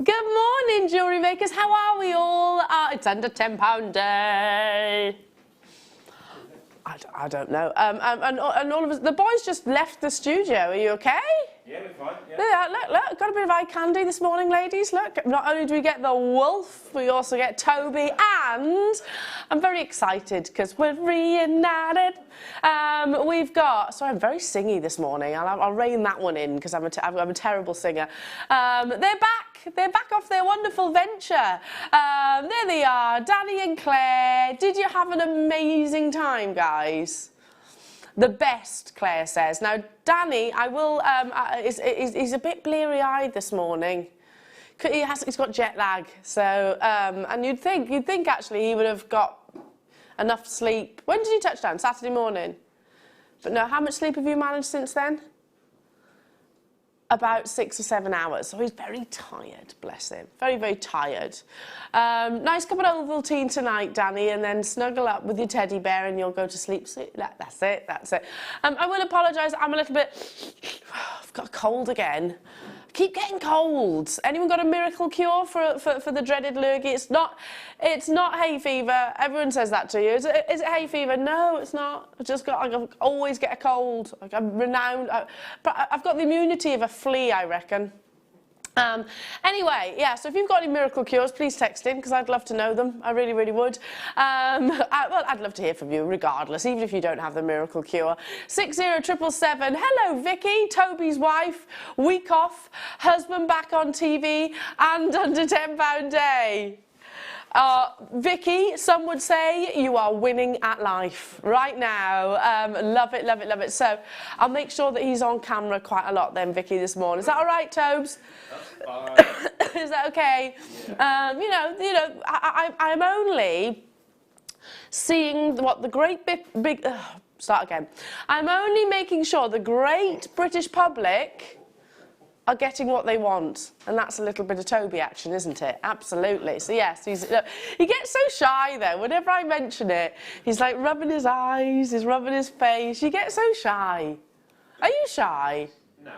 Good morning, jewellery makers. How are we all? It's under £10 day. I don't know. And all of us, the boys just left the studio. Are you okay? Yeah, we're fine. Yeah. Look, got a bit of eye candy this morning, ladies. Look, not only do we get the wolf, we also get Toby, and I'm very excited because we're reunited. We've got, sorry, I'm very singy this morning. I'll rein that one in because I'm a terrible singer. They're back. They're back off their wonderful venture. There they are, Danny and Claire. Did you have an amazing time, guys? The best, Claire says. Now, Danny, I will. He's a bit bleary-eyed this morning. He's got jet lag. So, and you'd think actually he would have got enough sleep. When did you touch down? Saturday morning. But no, how much sleep have you managed since then? About 6 or 7 hours. So he's very tired, bless him. Very, very tired. Nice cup of Ovaltine tonight, Danny, and then snuggle up with your teddy bear and you'll go to sleep. That's it, that's it. I will apologise, I'm a little bit... I've got a cold again. I keep getting colds. Anyone got a miracle cure for the dreaded lurgy? It's not hay fever. Everyone says that to you. Is it hay fever? No, it's not. I always get a cold. Like I'm renowned. But I've got the immunity of a flea, I reckon. Anyway, yeah, so if you've got any miracle cures, please text in, because I'd love to know them. I really, really would. Well, I'd love to hear from you regardless, even if you don't have the miracle cure. 60777. Hello, Vicky, Toby's wife, week off, husband back on TV, and under £10 day. Vicky, some would say you are winning at life right now. Love it, love it, love it. So I'll make sure that he's on camera quite a lot then, Vicky, this morning. Is that all right, Tobes? That's fine. Is that okay? Yeah. You know, I'm only seeing what the great big... start again. I'm only making sure the great British public are getting what they want, and that's a little bit of Toby action, isn't it? Absolutely. So yes, he gets so shy though. Whenever I mention it, he's like rubbing his eyes, he's rubbing his face. You get so shy. Are you shy? Nah.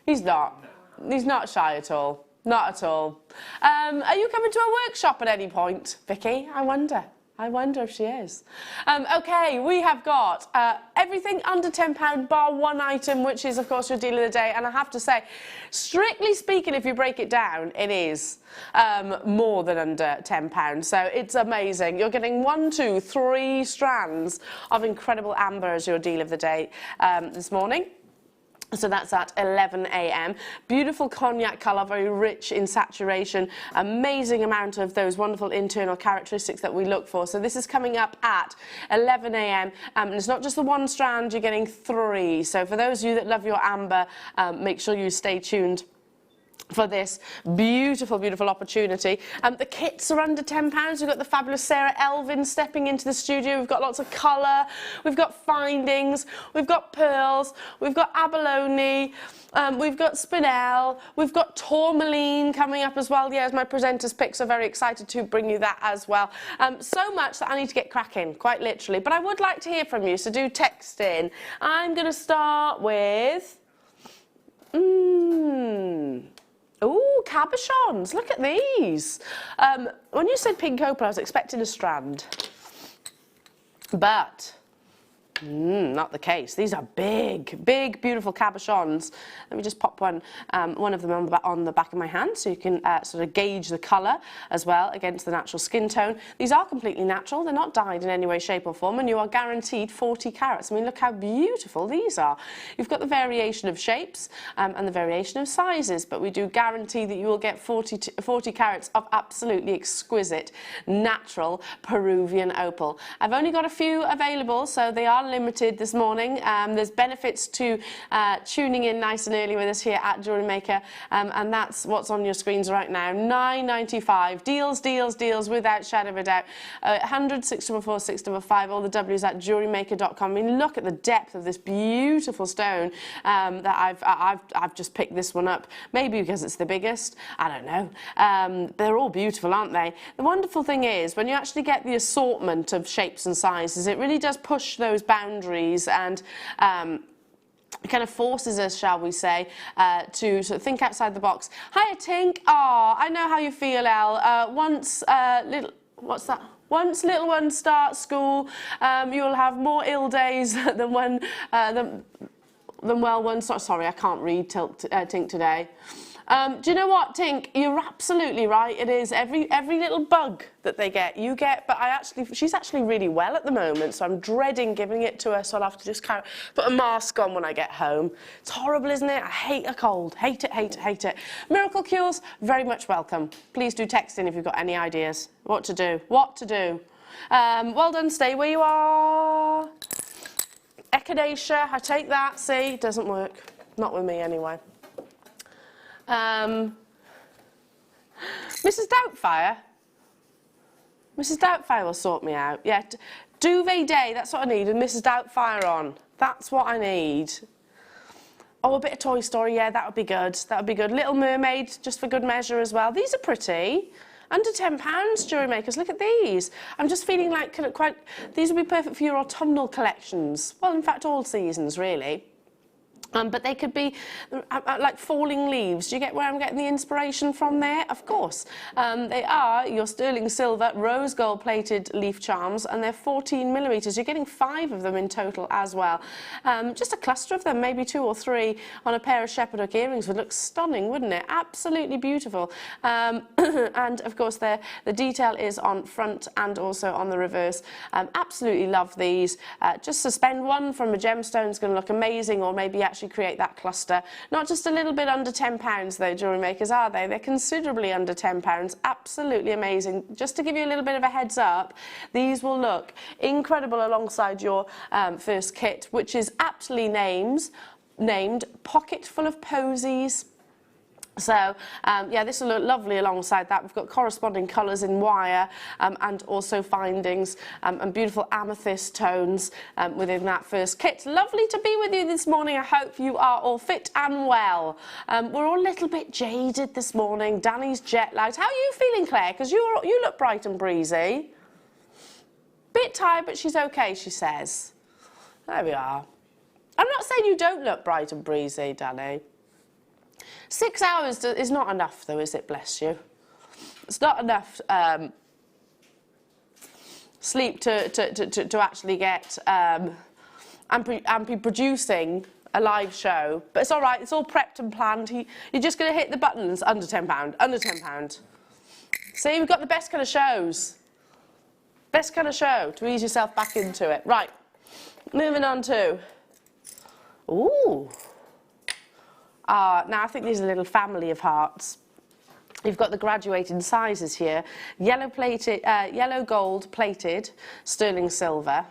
He's not. No. He's not shy at all. Not at all. Are you coming to a workshop at any point, Vicky? I wonder if she is. Okay, we have got everything under £10 bar one item, which is, of course, your deal of the day. And I have to say, strictly speaking, if you break it down, it is more than under £10. So it's amazing. You're getting 1, 2, 3 strands of incredible amber as your deal of the day this morning. So that's at 11 a.m. Beautiful cognac colour, very rich in saturation, amazing amount of those wonderful internal characteristics that we look for. So this is coming up at 11 a.m. And it's not just the one strand, you're getting 3. So for those of you that love your amber, make sure you stay tuned for this beautiful, beautiful opportunity. The kits are under £10. We've got the fabulous Sara Elvin stepping into the studio. We've got lots of colour. We've got findings. We've got pearls. We've got Abalone. We've got Spinel. We've got Tourmaline coming up as well. Yeah, as my presenters pick, so very excited to bring you that as well. So much that I need to get cracking, quite literally. But I would like to hear from you, so do text in. I'm going to start with... Ooh, cabochons, look at these. When you said pink opal, I was expecting a strand. But, not the case. These are big, big, beautiful cabochons. Let me just pop one of them on the back of my hand so you can sort of gauge the colour as well against the natural skin tone. These are completely natural. They're not dyed in any way, shape or form, and you are guaranteed 40 carats. I mean, look how beautiful these are. You've got the variation of shapes and the variation of sizes, but we do guarantee that you will get 40 carats of absolutely exquisite, natural Peruvian opal. I've only got a few available, so they are limited this morning. There's benefits to tuning in nice and early with us here at Jewellery Maker, and that's what's on your screens right now. £9.95. Deals, deals, deals without shadow of a doubt. 100 644 655. All the W's at jewellerymaker.com. I mean, look at the depth of this beautiful stone that I've just picked this one up. Maybe because it's the biggest. I don't know. They're all beautiful, aren't they? The wonderful thing is when you actually get the assortment of shapes and sizes, it really does push those boundaries and kind of forces us, shall we say, to sort of think outside the box. Hiya, Tink. Oh, I know how you feel, Elle. Once little ones start school, you'll have more ill days than when well ones. Sorry, I can't read Tink today. Do you know what, Tink? You're absolutely right. It is every little bug that they get, you get. But she's actually really well at the moment, so I'm dreading giving it to her. So I'll have to just kind of put a mask on when I get home. It's horrible, isn't it? I hate a cold. Hate it, hate it, hate it. Miracle cures, very much welcome. Please do text in if you've got any ideas. What to do? What to do? Well done. Stay where you are. Echinacea, I take that. See, it doesn't work. Not with me anyway. Mrs. Doubtfire. Mrs. Doubtfire will sort me out. Yeah, duvet day, that's what I need, with Mrs. Doubtfire on. That's what I need. Oh, a bit of Toy Story, yeah, that would be good. That would be good. Little Mermaid, just for good measure as well. These are pretty. Under £10, Jewellery Makers. Look at these. I'm just feeling like these would be perfect for your autumnal collections. Well, in fact, all seasons, really. But they could be like falling leaves. Do you get where I'm getting the inspiration from there? Of course. They are your sterling silver, rose gold plated leaf charms, and they're 14mm. You're getting 5 of them in total as well. Just a cluster of them, maybe 2 or 3 on a pair of shepherd hook earrings would look stunning, wouldn't it? Absolutely beautiful. And of course, the detail is on front and also on the reverse. Absolutely love these. Just suspend one from a gemstone is going to look amazing, or maybe actually create that cluster. Not just a little bit under £10 though, Jewellery Makers, are they? They're considerably under £10. Absolutely amazing. Just to give you a little bit of a heads up, these will look incredible alongside your first kit, which is aptly named Pocket Full of Posies. So, yeah, this will look lovely alongside that. We've got corresponding colours in wire and also findings and beautiful amethyst tones within that first kit. Lovely to be with you this morning. I hope you are all fit and well. We're all a little bit jaded this morning. Danny's jet lagged. How are you feeling, Claire? Because you look bright and breezy. Bit tired, but she's okay, she says. There we are. I'm not saying you don't look bright and breezy, Danny. 6 hours is not enough, though, is it? Bless you. It's not enough sleep to actually get and be producing a live show. But it's all right. It's all prepped and planned. You're just going to hit the buttons. Under £10. Under £10. See, we've got the best kind of shows. Best kind of show to ease yourself back into it. Right. Moving on to... Ooh. Now I think these are a little family of hearts. You've got the graduated sizes here. Yellow gold plated, sterling silver.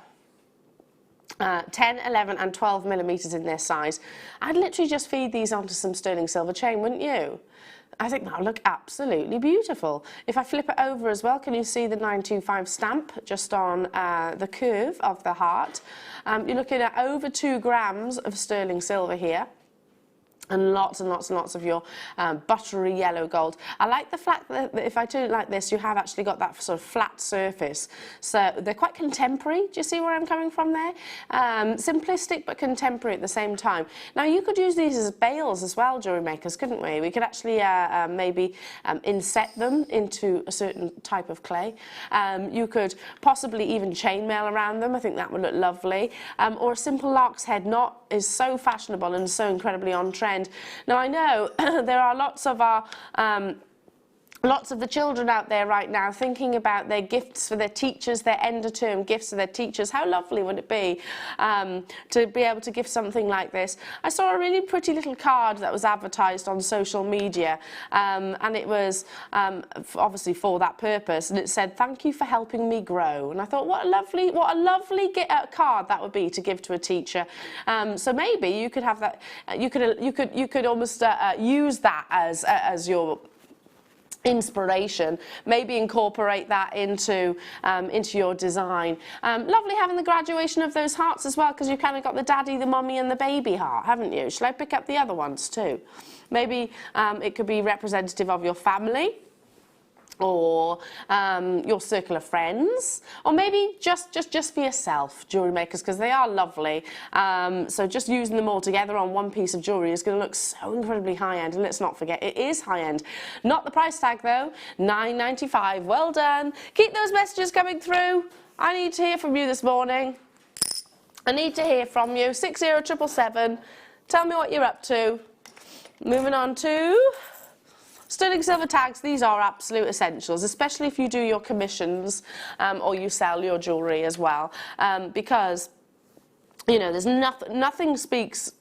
10, 11 and 12mm in their size. I'd literally just feed these onto some sterling silver chain, wouldn't you? I think that'll look absolutely beautiful. If I flip it over as well, can you see the 925 stamp just on the curve of the heart? You're looking at over 2 grams of sterling silver here. And lots and lots and lots of your buttery yellow gold. I like the fact that if I do it like this, you have actually got that sort of flat surface. So they're quite contemporary. Do you see where I'm coming from there? Simplistic but contemporary at the same time. Now you could use these as bales as well, Jewellery Makers, couldn't we? We could actually maybe inset them into a certain type of clay. You could possibly even chainmail around them. I think that would look lovely. Or a simple lark's head knot is so fashionable and so incredibly on trend. Now I know there are lots of the children out there right now thinking about their gifts for their teachers, their end-of-term gifts for their teachers. How lovely would it be to be able to give something like this? I saw a really pretty little card that was advertised on social media, and it was obviously for that purpose, and it said, "Thank you for helping me grow." And I thought, what a lovely card that would be to give to a teacher. So maybe you could have that. You could almost use that as your inspiration, maybe incorporate that into your design. Lovely having the graduation of those hearts as well, because you've kind of got the daddy, the mummy and the baby heart, haven't you? Shall I pick up the other ones too? Maybe it could be representative of your family. or your circle of friends, or maybe just for yourself, jewellery makers, because they are lovely. So just using them all together on one piece of jewellery is going to look so incredibly high-end, and let's not forget, it is high-end. Not the price tag though, £9.95, well done. Keep those messages coming through. I need to hear from you this morning. I need to hear from you, 60777. Tell me what you're up to. Moving on to sterling silver tags. These are absolute essentials, especially if you do your commissions or you sell your jewellery as well, because, you know, there's nothing speaks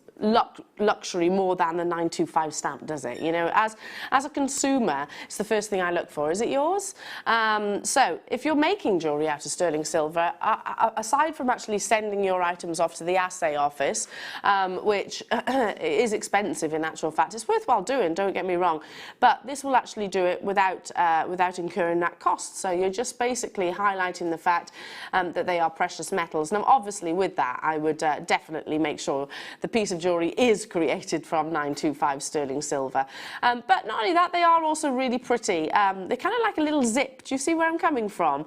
luxury more than the 925 stamp, does it? You know, as a consumer, it's the first thing I look for. Is it yours? So if you're making jewellery out of sterling silver, aside from actually sending your items off to the assay office, which is expensive in actual fact, it's worthwhile doing, don't get me wrong, but this will actually do it without incurring that cost. So you're just basically highlighting the fact that they are precious metals. Now obviously with that I would definitely make sure the piece of jewellery is created from 925 sterling silver. But not only that, they are also really pretty. They're kind of like a little zip. Do you see where I'm coming from?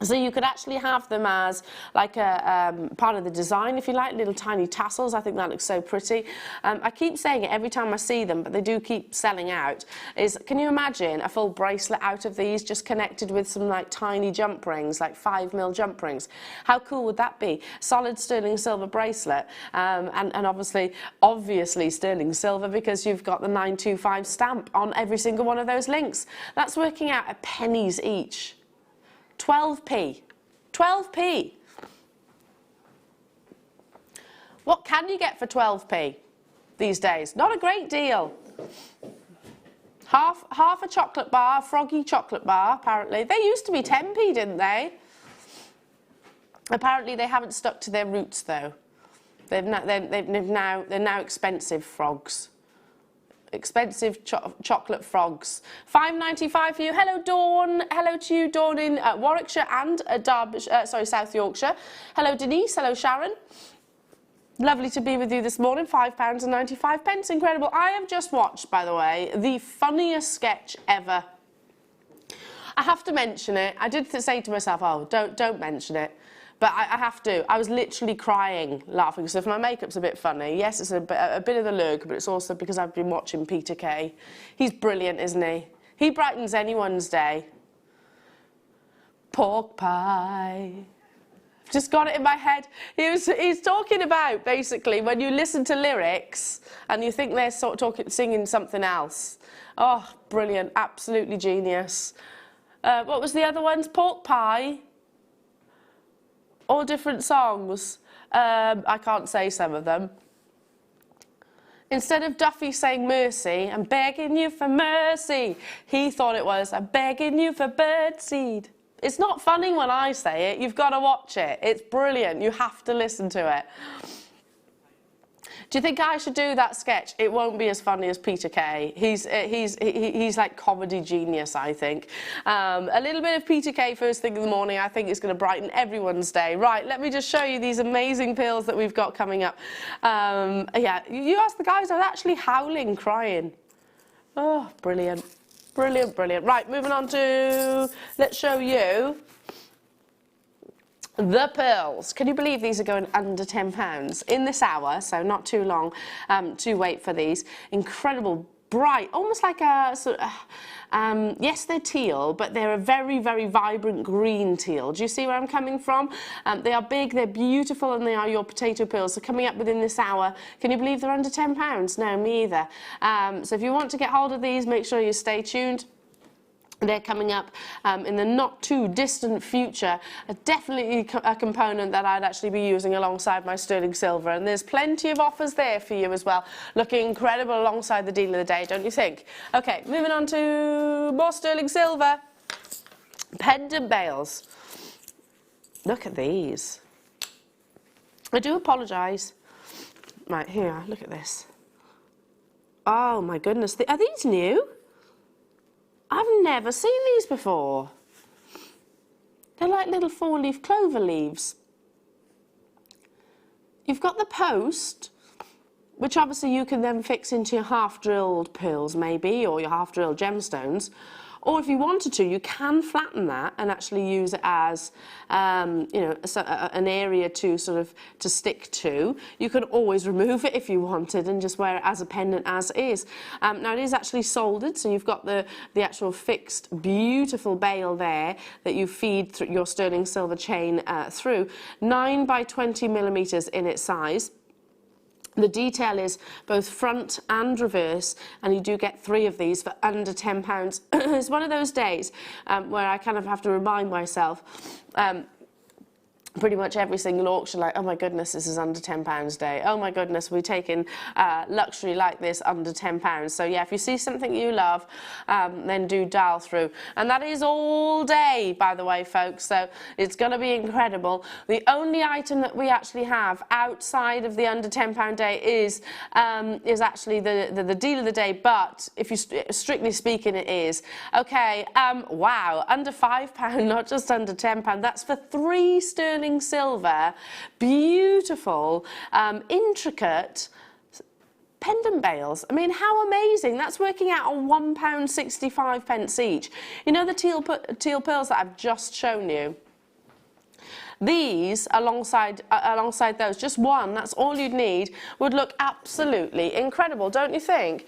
So you could actually have them as like a part of the design, if you like, little tiny tassels. I think that looks so pretty. I keep saying it every time I see them, but they do keep selling out. Can you imagine a full bracelet out of these, just connected with some like tiny jump rings, like 5mm jump rings? How cool would that be? Solid sterling silver bracelet, and obviously sterling silver, because you've got the 925 stamp on every single one of those links. That's working out at pennies each. 12p. 12p. What can you get for 12p these days? Not a great deal. Half a chocolate bar, a froggy chocolate bar, apparently. They used to be 10p, didn't they? Apparently they haven't stuck to their roots though. They're now expensive frogs. Expensive chocolate frogs. £5.95 for you. Hello Dawn. Hello to you, Dawn in Warwickshire and South Yorkshire. Hello Denise. Hello Sharon. Lovely to be with you this morning. £5.95. Incredible. I have just watched, by the way, the funniest sketch ever. I have to mention it. I did say to myself, oh, don't mention it. But I have to. I was literally crying, laughing. So if my makeup's a bit funny, yes, it's a bit of the lurk, but it's also because I've been watching Peter Kay. He's brilliant, isn't he? He brightens anyone's day. Pork pie. Just got it in my head. He's talking about, basically, when you listen to lyrics and you think they're singing something else. Oh, brilliant. Absolutely genius. What was the other ones? Pork pie. All different songs. I can't say some of them. Instead of Duffy saying mercy, I'm begging you for mercy, he thought it was, I'm begging you for birdseed. It's not funny when I say it, you've got to watch it. It's brilliant, you have to listen to it. Do you think I should do that sketch? It won't be as funny as Peter Kay. He's like comedy genius, I think. A little bit of Peter Kay first thing in the morning, I think is going to brighten everyone's day. Right, let me just show you these amazing pearls that we've got coming up. Yeah, you asked the guys, I was actually howling, crying. Oh, brilliant. Brilliant, brilliant. Right, moving on to, let's show you the pearls. Can you believe these are going under £10 in this hour? So not too long to wait for these. Incredible, bright, almost like a sort of, yes, they're teal, but they're a very, very vibrant green teal. Do you see where I'm coming from? They are big, they're beautiful, and they are your potato pearls. So coming up within this hour, can you believe they're under £10? No, me either. So if you want to get hold of these, make sure you stay tuned. They're coming up in the not too distant future. Definitely a component that I'd actually be using alongside my sterling silver, and there's plenty of offers there for you as well. Looking incredible alongside the deal of the day, don't you think? Okay, moving on to more sterling silver. Pendant bales. Look at these. I do apologise. Right, here, look at this. Oh my goodness, are these new? I've never seen these before. They're like little 4-leaf clover leaves. You've got the post, which obviously you can then fix into your half-drilled pearls maybe, or your half-drilled gemstones. Or if you wanted to, you can flatten that and actually use it as, you know, an area to sort of to stick to. You could always remove it if you wanted and just wear it as a pendant as is. Now it is actually soldered, so you've got the actual fixed, beautiful bail there that you feed through your sterling silver chain through. 9 by 20 millimeters in its size. The detail is both front and reverse, and you do get 3 of these for under £10. It's one of those days where I kind of have to remind myself pretty much every single auction, like, oh my goodness, this is under £10 a day. Oh my goodness, we're taking luxury like this under £10. So yeah, if you see something you love, then do dial through. And that is all day, by the way, folks. So it's going to be incredible. The only item that we actually have outside of the under £10 day is actually the deal of the day. But if you strictly speaking, it is okay. Wow, under £5, not just under £10. That's for 3 sterling silver, beautiful, intricate pendant bails. I mean, how amazing. That's working out on £1.65 each. You know the teal pearls that I've just shown you? These, alongside those, just one, that's all you'd need, would look absolutely incredible, don't you think?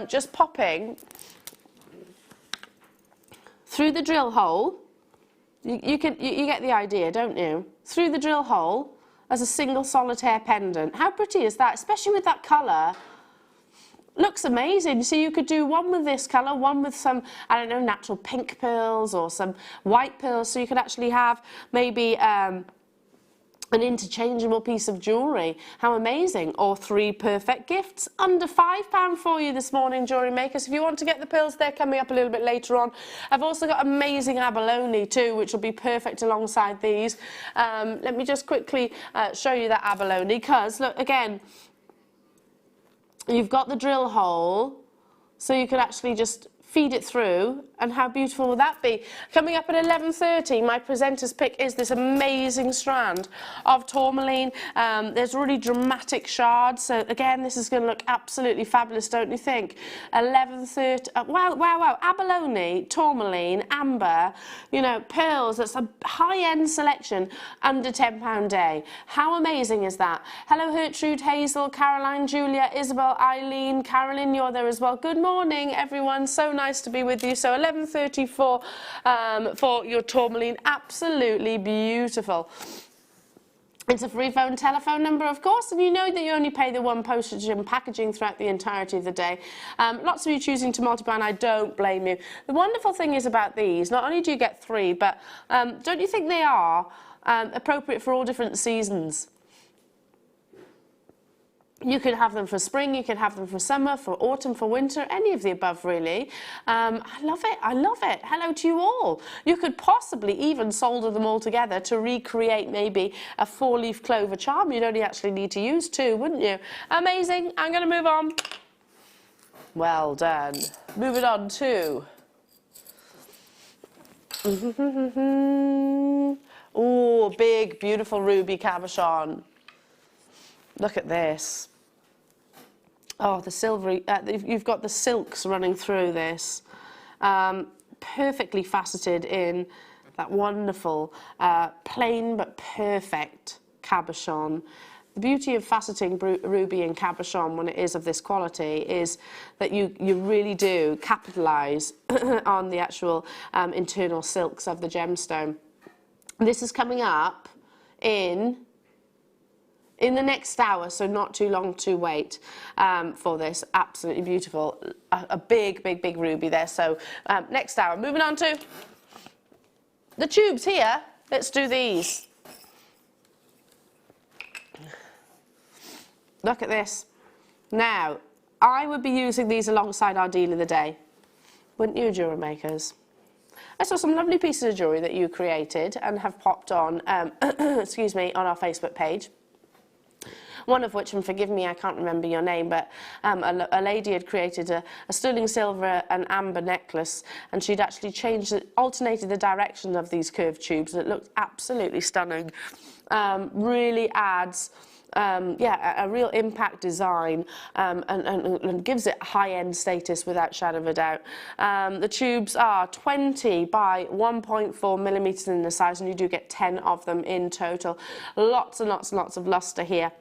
Just popping through the drill hole. You get the idea, don't you? Through the drill hole as a single solitaire pendant. How pretty is that? Especially with that colour. Looks amazing. So you could do one with this colour, one with some, I don't know, natural pink pearls or some white pearls. So you could actually have maybe an interchangeable piece of jewellery. How amazing. Or 3 perfect gifts under £5 for you this morning, jewellery makers. If you want to get the pearls, they're coming up a little bit later on. I've also got amazing abalone too, which will be perfect alongside these. Let me just quickly show you that abalone, because look, again, you've got the drill hole, so you could actually just feed it through, and how beautiful would that be? Coming up at 11:30, my presenter's pick is this amazing strand of tourmaline. There's really dramatic shards, so again, this is going to look absolutely fabulous, don't you think? 11:30, wow, abalone, tourmaline, amber, you know, pearls. That's a high-end selection under £10 day. How amazing is that? Hello, Gertrude, Hazel, Caroline, Julia, Isabel, Eileen, Carolyn, you're there as well. Good morning, everyone. So nice to be with you. So 11:34 for your tourmaline. Absolutely beautiful. It's a free phone telephone number, of course, and you know that you only pay the 1 postage and packaging throughout the entirety of the day. Lots of you choosing to multi-buy, and I don't blame you. The wonderful thing is about these, not only do you get 3, but don't you think they are appropriate for all different seasons? You could have them for spring, you could have them for summer, for autumn, for winter, any of the above, really. I love it, I love it. Hello to you all. You could possibly even solder them all together to recreate maybe a 4-leaf clover charm. You'd only actually need to use 2, wouldn't you? Amazing. I'm going to move on. Well done. Moving on to... Oh, big, beautiful ruby cabochon. Look at this. Oh, the silvery, you've got the silks running through this. Perfectly faceted in that wonderful, plain but perfect cabochon. The beauty of faceting ruby and cabochon when it is of this quality is that you really do capitalise on the actual internal silks of the gemstone. This is coming up in the next hour, so not too long to wait for this. Absolutely beautiful. A big ruby there. So next hour. Moving on to the tubes here. Let's do these. Look at this. Now, I would be using these alongside our deal of the day. Wouldn't you, jewellery makers? I saw some lovely pieces of jewellery that you created and have popped on, excuse me, on our Facebook page. One of which, and forgive me, I can't remember your name, but a lady had created a sterling silver and amber necklace, and she'd actually alternated the direction of these curved tubes, and it looked absolutely stunning. Really adds yeah, a real impact design, and gives it high-end status without shadow of a doubt. The tubes are 20 by 1.4 millimeters in the size, and you do get 10 of them in total. Lots and lots and lots of luster here.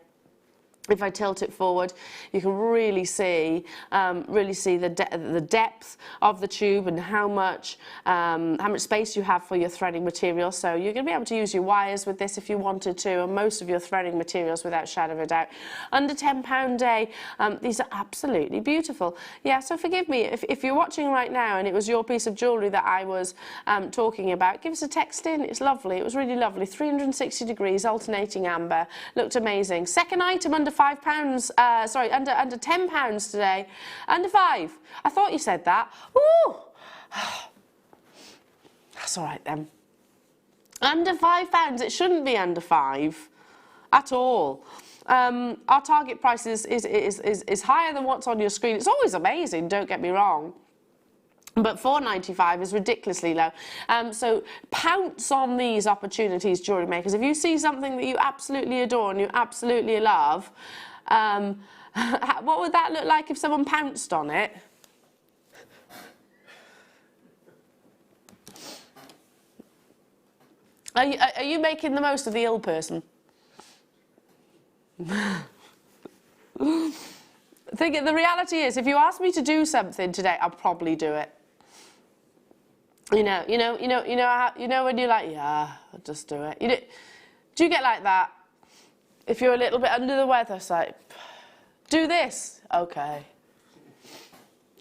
If I tilt it forward, you can really see the depth of the tube and how much space you have for your threading material. So you're going to be able to use your wires with this if you wanted to, and most of your threading materials without shadow of a doubt. Under £10 a day, these are absolutely beautiful. Yeah, so forgive me if you're watching right now and it was your piece of jewellery that I was talking about. Give us a text in. It's lovely. It was really lovely. 360 degrees, alternating amber. Looked amazing. Second item under £5, sorry, under £10 today. Under 5. I thought you said that. Ooh. That's all right then. Under £5. It shouldn't be under 5 at all. Our target price is higher than what's on your screen. It's always amazing, don't get me wrong. But £4.95 is ridiculously low. So pounce on these opportunities, jewellery makers. If you see something that you absolutely adore and you absolutely love, what would that look like if someone pounced on it? Are you making the most of the ill person? The reality is, if you ask me to do something today, I'll probably do it. You know when you're like, yeah, I'll just do it. Do you get like that? If you're a little bit under the weather, it's like, do this. Okay.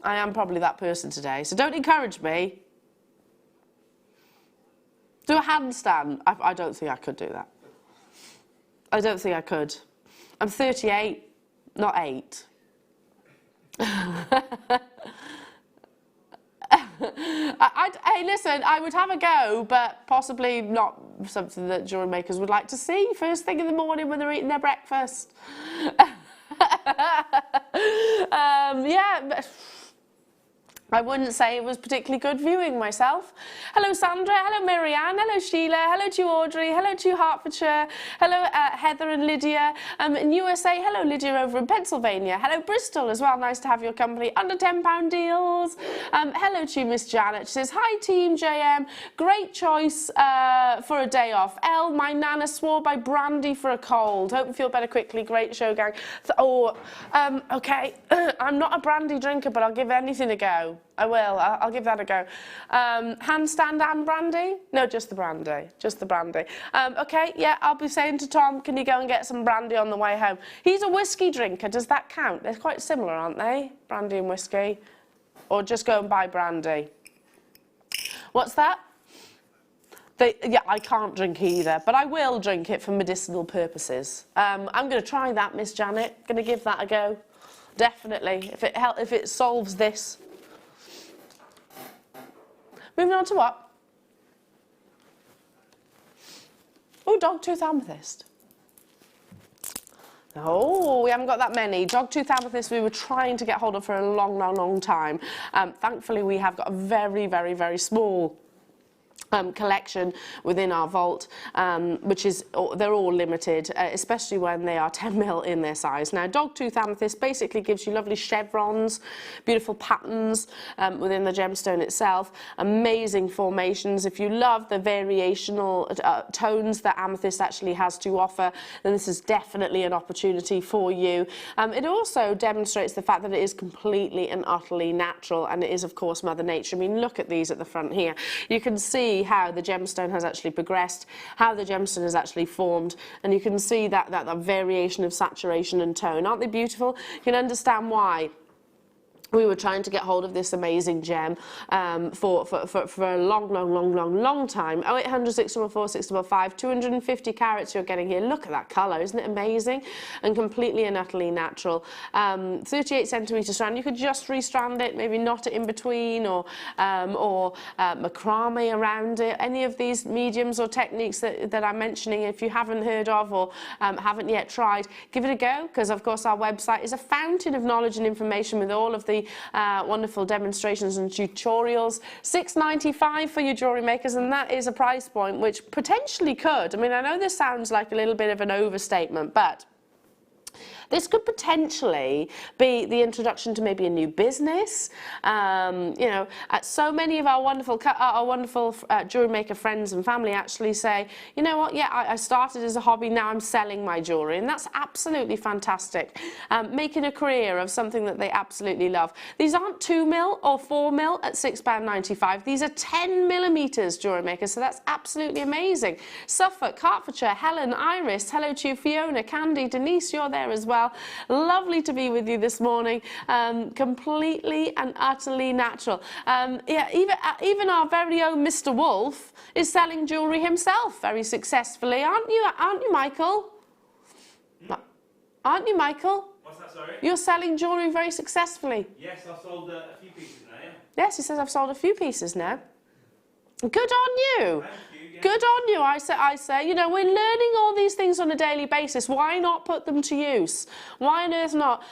I am probably that person today, so don't encourage me. Do a handstand. I don't think I could do that. I don't think I could. I'm 38, not 8. Hey, listen, I would have a go, but possibly not something that jewellery makers would like to see first thing in the morning when they're eating their breakfast. Yeah, but I wouldn't say it was particularly good viewing myself. Hello Sandra, hello Marianne, hello Sheila, hello to you Audrey, hello to you Hertfordshire, hello Heather and Lydia. In USA, hello Lydia over in Pennsylvania, hello Bristol as well, nice to have your company. Under £10 deals. Hello to you Miss Janet, she says, hi team JM, great choice for a day off. Elle, my nana swore by brandy for a cold. Hope you feel better quickly, great show gang. Okay, I'm not a brandy drinker, but I'll give anything a go. I will. I'll give that a go. Handstand and brandy? No, just the brandy. Just the brandy. Okay, yeah, I'll be saying to Tom, can you go and get some brandy on the way home? He's a whiskey drinker. Does that count? They're quite similar, aren't they? Brandy and whiskey. Or just go and buy brandy. What's that? Yeah, I can't drink either, but I will drink it for medicinal purposes. I'm going to try that, Miss Janet. Going to give that a go. Definitely. If it solves this. Moving on to what? Oh, dogtooth amethyst. Oh, we haven't got that many. Dogtooth amethyst we were trying to get hold of for a long, long, long time. Thankfully, we have got a very, very, very small collection within our vault, which is, they're all limited, especially when they are 10mm in their size. Now, dogtooth amethyst basically gives you lovely chevrons, beautiful patterns within the gemstone itself, amazing formations. If you love the variational tones that amethyst actually has to offer, then this is definitely an opportunity for you. It also demonstrates the fact that it is completely and utterly natural, and it is, of course, Mother Nature. I mean, look at these at the front here. You can see how the gemstone has actually progressed, how the gemstone has actually formed, and you can see that variation of saturation and tone. Aren't they beautiful? You can understand why we were trying to get hold of this amazing gem for a long time. 0800 614 655, 250 carats you're getting here. Look at that colour, isn't it amazing? And completely and utterly natural. 38 centimetre strand. You could just restrand it, maybe knot it in between, or macrame around it. Any of these mediums or techniques that I'm mentioning, if you haven't heard of or haven't yet tried, give it a go, because of course our website is a fountain of knowledge and information with all of the wonderful demonstrations and tutorials. $6.95 for your jewellery makers, and that is a price point which potentially could, I mean, I know this sounds like a little bit of an overstatement, but This could potentially be the introduction to maybe a new business. You know, so many of our wonderful jewellery maker friends and family actually say, you know what, yeah, I started as a hobby, now I'm selling my jewellery, and that's absolutely fantastic. Making a career of something that they absolutely love. These aren't 2mm or 4mm at £6.95. These are 10mm jewellery makers, so that's absolutely amazing. Suffolk, Hertfordshire, Helen, Iris, hello to you, Fiona, Candy, Denise, you're there as well. Lovely to be with you this morning. Completely and utterly natural. Yeah, even our very own Mr. Wolf is selling jewellery himself very successfully, aren't you, Michael? Aren't you, Michael? What's that, sorry? You're selling jewellery very successfully. Yes, I've sold a few pieces now, yeah. Yes, he says I've sold a few pieces now. Good on you. Thank you. Yeah. Good on you, I say, you know, we're learning all these things on a daily basis. Why not put them to use? Why on earth not?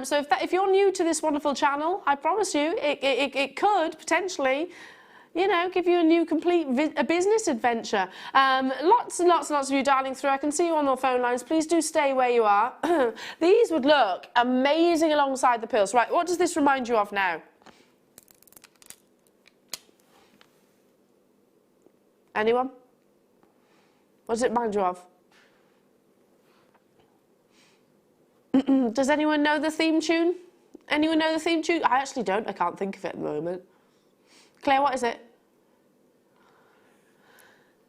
So if you're new to this wonderful channel, I promise you, it could potentially, you know, give you a new complete business adventure. Lots and lots and lots of you dialing through. I can see you on the phone lines. Please do stay where you are. These would look amazing alongside the pearls. Right, what does this remind you of now? Anyone? What does it remind you of? Does anyone know the theme tune? Anyone know the theme tune? I actually don't. I can't think of it at the moment. Claire, what is it?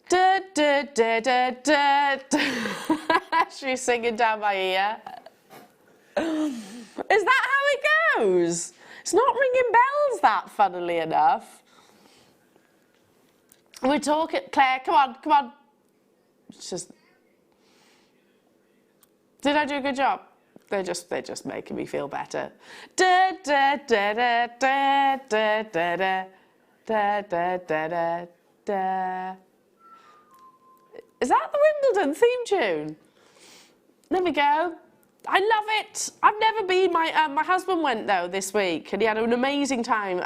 Da, da, da, da, da, da. She's singing down my ear. Is that how it goes? It's not ringing bells, that, funnily enough. We're talking, Claire, come on, come on. It's just, did I do a good job? They're just making me feel better. Da da da da da da da da da da da da. Is that the Wimbledon theme tune? There we go. I love it. I've never been. My husband went though this week, and he had an amazing time.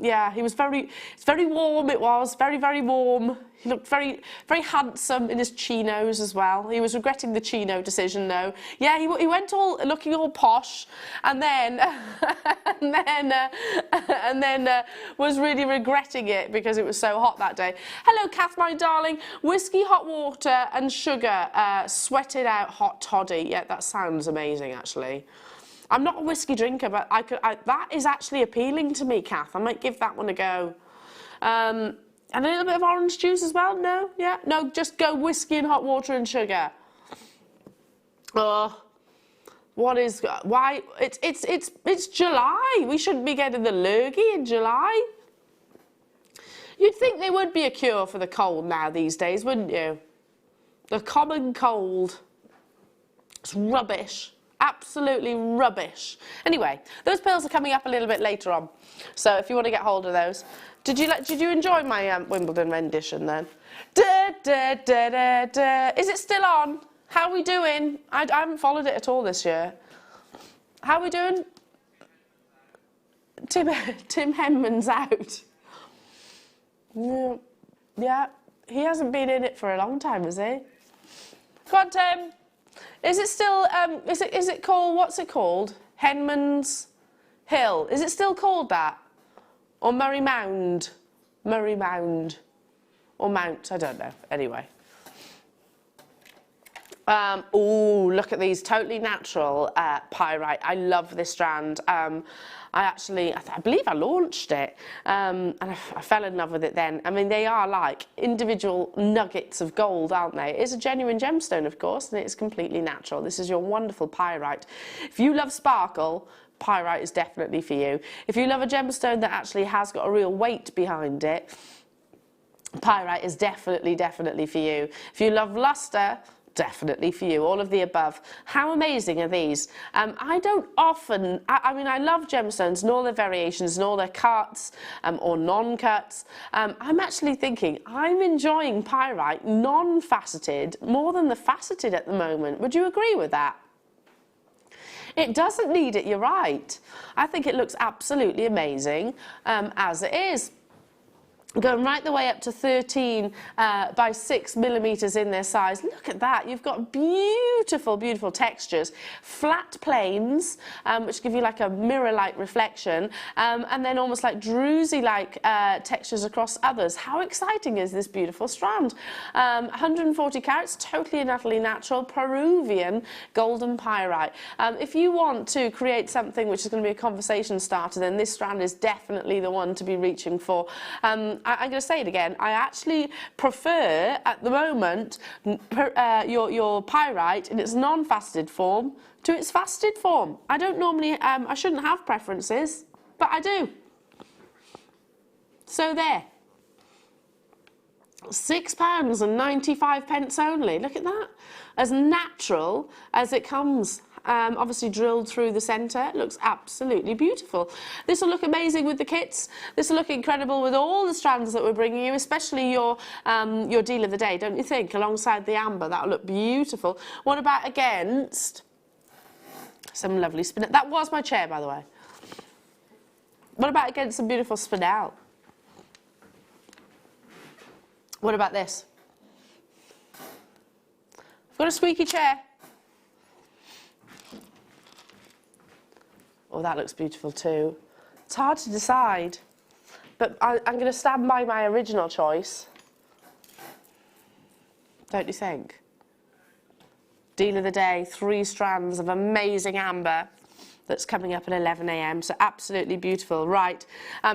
Yeah, it's very warm. It was very, very warm. He looked very, very handsome in his chinos as well. He was regretting the chino decision though. Yeah, he went looking all posh, and then and then was really regretting it because it was so hot that day. Hello, Kath, my darling. Whiskey, hot water, and sugar. Sweated out hot toddy. Yeah, that sounds amazing actually. I'm not a whiskey drinker, but that is actually appealing to me, Kath. I might give that one a go. And a little bit of orange juice as well? No? Yeah? No, just go whiskey and hot water and sugar. Oh, why? It's July. We shouldn't be getting the lurgy in July. You'd think there would be a cure for the cold now these days, wouldn't you? The common cold. It's rubbish. Absolutely rubbish. Anyway, those pearls are coming up a little bit later on. So if you want to get hold of those. Did you enjoy my Wimbledon rendition then? Da, da, da, da, da. Is it still on? How are we doing? I haven't followed it at all this year. How are we doing? Tim Henman's out. Yeah, he hasn't been in it for a long time, has he? Go on, Tim. Is it still, is it called, what's it called? Henman's Hill. Is it still called that? Or Murray Mound? Murray Mound. Or Mount, I don't know. Anyway. Oh, look at these. Totally natural pyrite. I love this strand. I believe I launched it. And I fell in love with it then. I mean, they are like individual nuggets of gold, aren't they? It is a genuine gemstone, of course, and it's completely natural. This is your wonderful pyrite. If you love sparkle, pyrite is definitely for you. If you love a gemstone that actually has got a real weight behind it, pyrite is definitely for you. If you love luster, definitely for you. All of the above. How amazing are these? I don't often, I mean, I love gemstones and all their variations and all their cuts or non-cuts. I'm actually thinking I'm enjoying pyrite non-faceted more than the faceted at the moment. Would you agree with that? It doesn't need it, you're right. I think it looks absolutely amazing as it is. going right the way up to 13 by 6 millimeters in their size. Look at that. You've got beautiful, beautiful textures. Flat planes, which give you like a mirror-like reflection, and then almost like druzy-like textures across others. How exciting is this beautiful strand? 140 carats, totally and utterly natural, Peruvian golden pyrite. If you want to create something which is going to be a conversation starter, then this strand is definitely the one to be reaching for. I'm going to say it again. I actually prefer, at the moment, your pyrite in its non-faceted form to its faceted form. I don't normally, I shouldn't have preferences, but I do. So there. £6.95 only. Look at that. As natural as it comes. Obviously drilled through the centre. It looks absolutely beautiful. This will look amazing with the kits. This will look incredible with all the strands that we're bringing you, especially your deal of the day, don't you think? Alongside the amber, that'll look beautiful. What about against some lovely spinel? That was my chair, by the way. What about against some beautiful spinel? What about this? I've got a squeaky chair. Oh, that looks beautiful too. It's hard to decide, but I'm going to stand by my original choice. Don't you think? Deal of the day, 3 strands of amazing amber that's coming up at 11 AM, so absolutely beautiful. Right,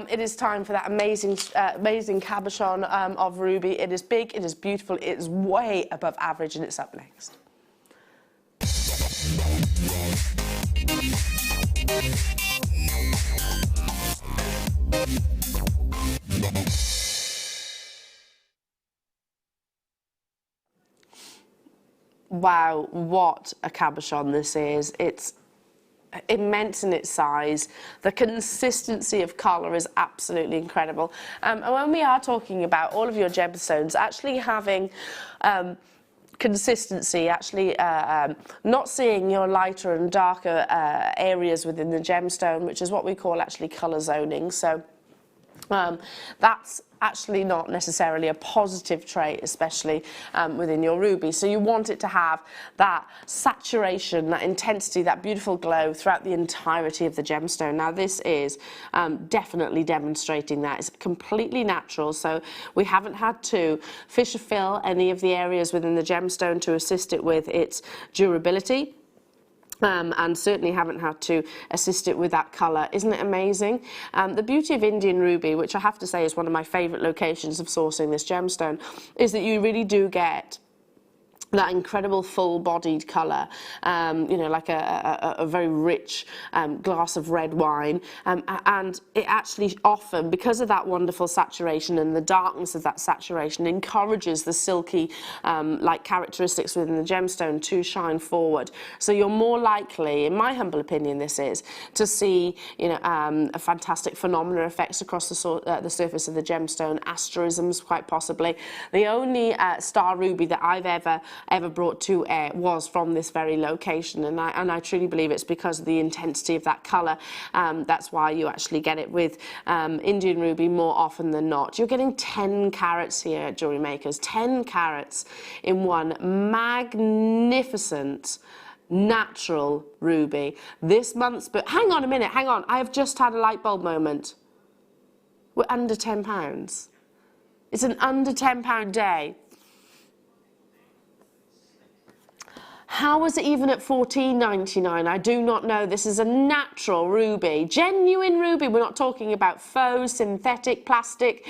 it is time for that amazing cabochon of ruby. It is big, it is beautiful, it is way above average, and it's up next. Wow, what a cabochon this is. It's immense in its size. The consistency of colour is absolutely incredible. And when we are talking about all of your gemstones actually having consistency, actually not seeing your lighter and darker areas within the gemstone, which is what we call actually colour zoning. So that's actually not necessarily a positive trait, especially within your ruby. So you want it to have that saturation, that intensity, that beautiful glow throughout the entirety of the gemstone. Now this is definitely demonstrating that. It's completely natural, so we haven't had to fish or fill any of the areas within the gemstone to assist it with its durability. And certainly haven't had to assist it with that colour. Isn't it amazing? The beauty of Indian ruby, which I have to say is one of my favourite locations of sourcing this gemstone, is that you really do get that incredible full-bodied colour, you know, like a very rich glass of red wine, and it actually often, because of that wonderful saturation and the darkness of that saturation, encourages the silky like characteristics within the gemstone to shine forward. So you're more likely, in my humble opinion this is, to see, you know, a fantastic phenomena effects across the surface of the gemstone, asterisms quite possibly. The only star ruby that I've ever brought to air was from this very location, and I truly believe it's because of the intensity of that colour. That's why you actually get it with Indian ruby more often than not. You're getting 10 carats here at Jewellery Makers, 10 carats in one magnificent natural ruby. This month's, but hang on a minute, hang on, I have just had a light bulb moment. We're under £10. It's an under £10 day. How was it even at $14.99? I do not know. This is a natural ruby, genuine ruby. We're not talking about faux, synthetic, plastic,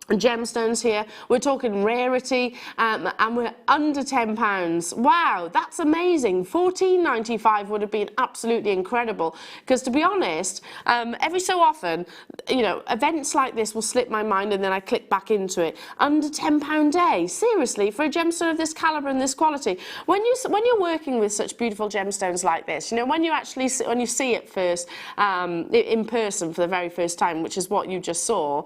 gemstones here. We're talking rarity, and we're under £10. Wow, that's amazing. $14.95 would have been absolutely incredible, because to be honest, every so often, you know, events like this will slip my mind and then I click back into it. Under £10 day, seriously, for a gemstone of this calibre and this quality. When you're working with such beautiful gemstones like this, you know, when you see it first in person for the very first time, which is what you just saw,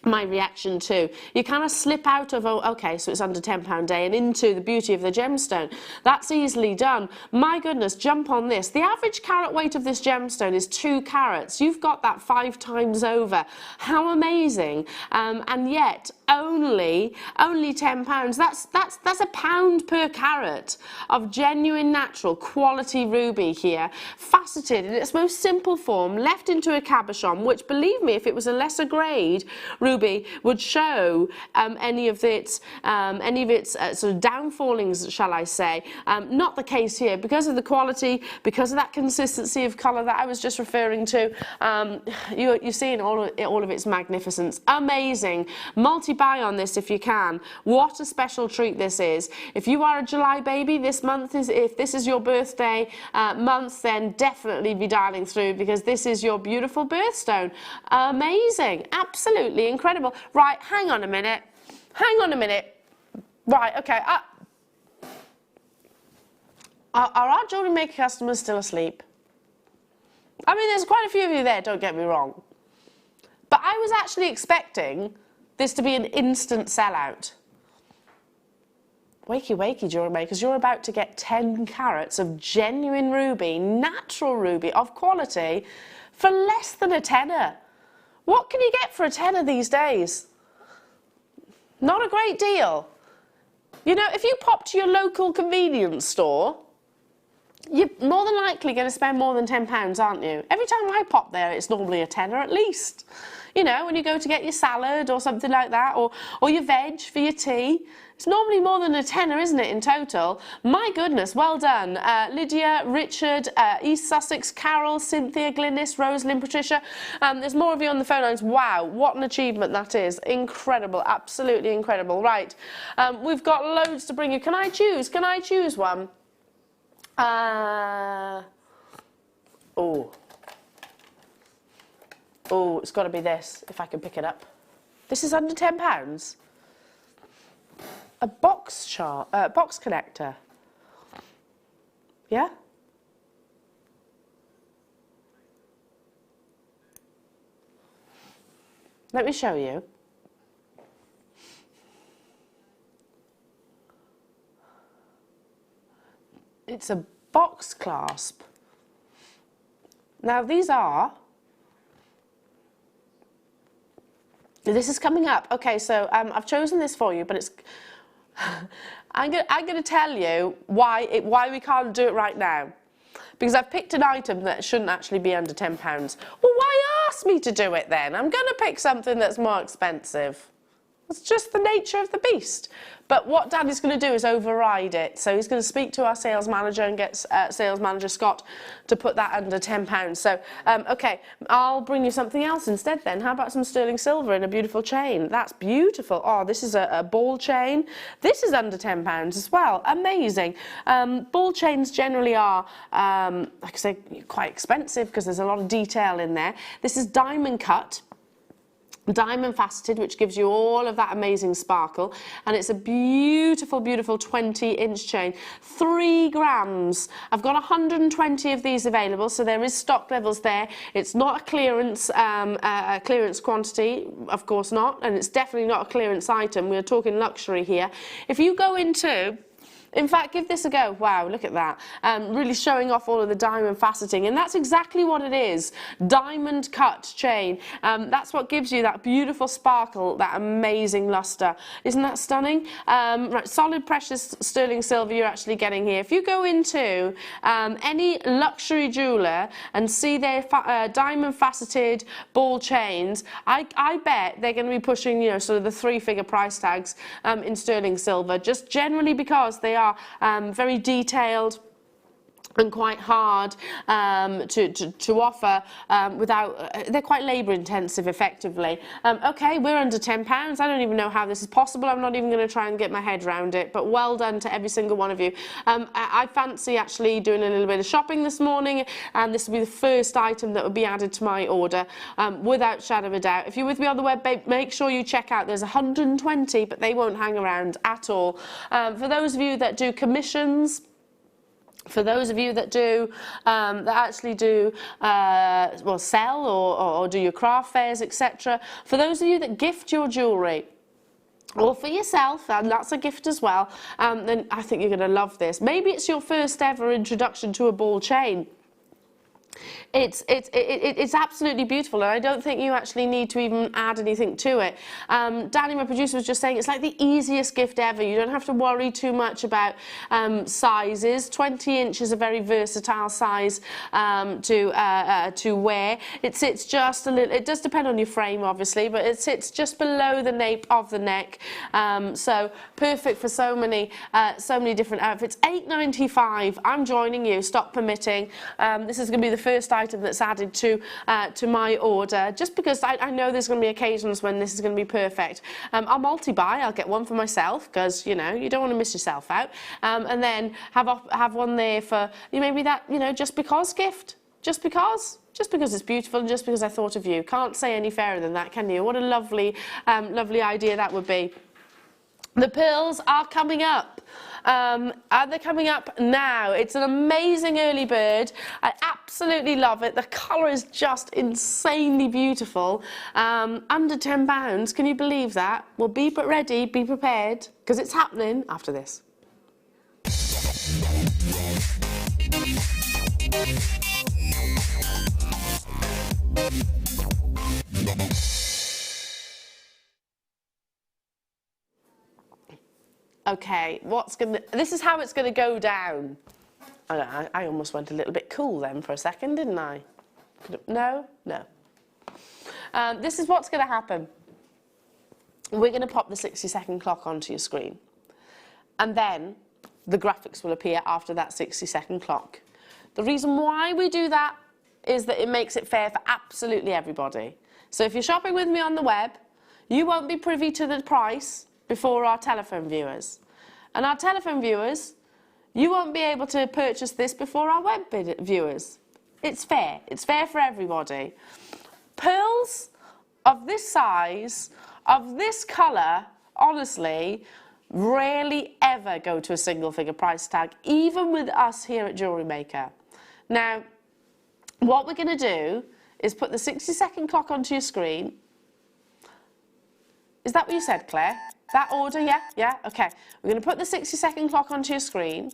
my reaction too. You kind of slip out of, oh, okay, so it's under £10 day, and into the beauty of the gemstone. That's easily done. My goodness, jump on this. The average carat weight of this gemstone is 2 carats. You've got that 5 times over. How amazing. And yet only £10. That's £1 per carat of genuine natural quality ruby here, faceted in its most simple form, left into a cabochon, which, believe me, if it was a lesser grade ruby, would show any of its sort of downfallings, shall I say. Not the case here, because of the quality, because of that consistency of colour that I was just referring to. You're seeing all of its magnificence. Amazing. Multi-buy on this if you can. What a special treat this is. If you are a July baby, this month is, if this is your birthday month, then definitely be dialing through, because this is your beautiful birthstone. Amazing. Absolutely incredible. Right, hang on a minute. Hang on a minute. Right, okay. Are our jewellery maker customers still asleep? I mean, there's quite a few of you there, don't get me wrong. But I was actually expecting this to be an instant sellout. Wakey, wakey, jewellery makers, you're about to get 10 carats of genuine ruby, natural ruby, of quality, for less than a tenner. What can you get for a tenner these days? Not a great deal. You know, if you pop to your local convenience store, you're more than likely going to spend more than £10, aren't you? Every time I pop there, it's normally a tenner at least. You know, when you go to get your salad or something like that, or your veg for your tea, it's normally more than a tenner, isn't it, in total? My goodness, well done. Lydia, Richard, East Sussex, Carol, Cynthia, Glynis, Rosalind, Patricia. There's more of you on the phone lines. Wow, what an achievement that is. Incredible, absolutely incredible. Right, we've got loads to bring you. Can I choose? Can I choose one? Oh, it's got to be this, if I can pick it up. This is under £10. A box connector. Yeah? Let me show you. It's a box clasp. Now these are... This is coming up. Okay, so I've chosen this for you, but it's... I'm going to tell you why we can't do it right now. Because I've picked an item that shouldn't actually be under £10. Well, why ask me to do it then? I'm going to pick something that's more expensive. It's just the nature of the beast. But what Daddy's going to do is override it. So he's going to speak to our sales manager and get sales manager Scott to put that under £10. So, okay, I'll bring you something else instead then. How about some sterling silver in a beautiful chain? That's beautiful. Oh, this is a ball chain. This is under £10 as well. Amazing. Ball chains generally are, like I say, quite expensive because there's a lot of detail in there. This is diamond cut. Diamond faceted, which gives you all of that amazing sparkle, and it's a beautiful, beautiful 20-inch chain. 3 grams. I've got 120 of these available, so there is stock levels there. It's not a clearance quantity, of course not, and it's definitely not a clearance item. We're talking luxury here. If you go into... In fact, give this a go. Wow, look at that. Really showing off all of the diamond faceting. And that's exactly what it is. Diamond cut chain. That's what gives you that beautiful sparkle, that amazing luster. Isn't that stunning? Right, solid precious sterling silver you're actually getting here. If you go into any luxury jeweller and see their diamond faceted ball chains, I bet they're going to be pushing, you know, sort of the 3-figure price tags in sterling silver, just generally because they are very detailed and quite hard to offer without, they're quite labour intensive effectively. Okay, we're under £10. I don't even know how this is possible. I'm not even going to try and get my head around it, but well done to every single one of you. I fancy actually doing a little bit of shopping this morning, and this will be the first item that will be added to my order without shadow of a doubt. If you're with me on the web, make sure you check out. There's 120, but they won't hang around at all. For those of you that do commissions, For those of you that do, that actually do, well, sell or do your craft fairs, etc. For those of you that gift your jewellery, or for yourself, and that's a gift as well, then I think you're going to love this. Maybe it's your first ever introduction to a ball chain. It's absolutely beautiful, and I don't think you actually need to even add anything to it. Danny, my producer, was just saying it's like the easiest gift ever. You don't have to worry too much about sizes. 20 inch is a very versatile size to wear. It sits just a little, it does depend on your frame obviously, but it sits just below the nape of the neck. So perfect for so many different outfits. $8.95. I'm joining you, stock permitting. This is going to be the first item that's added to my order, just because I know there's going to be occasions when this is going to be perfect. I'll multi-buy. I'll get one for myself because you know you don't want to miss yourself out, and then have one there for maybe that just because gift, just because it's beautiful and just because I thought of you. Can't say any fairer than that, can you? What a lovely idea that would be. The pearls are coming up. They're coming up now. It's an amazing early bird. I absolutely love it. The colour is just insanely beautiful. Under £10. Can you believe that? Well, be ready, be prepared, because it's happening after this. Okay, this is how it's gonna go down. I almost went a little bit cool then for a second, didn't I? No. This is what's gonna happen. We're gonna pop the 60-second clock onto your screen, and then the graphics will appear after that 60-second clock. The reason why we do that is that it makes it fair for absolutely everybody. So if you're shopping with me on the web, you won't be privy to the price before our telephone viewers. And our telephone viewers, you won't be able to purchase this before our web viewers. It's fair for everybody. Pearls of this size, of this colour, honestly, rarely ever go to a single figure price tag, even with us here at Jewellery Maker. Now, what we're going to do is put the 60-second clock onto your screen. Is that what you said, Claire? That order, yeah? Okay. We're going to put the 60-second clock onto your screen.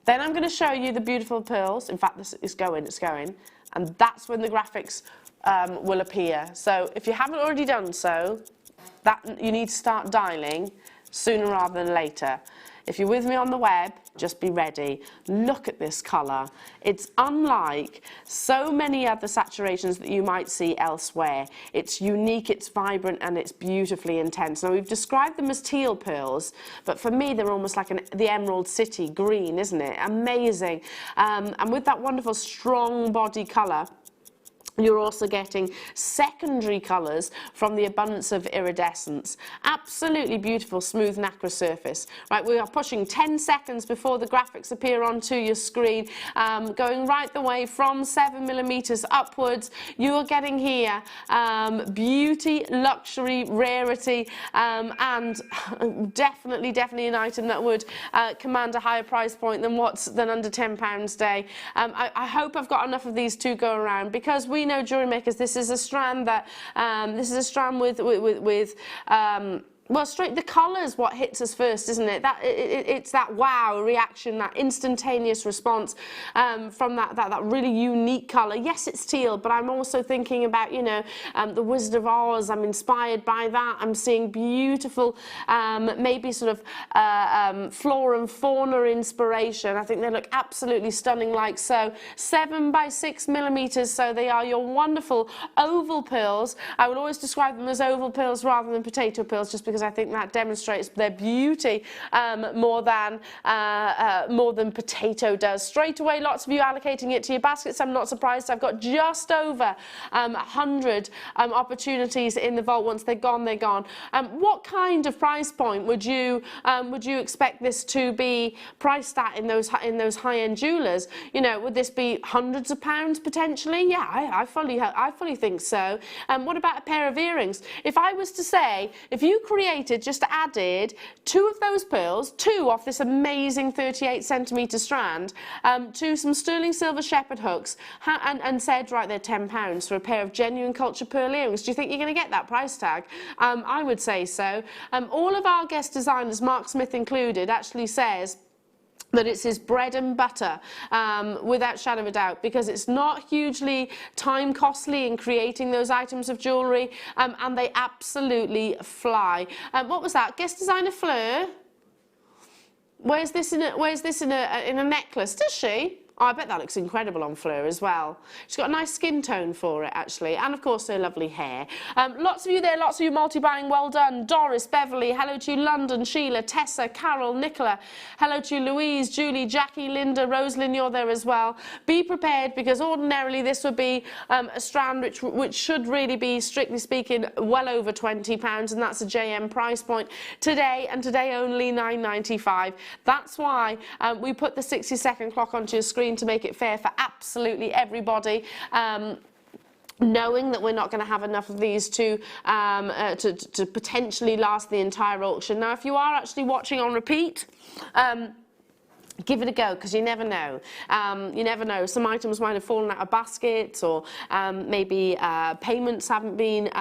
Then I'm going to show you the beautiful pearls. In fact, it's going. And that's when the graphics will appear. So if you haven't already done so, you need to start dialing sooner rather than later. If you're with me on the web, just be ready. Look at this colour. It's unlike so many other saturations that you might see elsewhere. It's unique, it's vibrant, and it's beautifully intense. Now, we've described them as teal pearls, but for me, they're almost like the Emerald City green, isn't it? Amazing. And with that wonderful strong body colour, you're also getting secondary colours from the abundance of iridescence. Absolutely beautiful, smooth nacre surface. Right, we are pushing 10 seconds before the graphics appear onto your screen, going right the way from 7mm upwards. You are getting here beauty, luxury, rarity, and definitely an item that would command a higher price point than under £10 a day. I hope I've got enough of these to go around, because we know, Jewellery Makers, this is a strand that well, straight, the colour's what hits us first, isn't it? It's that wow reaction, that instantaneous response from that really unique colour. Yes, it's teal, but I'm also thinking about, the Wizard of Oz. I'm inspired by that. I'm seeing beautiful, maybe sort of flora and fauna inspiration. I think they look absolutely stunning like so. 7 by 6mm, so they are your wonderful oval pearls. I would always describe them as oval pearls rather than potato pearls, just because I think that demonstrates their beauty more than potato does. Straight away, lots of you allocating it to your baskets. I'm not surprised. I've got just over 100 opportunities in the vault. Once they're gone, they're gone. What kind of price point would you expect this to be priced at in those high-end jewellers? Would this be hundreds of pounds potentially? Yeah, I fully think so. What about a pair of earrings? If I was to say, if you create created, just added 2 of those pearls, 2 off this amazing 38 centimetre strand, to some sterling silver shepherd hooks, and said, right, they're £10 for a pair of genuine culture pearl earrings. Do you think you're going to get that price tag? I would say so. All of our guest designers, Mark Smith included, actually says that it's his bread and butter, without shadow of a doubt, because it's not hugely time costly in creating those items of jewellery, and they absolutely fly. What was that? Guest designer Fleur? Wears this in a necklace, does she? Oh, I bet that looks incredible on Fleur as well. She's got a nice skin tone for it, actually, and of course her lovely hair. Lots of you there, lots of you multi-buying, well done. Doris, Beverly, hello to you, London, Sheila, Tessa, Carol, Nicola, hello to you, Louise, Julie, Jackie, Linda, Rosalind, you're there as well. Be prepared, because ordinarily this would be a strand which should really be, strictly speaking, well over £20, and that's a JM price point. Today, and today only, £9.95. That's why we put the 60-second clock onto your screen to make it fair for absolutely everybody, knowing that we're not going to have enough of these to potentially last the entire auction. Now, if you are actually watching on repeat, give it a go, because you never know. You never know. Some items might have fallen out of baskets, or maybe payments haven't been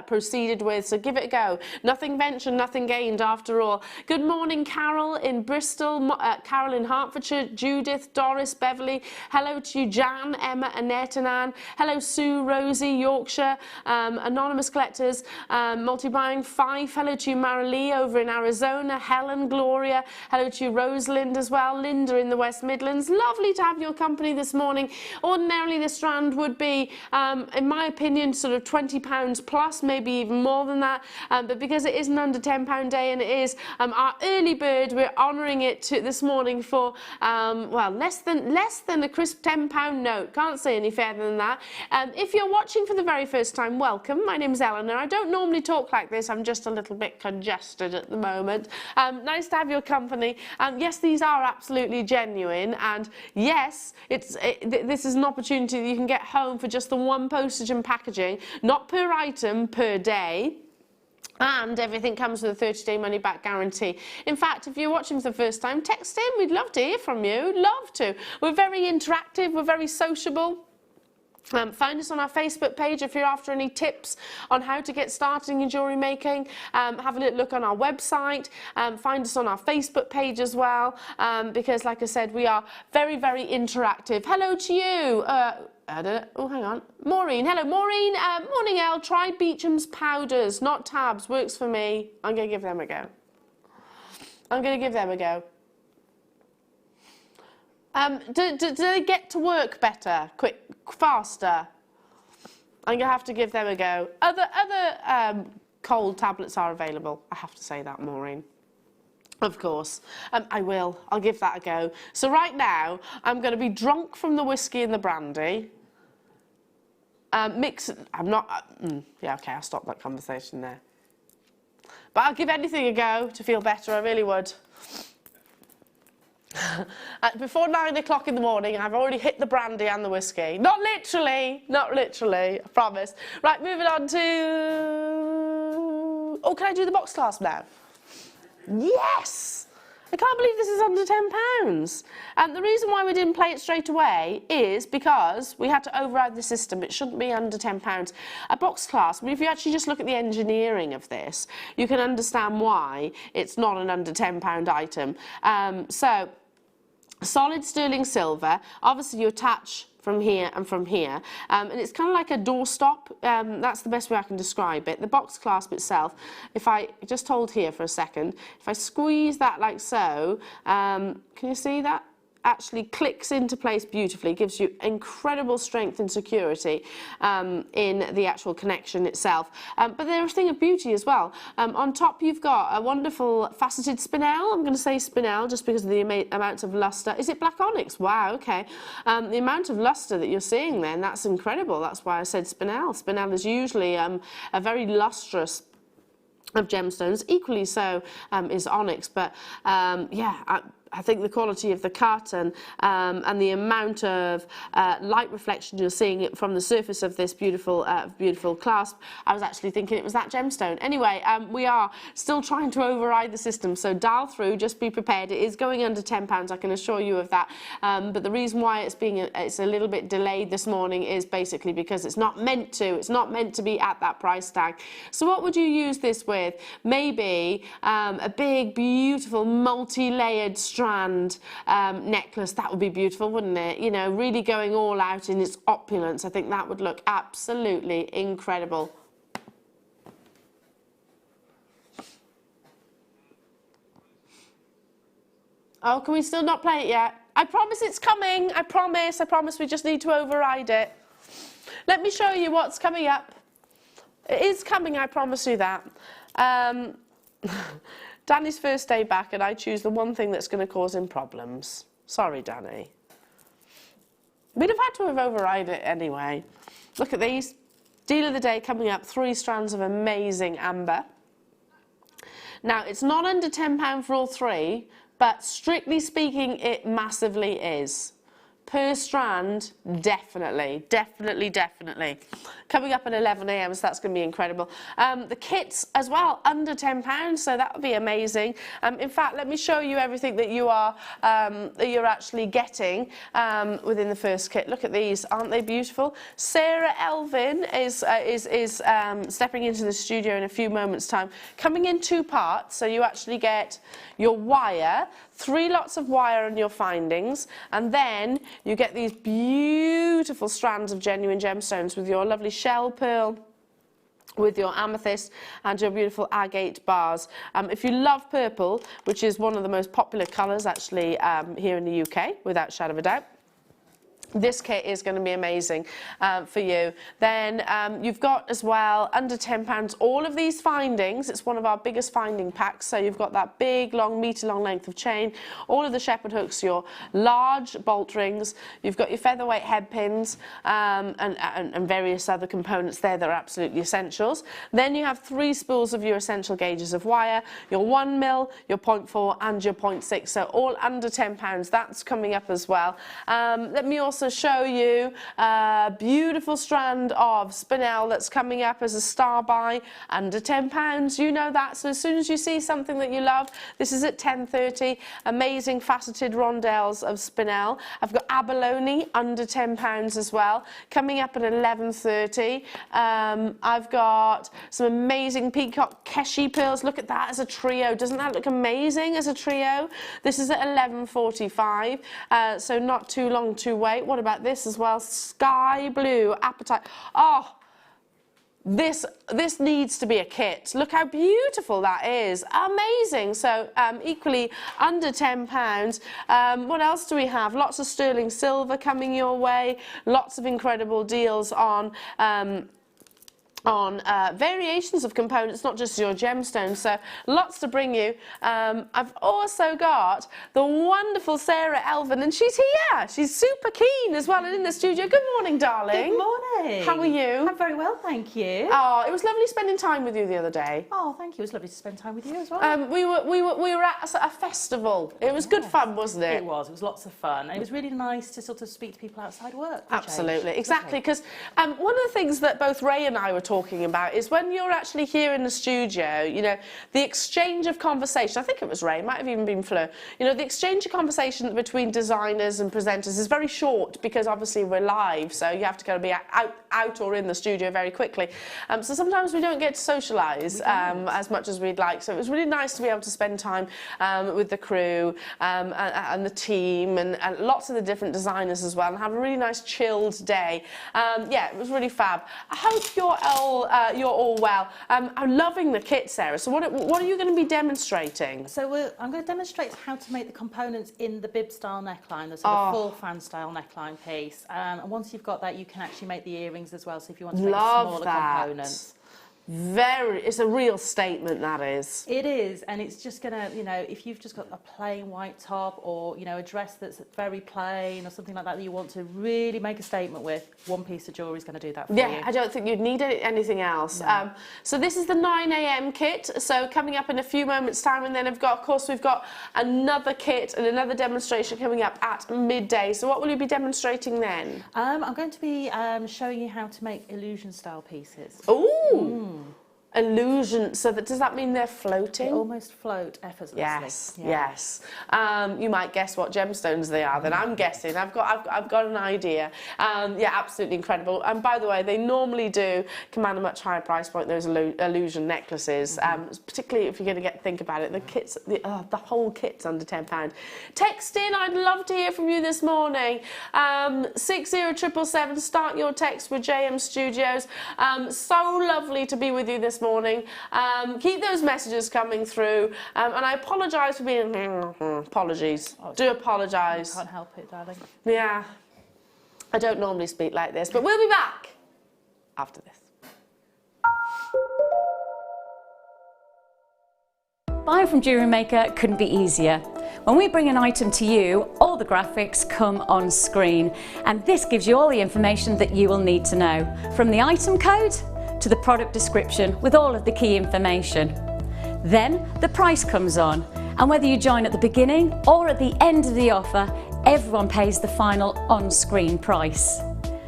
proceeded with. So give it a go. Nothing ventured, nothing gained, after all. Good morning, Carol in Bristol, Carol in Hertfordshire, Judith, Doris, Beverly. Hello to you, Jan, Emma, Annette, and Anne. Hello, Sue, Rosie, Yorkshire, anonymous collectors, multi-buying 5. Hello to you, Marilee over in Arizona. Helen, Gloria. Hello to you, Rosalind as well. Linda in the West Midlands. Lovely to have your company this morning. Ordinarily, the strand would be, in my opinion, sort of £20 plus, maybe even more than that. But because it is an under £10 day, and it is our early bird, we're honouring it this morning for well, less than a crisp £10 note. Can't say any fairer than that. If you're watching for the very first time, welcome. My name's Eleanor. I don't normally talk like this. I'm just a little bit congested at the moment. Nice to have your company. Yes, these are absolutely genuine, and yes, this is an opportunity that you can get home for just the 1 postage and packaging, not per item, per day. And everything comes with a 30-day money-back guarantee. In fact, if you're watching for the first time, text in. We'd love to hear from you. Love to. We're very interactive. We're very sociable. Find us on our Facebook page if you're after any tips on how to get started in jewellery making. Have a little look on our website. Find us on our Facebook page as well, because, like I said, we are very, very interactive. Hello to you. Oh, hang on. Maureen. Hello, Maureen. Morning, Elle. Try Beecham's powders, not tabs. Works for me. I'm going to give them a go. Do they get to work better, faster? I'm going to have to give them a go. Other cold tablets are available. I have to say that, Maureen. Of course. I will. I'll give that a go. So right now, I'm going to be drunk from the whiskey and the brandy. I'm not... yeah, okay, I'll stop that conversation there. But I'll give anything a go to feel better, I really would. Before 9 o'clock in the morning, I've already hit the brandy and the whiskey. Not literally, I promise. Right, moving on to... Oh, can I do the box clasp now? Yes! I can't believe this is under £10. The reason why we didn't play it straight away is because we had to override the system. It shouldn't be under £10. A box clasp, I mean, if you actually just look at the engineering of this, you can understand why it's not an under £10 item. So, solid sterling silver, obviously you attach from here and from here, and it's kind of like a doorstop. That's the best way I can describe it. The box clasp itself, if I just hold here for a second, if I squeeze that like so, can you see that? Actually clicks into place beautifully, gives you incredible strength and security in the actual connection itself. But they're a thing of beauty as well. On top you've got a wonderful faceted spinel. I'm going to say spinel just because of the amount of luster. Is it black onyx? Wow, okay. The amount of luster that you're seeing then, that's incredible. That's why I said spinel. Spinel is usually a very lustrous of gemstones, equally so is onyx, but yeah, I think the quality of the cut and the amount of light reflection you're seeing from the surface of this beautiful clasp, I was actually thinking it was that gemstone. Anyway, we are still trying to override the system, so dial through, just be prepared. It is going under £10, I can assure you of that. But the reason why it's a little bit delayed this morning is basically because it's not meant to. It's not meant to be at that price tag. So what would you use this with? Maybe a big, beautiful, multi-layered strand necklace. That would be beautiful, wouldn't it? You know, really going all out in its opulence. I think that would look absolutely incredible. Oh, can we still not play it yet? I promise it's coming. I promise we just need to override it. Let me show you what's coming up. It is coming, I promise you that. Danny's first day back, and I choose the one thing that's going to cause him problems. Sorry, Danny. We'd have had to have override it anyway. Look at these. Deal of the day coming up, 3 strands of amazing amber. Now, it's not under £10 for all 3, but strictly speaking, it massively is. Per strand, definitely. Coming up at 11 AM, so that's going to be incredible. The kits as well, under £10, so that would be amazing. In fact, let me show you everything that you're actually getting within the first kit. Look at these, aren't they beautiful? Sara Elvin is stepping into the studio in a few moments' time. Coming in 2 parts, so you actually get your wire, 3 lots of wire on your findings, and then you get these beautiful strands of genuine gemstones with your lovely shell pearl, with your amethyst and your beautiful agate bars. If you love purple, which is one of the most popular colours actually here in the UK, without a shadow of a doubt, this kit is going to be amazing for you. Then you've got as well, under £10, all of these findings. It's one of our biggest finding packs. So you've got that big, long, metre-long length of chain, all of the shepherd hooks, your large bolt rings. You've got your featherweight head pins and various other components there that are absolutely essentials. Then you have 3 spools of your essential gauges of wire, your 1mm, your 0.4 and your 0.6. So all under £10. That's coming up as well. Let me also show you a beautiful strand of Spinel that's coming up as a star buy under £10. You know that, so as soon as you see something that you love, this is at 10:30. Amazing faceted rondelles of Spinel. I've got Abalone under £10 as well, coming up at 11:30. I've got some amazing peacock keshi pearls. Look at that as a trio. Doesn't that look amazing as a trio? This is at 11:45, so not too long to wait. What about this as well? Sky blue apatite. Oh, this needs to be a kit. Look how beautiful that is. Amazing. So equally under £10. What else do we have? Lots of sterling silver coming your way. Lots of incredible deals on variations of components, not just your gemstones, so lots to bring you. I've also got the wonderful Sara Elvin, and she's here. She's super keen as well and in the studio. Good morning, darling. Good morning. How are you? I'm very well, thank you. Oh, it was lovely spending time with you the other day. Oh, thank you. It was lovely to spend time with you as well. We were at a festival. It was good fun, wasn't it? It was lots of fun. It was really nice to sort of speak to people outside work. Absolutely, exactly, because one of the things that both Ray and I were talking about is when you're actually here in the studio, you know, the exchange of conversation, I think it was Ray, might have even been Fleur, you know, the exchange of conversation between designers and presenters is very short because obviously we're live, so you have to kind of be out or in the studio very quickly. So sometimes we don't get to socialise as much as we'd like, so it was really nice to be able to spend time with the crew and the team and lots of the different designers as well and have a really nice chilled day. Yeah, it was really fab. I hope you're all well. I'm loving the kit, Sarah. So what are you going to be demonstrating? So I'm going to demonstrate how to make the components in the bib style neckline, the sort of full fan style neckline piece. And once you've got that, you can actually make the earrings as well. So if you want to make smaller components. It's a real statement, that is. It is, and it's just gonna, you know, if you've just got a plain white top or, you know, a dress that's very plain or something like that you want to really make a statement with, one piece of jewellery is going to do that for you. Yeah, I don't think you'd need anything else. No. So this is the 9 a.m. kit. So coming up in a few moments' time, and then we've got another kit and another demonstration coming up at midday. So what will you be demonstrating then? I'm going to be showing you how to make illusion style pieces. Ooh. Illusion. So does that mean they're floating? They almost float effortlessly. Yes, yeah. yes. You might guess what gemstones they are. Then I'm guessing. I've got an idea. Yeah, absolutely incredible. And by the way, they normally do command a much higher price point. Those illusion necklaces, particularly if you're going to think about it. The kits, the whole kit's under £10. Text in. I'd love to hear from you this morning. 60777. Start your text with JM Studios. So lovely to be with you this morning. Keep those messages coming through, and I apologise for being apologies. Do apologise. I can't help it, darling. Yeah, I don't normally speak like this, but we'll be back after this. Buying from Jewellery Maker couldn't be easier. When we bring an item to you, all the graphics come on screen, and this gives you all the information that you will need to know, from the item code to the product description with all of the key information. Then the price comes on, and whether you join at the beginning or at the end of the offer, everyone pays the final on-screen price.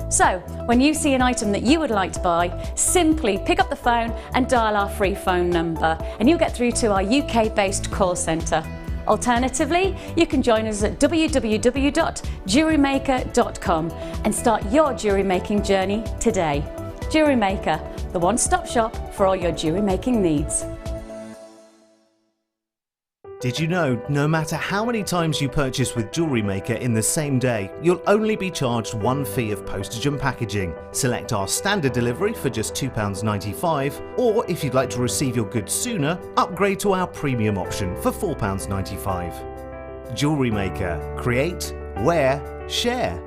So when you see an item that you would like to buy, simply pick up the phone and dial our free phone number, and you'll get through to our UK-based call centre. Alternatively, you can join us at www.jewellerymaker.com and start your jewellery making journey today. Jewellery Maker, the one-stop shop for all your jewellery making needs. Did you know, no matter how many times you purchase with Jewellery Maker in the same day, you'll only be charged one fee of postage and packaging. Select our standard delivery for just £2.95, or if you'd like to receive your goods sooner, upgrade to our premium option for £4.95. Jewellery Maker. Create, wear, share.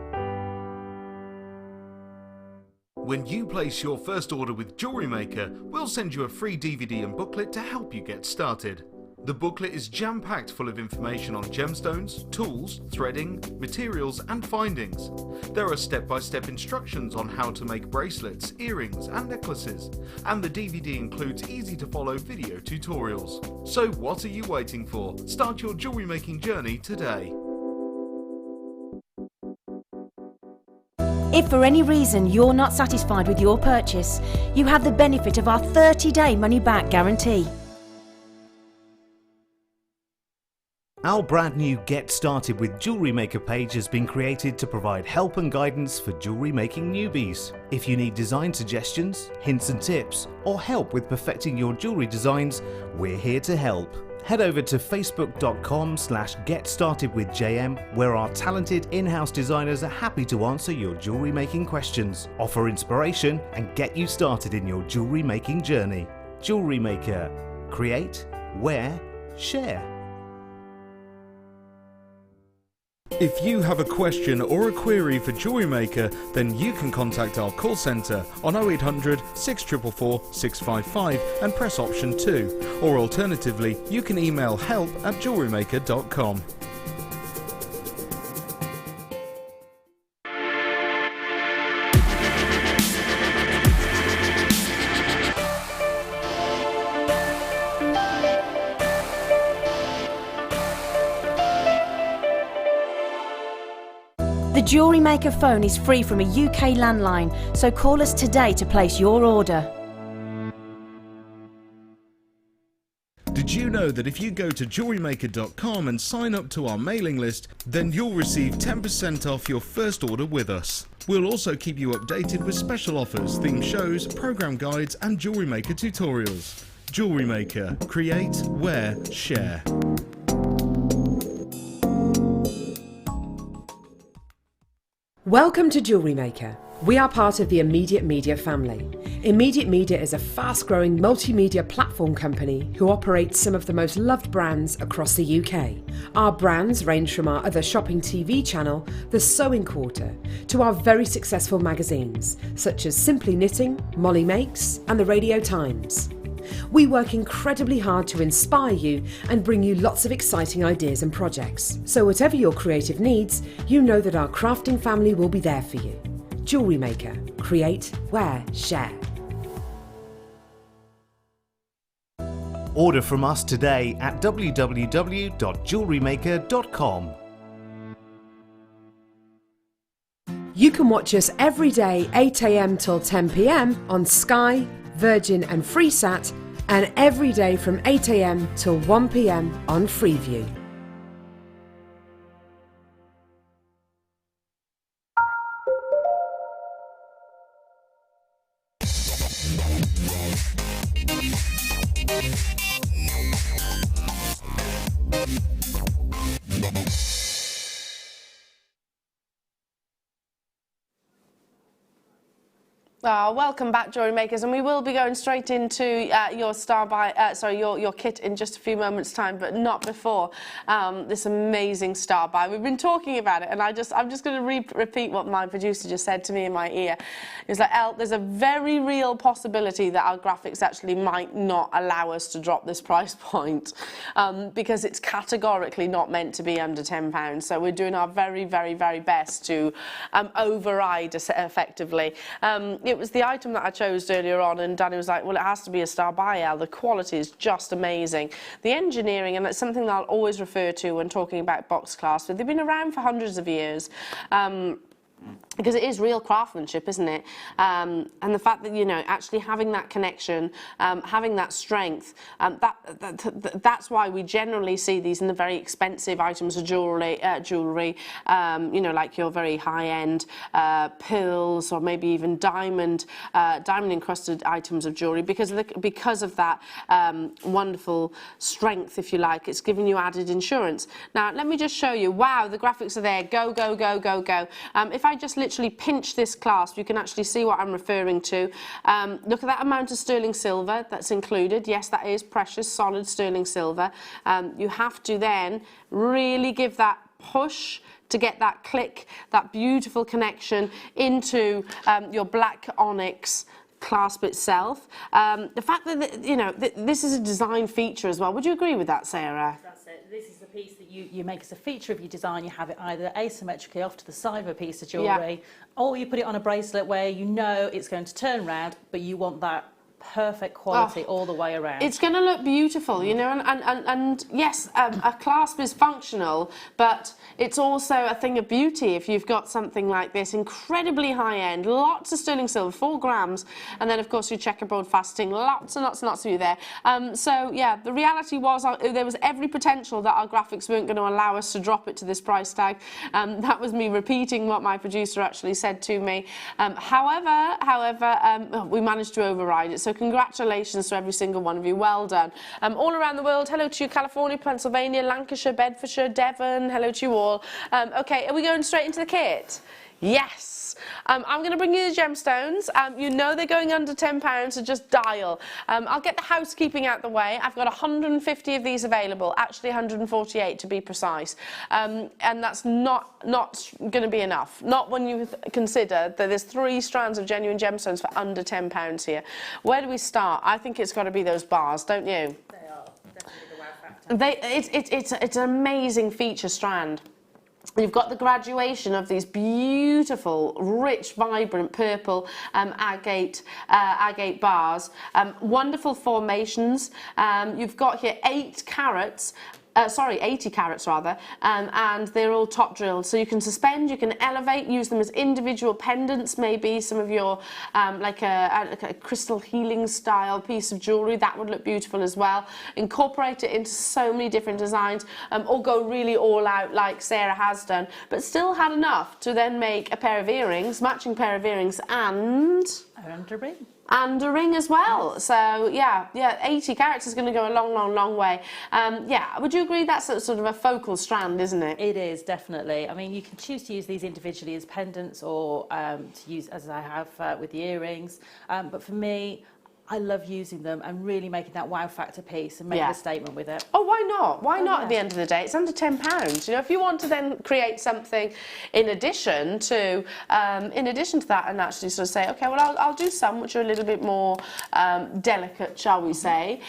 When you place your first order with Jewellery Maker, we'll send you a free DVD and booklet to help you get started. The booklet is jam-packed full of information on gemstones, tools, threading, materials and findings. There are step-by-step instructions on how to make bracelets, earrings and necklaces, and the DVD includes easy-to-follow video tutorials. So what are you waiting for? Start your jewellery making journey today. If for any reason you're not satisfied with your purchase, you have the benefit of our 30-day money-back guarantee. Our brand new Get Started with Jewellery Maker page has been created to provide help and guidance for jewellery making newbies. If you need design suggestions, hints and tips, or help with perfecting your jewellery designs, we're here to help. Head over to facebook.com/getstartedwithjm, where our talented in-house designers are happy to answer your jewellery making questions, offer inspiration and get you started in your jewellery making journey. Jewellery Maker. Create, wear, share. If you have a question or a query for Jewellery Maker, then you can contact our call centre on 0800 644 655 and press option 2, or alternatively you can email help@jewellerymaker.com. The Jewellery Maker phone is free from a UK landline, so call us today to place your order. Did you know that if you go to jewellerymaker.com and sign up to our mailing list, then you'll receive 10% off your first order with us. We'll also keep you updated with special offers, theme shows, program guides and Jewellery Maker tutorials. Jewellery Maker. Create, wear, share. Welcome to Jewellery Maker. We are part of the Immediate Media family. Immediate Media is a fast-growing multimedia platform company who operates some of the most loved brands across the UK. Our brands range from our other shopping TV channel, The Sewing Quarter, to our very successful magazines, such as Simply Knitting, Molly Makes, and The Radio Times. We work incredibly hard to inspire you and bring you lots of exciting ideas and projects. So whatever your creative needs, you know that our crafting family will be there for you. Jewellery Maker. Create, wear, share. Order from us today at www.jewellerymaker.com. You can watch us every day 8 AM till 10 PM on Sky, Virgin and Freesat, and every day from 8 AM till 1 PM on Freeview. Welcome back, Jewellery Makers, and we will be going straight into your your kit in just a few moments' time, but not before this amazing star buy. We've been talking about it, and I'm just going to repeat what my producer just said to me in my ear. He was like, Elle, there's a very real possibility that our graphics actually might not allow us to drop this price point because it's categorically not meant to be under £10. So we're doing our very, very, very best to override effectively. It was the item that I chose earlier on, and Danny was like, well, it has to be a star buy, Elle. The quality is just amazing. The engineering, and it's something that I'll always refer to when talking about box clasp, they've been around for hundreds of years. Because it is real craftsmanship, isn't it? And the fact that, you know, actually having that connection, having that strength, that's why we generally see these in the very expensive items of jewellery, you know, like your very high-end pearls or maybe even diamond encrusted items of jewellery, because of that wonderful strength, if you like. It's giving you added insurance. Now, let me just show you. Wow, the graphics are there. Go, go, go, go, go. If I just literally pinch this clasp, you can actually see what I'm referring to. Look at that amount of sterling silver that's included. Yes, that is precious, solid sterling silver. You have to then really give that push to get that click, that beautiful connection into your black onyx clasp itself. The fact that, you know, this is a design feature as well. Would you agree with that, Sarah? That's it. This is the piece that you make as a feature of your design. You have it either asymmetrically off to the side of a piece of jewellery, or you put it on a bracelet where you know it's going to turn round, but you want that perfect quality all the way around. It's going to look beautiful, you know, and yes, a clasp is functional, but it's also a thing of beauty if you've got something like this, incredibly high-end, lots of sterling silver, 4 grams, and then, of course, your checkerboard faceting, lots and lots and lots of you there. So, yeah, the reality was there was every potential that our graphics weren't going to allow us to drop it to this price tag. That was me repeating what my producer actually said to me. However, we managed to override it. So congratulations to every single one of you. Well done. All around the world, hello to you, California, Pennsylvania, Lancashire, Bedfordshire, Devon, hello to you all. Okay, are we going straight into the kit? Yes. I'm going to bring you the gemstones. You know they're going under £10, so just dial. I'll get the housekeeping out the way. I've got 150 of these available, actually 148 to be precise. And that's not going to be enough. Not when you consider that there's 3 strands of genuine gemstones for under £10 here. Where do we start? I think it's got to be those bars, don't you? They are. Definitely the wow factor. It's an amazing feature strand. You've got the graduation of these beautiful, rich, vibrant purple agate bars, wonderful formations. You've got here 80 carats rather, and they're all top drilled. So you can suspend, you can elevate, use them as individual pendants, maybe some of your, like a crystal healing style piece of jewellery, that would look beautiful as well. Incorporate it into so many different designs, or go really all out like Sarah has done, but still had enough to then make a pair of earrings, matching pair of earrings, and And a ring. And a ring as well. So yeah, 80 carats is going to go a long way. Yeah, would you agree that's sort of a focal strand, isn't it? It is, definitely. I mean, you can choose to use these individually as pendants or to use as I have with the earrings. But for me, I love using them and really making that wow factor piece and making a statement with it. Oh, why not? Why not at the end of the day? It's under £10. You know, if you want to then create something in addition to that and actually sort of say, okay, well, I'll do some which are a little bit more delicate, shall we say,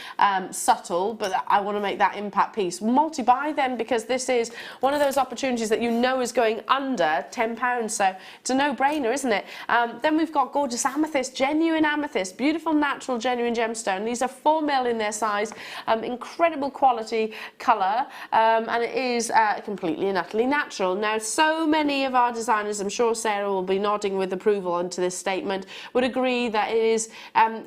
subtle, but I want to make that impact piece. Multi-buy then, because this is one of those opportunities that you know is going under £10. So it's a no-brainer, isn't it? Then we've got gorgeous amethyst, genuine amethyst, beautiful natural genuine gemstone. These are 4mm in their size, incredible quality colour, and it is completely and utterly natural. Now, so many of our designers, I'm sure Sarah will be nodding with approval into this statement, would agree that it is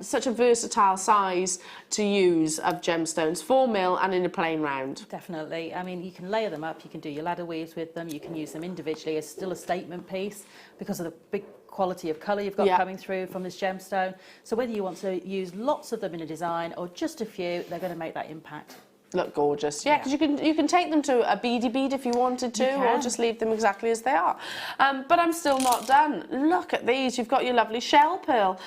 such a versatile size to use of gemstones, 4mm and in a plain round. Definitely. I mean, you can layer them up, you can do your ladder weaves with them, you can use them individually as still a statement piece because of the big quality of colour you've got coming through from this gemstone. So whether you want to use lots of them in a design or just a few, they're going to make that impact. Look gorgeous, yeah, because you can take them to a beady bead if you wanted to, or just leave them exactly as they are. But I'm still not done. Look at these. You've got your lovely shell pearl.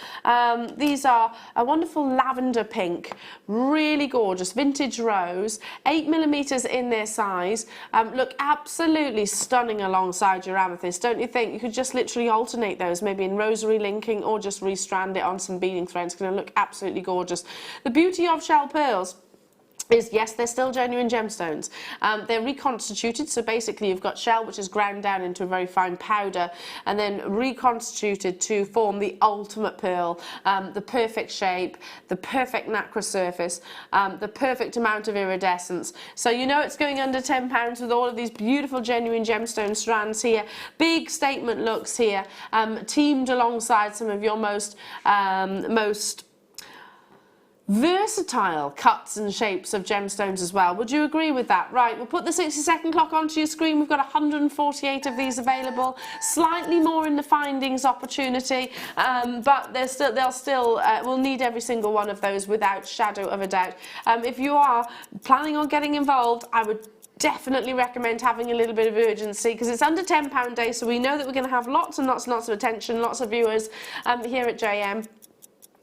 These are a wonderful lavender pink, really gorgeous, vintage rose, 8mm in their size. Look absolutely stunning alongside your amethyst, don't you think? You could just literally alternate those, maybe in rosary linking or just restrand it on some beading threads. It's going to look absolutely gorgeous. The beauty of shell pearls is, yes, they're still genuine gemstones. They're reconstituted, so basically you've got shell which is ground down into a very fine powder and then reconstituted to form the ultimate pearl, the perfect shape, the perfect nacre surface, the perfect amount of iridescence. So you know it's going under £10 with all of these beautiful genuine gemstone strands here. Big statement looks here, teamed alongside some of your most versatile cuts and shapes of gemstones as well. Would you agree with that? Right, we'll put the 60-second clock onto your screen. We've got 148 of these available, slightly more in the findings opportunity, but we'll need every single one of those without shadow of a doubt. If you are planning on getting involved, I would definitely recommend having a little bit of urgency because it's under £10 day, so we know that we're going to have lots and lots and lots of attention, lots of viewers here at JM.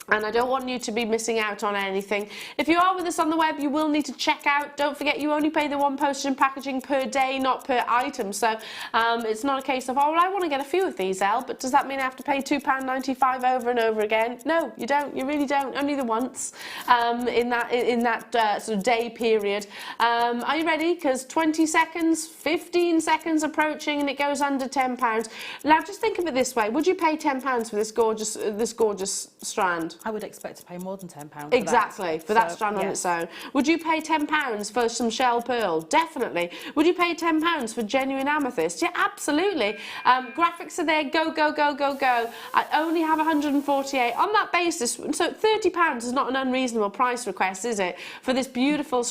And I don't want you to be missing out on anything. If you are with us on the web, you will need to check out. Don't forget, you only pay the one postage and packaging per day, not per item. So it's not a case of, oh, well, I want to get a few of these, Elle, but does that mean I have to pay £2.95 over and over again? No, you don't. You really don't. Only the once in that sort of day period. Are you ready? Because 20 seconds, 15 seconds approaching, and it goes under £10. Now, just think of it this way. Would you pay £10 for this gorgeous strand? I would expect to pay more than £10 exactly for that strand on its own. Would you pay £10 for some shell pearl? Definitely. Would you pay £10 for genuine amethyst? Yeah, absolutely. Graphics are there. Go, go, go, go, go. I only have 148 on that basis. So £30 is not an unreasonable price request, is it? For this beautiful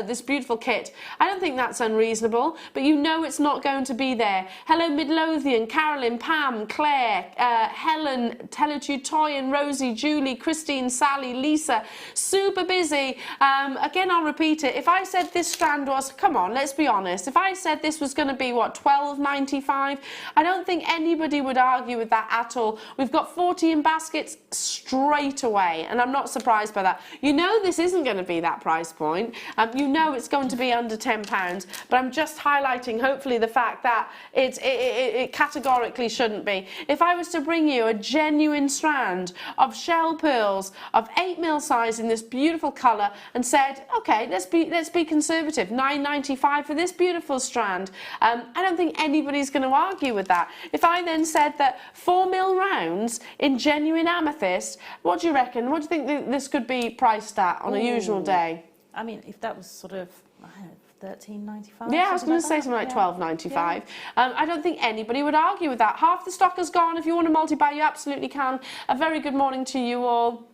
this beautiful kit. I don't think that's unreasonable, but you know it's not going to be there. Hello, Midlothian, Carolyn, Pam, Claire, Helen, Teletu, Toy and Rosie, Julie, Christine, Sally, Lisa, super busy. Again, I'll repeat it. If I said this strand was, come on, let's be honest. If I said this was going to be, what, £12.95, I don't think anybody would argue with that at all. We've got 40 in baskets straight away, and I'm not surprised by that. You know this isn't going to be that price point. You know it's going to be under £10, but I'm just highlighting, hopefully, the fact that it categorically shouldn't be. If I was to bring you a genuine strand of shell pearls of 8mm size in this beautiful colour and said, okay, let's be conservative, £9.95 for this beautiful strand, I don't think anybody's going to argue with that. If I then said that 4mm rounds in genuine amethyst, what do you reckon? What do you think this could be priced at on a usual day? I mean, if that was sort of, I don't know, £13.95. Yeah, I was going to say something like £12.95. Yeah. I don't think anybody would argue with that. Half the stock is gone. If you want to multi-buy, you absolutely can. A very good morning to you all.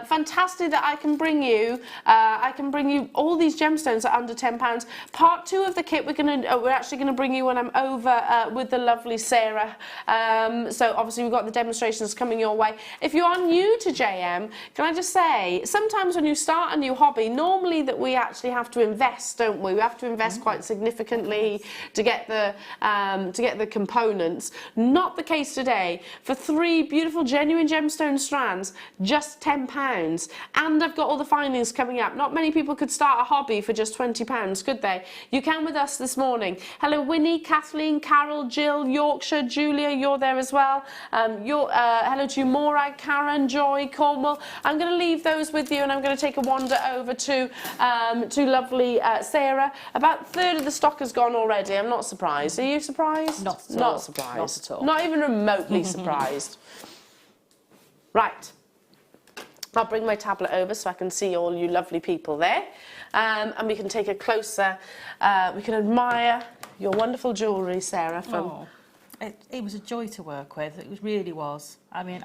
Fantastic that I can bring you all these gemstones at under £10. Part 2 of the kit we're actually gonna bring you when I'm over with the lovely Sara. So obviously we've got the demonstrations coming your way. If you are new to JM, can I just say, sometimes when you start a new hobby, normally that we actually have to invest, don't we? We have to invest quite significantly to get the components. Not the case today. For 3 beautiful genuine gemstone strands, just £10, and I've got all the findings coming up. Not many people could start a hobby for just £20, could they? You can with us this morning. Hello Winnie, Kathleen, Carol, Jill, Yorkshire, Julia, you're there as well. Hello to you Morag, Karen, Joy, Cornwall. I'm going to leave those with you, and I'm going to take a wander over to lovely Sara. About a third of the stock has gone already. I'm not surprised. Are you surprised? Not at all. Not surprised. Not at all. Not even remotely surprised. Right. I'll bring my tablet over so I can see all you lovely people there, and we can take a closer, we can admire your wonderful jewellery, Sara. It was a joy to work with. It really was. I mean,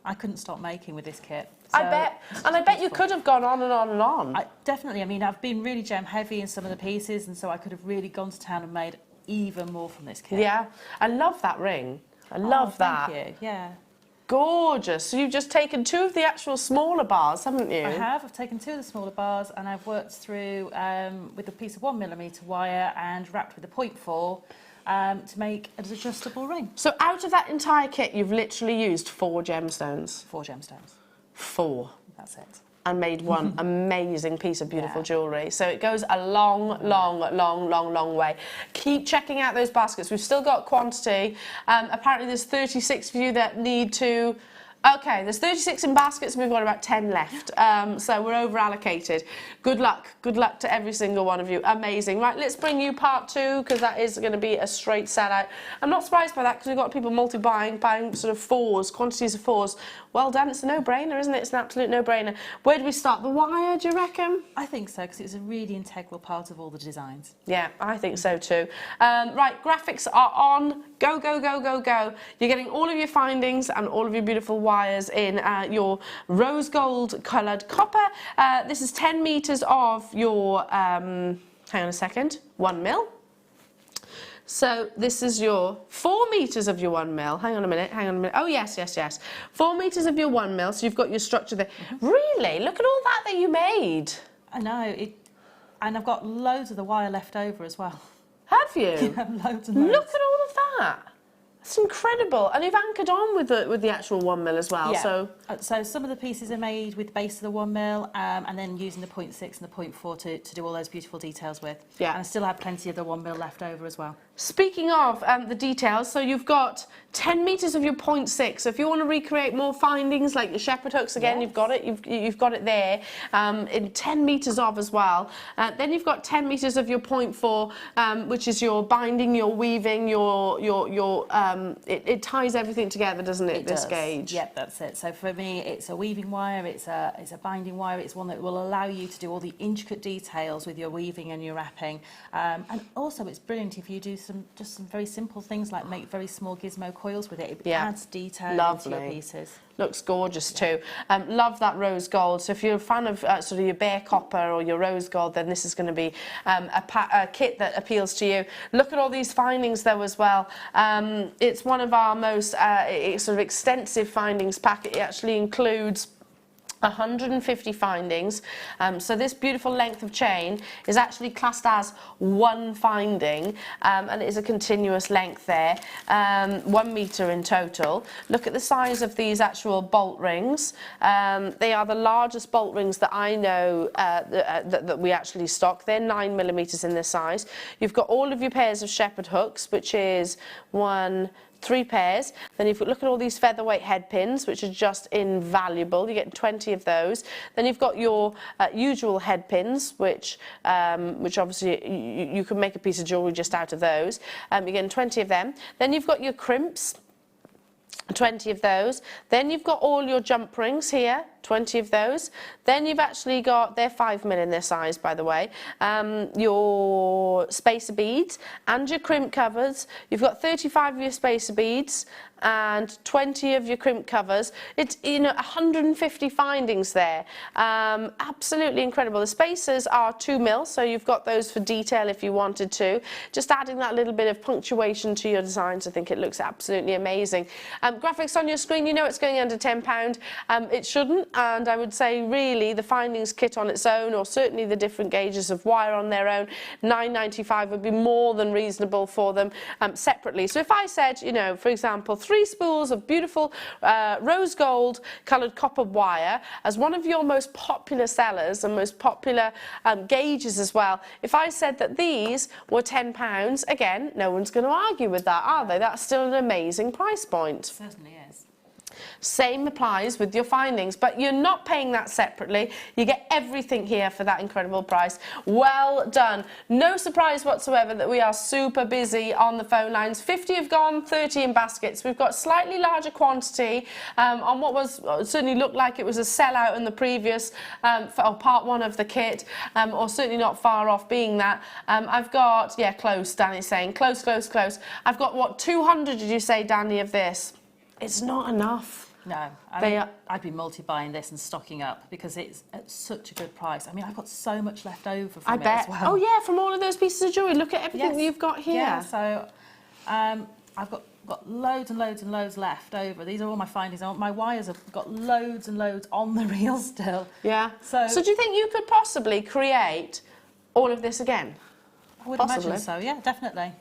I couldn't stop making with this kit. So I bet you could have gone on and on and on. Definitely. I mean, I've been really gem heavy in some of the pieces, and so I could have really gone to town and made even more from this kit. Yeah, I love that ring. I love that. Thank you. Yeah. Gorgeous. So you've just taken 2 of the actual smaller bars, haven't you? I have. I've taken 2 of the smaller bars, and I've worked through with a piece of 1mm wire and wrapped with a 0.4 to make an adjustable ring. So out of that entire kit, you've literally used 4 gemstones? 4 gemstones. 4. That's it. And made one amazing piece of beautiful jewellery. So it goes a long way. Keep checking out those baskets. We've still got quantity. Apparently there's 36 of you that need to... Okay, there's 36 in baskets and we've got about 10 left. So we're over allocated. Good luck to every single one of you. Amazing. Right, let's bring you part 2, because that is going to be a straight sellout. I'm not surprised by that, because we've got people buying sort of 4s, quantities of 4s. Well done, it's a no-brainer, isn't it? It's an absolute no-brainer. Where do we start? The wire, do you reckon? I think so, because it's a really integral part of all the designs. Yeah, I think so too. Right, graphics are on. Go, go, go, go, go. You're getting all of your findings and all of your beautiful wires in your rose gold coloured copper. This is 10 metres of your, hang on a second, 1mm. So this is your 4 metres of your 1mm. Hang on a minute. Oh, yes. 4 metres of your 1mm, so you've got your structure there. Really? Look at all that you made. I know. And I've got loads of the wire left over as well. Have you? Yeah, loads and loads. Look at all of that. That's incredible. And you've anchored on with the actual 1mm as well. Yeah. So some of the pieces are made with the base of the 1mm and then using the 0.6 and the 0.4 to do all those beautiful details with. Yeah. And I still have plenty of the 1mm left over as well. Speaking of the details, so you've got 10 metres of your 0.6. So if you want to recreate more findings like your shepherd hooks, again, you've got it. You've got it there in 10 metres of as well. Then you've got 10 metres of your 0.4, which is your binding, your weaving, it ties everything together, doesn't it? This gauge. Yep, that's it. So for me, it's a weaving wire. It's a binding wire. It's one that will allow you to do all the intricate details with your weaving and your wrapping. And also, it's brilliant if you do some very simple things like make very small gizmo coils with it. It adds detail into your pieces. Looks gorgeous too. Love that rose gold. So if you're a fan of sort of your bare copper or your rose gold, then this is going to be a kit that appeals to you. Look at all these findings though as well. It's one of our most sort of extensive findings pack. It actually includes 150 findings. So this beautiful length of chain is actually classed as 1 finding, and it is a continuous length there, 1 metre in total. Look at the size of these actual bolt rings. They are the largest bolt rings that I know that we actually stock. They're 9mm in this size. You've got all of your pairs of shepherd hooks, which is 3 pairs. Then you've got, look at all these featherweight head pins, which are just invaluable. You get 20 of those. Then you've got your usual head pins, which obviously you can make a piece of jewellery just out of those. You're getting 20 of them. Then you've got your crimps, 20 of those. Then you've got all your jump rings here, 20 of those. Then you've actually got, they're 5mm in their size, by the way, your spacer beads and your crimp covers. You've got 35 of your spacer beads and 20 of your crimp covers. It's, you know, 150 findings there. Absolutely incredible. The spacers are 2mm, so you've got those for detail if you wanted to. Just adding that little bit of punctuation to your designs, I think it looks absolutely amazing. Graphics on your screen, you know it's going under £10. It shouldn't, and I would say really the findings kit on its own, or certainly the different gauges of wire on their own, £9.95 would be more than reasonable for them separately. So if I said, you know, for example, 3 spools of beautiful rose gold coloured copper wire as one of your most popular sellers and most popular gauges as well, if I said that these were £10, again, no one's going to argue with that, are they? That's still an amazing price point. Certainly is. Same applies with your findings, but you're not paying that separately. You get everything here for that incredible price. Well done. No surprise whatsoever that we are super busy on the phone lines. 50 have gone, 30 in baskets. We've got slightly larger quantity on what was certainly looked like it was a sellout in the previous or part 1 of the kit, or certainly not far off being that. I've got, yeah, close, Danny's saying, close, close, close. I've got, what, 200 did you say, Danny, of this? It's not enough. No, I'd be multi-buying this and stocking up because it's at such a good price. I mean, I've got so much left over from it as well. Oh yeah, from all of those pieces of jewellery. Look at everything that you've got here. Yeah, so I've got loads and loads and loads left over. These are all my findings. My wires have got loads and loads on the reel still. Yeah. So do you think you could possibly create all of this again? I would imagine so, yeah, definitely.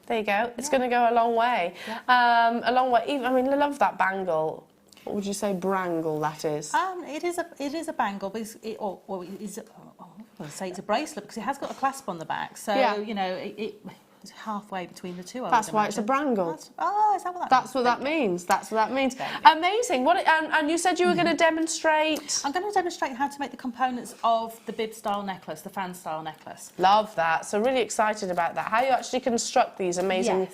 There you go. It's going to go a long way. Yeah. A long way. Even, I mean, I love that bangle. What would you say brangle that is? It is a bangle, but it's a bracelet because it has got a clasp on the back. So you know, it's halfway between the two. That's why it's a brangle. Is that what that means? That's what that means. That's what that means. Amazing. And you said you were going to demonstrate. I'm going to demonstrate how to make the components of the bib style necklace, the fan style necklace. Love that. So really excited about that. How you actually construct these amazing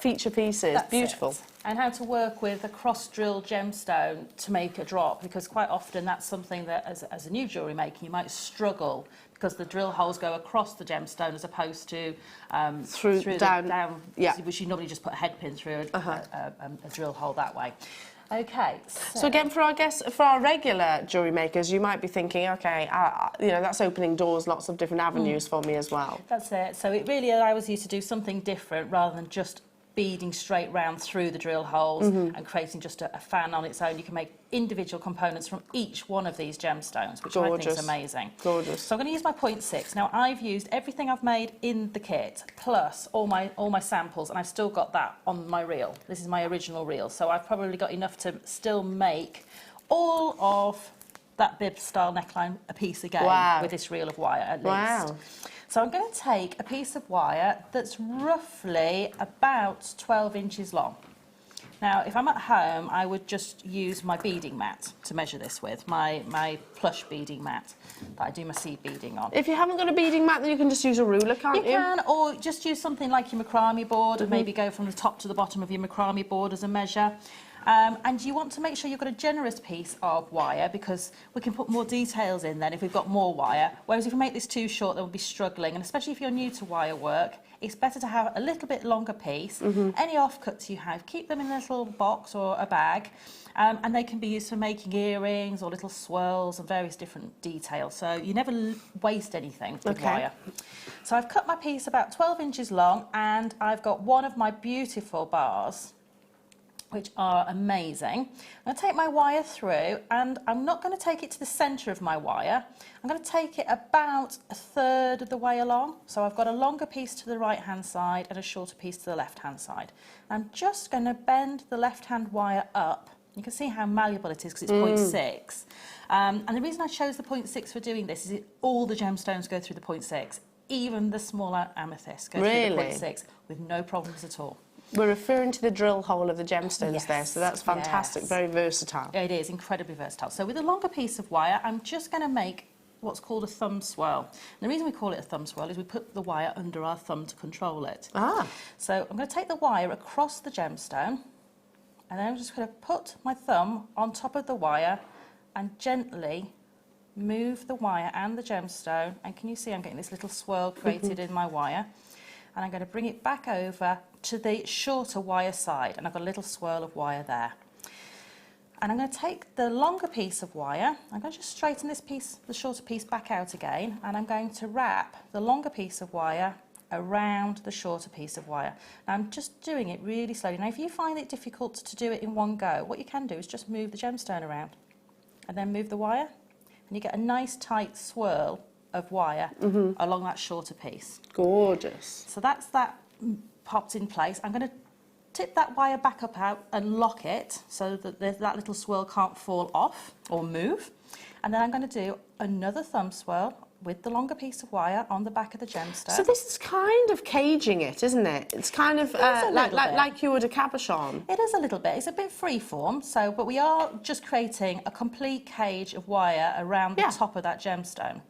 feature pieces. That's beautiful. It. And how to work with a cross-drilled gemstone to make a drop, because quite often that's something that, as a new jewellery maker, you might struggle because the drill holes go across the gemstone as opposed to through down, which you normally just put a head pin through a drill hole that way. Okay. So again, for our regular jewellery makers, you might be thinking, okay, you know, that's opening doors, lots of different avenues for me as well. That's it. So it really allows you to do something different rather than just beading straight round through the drill holes and creating just a fan on its own. You can make individual components from each one of these gemstones, which I think is amazing. Gorgeous. So I'm going to use my 0.6. Now I've used everything I've made in the kit plus all my samples, and I've still got that on my reel. This is my original reel, so I've probably got enough to still make all of that bib style neckline a piece again with this reel of wire at least. Wow. So I'm going to take a piece of wire that's roughly about 12 inches long. Now, if I'm at home, I would just use my beading mat to measure this with, my plush beading mat that I do my seed beading on. If you haven't got a beading mat, then you can just use a ruler, can't you? You can, or just use something like your macrame board and maybe go from the top to the bottom of your macrame board as a measure. And you want to make sure you've got a generous piece of wire because we can put more details in then if we've got more wire. Whereas if we make this too short, then we'll be struggling. And especially if you're new to wire work, it's better to have a little bit longer piece. Any offcuts you have, keep them in a little box or a bag. And they can be used for making earrings or little swirls and various different details. So you never waste anything with wire. So I've cut my piece about 12 inches long and I've got one of my beautiful bars, which are amazing. I'm going to take my wire through and I'm not going to take it to the centre of my wire. I'm going to take it about a third of the way along. So I've got a longer piece to the right hand side and a shorter piece to the left hand side. I'm just going to bend the left hand wire up. You can see how malleable it is because it's 0.6. And the reason I chose the 0.6 for doing this is all the gemstones go through the 0.6. Even the smaller amethyst go through the 0.6 with no problems at all. We're referring to the drill hole of the gemstones there, so that's fantastic, very versatile. It is, incredibly versatile. So with a longer piece of wire, I'm just going to make what's called a thumb swirl. And the reason we call it a thumb swirl is we put the wire under our thumb to control it. So I'm going to take the wire across the gemstone, and then I'm just going to put my thumb on top of the wire and gently move the wire and the gemstone, and can you see I'm getting this little swirl created in my wire, and I'm going to bring it back over to the shorter wire side, and I've got a little swirl of wire there. And I'm going to take the longer piece of wire, I'm going to just straighten this piece, the shorter piece, back out again, and I'm going to wrap the longer piece of wire around the shorter piece of wire. Now I'm just doing it really slowly. Now if you find it difficult to do it in one go, what you can do is just move the gemstone around and then move the wire, and you get a nice tight swirl of wire along that shorter piece. Gorgeous. So that's that popped in place. I'm going to tip that wire back up out and lock it so that that little swirl can't fall off or move. And then I'm going to do another thumb swirl with the longer piece of wire on the back of the gemstone. So this is kind of caging it, isn't it? It's kind of like you would a cabochon. It is a little bit. It's a bit freeform, so, but we are just creating a complete cage of wire around the top of that gemstone.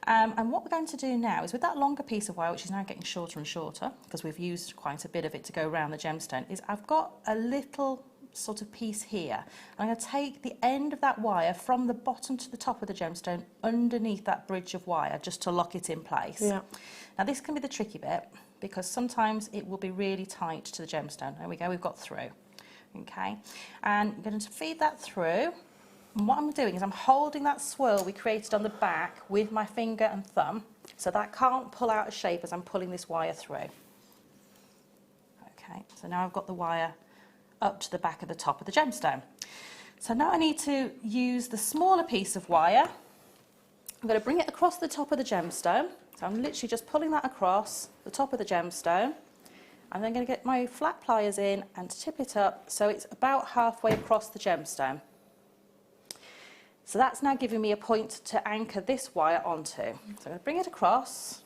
And what we're going to do now is with that longer piece of wire, which is now getting shorter and shorter, because we've used quite a bit of it to go around the gemstone, is I've got a little sort of piece here. I'm going to take the end of that wire from the bottom to the top of the gemstone underneath that bridge of wire just to lock it in place. Yeah. Now this can be the tricky bit because sometimes it will be really tight to the gemstone. There we go, we've got through. Okay, and I'm going to feed that through. And what I'm doing is I'm holding that swirl we created on the back with my finger and thumb so that can't pull out of shape as I'm pulling this wire through. Okay, so now I've got the wire up to the back of the top of the gemstone. So now I need to use the smaller piece of wire. I'm going to bring it across the top of the gemstone. So I'm literally just pulling that across the top of the gemstone. I'm then going to get my flat pliers in and tip it up so it's about halfway across the gemstone. So that's now giving me a point to anchor this wire onto. So I'm going to bring it across,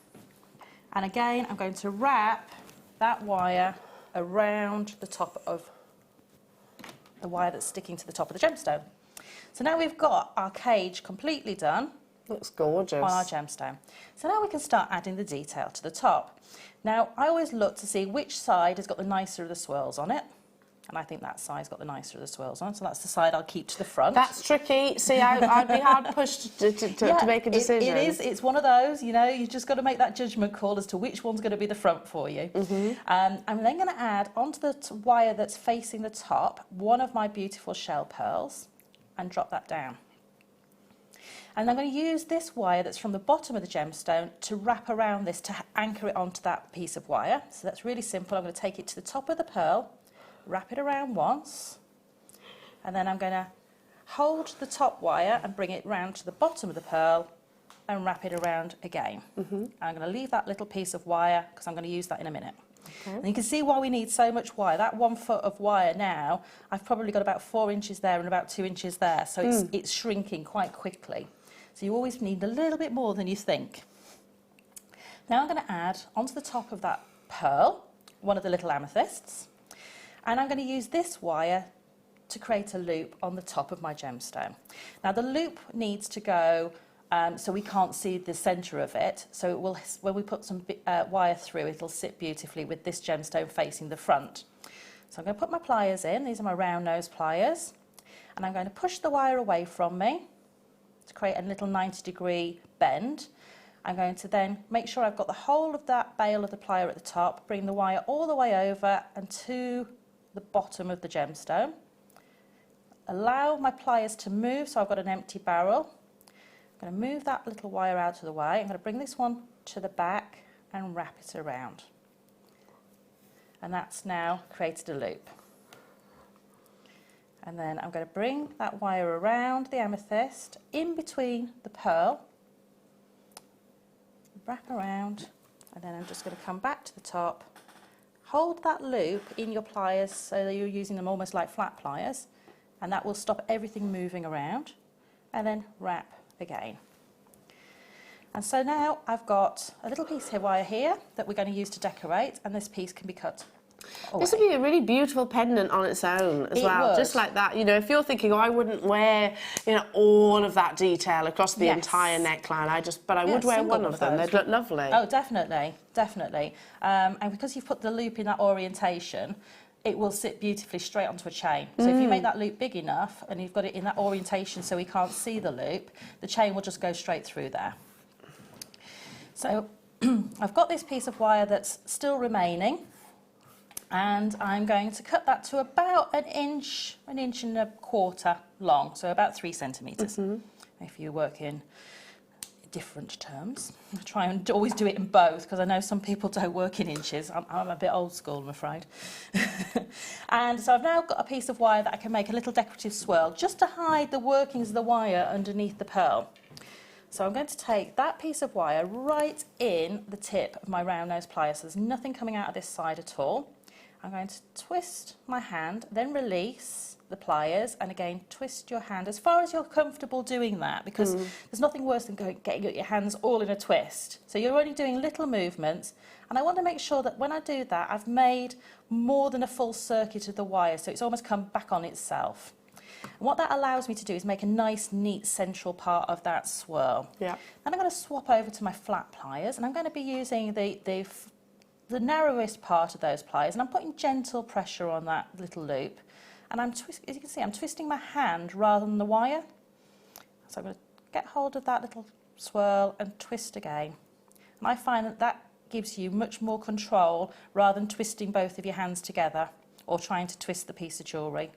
and again I'm going to wrap that wire around the top of the wire that's sticking to the top of the gemstone. So now we've got our cage completely done. Looks gorgeous. On our gemstone. So now we can start adding the detail to the top. Now I always look to see which side has got the nicer of the swirls on it. And I think that side's got the nicer of the swirls on, so that's the side I'll keep to the front. That's tricky. See, I'd be hard pushed to make a decision. It is. It's one of those, you know, you've just got to make that judgment call as to which one's going to be the front for you. I'm then going to add onto the wire that's facing the top one of my beautiful shell pearls and drop that down. And I'm going to use this wire that's from the bottom of the gemstone to wrap around this to anchor it onto that piece of wire. So that's really simple. I'm going to take it to the top of the pearl, wrap it around once, and then I'm going to hold the top wire and bring it round to the bottom of the pearl and wrap it around again. I'm going to leave that little piece of wire because I'm going to use that in a minute. And you can see why we need so much wire. That 1 foot of wire now, I've probably got about 4 inches there and about 2 inches there, so it's shrinking quite quickly. So you always need a little bit more than you think. Now I'm going to add onto the top of that pearl one of the little amethysts. And I'm going to use this wire to create a loop on the top of my gemstone. Now the loop needs to go so we can't see the centre of it, so it will, when we put some wire through, it'll sit beautifully with this gemstone facing the front. So I'm going to put my pliers in, these are my round nose pliers, and I'm going to push the wire away from me to create a little 90-degree bend. I'm going to then make sure I've got the whole of that bail of the plier at the top, bring the wire all the way over and to the bottom of the gemstone. Allow my pliers to move so I've got an empty barrel. I'm going to move that little wire out of the way. I'm going to bring this one to the back and wrap it around. And that's now created a loop. And then I'm going to bring that wire around the amethyst in between the pearl, wrap around, and then I'm just going to come back to the top. Hold that loop in your pliers so that you're using them almost like flat pliers, and that will stop everything moving around, and then wrap again. And so now I've got a little piece of wire here that we're going to use to decorate, and this piece can be cut away. This would be a really beautiful pendant on its own as well, just like that. You know, if you're thinking, oh, I wouldn't wear, you know, all of that detail across the entire neckline, but I would wear one of them. They'd look lovely. Oh, definitely, definitely. And because you've put the loop in that orientation, it will sit beautifully straight onto a chain. So if you make that loop big enough and you've got it in that orientation so we can't see the loop, the chain will just go straight through there. So I've got this piece of wire that's still remaining, and I'm going to cut that to about an inch and a quarter long, so about 3 centimetres. If you work in different terms. I try and always do it in both because I know some people don't work in inches. I'm a bit old school, I'm afraid. And so I've now got a piece of wire that I can make a little decorative swirl just to hide the workings of the wire underneath the pearl. So I'm going to take that piece of wire right in the tip of my round nose plier, so there's nothing coming out of this side at all. I'm going to twist my hand, then release the pliers, and again twist your hand as far as you're comfortable doing that, because there's nothing worse than getting your hands all in a twist. So you're only doing little movements, and I want to make sure that when I do that I've made more than a full circuit of the wire, so it's almost come back on itself. And what that allows me to do is make a nice neat central part of that swirl. Yeah. Then I'm going to swap over to my flat pliers, and I'm going to be using the narrowest part of those pliers, and I'm putting gentle pressure on that little loop. And as you can see, I'm twisting my hand rather than the wire. So I'm going to get hold of that little swirl and twist again. And I find that that gives you much more control rather than twisting both of your hands together or trying to twist the piece of jewellery.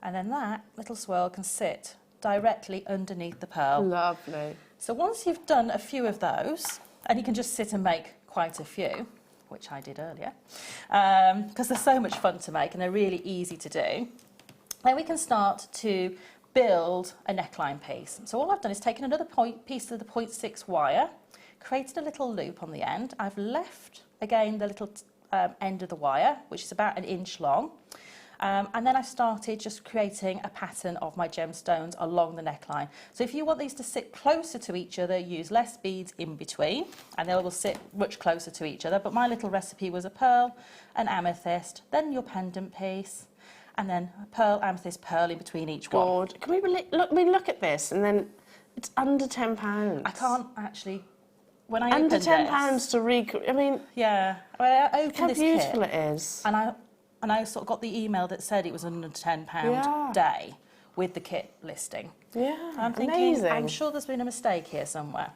And then that little swirl can sit directly underneath the pearl. Lovely. So once you've done a few of those, and you can just sit and make quite a few, which I did earlier, because they're so much fun to make and they're really easy to do, then we can start to build a neckline piece. So all I've done is taken another piece of the 0.6 wire, created a little loop on the end. I've left, again, the little end of the wire, which is about 1 inch long. And then I started just creating a pattern of my gemstones along the neckline. So if you want these to sit closer to each other, use less beads in between, and they will sit much closer to each other. But my little recipe was a pearl, an amethyst, then your pendant piece, and then a pearl, amethyst, pearl in between each one. Can we look at this, and then it's under £10. I can't actually. When I under opened £10 this, to recreate. I mean, yeah. When I opened how this beautiful kit, it is. And I sort of got the email that said it was under £10 day with the kit listing. Yeah, I'm thinking, amazing. I'm sure there's been a mistake here somewhere.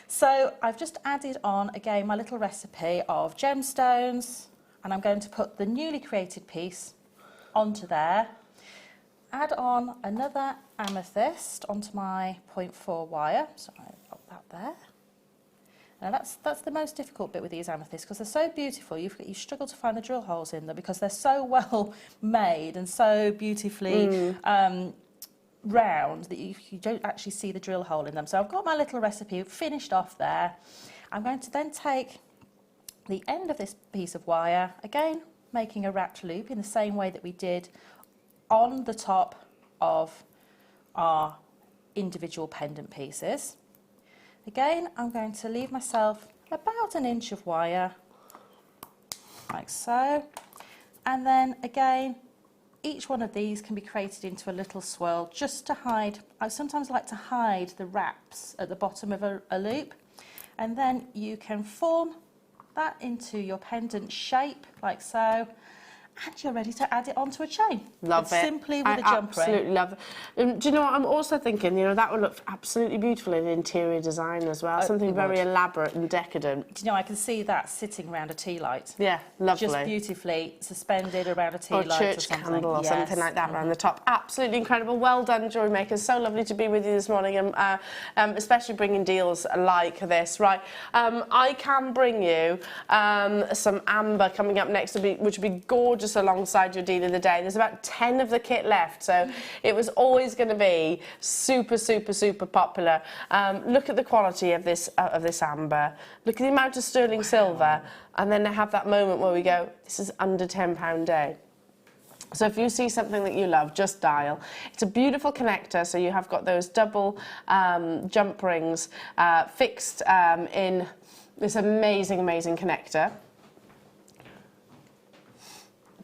So I've just added on, again, my little recipe of gemstones, and I'm going to put the newly created piece onto there. Add on another amethyst onto my 0.4 wire. So I pop that there. Now that's the most difficult bit with these amethysts, because they're so beautiful. You struggle to find the drill holes in them because they're so well made and so beautifully round that you don't actually see the drill hole in them. So I've got my little recipe finished off there. I'm going to then take the end of this piece of wire, again making a wrapped loop in the same way that we did on the top of our individual pendant pieces. Again, I'm going to leave myself about 1 inch of wire, like so. And then again, each one of these can be created into a little swirl just to hide. I sometimes like to hide the wraps at the bottom of a loop. And then you can form that into your pendant shape, like so. And you're ready to add it onto a chain. Love it. Simply with a jump ring. Absolutely love it. Do you know what I'm also thinking? You know, that would look absolutely beautiful in interior design as well. Something very elaborate and decadent. Do you know, I can see that sitting around a tea light. Yeah, lovely. Just beautifully suspended around a tea light or church candle or something like that around the top. Absolutely incredible. Well done, Jewellery Makers. So lovely to be with you this morning, and especially bringing deals like this. Right, I can bring you some amber coming up next, which will be gorgeous alongside your deal of the day. There's about 10 of the kit left, so it was always going to be super, super, super popular. Look at the quality of this amber. Look at the amount of sterling silver, and then have that moment where we go, this is under £10 day. So if you see something that you love, just dial. It's a beautiful connector, so you have got those double jump rings fixed in this amazing, amazing connector.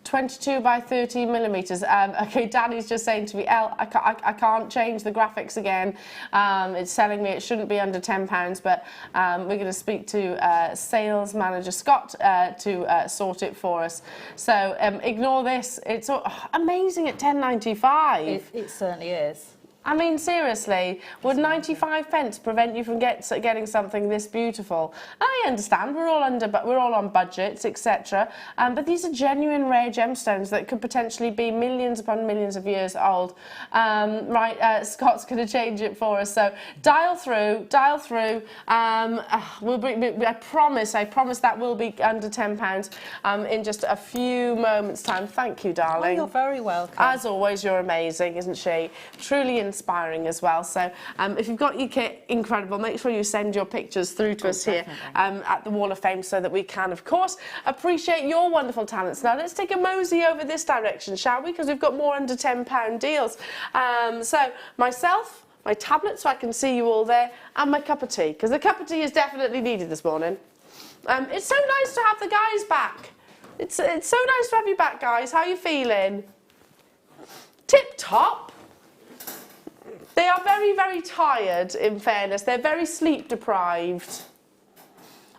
22 by 13 millimeters. Okay, Danny's just saying to me, Elle, I can't change the graphics again. It's telling me it shouldn't be under £10, but we're going to speak to sales manager Scott to sort it for us. So ignore this. It's amazing at £10.95. It certainly is. I mean, seriously, would 95 pence prevent you from getting something this beautiful? I understand we're all on budgets, etc. But these are genuine rare gemstones that could potentially be millions upon millions of years old. Scott's going to change it for us. So dial through. I promise that will be under £10 in just a few moments' time. Thank you, darling. Oh, you're very welcome. As always, you're amazing, isn't she? Truly inspiring as well. So if you've got your kit, incredible. Make sure you send your pictures through to us here at the Wall of Fame so that we can, of course, appreciate your wonderful talents. Now let's take a mosey over this direction, shall we? Because we've got more under £10 deals. So myself, my tablet so I can see you all there, and my cup of tea, because the cup of tea is definitely needed this morning. It's so nice to have the guys back. It's so nice to have you back, guys. How are you feeling? Tip top. They are very, very tired, in fairness. They're very sleep deprived.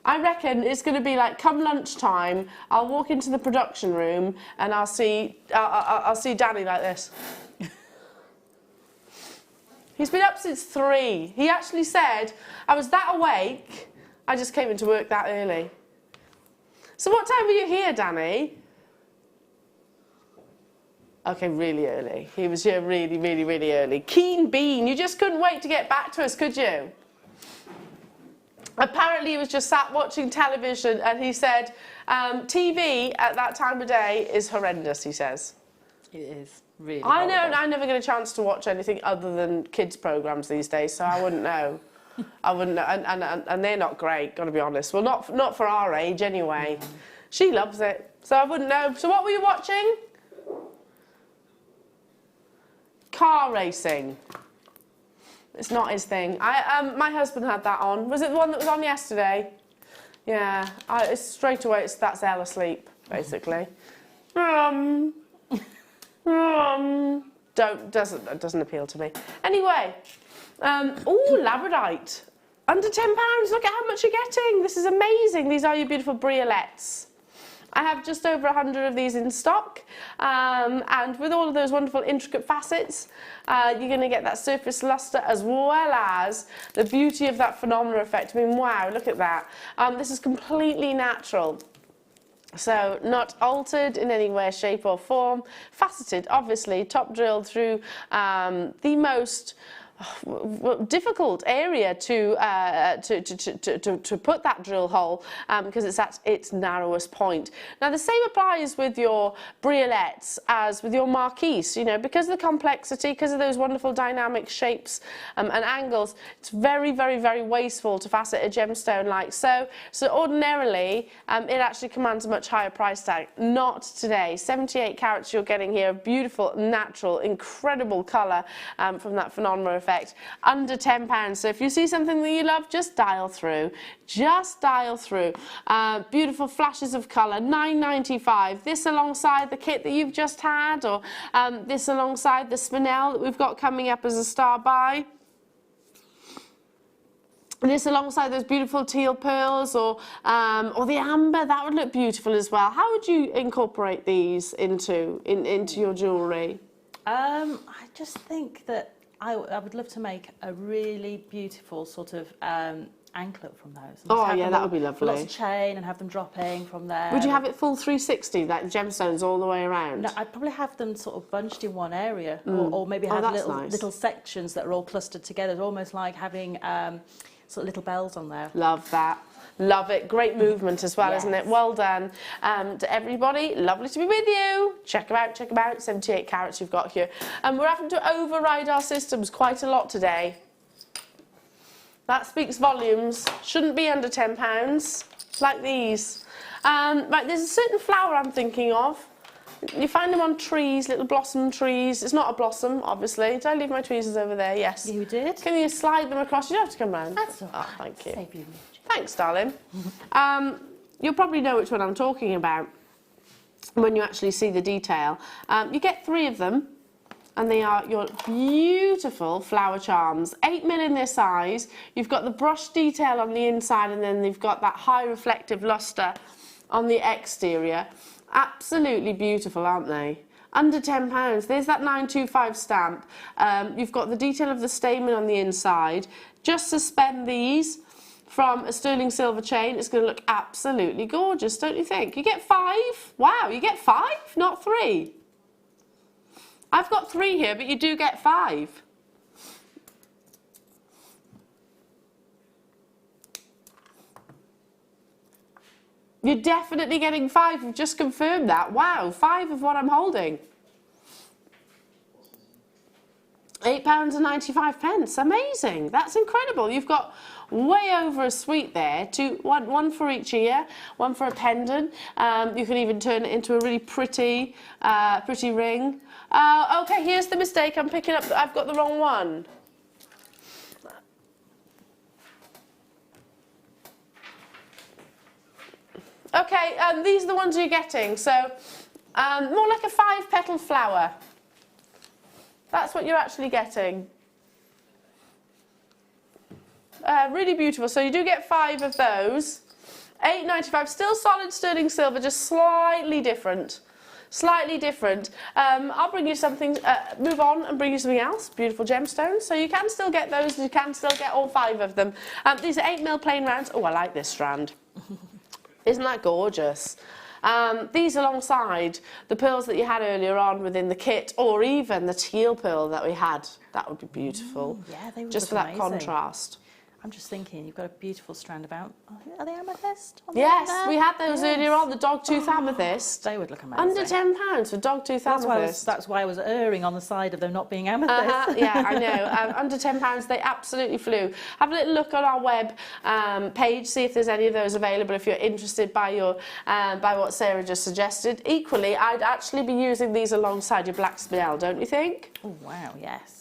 I reckon it's going to be like, come lunchtime, I'll walk into the production room and I'll see Danny like this. He's been up since 3. He actually said, I was that awake, I just came into work that early. So what time were you here, Danny? Okay, really early. He was here really, really, really early. Keen bean, you just couldn't wait to get back to us, could you? Apparently he was just sat watching television and he said, TV at that time of day is horrendous, he says. It is really I know, horrible. I never get a chance to watch anything other than kids' programmes these days, so I wouldn't know. I wouldn't know, and they're not great, got to be honest. Well, not for our age anyway. She loves it, so I wouldn't know. So what were you watching? Car racing. It's not his thing. My husband had that on. Was it the one that was on yesterday? Yeah. It's straight away. That's Elle asleep, basically. Doesn't appeal to me. Anyway. Labradorite. Under £10. Look at how much you're getting. This is amazing. These are your beautiful briolets. I have just over 100 of these in stock, and with all of those wonderful intricate facets, you're going to get that surface luster as well as the beauty of that phenomenal effect. I mean, wow, look at that. This is completely natural. So not altered in any way, shape or form. Faceted, obviously, top drilled through the most difficult area to put that drill hole because it's at its narrowest point. Now the same applies with your briolets as with your marquise, you know, because of the complexity, because of those wonderful dynamic shapes and angles, it's very, very, very wasteful to facet a gemstone like so. So ordinarily it actually commands a much higher price tag. Not today. 78 carats you're getting here, beautiful, natural, incredible colour from that phenomenal effect. Under £10. So if you see something that you love, just dial through. Just dial through. Beautiful flashes of colour, £9.95. This alongside the kit that you've just had, or this alongside the Spinel that we've got coming up as a star buy. This alongside those beautiful teal pearls, or the amber, that would look beautiful as well. How would you incorporate these into your jewellery? I just think that I would love to make a really beautiful sort of anklet from those. Oh yeah, that would be lovely. Lots of chain and have them dropping from there. Would you have it full 360, like gemstones all the way around? No, I'd probably have them sort of bunched in one area, or maybe have little sections that are all clustered together. It's almost like having sort of little bells on there. Love that. Love it. Great movement as well, Yes. isn't it? Well done. To everybody, lovely to be with you. Check them out, 78 carats you've got here. And we're having to override our systems quite a lot today. That speaks volumes. Shouldn't be under £10, like these. Right, there's a certain flower I'm thinking of. You find them on trees, little blossom trees. It's not a blossom, obviously. Did I leave my tweezers over there? Yes. You did. Can you slide them across? You don't have to come round. That's all right. Oh, thank you. Save you. Thanks, darling. You'll probably know which one I'm talking about. when you actually see the detail. You get 3 of them, and they are your beautiful flower charms. 8mm in their size. You've got the brush detail on the inside, and then they've got that high reflective luster on the exterior. Absolutely beautiful, aren't they? Under £10. There's that 925 stamp. You've got the detail of the stamen on the inside. Just suspend these from a sterling silver chain. It's going to look absolutely gorgeous, don't you think? You get 5. Wow, you get 5, not 3. I've got 3 here, but you do get 5. You're definitely getting 5. You've just confirmed that. Wow, 5 of what I'm holding. £8.95. Amazing. That's incredible. You've got way over a suite there. One for each ear, one for a pendant. You can even turn it into a really pretty ring. Okay, here's the mistake. I'm picking up. I've got the wrong one. Okay, these are the ones you're getting. So, more like a 5-petal flower. That's what you're actually getting. Really beautiful. So you do get 5 of those. £8.95. Still solid sterling silver, just slightly different. Slightly different. I'll bring you something. Move on and bring you something else. Beautiful gemstones. So you can still get those. You can still get all 5 of them. These are 8mm plain rounds. Oh, I like this strand. Isn't that gorgeous? These alongside the pearls that you had earlier on within the kit, or even the teal pearl that we had. That would be beautiful. Yeah, they would just for look that amazing. Contrast. I'm just thinking, you've got a beautiful strand about. Are they amethyst? Yes, we had those earlier on, the dogtooth amethyst. They would look amazing. Under £10 for dogtooth amethyst. That's why I was erring on the side of them not being amethyst. Yeah, I know. Under £10, they absolutely flew. Have a little look on our web page, see if there's any of those available if you're interested by what Sarah just suggested. Equally, I'd actually be using these alongside your black spinel, don't you think? Oh, wow, yes.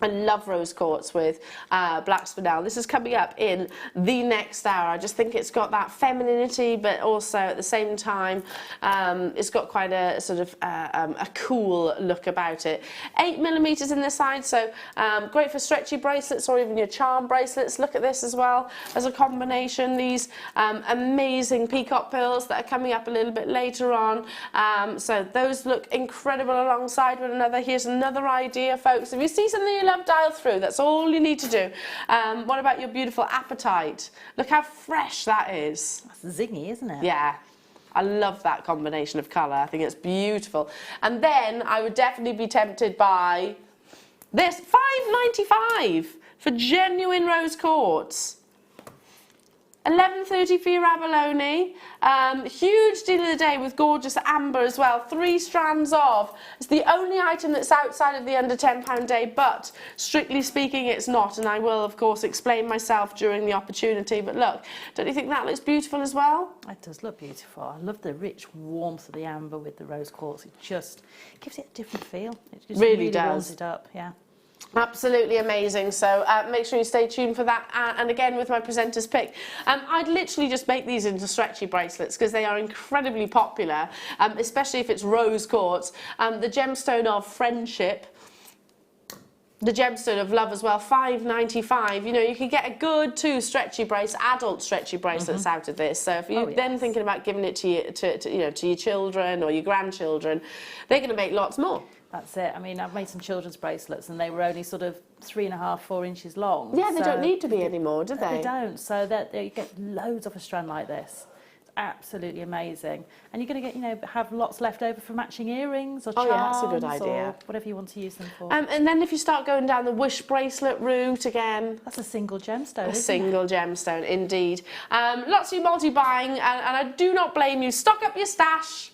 I love rose quartz with black spinel. This is coming up in the next hour. I just think it's got that femininity, but also at the same time, it's got quite a sort of a cool look about it. 8mm in the side, so great for stretchy bracelets or even your charm bracelets. Look at this as well as a combination. These amazing peacock pearls that are coming up a little bit later on. So those look incredible alongside one another. Here's another idea, folks. If you see something you love, dial through. That's all you need to do. What about your beautiful Apatite? Look how fresh that is. That's zingy, isn't it? Yeah. I love that combination of colour. I think it's beautiful. And then I would definitely be tempted by this. £5.95 for genuine rose quartz. £11.30 for your abalone. Huge deal of the day with gorgeous amber as well. 3 strands of. It's the only item that's outside of the under £10 day, but strictly speaking it's not, and I will of course explain myself during the opportunity. But look, don't you think that looks beautiful as well? It does look beautiful. I love the rich warmth of the amber with the rose quartz. It just gives it a different feel. It just really does. warms it up, yeah. Absolutely amazing. So make sure you stay tuned for that. And again, with my presenter's pick, I'd literally just make these into stretchy bracelets because they are incredibly popular, especially if it's rose quartz. The gemstone of friendship, the gemstone of love as well, £5.95. You know, you can get a good 2 stretchy adult stretchy bracelets out of this. So if you're then thinking about giving it to your children or your grandchildren, they're going to make lots more. That's it. I mean, I've made some children's bracelets and they were only sort of 3.5, 4 inches long. Yeah, they don't need to be anymore, do they? They don't. So that you get loads of a strand like this. It's absolutely amazing. And you're going to get, have lots left over for matching earrings or charms. Oh, yeah, that's a good idea. Or whatever you want to use them for. And then if you start going down the wish bracelet route again. That's a single gemstone, A single gemstone, indeed. Lots of you multi-buying, and I do not blame you. Stock up your stash.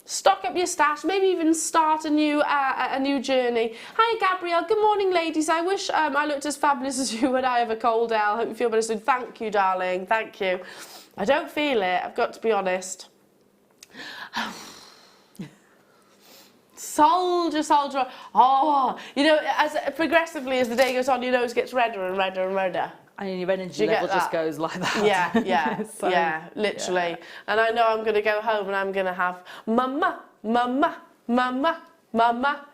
Stock up your stash, maybe even start a new journey. Hi Gabrielle, good morning ladies. I wish I looked as fabulous as you when I have a cold, Elle. Hope you feel better soon. Thank you, darling, thank you. I don't feel it, I've got to be honest. Soldier. Oh, as progressively as the day goes on, your nose gets redder and redder and redder. And your energy You get level just that? goes like that. Yeah, yeah, So, yeah, literally. yeah. And I know I'm going to go home and I'm going to have mama, mama, mama, mama.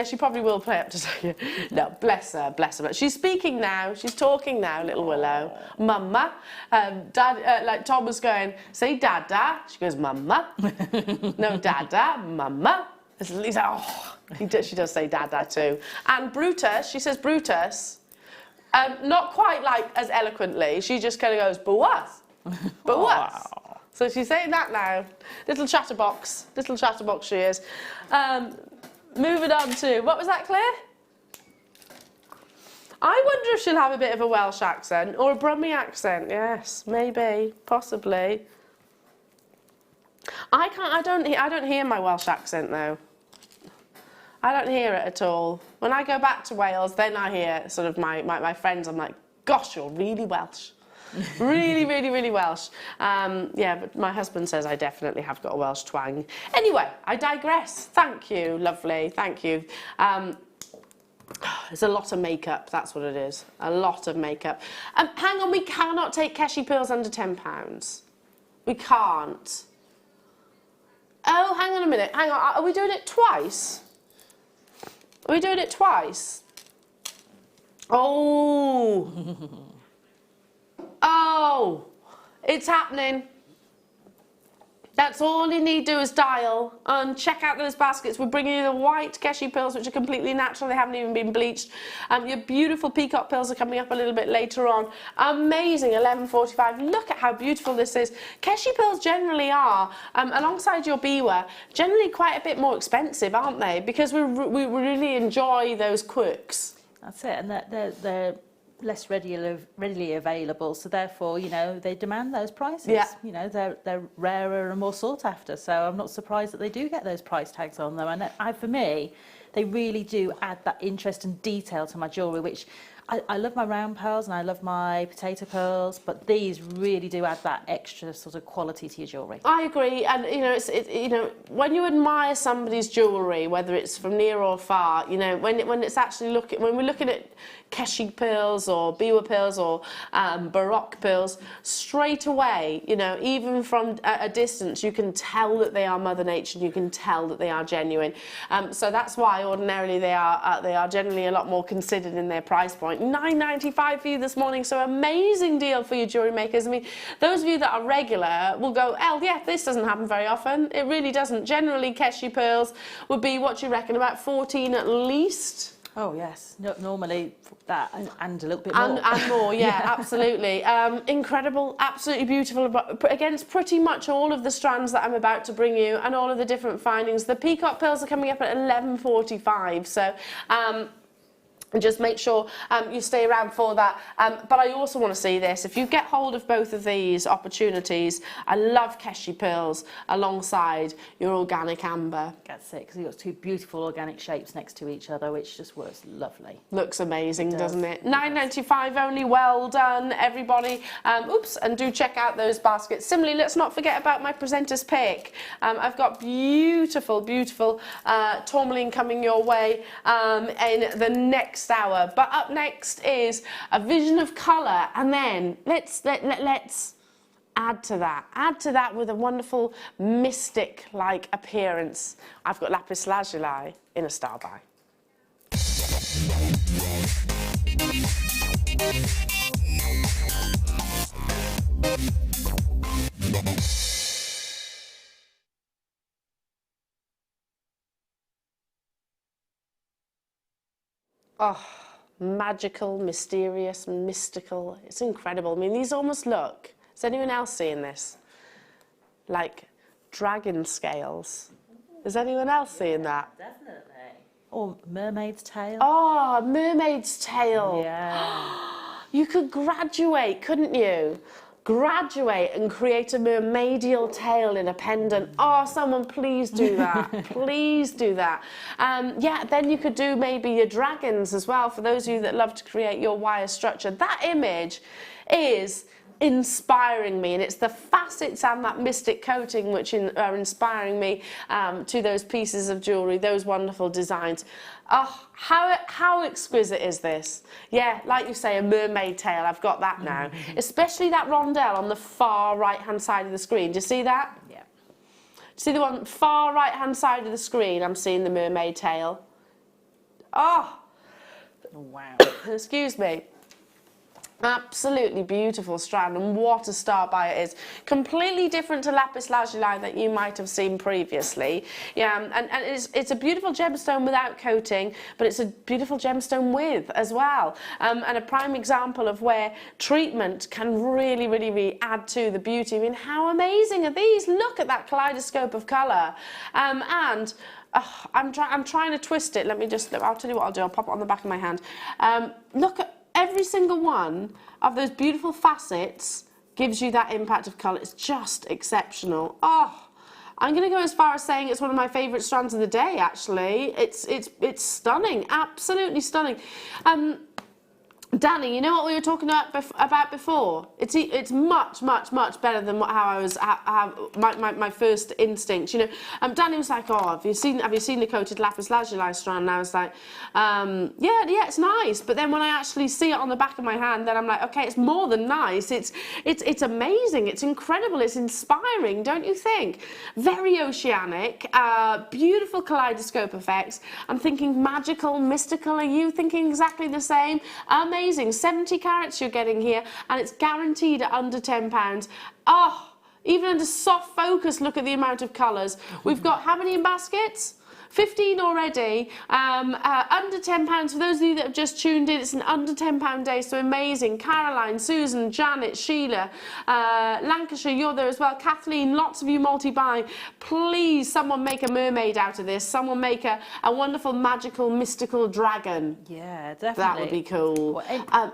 She probably will play up to say no, bless her, bless her. But she's speaking now, she's talking now, little Willow. Mama. Dad, like Tom was going, say dada. She goes, mama. No, dada, mama. He's like, oh, she does say dada too. And Brutus, she says Brutus. Not quite like as eloquently. She just kind of goes, but what? But what? Wow. So she's saying that now. Little chatterbox she is. Moving on to, what was that, Claire? I wonder if she'll have a bit of a Welsh accent or a Brummie accent. Yes, maybe, possibly. I don't hear my Welsh accent though. I don't hear it at all. When I go back to Wales, then I hear sort of my friends. I'm like, gosh, you're really Welsh. Really, really, really Welsh. Yeah, but my husband says I definitely have got a Welsh twang. Anyway, I digress. Thank you, lovely. Thank you. There's a lot of makeup, that's what it is. A lot of makeup. Hang on, we cannot take Keshi pearls under £10. We can't. Oh, hang on a minute. Hang on, are we doing it twice? Are we doing it twice? Oh. Oh, it's happening. That's all you need to do is dial and check out those baskets. We're bringing you the white Keshi pearls, which are completely natural. They haven't even been bleached. Your beautiful peacock pearls are coming up a little bit later on. Amazing, 11.45. Look at how beautiful this is. Keshi pearls generally are, alongside your biwa, generally quite a bit more expensive, aren't they? Because we really enjoy those quirks. That's it, and they're less readily available, so therefore, you know, they demand those prices. Yeah. You know, they're rarer and more sought after, so I'm not surprised that they do get those price tags on them. And for me, they really do add that interest and detail to my jewellery, which I love my round pearls and I love my potato pearls, but these really do add that extra sort of quality to your jewellery. I agree, and you know, you know, when you admire somebody's jewellery, whether it's from near or far, you know, when it's actually when we're looking at Keshi pearls or biwa pearls or Baroque pearls, straight away, you know, even from a distance, you can tell that they are Mother Nature, and you can tell that they are genuine. So that's why ordinarily they are generally a lot more considered in their price point. £9.95 for you this morning, so amazing deal for your jewellery makers. I mean, those of you that are regular will go, Elle, yeah, this doesn't happen very often. It really doesn't. Generally, Keshi pearls would be, what do you reckon, about 14 at least? Oh yes, normally that and a little bit more. And more, yeah, absolutely. Incredible, absolutely beautiful, against pretty much all of the strands that I'm about to bring you and all of the different findings. The peacock pearls are coming up at 11.45, so just make sure you stay around for that. But I also want to see this. If you get hold of both of these opportunities, I love Keshi pearls alongside your organic amber. That's it, because you've got two beautiful organic shapes next to each other, which just works lovely. Looks amazing, doesn't it? £9.95 only. Well done, everybody. Oops, and do check out those baskets. Similarly, let's not forget about my presenter's pick. I've got beautiful, beautiful tourmaline coming your way in the next hour. But up next is a vision of colour, and then let's add to that with a wonderful mystic-like appearance. I've got lapis lazuli in a star by. Oh, magical, mysterious, mystical. It's incredible. I mean, these almost look, is anyone else seeing this? Like dragon scales. Is anyone else seeing that? Definitely. Or mermaid's tail. Oh, mermaid's tail. Yeah. You could graduate, couldn't you? Graduate and create a mermaidial tail in a pendant. Oh, someone please do that. Please do that. Yeah, then you could do maybe your dragons as well, for those of you that love to create your wire structure. That image is inspiring me, and it's the facets and that mystic coating which are inspiring me to those pieces of jewellery, those wonderful designs. Oh, how exquisite is this? Yeah, like you say, a mermaid tail. I've got that now. Especially that rondelle on the far right-hand side of the screen. Do you see that? Yeah. See the one far right-hand side of the screen? I'm seeing the mermaid tail. Oh! Wow. Excuse me. Absolutely beautiful strand, and what a star by it is. Completely different to lapis lazuli that you might have seen previously. Yeah, and it's a beautiful gemstone without coating, but it's a beautiful gemstone with as well. And a prime example of where treatment can really add to the beauty. I mean, how amazing are these? Look at that kaleidoscope of colour. I'm trying to twist it. I'll tell you what I'll do. I'll pop it on the back of my hand. Look at every single one of those beautiful facets gives you that impact of colour. It's just exceptional. Oh, I'm going to go as far as saying it's one of my favourite strands of the day, actually. It's stunning, absolutely stunning. Danny, you know what we were talking about before? It's much better than my first instinct. You know, Danny was like, "Oh, have you seen the coated lapis lazuli strand?" And I was like, "Yeah, it's nice." But then when I actually see it on the back of my hand, then I'm like, "Okay, it's more than nice. It's amazing. It's incredible. It's inspiring, don't you think?" Very oceanic, beautiful kaleidoscope effects. I'm thinking magical, mystical. Are you thinking exactly the same? Amazing. 70 carats you're getting here, and it's guaranteed at under £10. Oh, even under soft focus, look at the amount of colours. We've got how many in baskets? 15 already, under £10 for those of you that have just tuned in. It's an under £10 day, so amazing. Caroline, Susan, Janet, Sheila, Lancashire, you're there as well. Kathleen, lots of you multi-buying. Please, someone make a mermaid out of this. Someone make a wonderful, magical, mystical dragon. Yeah, definitely. That would be cool.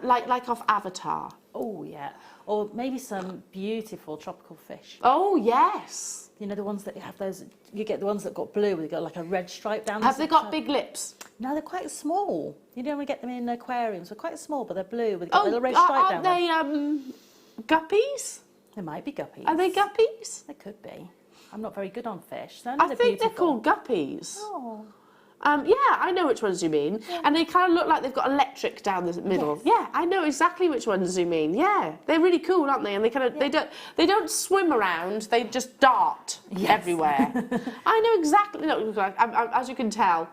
Like off Avatar. Oh, yeah. Or maybe some beautiful tropical fish. Oh, yes. You know, the ones that have those, you get the ones that got blue, they've got like a red stripe down the Have they got big lips? No, they're quite small. You don't get them in aquariums. They're quite small, but they're blue. They've got a little red stripe down them. Are they guppies? They might be guppies. Are they guppies? They could be. I'm not very good on fish. So I think they're called guppies. Oh. Yeah, I know which ones you mean. Yeah. And they kind of look like they've got electric down the middle. Yes. Yeah, I know exactly which ones you mean. Yeah, they're really cool, aren't they? And they kind of they don't swim around. They just dart everywhere. I know exactly. Look, as you can tell,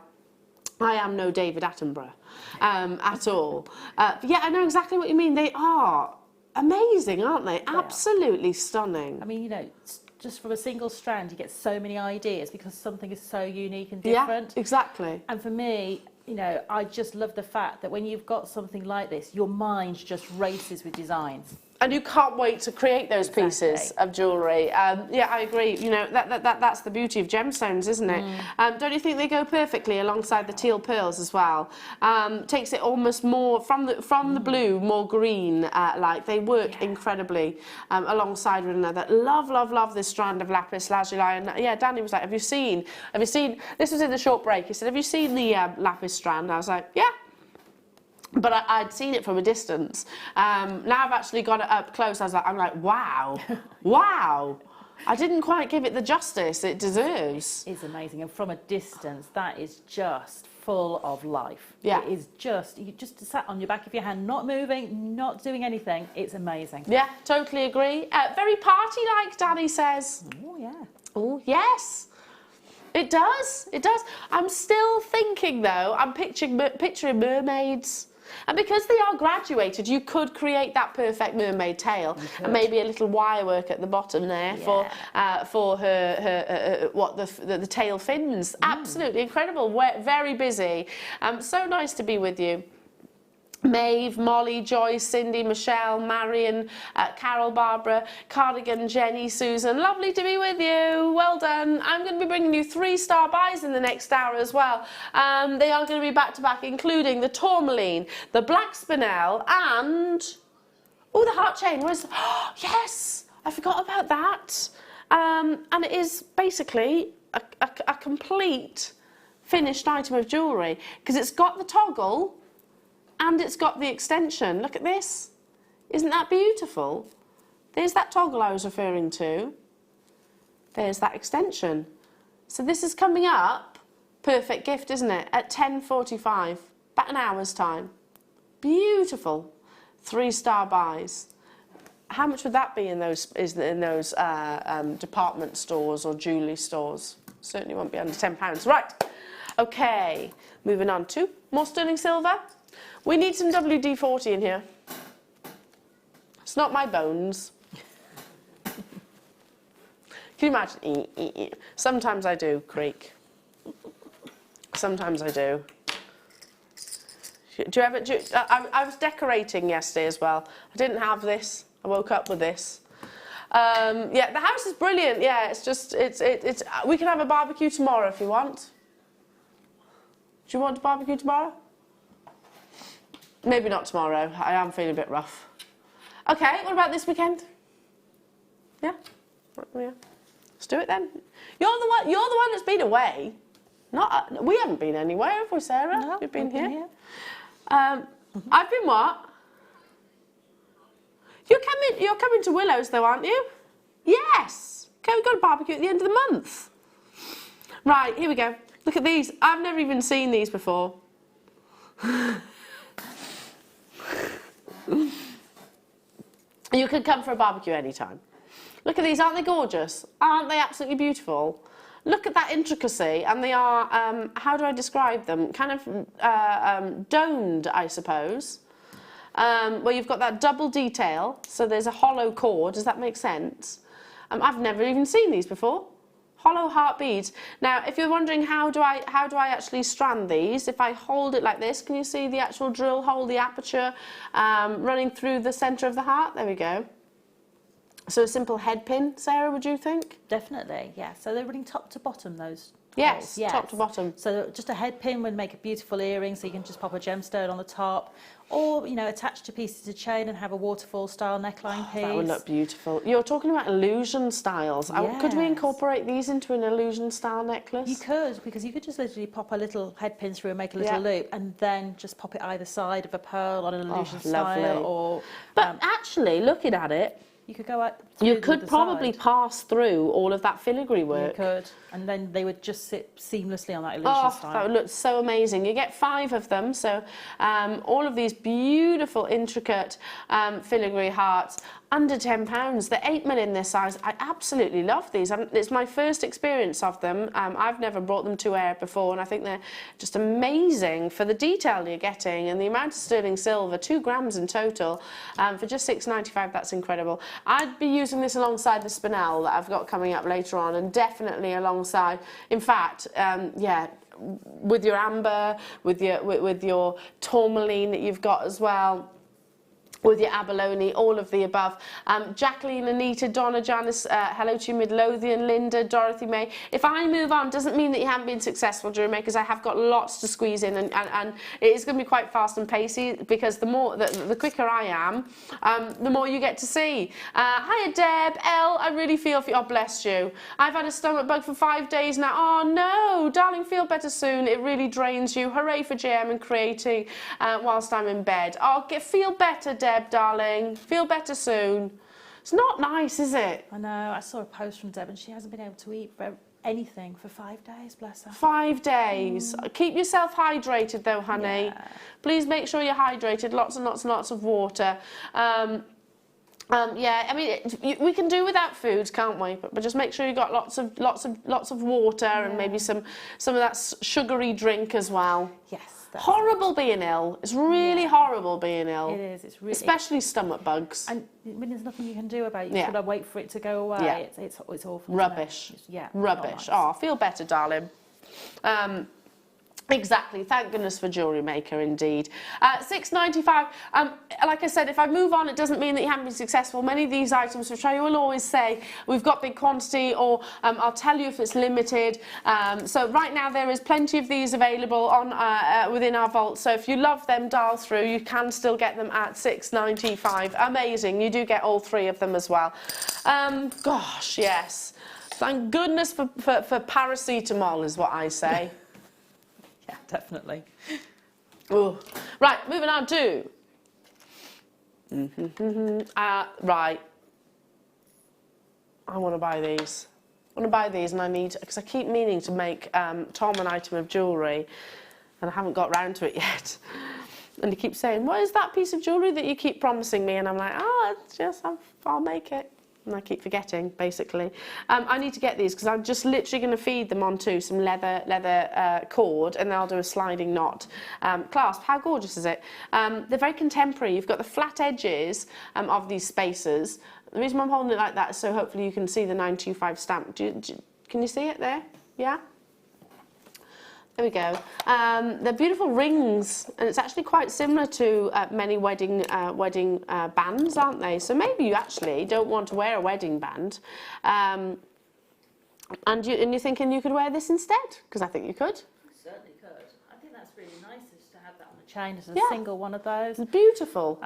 I am no David Attenborough at all. Yeah, I know exactly what you mean. They are amazing, aren't they? Absolutely stunning. I mean, you know, just from a single strand, you get so many ideas because something is so unique and different. Yeah, exactly. And for me, you know, I just love the fact that when you've got something like this, your mind just races with designs. And you can't wait to create those pieces of jewellery. Yeah, I agree. You know, that's the beauty of gemstones, isn't it? Don't you think they go perfectly alongside the teal pearls as well? Takes it almost more from the blue, more green. Like they work incredibly alongside one another. Love this strand of lapis lazuli. And yeah, Danny was like, "Have you seen? This was in the short break. He said, "Have you seen the lapis strand?" I was like, "Yeah." But I'd seen it from a distance. Now I've actually got it up close. I'm like, wow, wow. I didn't quite give it the justice it deserves. It's amazing, and from a distance, that is just full of life. Yeah. It is you just sat on your back of your hand, not moving, not doing anything. It's amazing. Yeah, totally agree. Very party-like, Danny says. Oh, yeah. Oh, yes. It does. I'm still thinking, though, I'm picturing mermaids. And because they are graduated, you could create that perfect mermaid tail, and maybe a little wire work at the bottom there for her the tail fins. Absolutely incredible. We're very busy. So nice to be with you. Maeve, Molly, Joyce, Cindy, Michelle, Marion, Carol, Barbara, Cardigan, Jenny, Susan. Lovely to be with you. Well done. I'm going to be bringing you 3-star buys in the next hour as well. They are going to be back to back, including the Tourmaline, the Black Spinel, and the heart chain. Oh, yes, I forgot about that. And it is basically a complete finished item of jewellery because it's got the toggle. And it's got the extension. Look at this. Isn't that beautiful? There's that toggle I was referring to. There's that extension. So this is coming up, perfect gift, isn't it? At 10:45, about an hour's time. Beautiful. 3-star buys. How much would that be in those department stores or jewellery stores? Certainly won't be under £10. Right. Okay. Moving on to more sterling silver. We need some WD-40 in here. It's not my bones. Can you imagine? Sometimes I do creak. Sometimes I do. I was decorating yesterday as well. I didn't have this. I woke up with this. Yeah, the house is brilliant. Yeah, it's just we can have a barbecue tomorrow if you want. Do you want to barbecue tomorrow? Maybe not tomorrow. I am feeling a bit rough. Okay, what about this weekend? Yeah? Yeah. Let's do it then. You're the one that's been away. Not we haven't been anywhere, have we, Sarah? No, we've been here. I've been what? You're coming to Willow's though, aren't you? Yes. Okay, we've got a barbecue at the end of the month. Right, here we go. Look at these. I've never even seen these before. You could come for a barbecue anytime. Look at these, aren't they gorgeous? Aren't they absolutely beautiful? Look at that intricacy, and they are, how do I describe them? Kind of domed, I suppose. Where you've got that double detail, so there's a hollow core, does that make sense? I've never even seen these before. Hollow heart beads. Now, if you're wondering how do I actually strand these, if I hold it like this, can you see the actual drill hole, the aperture running through the centre of the heart? There we go. So a simple head pin, Sarah, would you think? Definitely, yeah. So they're running top to bottom, those yes, holes. Yes, top to bottom. So just a head pin would make a beautiful earring, so you can just pop a gemstone on the top, or, you know, attach to pieces of chain and have a waterfall style neckline piece. That would look beautiful. You're talking about illusion styles. Yes. Could we incorporate these into an illusion style necklace? You could, because you could just literally pop a little head pin through and make a little loop, and then just pop it either side of a pearl on an illusion style. Lovely. Or, but actually, looking at it, you could go out. You could probably pass through all of that filigree work. You could, and then they would just sit seamlessly on that illusion style. That would look so amazing. You get 5 of them, so all of these beautiful, intricate filigree hearts, under £10. They're 8mm in this size. I absolutely love these. It's my first experience of them. I've never brought them to air before, and I think they're just amazing for the detail you're getting and the amount of sterling silver, 2 grams in total, for just £6.95. That's incredible. I'd be using this alongside the Spinel that I've got coming up later on, and definitely alongside, in fact, yeah, with your amber, with your tourmaline that you've got as well, with your abalone, all of the above. Jacqueline, Anita, Donna, Janice, hello to you, Midlothian, Linda, Dorothy May. If I move on, doesn't mean that you haven't been successful, Jewellery Makers. I have got lots to squeeze in, and it is going to be quite fast and pacey, because the quicker I am, the more you get to see. Hiya, Deb, Elle, I really feel for you. Oh, bless you. I've had a stomach bug for 5 days now. Oh, no, darling, feel better soon. It really drains you. Hooray for JM and creating whilst I'm in bed. Oh, feel better, Deb. Darling, feel better soon. It's not nice, is it? I know. I saw a post from Deb, and she hasn't been able to eat anything for 5 days, bless her. 5 days. Keep yourself hydrated though, honey. Yeah. Please make sure you're hydrated. Lots and lots and lots of water. Yeah, I mean, we can do without food, can't we? But just make sure you got lots of water, and maybe some of that sugary drink as well. Yes. Horrible being ill. It's really horrible being ill. It is. It's really, especially stomach bugs. And when there's nothing you can do about it, you just got to wait for it to go away. Yeah. It's awful. Rubbish. Rubbish. Nice. Oh, feel better, darling. Exactly. Thank goodness for Jewellery Maker, indeed. £6.95. Like I said, if I move on, it doesn't mean that you haven't been successful. Many of these items, which I will always say, we've got big quantity, or I'll tell you if it's limited. So right now there is plenty of these available on within our vault. So if you love them, dial through. You can still get them at £6.95. Amazing. You do get all 3 of them as well. Gosh, yes. Thank goodness for paracetamol, is what I say. Yeah, definitely. Ooh. Right, moving on to... right. I want to buy these. I want to buy these, and I need, because I keep meaning to make Tom an item of jewellery, and I haven't got round to it yet. And he keeps saying, what is that piece of jewellery that you keep promising me? And I'm like, oh, it's just, I'll make it. And I keep forgetting, basically. I need to get these because I'm just literally going to feed them onto some leather cord, and then I'll do a sliding knot clasp. How gorgeous is it? They're very contemporary. You've got the flat edges of these spacers. The reason I'm holding it like that is so hopefully you can see the 925 stamp. Can you see it there? Yeah? There we go. They're beautiful rings, and it's actually quite similar to many wedding bands, aren't they? So maybe you actually don't want to wear a wedding band, and you're thinking you could wear this instead, because I think you could. Certainly could. I think that's really nice just to have that on the chain as a single one of those. It's beautiful.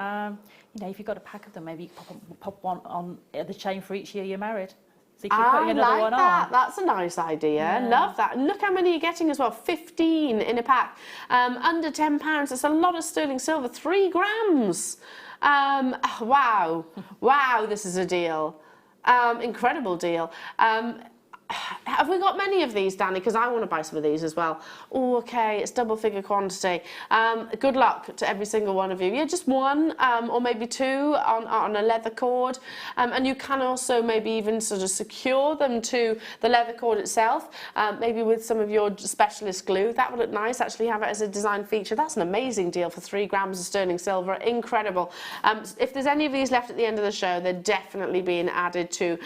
You know, if you've got a pack of them, maybe you can pop one on the chain for each year you're married. So you can put another one on. That's a nice idea. Yeah. Love that. And look how many you're getting as well. 15 in a pack. Under £10. That's a lot of sterling silver. 3 grams. Wow. Wow, this is a deal. Incredible deal. Have we got many of these, Danny? Because I want to buy some of these as well. Oh, okay, it's double figure quantity. Good luck to every single one of you. Yeah, just one or maybe 2 on a leather cord. And you can also maybe even sort of secure them to the leather cord itself, maybe with some of your specialist glue. That would look nice, actually have it as a design feature. That's an amazing deal for 3 grams of sterling silver. Incredible. If there's any of these left at the end of the show, they're definitely being added to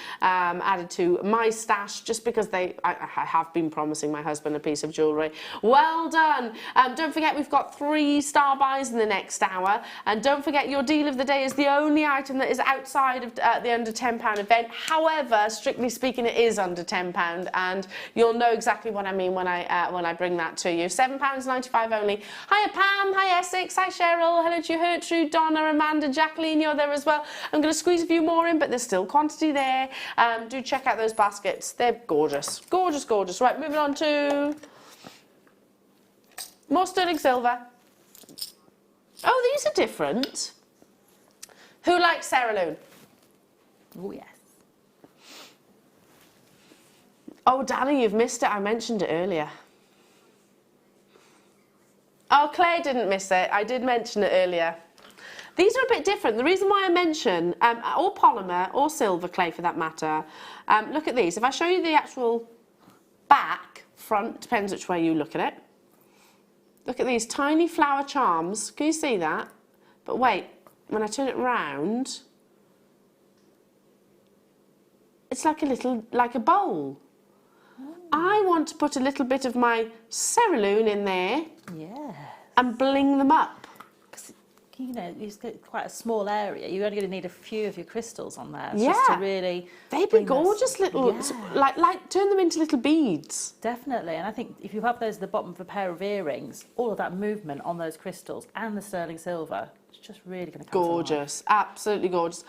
my stash, just because I have been promising my husband a piece of jewellery. Well done. Don't forget we've got 3 star buys in the next hour, and don't forget your deal of the day is the only item that is outside of the under £10 event. However, strictly speaking, it is under £10, and you'll know exactly what I mean when I bring that to you. £7.95 only. Hiya Pam, hi Essex, hi Cheryl, hello to you Gertrude, Donna, Amanda, Jacqueline, you're there as well. I'm going to squeeze a few more in, but there's still quantity there. Do check out those baskets. They're gorgeous. Gorgeous, gorgeous. Right, moving on to more sterling silver. Oh, these are different. Who likes Cerulean? Oh, yes. Oh, Danny, you've missed it. I mentioned it earlier. Oh, Claire didn't miss it. I did mention it earlier. These are a bit different. The reason why I mention, or polymer, or silver clay for that matter, look at these. If I show you the actual back, front, depends which way you look at it. Look at these tiny flower charms. Can you see that? But wait, when I turn it round, it's like a bowl. I want to put a little bit of my Cerulean in there, and bling them up. You know, it's quite a small area. You're only going to need a few of your crystals on there, just to really. They'd be gorgeous little, like turn them into little beads. Definitely, and I think if you have those at the bottom of a pair of earrings, all of that movement on those crystals and the sterling silver, it's just really going to come gorgeous, absolutely gorgeous.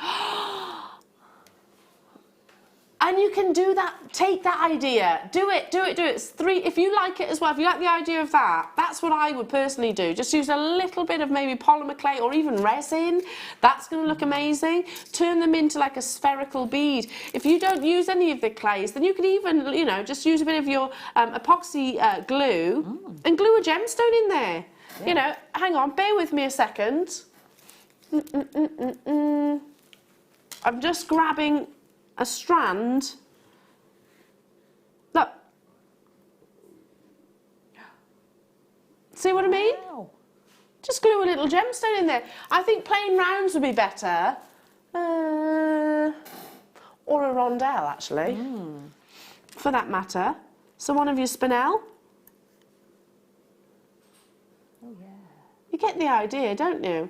And you can do that, take that idea, do it. It's 3, if you like it as well, if you like the idea of that, that's what I would personally do. Just use a little bit of maybe polymer clay or even resin. That's going to look amazing. Turn them into like a spherical bead. If you don't use any of the clays, then you could even, you know, just use a bit of your epoxy glue and glue a gemstone in there. Yeah. You know, hang on, bear with me a second. I'm just grabbing a strand. Look. See what I mean? Wow. Just glue a little gemstone in there. I think plain rounds would be better. Or a rondelle, actually. For that matter. So one of your Spinel. Oh, yeah. You get the idea, don't you?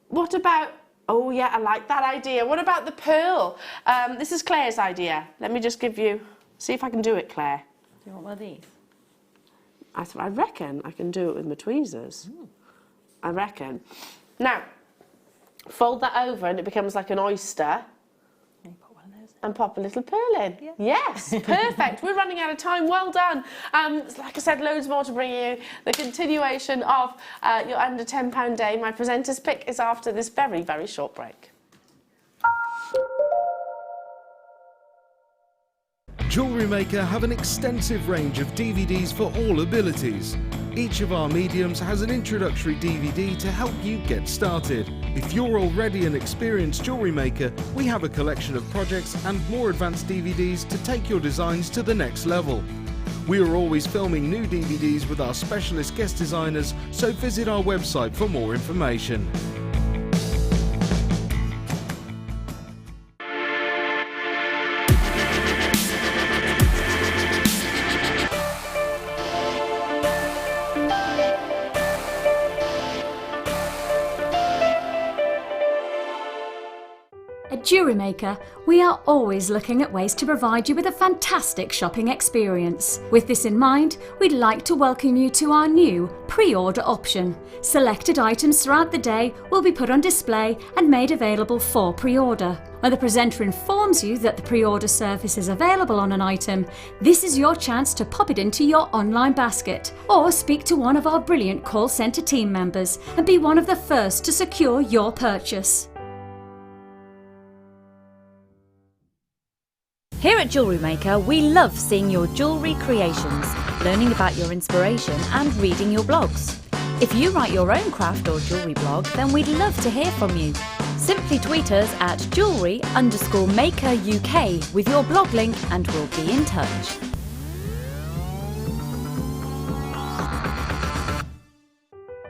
What about... Oh, yeah, I like that idea. What about the pearl? This is Claire's idea. Let me just give you... See if I can do it, Claire. Do you want one of these? I reckon I can do it with my tweezers. I reckon. Now, fold that over and it becomes like an oyster. And put one of those in. And pop a little pearl in. Yeah. Yes, perfect. We're running out of time. Well done. Like I said, loads more to bring you. The continuation of your under £10 day. My presenter's pick is after this very, very short break. Jewellery Maker have an extensive range of DVDs for all abilities. Each of our mediums has an introductory DVD to help you get started. If you're already an experienced jewellery maker, we have a collection of projects and more advanced DVDs to take your designs to the next level. We are always filming new DVDs with our specialist guest designers, so visit our website for more information. At Jewellery Maker, we are always looking at ways to provide you with a fantastic shopping experience. With this in mind, we'd like to welcome you to our new pre-order option. Selected items throughout the day will be put on display and made available for pre-order. When the presenter informs you that the pre-order service is available on an item, this is your chance to pop it into your online basket or speak to one of our brilliant call centre team members and be one of the first to secure your purchase. Here at Jewellery Maker, we love seeing your jewellery creations, learning about your inspiration and reading your blogs. If you write your own craft or jewellery blog, then we'd love to hear from you. Simply tweet us at jewellery_maker UK with your blog link and we'll be in touch.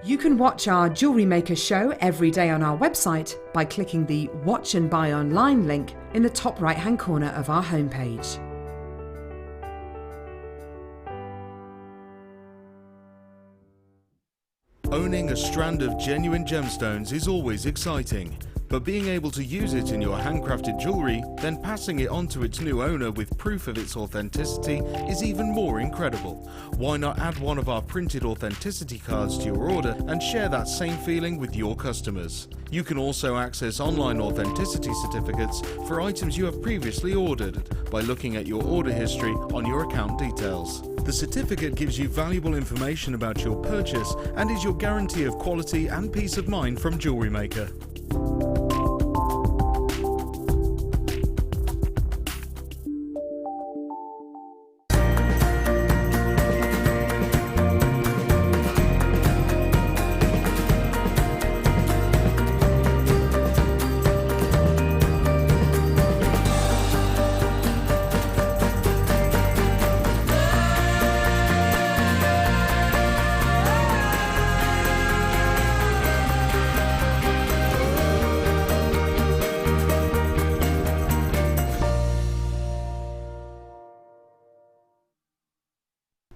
You can watch our Jewellery Maker show every day on our website by clicking the Watch and Buy Online link in the top right-hand corner of our homepage. Owning a strand of genuine gemstones is always exciting, but being able to use it in your handcrafted jewellery, then passing it on to its new owner with proof of its authenticity is even more incredible. Why not add one of our printed authenticity cards to your order and share that same feeling with your customers? You can also access online authenticity certificates for items you have previously ordered by looking at your order history on your account details. The certificate gives you valuable information about your purchase and is your guarantee of quality and peace of mind from Jewellery Maker.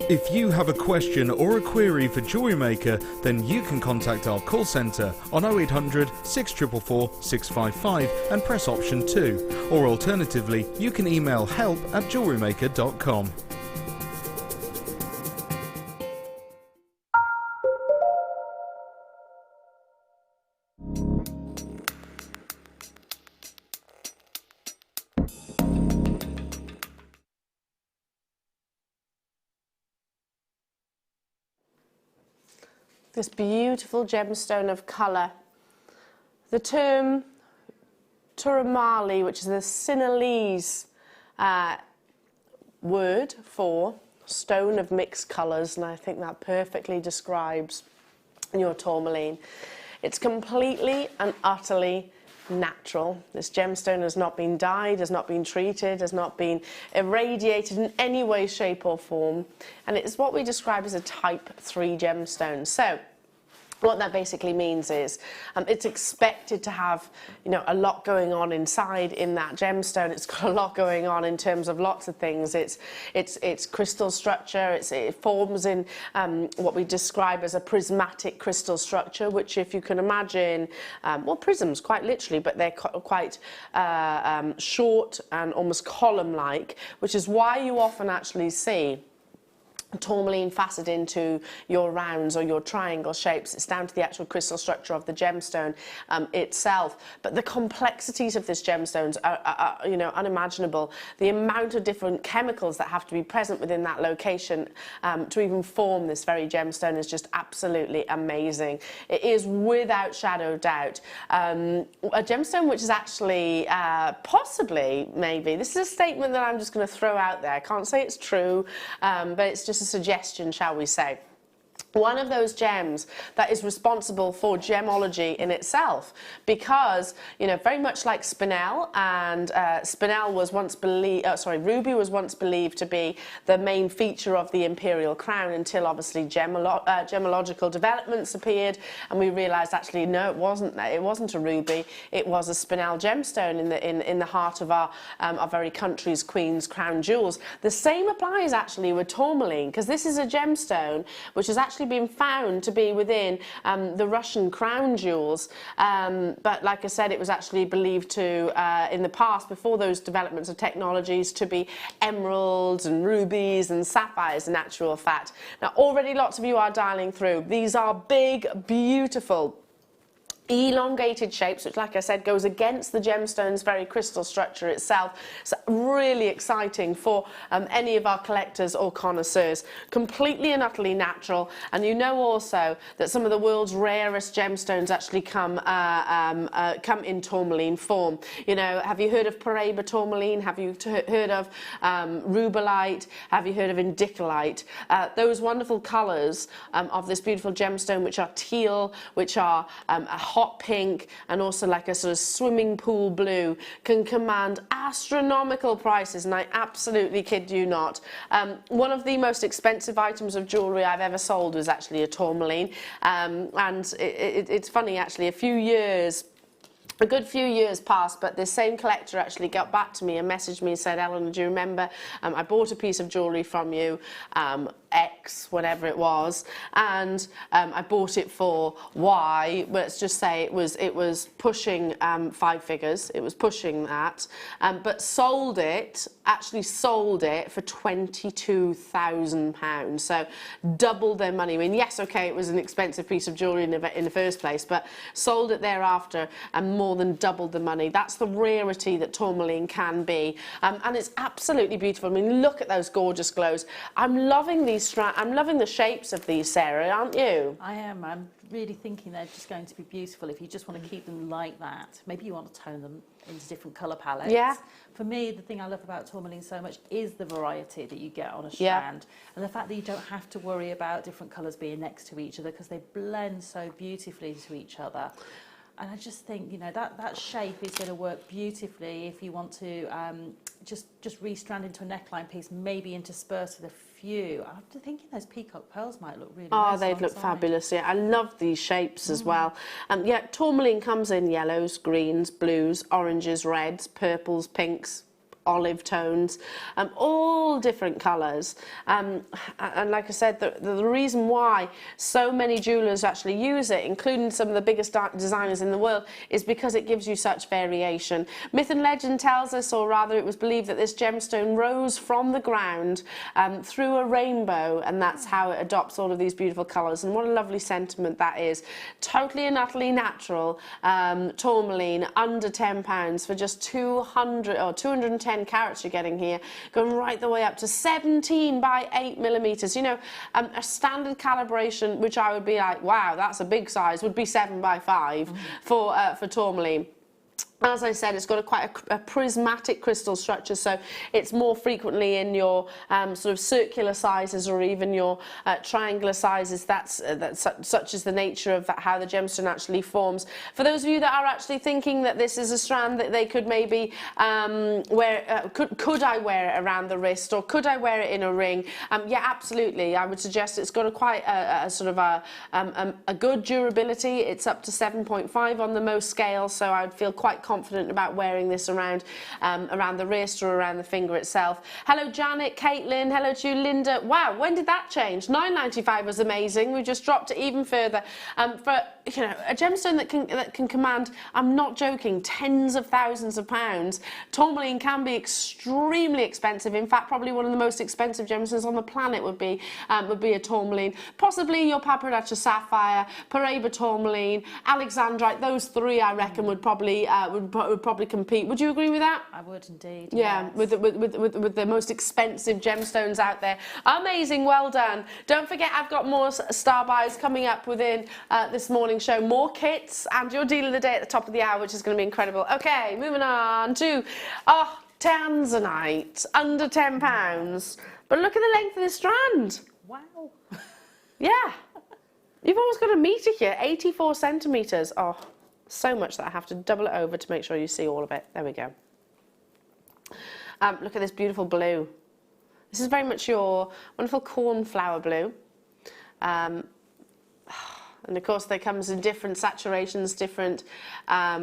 If you have a question or a query for Jewellery Maker, then you can contact our call centre on 0800 644 655 and press option 2, or alternatively you can email help@jewellerymaker.com. This beautiful gemstone of colour. The term Tourmaline, which is the Spinelese word for stone of mixed colours, and I think that perfectly describes your tourmaline. It's completely and utterly natural. This gemstone has not been dyed, has not been treated, has not been irradiated in any way, shape or form, and it's what we describe as a type 3 gemstone. So what that basically means is it's expected to have, you know, a lot going on inside in that gemstone. It's got a lot going on in terms of lots of things. It's crystal structure. It forms in what we describe as a prismatic crystal structure, which, if you can imagine, well, prisms quite literally, but they're quite short and almost column-like, which is why you often actually see tourmaline facet into your rounds or your triangle shapes. It's down to the actual crystal structure of the gemstone itself. But the complexities of this gemstones are, you know, unimaginable. The amount of different chemicals that have to be present within that location to even form this very gemstone is just absolutely amazing. It is without shadow of doubt a gemstone which is actually possibly, maybe, this is a statement that I'm just going to throw out there. I can't say it's true, but it's just a suggestion, shall we say. One of those gems that is responsible for gemology in itself, because, you know, very much like Spinel, and Spinel was once believed, ruby was once believed to be the main feature of the imperial crown until obviously gemological developments appeared, and we realised actually no, it wasn't a ruby, it was a Spinel gemstone in the heart of our very country's queen's crown jewels. The same applies actually with tourmaline, because this is a gemstone which has actually been found to be within the Russian crown jewels, but like I said, it was actually believed to in the past, before those developments of technologies, to be emeralds and rubies and sapphires in actual fact. Now already lots of you are dialing through. These are big, beautiful, elongated shapes, which, like I said, goes against the gemstone's very crystal structure itself. So really exciting for any of our collectors or connoisseurs. Completely and utterly natural, and you know also that some of the world's rarest gemstones actually come in tourmaline form. You know, have you heard of Paraiba tourmaline? Have you heard of rubellite? Have you heard of indicolite? Those wonderful colours of this beautiful gemstone, which are teal, which are a hot pink, and also like a sort of swimming pool blue, can command astronomical prices, and I absolutely kid you not. One of the most expensive items of jewellery I've ever sold was actually a tourmaline, and it's funny actually, a good few years passed, but this same collector actually got back to me and messaged me and said, Ellen, do you remember I bought a piece of jewellery from you, X, whatever it was, and I bought it for Y, let's just say it was pushing 5 figures, it was pushing that, but actually sold it for £22,000, so doubled their money. I mean, yes, okay, it was an expensive piece of jewellery in the first place, but sold it thereafter and more than doubled the money. That's the rarity that tourmaline can be, and it's absolutely beautiful. I mean, look at those gorgeous glows. I'm loving these I'm loving the shapes of these, Sarah, aren't you? I am. I'm really thinking they're just going to be beautiful if you just want to keep them like that. Maybe you want to tone them into different colour palettes. Yeah. For me, the thing I love about tourmaline so much is the variety that you get on a strand, and the fact that you don't have to worry about different colours being next to each other, because they blend so beautifully to each other. And I just think, you know, that shape is going to work beautifully if you want to just restrand into a neckline piece, maybe interspersed with a few. I'm thinking those peacock pearls might look really nice. Oh, they'd look fabulous, yeah. I love these shapes as well. Yeah, tourmaline comes in yellows, greens, blues, oranges, reds, purples, pinks, olive tones, all different colours, and like I said, the reason why so many jewellers actually use it, including some of the biggest designers in the world, is because it gives you such variation. Myth and legend tells us, or rather it was believed, that this gemstone rose from the ground through a rainbow, and that's how it adopts all of these beautiful colours. And what a lovely sentiment that is. Totally and utterly natural tourmaline, under £10 for just 200 or 210 carats you're getting here, going right the way up to 17 by 8 millimeters. You know, a standard calibration, which I would be like, wow, that's a big size, would be 7 by 5 for tourmaline. As I said, it's got quite a prismatic crystal structure, so it's more frequently in your sort of circular sizes, or even your triangular sizes. That's such is the nature of how the gemstone actually forms. For those of you that are actually thinking that this is a strand that they could maybe wear, could I wear it around the wrist, or could I wear it in a ring? Yeah, absolutely. I would suggest it's got quite a sort of a good durability. It's up to 7.5 on the most scale, so I would feel quite confident confident about wearing this around the wrist or around the finger itself. Hello Janet, Caitlin, hello to you Linda. Wow, when did that change? $9.95 was amazing. We just dropped it even further. For a gemstone that can command, I'm not joking, tens of thousands of pounds. Tourmaline can be extremely expensive. In fact, probably one of the most expensive gemstones on the planet would be a tourmaline. Possibly your paprika sapphire, Paraiba tourmaline, alexandrite. Those three, I reckon, would probably compete. Would you agree with that? I would indeed. Yeah, yes. with the most expensive gemstones out there. Amazing, well done. Don't forget, I've got more star buys coming up within this morning show. More kits and your deal of the day at the top of the hour, which is going to be incredible. Okay, moving on to tanzanite, under £10. But look at the length of this strand. Wow. Yeah. You've almost got a metre here, 84 centimetres. Oh, so much that I have to double it over to make sure you see all of it. There we go. Look at this beautiful blue. This is very much your wonderful cornflower blue. And of course, there comes in different saturations, different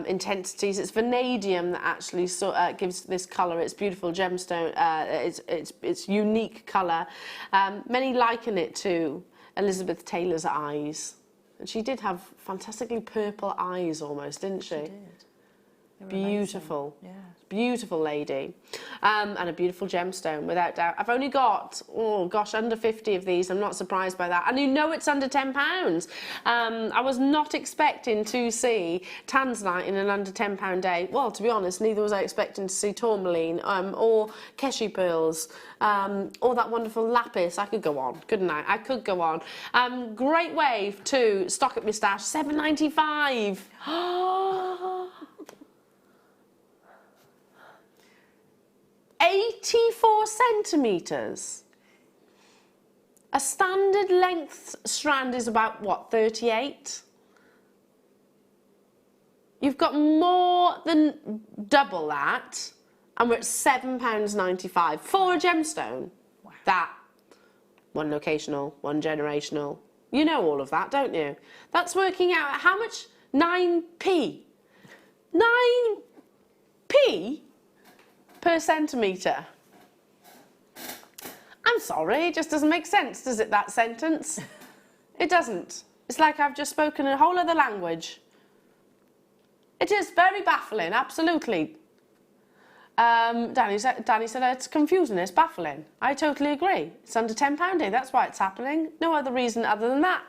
intensities. It's vanadium that actually gives this colour its beautiful gemstone, its unique colour. Many liken it to Elizabeth Taylor's eyes. And she did have fantastically purple eyes almost, didn't she? She did. They were Beautiful. amazing. Yeah. Beautiful lady. And a beautiful gemstone, without doubt. I've only got, oh gosh, under 50 of these. I'm not surprised by that. And you know it's under £10. I was not expecting to see tanzanite in an under £10 day. Well, to be honest, neither was I expecting to see tourmaline or keshi pearls or that wonderful lapis. I could go on, couldn't I? I could go on. Great wave to stock up my stash, $7.95. 84 centimetres. A standard length strand is about, what, 38? You've got more than double that, and we're at £7.95 for a gemstone. Wow. That, one locational, one generational. You know all of that, don't you? That's working out at how much? 9p. 9p? Per centimetre. I'm sorry, it just doesn't make sense, does it, that sentence? It doesn't. It's like I've just spoken a whole other language. It is very baffling, absolutely. Danny said it's confusing, it's baffling. I totally agree. It's under £10 day, that's why it's happening. No other reason other than that.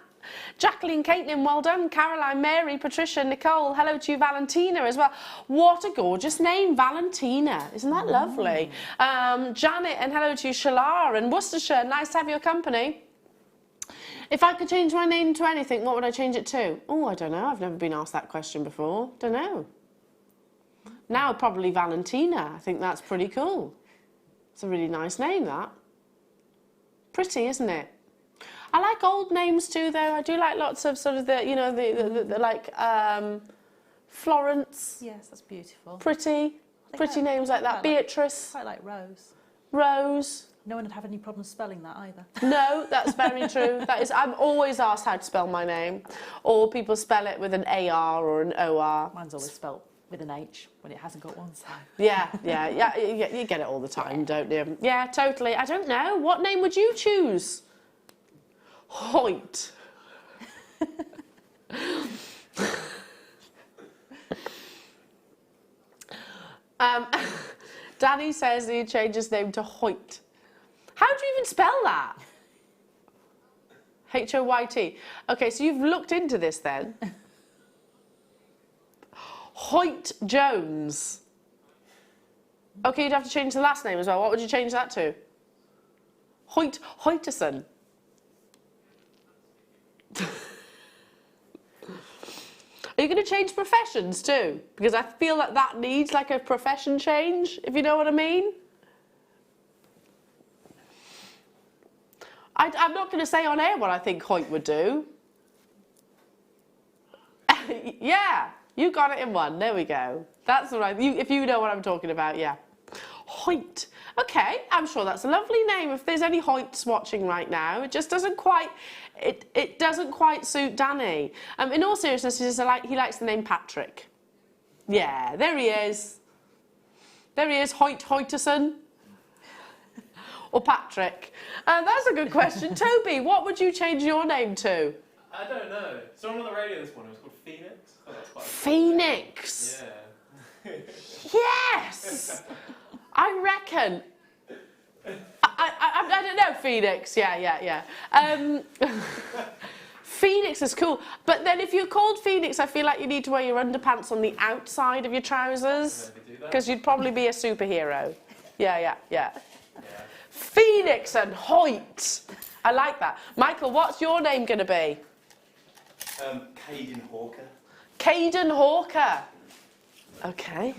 Jacqueline, Caitlin, well done. Caroline, Mary, Patricia, Nicole, hello to you, Valentina as well. What a gorgeous name, Valentina. Isn't that lovely? Janet, and hello to you, Shalar, and Worcestershire, nice to have your company. If I could change my name to anything, what would I change it to? Oh, I don't know. I've never been asked that question before. Don't know. Now probably Valentina. I think that's pretty cool. It's a really nice name, that. Pretty, isn't it? I like old names too, though. I do like lots of sort of the like Florence. Yes, that's beautiful. Pretty names like that. Beatrice. Quite like Rose. Rose. No one would have any problem spelling that either. No, that's very true. That is, I'm always asked how to spell my name, or people spell it with an AR or an OR. Mine's always spelled with an H when it hasn't got one side. Yeah, you get it all the time, don't you? Yeah, totally. I don't know. What name would you choose? Hoyt. Danny says he changed his name to Hoyt. How do you even spell that? H-O-Y-T. Okay, so you've looked into this then. Hoyt Jones. Okay, you'd have to change the last name as well. What would you change that to? Hoyterson. Are you going to change professions too? Because I feel like that needs like a profession change, if you know what I mean. I'm not going to say on air what I think Hoyt would do. Yeah, you got it in one. There we go. That's what if you know what I'm talking about, yeah. Hoyt. Okay, I'm sure that's a lovely name. If there's any Hoyts watching right now, it just doesn't quite, it doesn't quite suit Danny. In all seriousness, he likes the name Patrick. Yeah, there he is. There he is, Hoyterson. Or Patrick. That's a good question. Toby, what would you change your name to? I don't know. Someone on the radio this morning was called Phoenix. Oh, that's quite a Phoenix. Yeah. Yes. I reckon. I don't know, Phoenix. Yeah. Phoenix is cool. But then if you're called Phoenix, I feel like you need to wear your underpants on the outside of your trousers. Because you'd probably be a superhero. Yeah. Phoenix and Hoyt. I like that. Michael, what's your name going to be? Caden Hawker. Caden Hawker. Okay.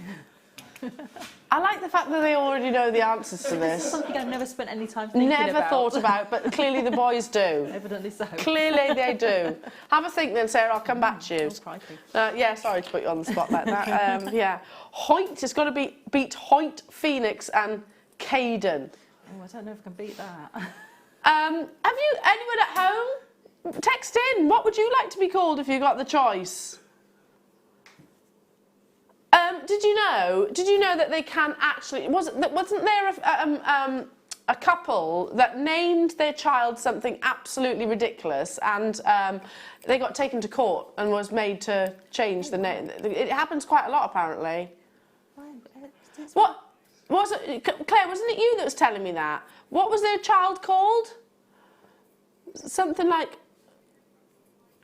I like the fact that they already know the answers to this. Something I've never spent any time thinking about. Never thought about, but clearly the boys do. Evidently so. Clearly they do. Have a think then, Sarah. I'll come back to you. Oh, crikey. Yeah, sorry to put you on the spot like that. Yeah. Hoyt has got to beat Hoyt, Phoenix and Caden. Oh, I don't know if I can beat that. Have you, anyone at home? Text in. What would you like to be called if you got the choice? Did you know that they can actually, wasn't there a couple that named their child something absolutely ridiculous and they got taken to court and was made to change the name? It happens quite a lot apparently. What was it, Claire, wasn't it you that was telling me that? What was their child called? Something like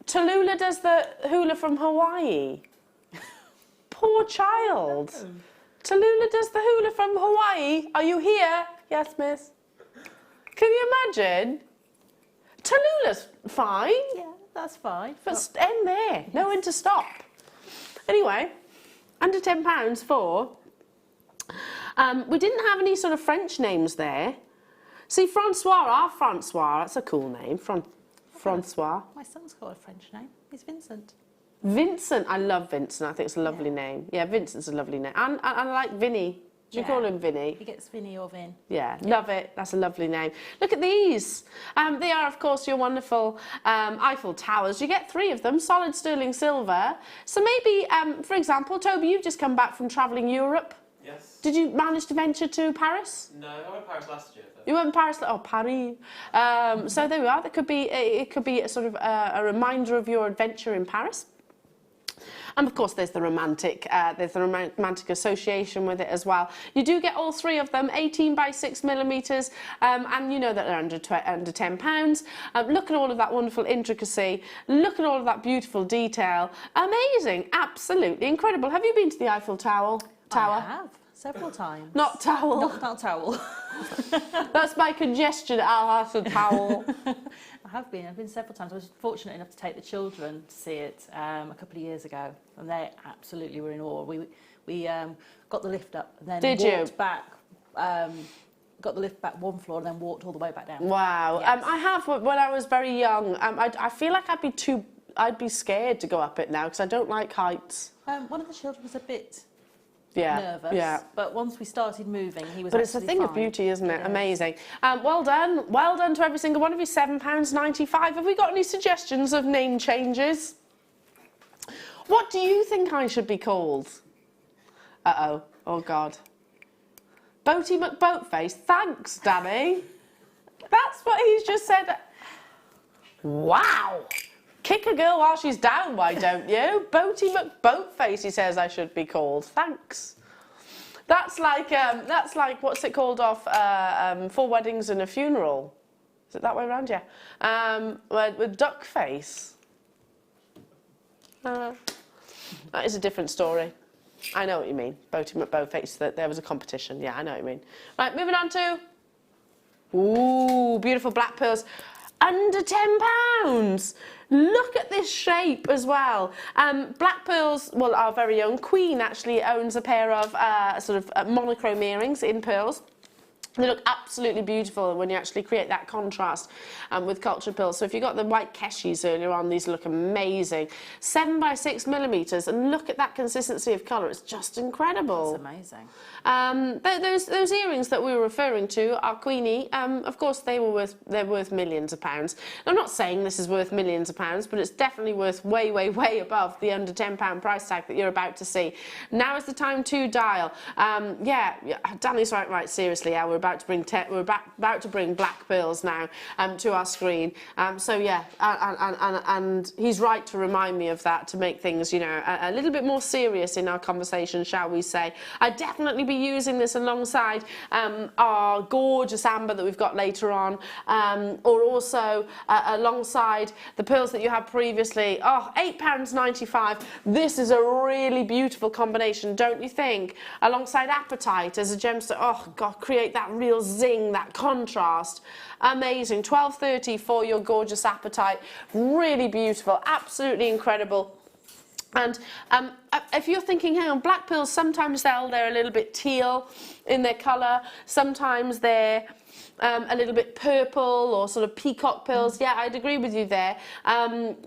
Tallulah does the hula from Hawaii. Poor child. Tallulah does the hula from Hawaii. Are you here? Yes, miss. Can you imagine? Tallulah's fine. Yeah, that's fine. But end there. No one to stop. Anyway, under £10 for... we didn't have any sort of French names there. See, Francois, that's a cool name. Francois. My son's got a French name. He's Vincent. Vincent, I love Vincent. I think it's a lovely name. Yeah, Vincent's a lovely name. And I like Vinny. Do you call him Vinny? He gets Vinny or Vin. Yeah, love it. That's a lovely name. Look at these. They are, of course, your wonderful Eiffel Towers. You get 3 of them, solid sterling silver. So maybe, for example, Toby, you've just come back from travelling Europe. Yes. Did you manage to venture to Paris? No, I went to Paris last year. Though. You went to Paris? Oh, Paris. So there we are. That could be. It could be a sort of a reminder of your adventure in Paris. And of course, there's the romantic association with it as well. You do get all 3 of them, 18 by 6 millimetres, and you know that they're under £10. Look at all of that wonderful intricacy. Look at all of that beautiful detail. Amazing, absolutely incredible. Have you been to the Eiffel Tower? I have, several times. Not towel. Not towel. That's my congestion. I'll have a towel. I've been several times. I was fortunate enough to take the children to see it a couple of years ago, and they absolutely were in awe. We got the lift up, and then walked back. Got the lift back 1 floor, and then walked all the way back down. Wow. Yes. I have when I was very young. I feel like I'd be scared to go up it now because I don't like heights. One of the children was a bit nervous. Yeah. But once we started moving, he was. But it's a thing of beauty, isn't it? Amazing. Well done to every single one of you. £7.95. Have we got any suggestions of name changes? What do you think I should be called? Uh-oh. Oh, God. Boaty McBoatface. Thanks, Danny. That's what he's just said. Wow. Kick a girl while she's down, why don't you? Boaty McBoatface, he says I should be called. Thanks. That's like what's it called off 4 Weddings and a Funeral? Is it that way around? Yeah. With Duckface. That is a different story. I know what you mean. Boaty McBoatface, that there was a competition. Yeah, I know what you mean. Right, moving on to... Ooh, beautiful black pearls. Under £10. Look at this shape as well. Black pearls, well, our very own Queen actually owns a pair of sort of monochrome earrings in pearls. They look absolutely beautiful when you actually create that contrast with cultured pearls. So if you got the white keshis earlier on, these look amazing. 7 by 6 millimeters, and look at that consistency of colour. It's just incredible. That's amazing. Those earrings that we were referring to are Queenie. Of course, they're worth millions of pounds. I'm not saying this is worth millions of pounds, but it's definitely worth way, way, way above the under £10 price tag that you're about to see. Now is the time to dial. Yeah, Danny's right. Seriously, yeah, we're about to bring black pearls now to our screen. So yeah, and he's right to remind me of that, to make things, you know, a little bit more serious in our conversation, shall we say. I'd definitely be using this alongside our gorgeous amber that we've got later on, or also alongside the pearls that you had previously. Oh, £8.95. This is a really beautiful combination, don't you think? Alongside Apatite as a gemstone. Oh God, create that real zing, that contrast. Amazing. £12.30 for your gorgeous Apatite. Really beautiful, absolutely incredible. And if you're thinking, hang on, black pearls, sometimes they're a little bit teal in their colour, sometimes they're a little bit purple or sort of peacock pearls. Yeah, I'd agree with you there.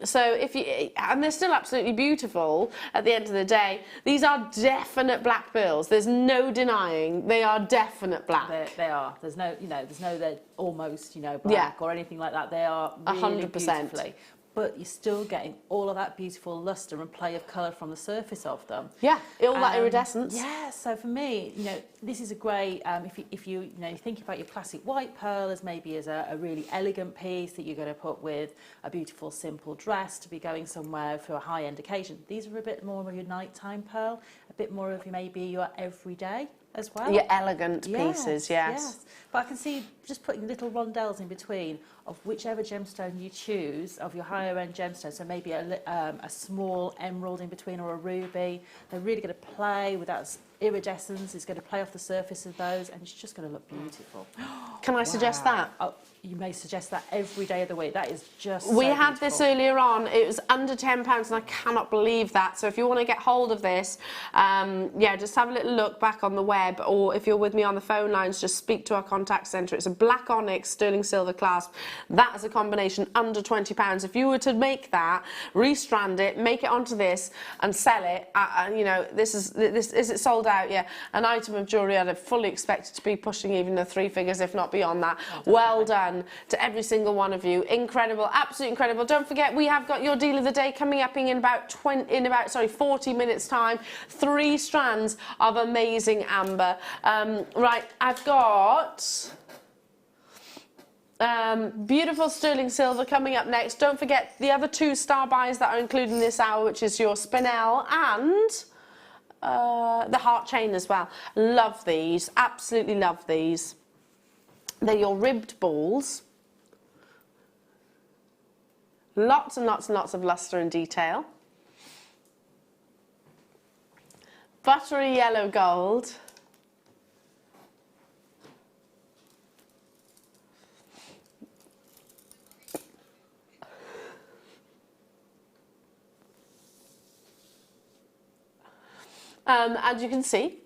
So if you, and they're still absolutely beautiful at the end of the day. These are definite black pearls. There's no denying they are definite black. They are. There's no, they're almost, black or anything like that. They are really 100%. Beautifully. But you're still getting all of that beautiful lustre and play of colour from the surface of them. Yeah, all that iridescence. Yeah, so for me, this is a great, if you think about your classic white pearl as maybe as a really elegant piece that you're going to put with a beautiful simple dress to be going somewhere for a high-end occasion. These are a bit more of your nighttime pearl, a bit more of maybe your everyday as well. Your elegant pieces, yes. But I can see just putting little rondelles in between of whichever gemstone you choose, of your higher end gemstone, so maybe a small emerald in between or a ruby. They're really going to play with that iridescence, it's going to play off the surface of those, and it's just going to look beautiful. Can I suggest that? Oh, you may suggest that every day of the week. That is just We so had beautiful. this earlier on. It was under £10 and I cannot believe that. So if you want to get hold of this, yeah, just have a little look back on the web, or if you're with me on the phone lines, just speak to our contact centre. It's a black onyx sterling silver clasp. That is a combination under £20. If you were to make that, restrand it, make it onto this and sell it, this is it sold out? Yeah, an item of jewellery I'd have fully expected to be pushing even the 3 figures, if not beyond that. Well done to every single one of you. Incredible, absolutely incredible. Don't forget, we have got your deal of the day coming up in about 40 minutes time. 3 strands of amazing amber. Right, I've got beautiful sterling silver coming up next. Don't forget the other 2 star buys that are included in this hour, which is your Spinel and the heart chain as well. Love these, absolutely love these. They're your ribbed balls. Lots and lots and lots of lustre and detail. Buttery yellow gold. As you can see,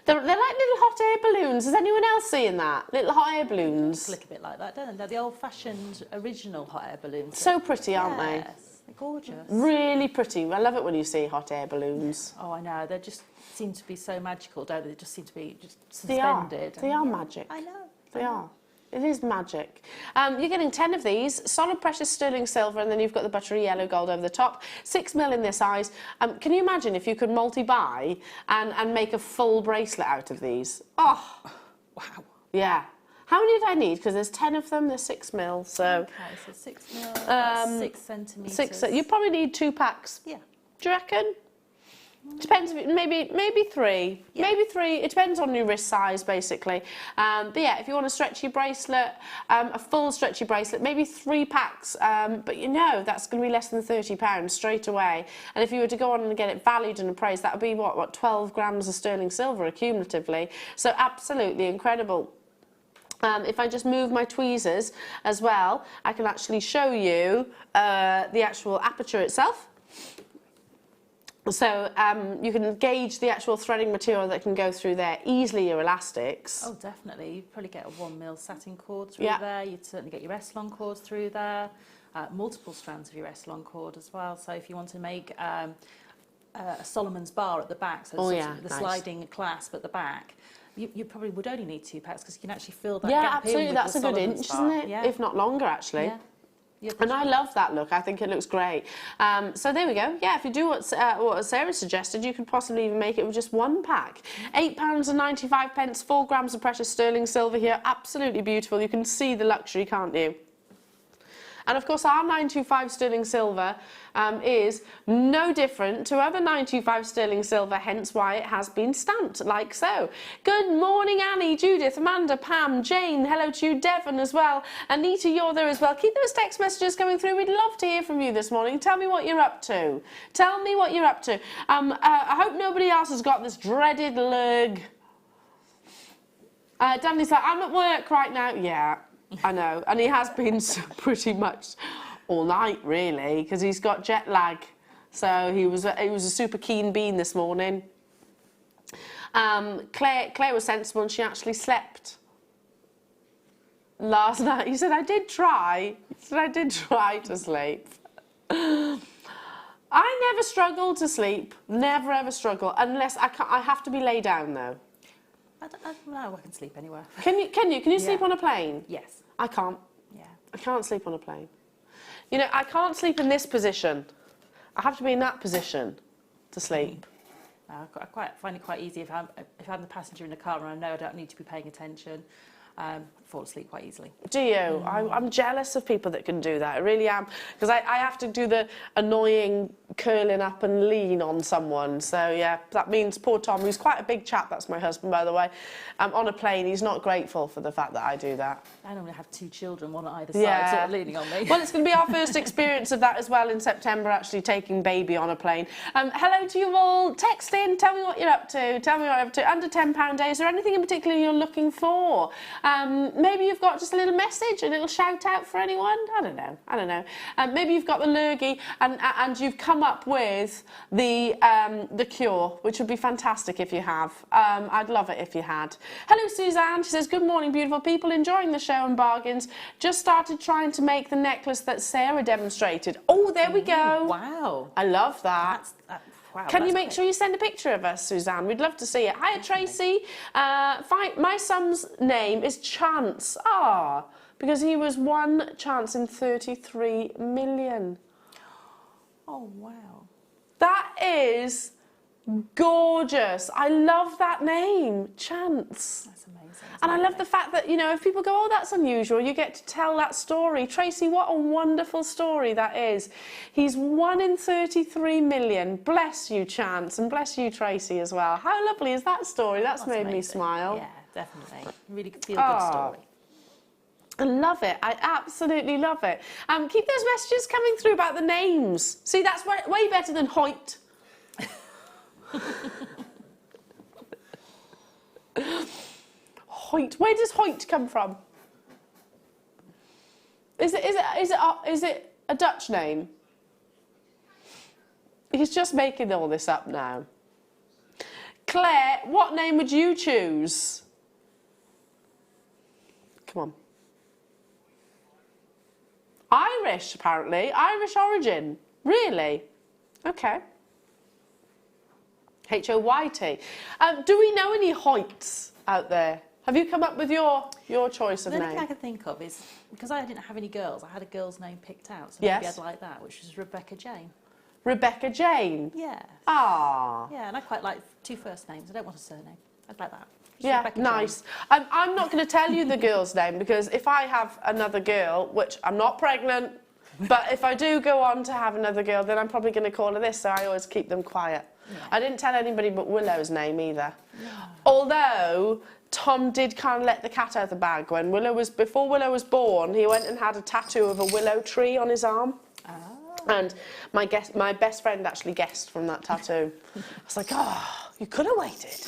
they're like little hot air balloons. Is anyone else seeing that? Little hot air balloons. Look a bit like that, don't they? They're the old-fashioned original hot air balloons. So pretty, aren't they? Yes, they're gorgeous. Really pretty. I love it when you see hot air balloons. Oh, I know. They just seem to be so magical, don't they? They just seem to be just suspended. They are magic. I know. They are. It is magic. You're getting 10 of these, solid precious sterling silver, and then you've got the buttery yellow gold over the top. 6 mil in this size. Can you imagine if you could multi-buy and make a full bracelet out of these? Oh, Wow. yeah. How many did I need? Because there's 10 of them, there's 6 mil, so... Okay, so 6 mil, that's 6 centimetres. You probably need 2 packs. Yeah. Do you reckon? Depends, maybe 3. Yeah. Maybe 3, it depends on your wrist size, basically. But yeah, if you want a stretchy bracelet, a full stretchy bracelet, maybe 3 packs, but that's going to be less than £30 straight away. And if you were to go on and get it valued and appraised, that would be, what 12 grams of sterling silver accumulatively. So absolutely incredible. If I just move my tweezers as well, I can actually show you the actual aperture itself. So you can gauge the actual threading material that can go through there, easily your elastics. Oh, definitely. You'd probably get a 1mm satin cord through Yeah. there. You'd certainly get your S-long cords through there. Multiple strands of your S-long cord as well. So if you want to make a Solomon's bar at the back, so Oh, sort yeah, of the nice. sliding clasp at the back, you probably would only need 2 packs because you can actually fill that Yeah, gap in absolutely. with That's the a good Solomon's inch, bar. isn't it? Yeah. If not longer, actually. Yeah. Yeah, And I love that look. I think it looks great. So there we go. Yeah, if you do what Sarah suggested, you could possibly even make it with just 1 pack. £8.95, 4 grams of precious sterling silver here. Absolutely beautiful. You can see the luxury, can't you? And of course, our 925 sterling silver is no different to other 925 sterling silver, hence why it has been stamped like so. Good morning, Annie, Judith, Amanda, Pam, Jane. Hello to you, Devon as well. Anita, you're there as well. Keep those text messages coming through. We'd love to hear from you this morning. Tell me what you're up to. Tell me what you're up to. I hope nobody else has got this dreaded lurg. Danny's like, I'm at work right now. Yeah. I know, and he has been pretty much all night, really, because he's got jet lag. So he was a super keen bean this morning. Claire was sensible, and she actually slept last night. He said, I did try. He said, I did try to sleep. I never struggle to sleep. Never ever struggle, unless I have to be laid down though. No, I can sleep anywhere. Can you sleep Yeah. on a plane? Yes. I can't. Yeah. I can't sleep on a plane. You know, I can't sleep in this position. I have to be in that position to sleep. I find it quite easy if I'm the passenger in the car and I know I don't need to be paying attention. Fall asleep quite easily. Do you? I'm jealous of people that can do that. I really am. Because I have to do the annoying curling up and lean on someone. So, yeah, that means poor Tom, who's quite a big chap, that's my husband, by the way, on a plane, he's not grateful for the fact that I do that. I normally have 2 children, one on either side, sort of leaning on me. Well, it's going to be our first experience of that as well in September, actually taking baby on a plane. Hello to you all. Text in, tell me what you're up to. Tell me what you're up to. Under £10 day, is there anything in particular you're looking for? Maybe you've got just a little message, a little shout out for anyone. I don't know. Maybe you've got the lurgy and you've come up with the cure, which would be fantastic if you have. I'd love it if you had. Hello, Suzanne. She says, good morning, beautiful people. Enjoying the show and bargains. Just started trying to make the necklace that Sarah demonstrated. Oh, there we go. Wow. I love that. Wow, Can you make quick. sure you send a picture of us, Suzanne? We'd love to see it. Hiya, Tracy. My son's name is Chance. Because he was 1 chance in 33 million. Oh, wow. That is gorgeous. I love that name, Chance. That's amazing. And I love the fact that, you know, if people go, oh, that's unusual, you get to tell that story. Tracy, what a wonderful story that is. He's 1 in 33 million. Bless you, Chance, and bless you, Tracy, as well. How lovely is that story? That's made me amazing. smile. Yeah, definitely. Really feel-good story. I love it. I absolutely love it. Keep those messages coming through about the names. See, that's way better than Hoyt. Hoyt. Where does Hoyt come from? Is it a Dutch name? He's just making all this up now. Claire, what name would you choose? Come on. Irish, apparently. Irish origin. Really? Okay. H-O-Y-T. Do we know any Hoyts out there? Have you come up with your choice of The only name? thing I can think of is, because I didn't have any girls, I had a girl's name picked out, so Yes. maybe I'd like that, which is Rebecca Jane. Rebecca Jane? Yeah. Ah. Yeah, and I quite like 2 first names. I don't want a surname. I'd like that. Just Yeah, Rebecca nice. Jane. I'm not going to tell you the girl's name because if I have another girl, which I'm not pregnant, but if I do go on to have another girl, then I'm probably going to call her this, so I always keep them quiet. Yeah. I didn't tell anybody but Willow's name either. Yeah. Although Tom did kind of let the cat out of the bag before Willow was born, he went and had a tattoo of a willow tree on his arm. Oh. And my best friend actually guessed from that tattoo. I was like, oh, you could have waited.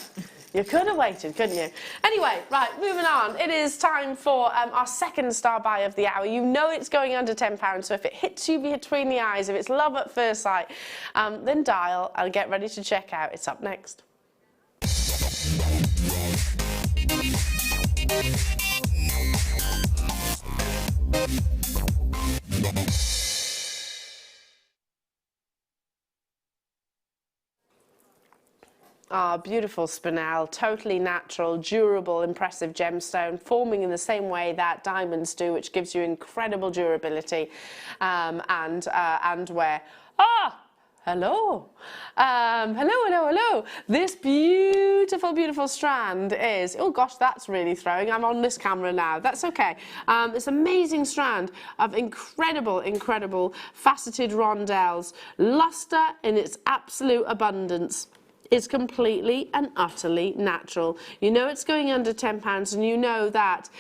You could have waited, couldn't you? Anyway, right, moving on. It is time for our second star buy of the hour. You know it's going under £10, so if it hits you between the eyes, if it's love at first sight, then dial and get ready to check out. It's up next. Ah, beautiful Spinel, totally natural, durable, impressive gemstone, forming in the same way that diamonds do, which gives you incredible durability and wear. Ah! Hello. Hello. This beautiful strand is, oh gosh, that's really throwing. I'm on this camera now. That's okay. This amazing strand of incredible faceted rondelles, luster in its absolute abundance. Is completely and utterly natural. You know it's going under £10, and you know that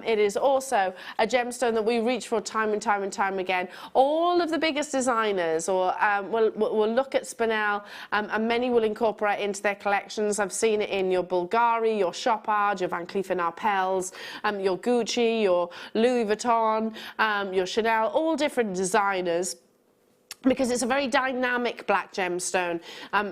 it is also a gemstone that we reach for time and time again. All of the biggest designers will look at Spinel, and many will incorporate into their collections. I've seen it in your Bulgari, your Chopard, your Van Cleef & Arpels, your Gucci, your Louis Vuitton, your Chanel, all different designers. Because it's a very dynamic black gemstone.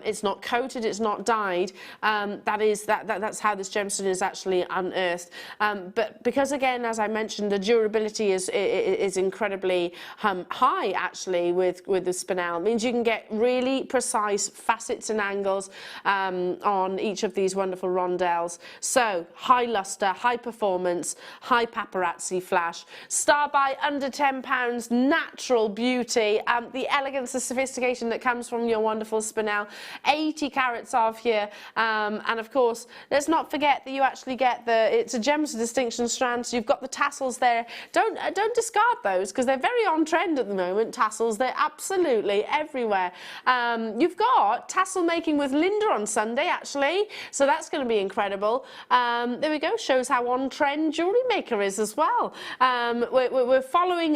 It's not coated, it's not dyed. That's how this gemstone is actually unearthed. But because, again, as I mentioned, the durability is incredibly high, actually, with the Spinel. It means you can get really precise facets and angles on each of these wonderful rondelles. So, high luster, high performance, high paparazzi flash. Star by under £10, natural beauty. The elegance, the sophistication that comes from your wonderful Spinel. 80 carats off here, and of course, let's not forget that you actually get it's a gems of distinction strand, so you've got the tassels there. Don't discard those, because they're very on trend at the moment. Tassels, they're absolutely everywhere. You've got tassel making with Linda on Sunday, actually, so that's going to be incredible. There we go, shows how on trend Jewellery Maker is as well. We're following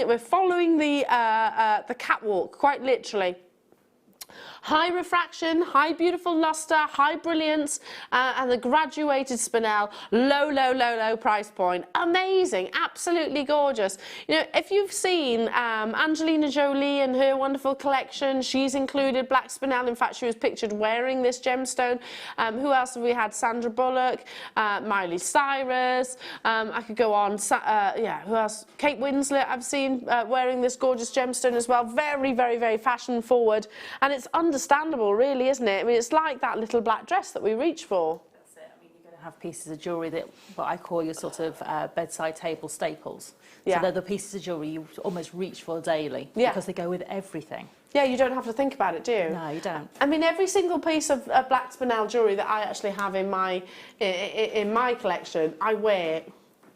the catwalk, quite literally. High refraction, high beautiful luster, high brilliance, and the graduated Spinel, low price point. Amazing, absolutely gorgeous. You know, if you've seen Angelina Jolie and her wonderful collection, she's included black Spinel. In fact, she was pictured wearing this gemstone. Who else have we had? Sandra Bullock, Miley Cyrus. I could go on. Who else? Kate Winslet, I've seen wearing this gorgeous gemstone as well. Very fashion forward, and it's understandable, really, isn't it? I mean, it's like that little black dress that we reach for. That's it. I mean, you're going to have pieces of jewellery that, what I call your sort of bedside table staples. Yeah. So they're the pieces of jewellery you almost reach for daily, because they go with everything. Yeah, you don't have to think about it, do you? No, you don't. I mean, every single piece of black Spinel jewellery that I actually have in my collection, I wear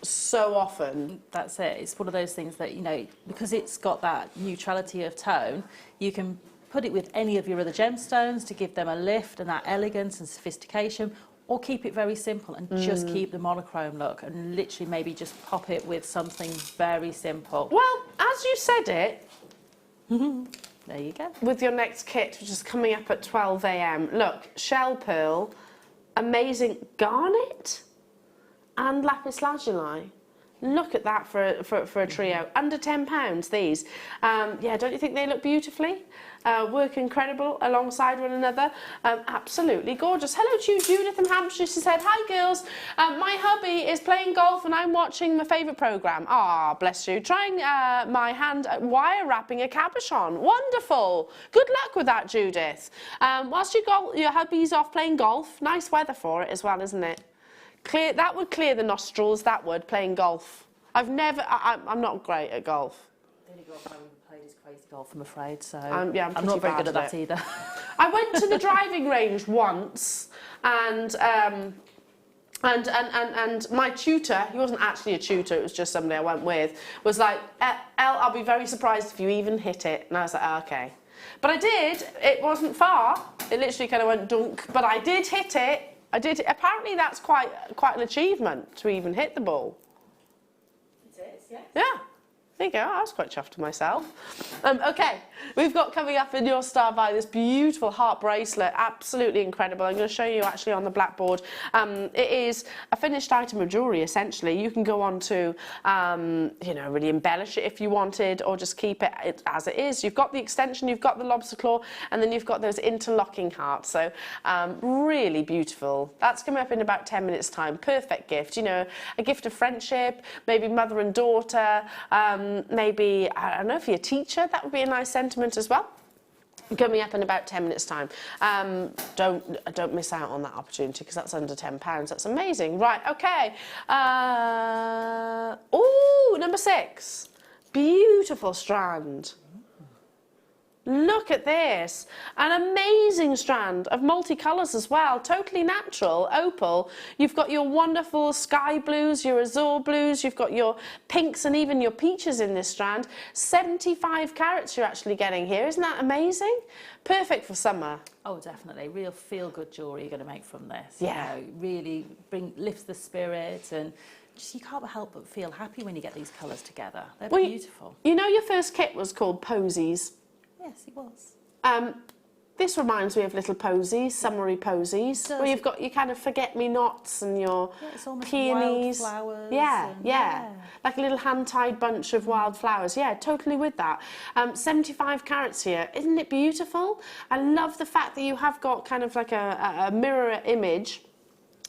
so often. That's it. It's one of those things that, you know, because it's got that neutrality of tone, you can put it with any of your other gemstones to give them a lift and that elegance and sophistication, or keep it very simple and just keep the monochrome look, and literally maybe just pop it with something very simple. Well, as you said it, there you go. With your next kit, which is coming up at 12 AM. Look, shell pearl, amazing garnet, and lapis lazuli. Look at that for a trio. Under £10, these. Yeah, don't you think they look beautifully? Work incredible alongside one another. Absolutely gorgeous. Hello to you, Judith from Hampshire. She said, hi girls, my hubby is playing golf and I'm watching my favourite programme. Ah, bless you. Trying my hand at wire wrapping a cabochon. Wonderful. Good luck with that, Judith. Whilst your hubby's off playing golf, nice weather for it as well, isn't it? That would clear the nostrils, that would, playing golf. I'm not great at golf. The only golf I've ever played is crazy golf, I'm afraid, so yeah, I'm not very good at that either. I went to the driving range once, and my tutor, he wasn't actually a tutor, it was just somebody I went with, was like, Elle, I'll be very surprised if you even hit it. And I was like, oh, okay. But I did, it wasn't far, it literally kind of went dunk, but I did hit it. Apparently that's quite an achievement to even hit the ball. It is, yeah. Yeah. There you go. I was quite chuffed with myself. Okay. we've got coming up in your star by this beautiful heart bracelet, absolutely incredible. I'm going to show you actually on the blackboard. It is a finished item of jewellery essentially. You can go on to, you know, really embellish it if you wanted, or just keep it as it is. You've got the extension, you've got the lobster claw, and then you've got those interlocking hearts. So really beautiful. That's coming up in about 10 minutes time. Perfect gift, you know, a gift of friendship, maybe mother and daughter, maybe, I don't know, for your teacher, that would be a nice sentiment as well. Coming up in about 10 minutes time. Don't miss out on that opportunity, because that's under £10. That's amazing. Right, okay. Oh, number 6. Beautiful strand. Look at this, an amazing strand of multicolours as well, totally natural, opal. You've got your wonderful sky blues, your azure blues, you've got your pinks and even your peaches in this strand. 75 carats you're actually getting here, isn't that amazing? Perfect for summer. Oh, definitely, real feel-good jewellery you're going to make from this. Yeah. You know, really lifts the spirit, and just you can't help but feel happy when you get these colours together. They're beautiful. You know your first kit was called Posies? Yes, it was. This reminds me of little posies, summery posies, where you've got your kind of forget-me-nots and your it's almost peonies. wildflowers. Yeah. Like a little hand-tied bunch of wildflowers. Yeah, totally with that. 75 carats here. Isn't it beautiful? I love the fact that you have got kind of like a mirror image.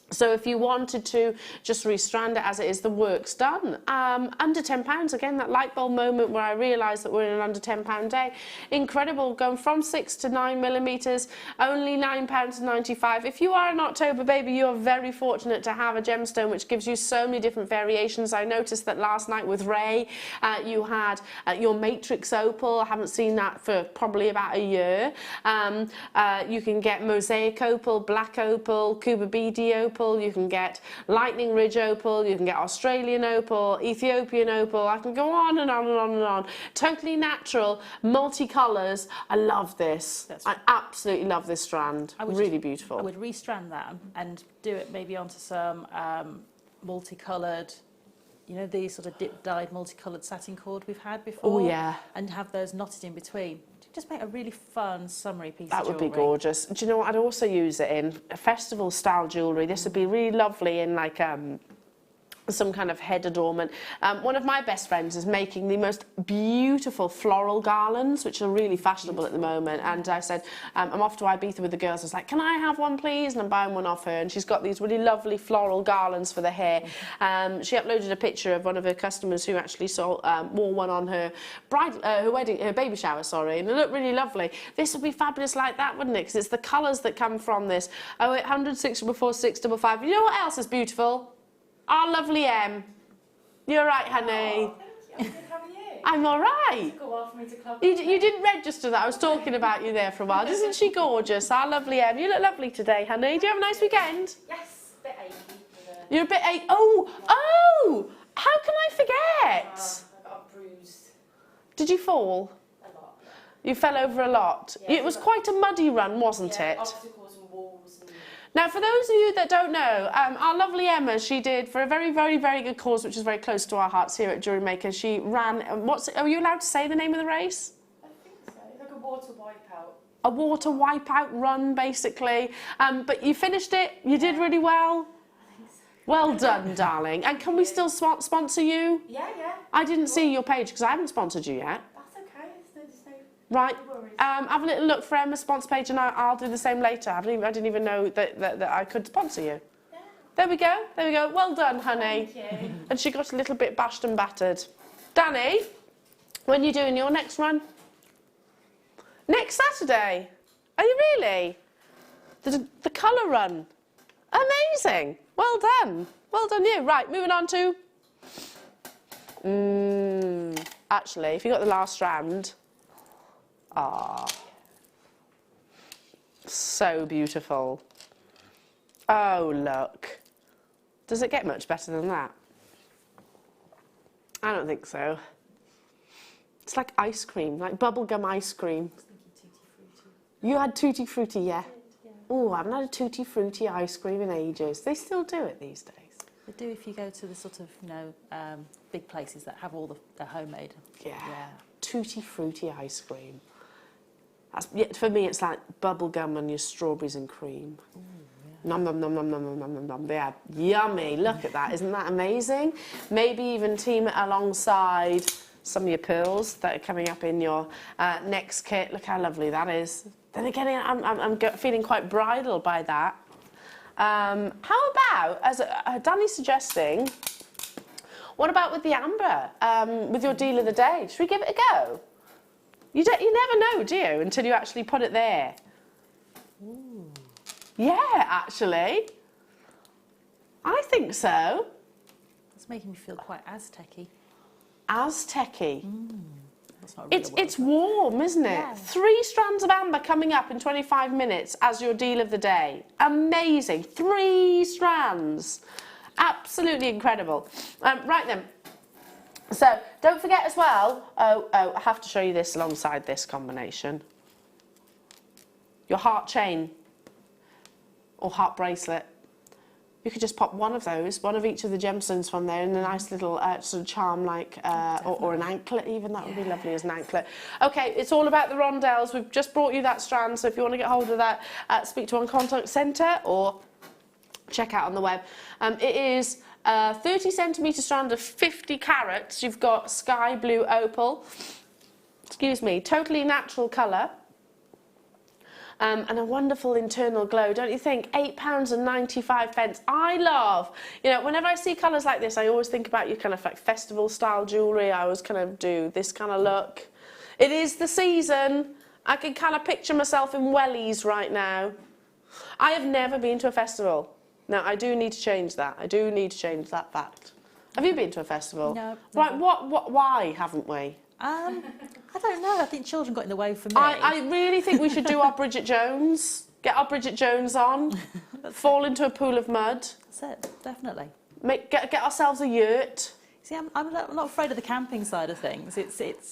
So if you wanted to just restrand it as it is, the work's done. Under £10, again, that light bulb moment where I realised that we're in an under £10 day. Incredible, going from 6 to 9 millimetres, only £9.95. If you are an October baby, you're very fortunate to have a gemstone which gives you so many different variations. I noticed that last night with Ray, you had your matrix opal. I haven't seen that for probably about a year. You can get mosaic opal, black opal, Cuba beady opal. You can get lightning ridge opal, you can get Australian opal, Ethiopian opal. I can go on and on and on and on. Totally natural, multicolours. I love this. I absolutely love this strand. Really beautiful. I would restrand that and do it maybe onto some multicoloured, you know, these sort of dip-dyed multicoloured satin cord we've had before. Oh yeah. And have those knotted in between. Just make a really fun summery piece that of would jewellery. be gorgeous. Do you know what I'd also use it in? A festival style jewellery. This would be really lovely in like some kind of head adornment. One of my best friends is making the most beautiful floral garlands, which are really fashionable at the moment. And I said, I'm off to Ibiza with the girls. I was like, can I have one, please? And I'm buying one off her. And she's got these really lovely floral garlands for the hair. She uploaded a picture of one of her customers who actually wore one on her her baby shower, sorry. And it looked really lovely. This would be fabulous like that, wouldn't it? Because it's the colours that come from this. 0800 644 655. You know what else is beautiful? Our lovely Em. You're right, honey. I'm good, how are you? I'm all right. It took a while for me to club. You didn't register that. I was talking about you there for a while. Isn't she gorgeous? Our lovely Em. You look lovely today, honey. Do you have a nice weekend? Yes, a bit achy. You're a bit achy. Oh! How can I forget? I got bruised Did you fall? a lot. You fell over a lot. Yeah, It was quite a muddy run, wasn't it? Obstacles and walls. And Now, for those of you that don't know, our lovely Emma, she did, for a very, very, very good cause, which is very close to our hearts here at Jewellery Maker, she ran, are you allowed to say the name of the race? I think so. It's like a water wipeout. A water wipeout run, basically. But you finished it, you did really well. I think so. Well done, darling. And can we still sponsor you? Yeah. I didn't see your page because I haven't sponsored you yet. That's okay. There's no Right. worries. Have a little look for Emma's sponsor page and I'll do the same later. I didn't even know that I could sponsor you. Yeah. There we go. Well done, honey. Thank you. And she got a little bit bashed and battered. Danny, when are you doing your next run? Next Saturday. Are you really? The colour run. Amazing. Well done. Well done you. Right, moving on to... actually, if you got the last strand... so beautiful. Oh, look. Does it get much better than that? I don't think so. It's like ice cream, like bubblegum ice cream. You had Tutti Frutti, yeah? Oh, I haven't had a Tutti Frutti ice cream in ages. They still do it these days. They do if you go to the sort of, you know, big places that have all the homemade. Yeah. Tutti Frutti ice cream. Yeah, for me, it's like bubble gum and your strawberries and cream. Nom nom nom nom nom nom nom nom nom. Yeah, yummy. Look at that. Isn't that amazing? Maybe even team it alongside some of your pearls that are coming up in your next kit. Look how lovely that is. Then again, I'm feeling quite bridal by that. How about, as Danny's suggesting, what about with the amber, with your deal of the day? Should we give it a go? You never know, do you, until you actually put it there. Ooh. Yeah, actually. I think so. It's making me feel quite Aztec-y. Aztec-y. That's not really It's warm, isn't it? Yeah. 3 strands of amber coming up in 25 minutes as your deal of the day. Amazing. 3 strands. Absolutely incredible. Right then. So don't forget as well, I have to show you this alongside this combination. Your heart chain or heart bracelet. You could just pop one of those, one of each of the gemstones from there, in a nice little sort of charm like, or an anklet even, that would be lovely as an anklet. Okay, it's all about the rondelles. We've just brought you that strand, so if you want to get hold of that, speak to one contact centre or check out on the web. It is 30 centimetre strand of 50 carats. You've got sky blue opal, excuse me, totally natural colour. And a wonderful internal glow, don't you think? £8.95. I love, you know, whenever I see colours like this, I always think about your kind of like festival style jewellery. I always kind of do this kind of look. It is the season. I can kind of picture myself in wellies right now. I have never been to a festival. Now, I do need to change that. I do need to change that fact. Have you been to a festival? No. Right, why haven't we? I don't know. I think children got in the way for me. I really think we should do our Bridget Jones. Get our Bridget Jones on. Fall into a pool of mud. That's it, definitely. Get ourselves a yurt. See, I'm not afraid of the camping side of things.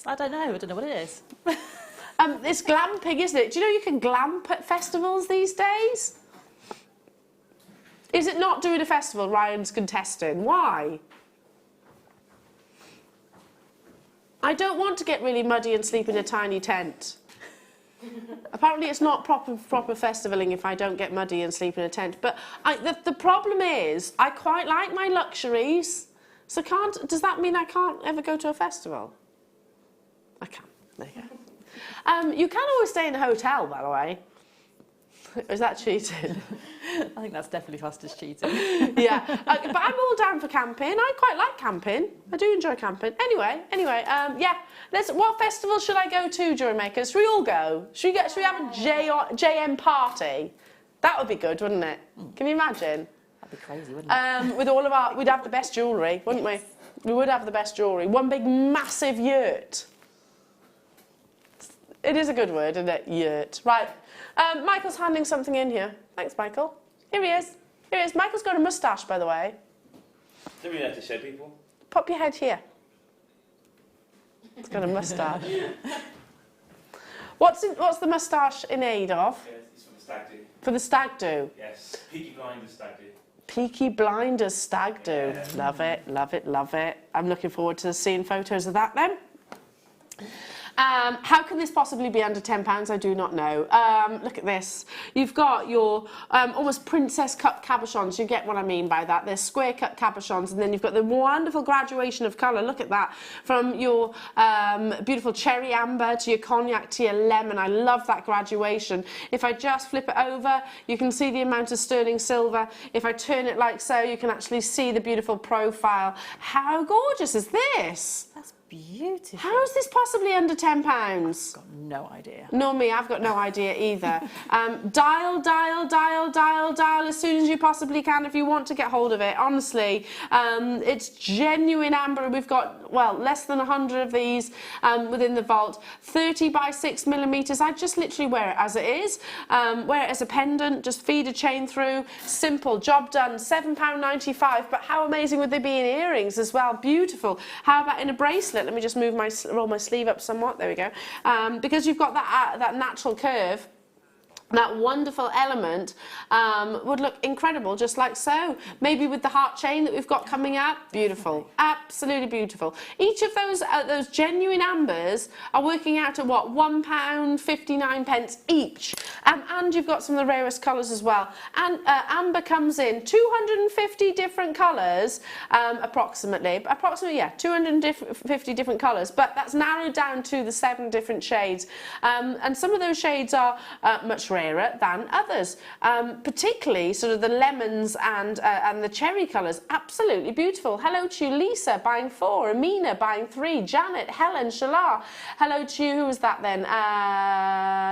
I don't know what it is. It's glamping, isn't it? Do you know you can glamp at festivals these days? Is it not doing a festival Ryan's contesting? Why? I don't want to get really muddy and sleep in a tiny tent. Apparently it's not proper festivaling if I don't get muddy and sleep in a tent. But the problem is, I quite like my luxuries. So does that mean I can't ever go to a festival? I can. There you go. You can always stay in a hotel, by the way. Is that cheating? I think that's definitely classed as cheating. Yeah, but I'm all down for camping. I quite like camping. I do enjoy camping. Anyway, yeah. What festival should I go to, Jewellery Makers? Should we all go? Should we have a JM party? That would be good, wouldn't it? Can you imagine? That'd be crazy, wouldn't it? With all of we'd have the best jewellery, wouldn't we? We would have the best jewellery. One big massive yurt. It is a good word, isn't it? Yurt. Right. Michael's handing something in here. Thanks, Michael. Here he is. Here he is. Michael's got a moustache, by the way. Don't we have to show people? Pop your head here. It's got a moustache. What's the moustache in aid of? Yeah, it's for the stag do. For the stag do? Yes, Peaky Blinders stag do. Peaky Blinders stag do. Yeah. Love it, love it, love it. I'm looking forward to seeing photos of that then. How can this possibly be under £10? I do not know. Look at this. You've got your almost princess cut cabochons. You get what I mean by that. They're square cut cabochons, and then you've got the wonderful graduation of colour. Look at that. From your beautiful cherry amber to your cognac to your lemon. I love that graduation. If I just flip it over, you can see the amount of sterling silver. If I turn it like so, you can actually see the beautiful profile. How gorgeous is this? That's beautiful. How is this possibly under £10? I've got no idea. Nor me, I've got no idea either. Dial as soon as you possibly can if you want to get hold of it. Honestly, it's genuine amber. We've got, well, less than 100 of these within the vault. 30 by 6 millimetres. I just literally wear it as it is. Wear it as a pendant, just feed a chain through. Simple, job done. £7.95. But how amazing would they be in earrings as well? Beautiful. How about in a bracelet? Let me just roll my sleeve up somewhat. There we go. Because you've got that natural curve, that wonderful element would look incredible, just like so. Maybe with the heart chain that we've got coming up, beautiful, absolutely beautiful. Each of those genuine ambers are working out at what, £1.59 each. And you've got some of the rarest colours as well. And amber comes in 250 different colours, approximately, yeah, 250 different colours, but that's narrowed down to the 7 different shades. And some of those shades are much rarer than others, particularly sort of the lemons and the cherry colours. Absolutely beautiful. Hello to you, Lisa, buying 4, Amina buying 3, Janet, Helen, Shalar. Hello to you, who was that then?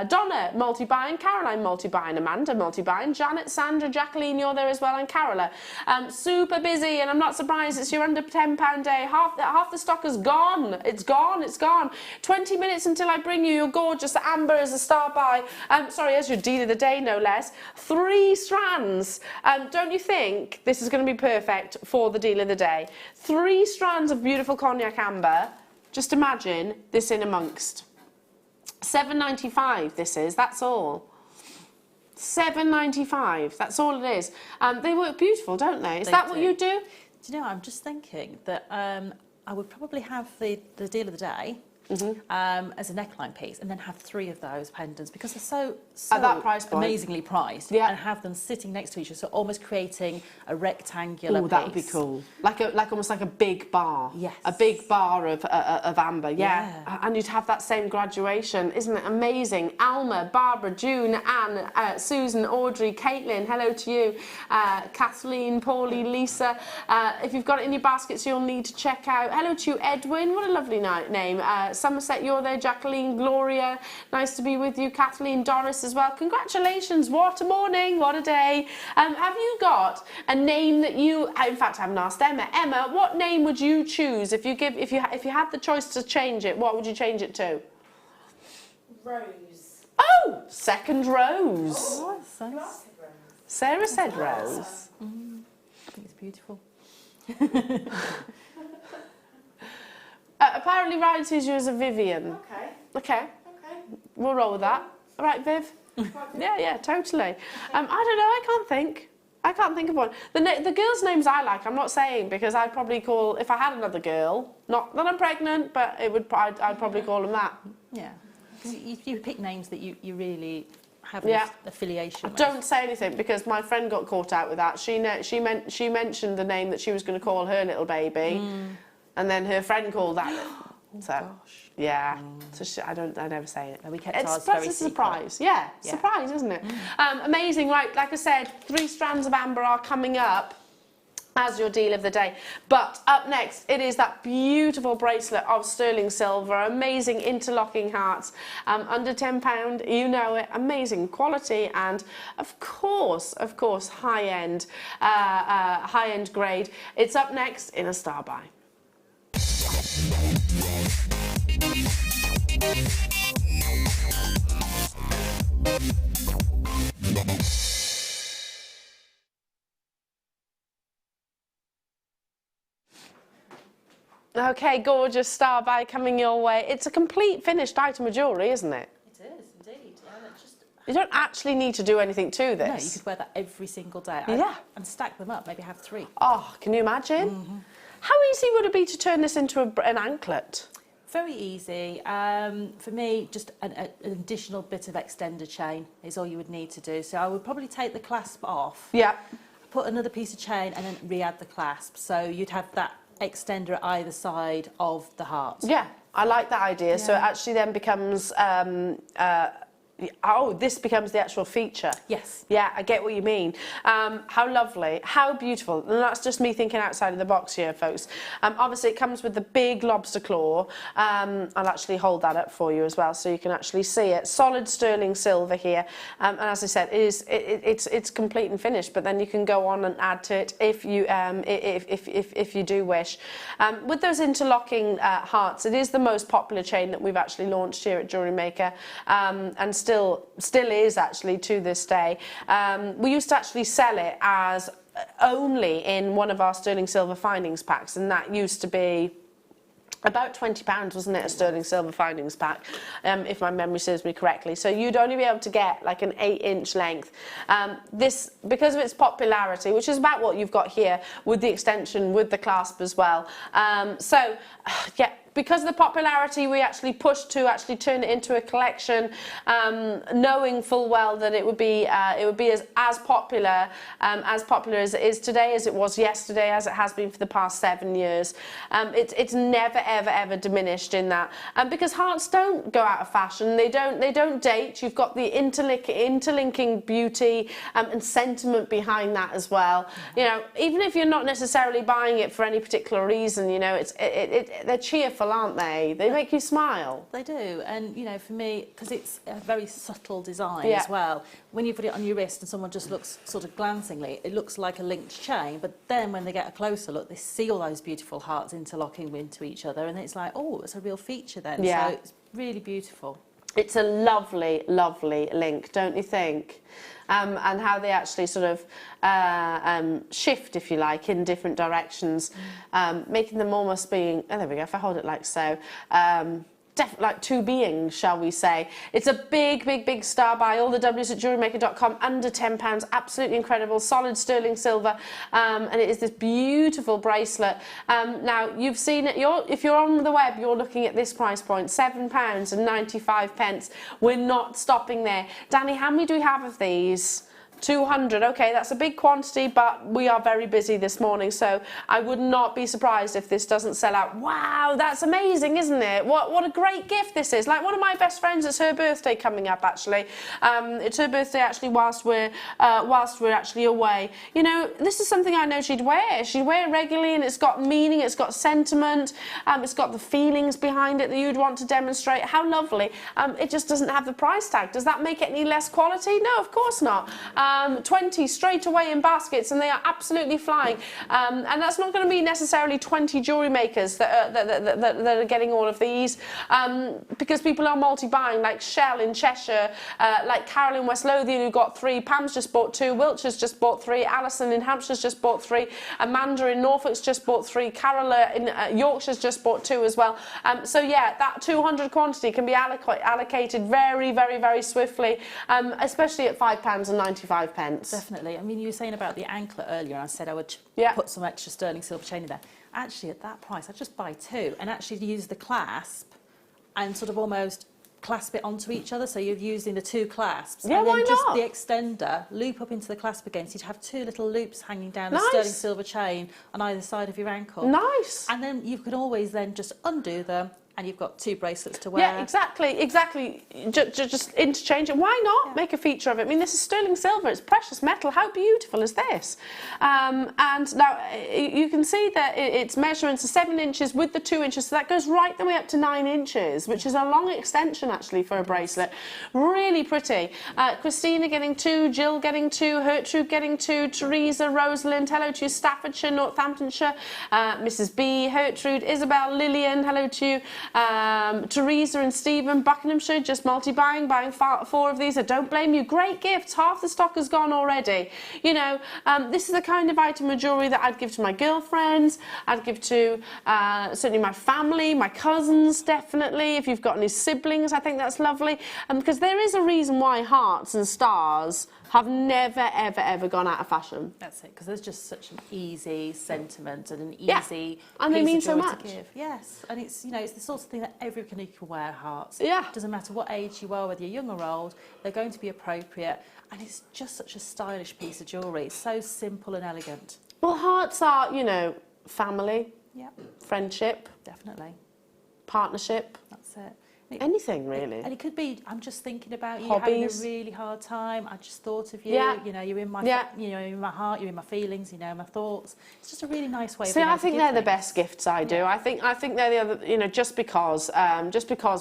Donna, multi-buying, Caroline, multi-buying, Amanda, multi-buying, Janet, Sandra, Jacqueline, you're there as well, and Carola. Super busy, and I'm not surprised, it's your under £10 day. Half the stock is gone. It's gone, it's gone. 20 minutes until I bring you your gorgeous amber as a star buy. Sorry, as your deal of the day, no less. 3 strands. Don't you think this is going to be perfect for the deal of the day? 3 strands of beautiful cognac amber. Just imagine this in amongst. £7.95 this is, that's all. £7.95, that's all it is. They work beautiful, don't they? Is that what you do? Do you know, I'm just thinking that I would probably have the deal of the day as a neckline piece, and then have 3 of those pendants, because they're so at that price point, amazingly priced, yeah, and have them sitting next to each other, so almost creating a rectangular piece. That would be cool, like almost like a big bar. Yes, a big bar of amber. Yeah. And you'd have that same graduation. Isn't it amazing? Alma, Barbara, June, Anne, Susan, Audrey, Caitlin, hello to you, Kathleen, Paulie, Lisa. If you've got it in your baskets, you'll need to check out. Hello to you, Edwin, what a lovely name. Somerset, you're there, Jacqueline, Gloria, nice to be with you, Kathleen, Doris as well. Congratulations, what a morning, what a day. Have you got a name that you, in fact I haven't asked Emma, what name would you choose if you had the choice to change it? What would you change it to? Rose. Oh, second Rose. Oh, that's nice. Sarah said Rose. I think it's beautiful. Apparently Ryan sees you as a Vivian. Okay. We'll roll with that. All right, Viv? Yeah, totally. I don't know, I can't think of one. The girls' names I like, I'm not saying, because I'd probably call, if I had another girl, not that I'm pregnant, but I'd probably call them that. Yeah. You pick names that you really have an affiliation with. Don't say anything, because my friend got caught out with that. She mentioned the name that she was going to call her little baby, and then her friend called that. Gosh. Yeah. So I never say it. No, we kept It's ours plus very a surprise. Yeah, surprise, isn't it? Amazing. Right, like I said, 3 strands of amber are coming up as your deal of the day. But up next, it is that beautiful bracelet of sterling silver, amazing interlocking hearts, under £10, you know it, amazing quality, and of course, high-end grade. It's up next in a star buy. Okay, gorgeous star buy coming your way. It's a complete finished item of jewellery, isn't it? It is, indeed. You don't actually need to do anything to this. No, you could wear that every single day. And stack them up, maybe have 3. Oh, can you imagine? How easy would it be to turn this into an anklet? Very easy. For me, just an additional bit of extender chain is all you would need to do. So I would probably take the clasp off. Yeah. Put another piece of chain and then re-add the clasp. So you'd have that extender at either side of the heart. Yeah, I like that idea. Yeah. So it actually then becomes this becomes the actual feature. Yes. Yeah, I get what you mean. How lovely, how beautiful. And that's just me thinking outside of the box here, folks. Obviously, it comes with the big lobster claw. I'll actually hold that up for you as well, so you can actually see it. Solid sterling silver here. And as I said, it's complete and finished. But then you can go on and add to it if you do wish. With those interlocking hearts, it is the most popular chain that we've actually launched here at Jewellery Maker, and still is actually to this day. We used to actually sell it as only in one of our sterling silver findings packs, and that used to be about £20, wasn't it, a sterling silver findings pack, if my memory serves me correctly. So you'd only be able to get like an 8-inch length. This, because of its popularity, which is about what you've got here, with the extension, with the clasp as well. Yeah, because of the popularity, we actually pushed to actually turn it into a collection, knowing full well that it would be as popular as it is today, as it was yesterday, as it has been for the past 7 years. It's never ever diminished in that, because hearts don't go out of fashion. They don't date. You've got the interlinking beauty and sentiment behind that as well. You know, even if you're not necessarily buying it for any particular reason, you know, they're cheerful, aren't they? They make you smile. They do, and you know, for me, because it's a very subtle design Yeah. as well. When you put it on your wrist and someone just looks sort of glancingly, it looks like a linked chain. But then when they get a closer look, they see all those beautiful hearts interlocking into each other, and it's like, oh, it's a real feature then. Yeah. So it's really beautiful. It's a lovely, lovely link, don't you think? And how they actually sort of shift, if you like, in different directions, making them almost being, oh, there we go, if I hold it like so, like two beings, shall we say. It's a big star buy. All the W's at jewellerymaker.com, under £10, absolutely incredible, solid sterling silver, and it is this beautiful bracelet. Now, you've seen it, if you're on the web, you're looking at this price point, £7.95. We're not stopping there. Danny, how many do we have of these? 200. Okay, that's a big quantity, but we are very busy this morning, so I would not be surprised if this doesn't sell out. Wow, that's amazing, isn't it? What a great gift this is. Like one of my best friends, it's her birthday coming up actually. It's her birthday actually whilst we're actually away. You know, this is something I know she'd wear. She'd wear it regularly, and it's got meaning, it's got sentiment, it's got the feelings behind it that you'd want to demonstrate. How lovely. It just doesn't have the price tag. Does that make it any less quality? No, of course not. 20 straight away in baskets, and they are absolutely flying. And that's not going to be necessarily 20 jewellery makers that are getting all of these, because people are multi-buying, like Shell in Cheshire, like Carol in West Lothian, who got 3, Pam's just bought 2, Wiltshire's just bought 3, Alison in Hampshire's just bought 3, Amanda in Norfolk's just bought 3, Carol in Yorkshire's just bought 2 as well. So yeah, that 200 quantity can be allocated very swiftly, especially at £5.95. Definitely. I mean, you were saying about the anklet earlier, and I said I would put some extra sterling silver chain in there. Actually, at that price, I'd just buy 2 and actually use the clasp and sort of almost clasp it onto each other. So you're using the 2 clasps. Yeah, and then why just not? the extender, loop up into the clasp again. So you'd have 2 little loops hanging down a Nice. sterling silver chain on either side of your ankle. Nice. And then you can always then just undo them, and you've got 2 bracelets to wear. Yeah, exactly. Just interchange it. Why not make a feature of it? I mean, this is sterling silver. It's precious metal. How beautiful is this? And now you can see that its measurements are 7 inches with the 2 inches, so that goes right the way up to 9 inches, which is a long extension actually for a bracelet. Really pretty. Christina getting 2, Jill getting 2, Gertrude getting 2, Teresa, Rosalind, hello to you, Staffordshire, Northamptonshire, Mrs. B, Gertrude, Isabel, Lillian, hello to you. Teresa and Stephen, Buckinghamshire, just multi-buying, buying 4 of these. I don't blame you. Great gifts. Half the stock has gone already. You know, this is the kind of item of jewellery that I'd give to my girlfriends. I'd give to certainly my family, my cousins, definitely. If you've got any siblings, I think that's lovely. Because there is a reason why hearts and stars have never, ever gone out of fashion. That's it, because there's just such an easy sentiment and an easy and they piece mean of so joy much. to give. Yes, and it's, you know, it's the sort of thing that everybody can wear, hearts. Yeah. Doesn't matter what age you are, whether you're young or old, they're going to be appropriate, and it's just such a stylish piece of jewellery. It's so simple and elegant. Well, hearts are, you know, family, Yeah, friendship, definitely. partnership, That's it. anything really. And it could be, I'm just thinking about you Hobbies. having a really hard time. I just thought of you. Yeah. You know, you're in my, you know, in my heart. You're in my feelings. You know, my thoughts. It's just a really nice way. See, of being I able to think give they're the things. best gifts I do. I think they're the other, you know, just because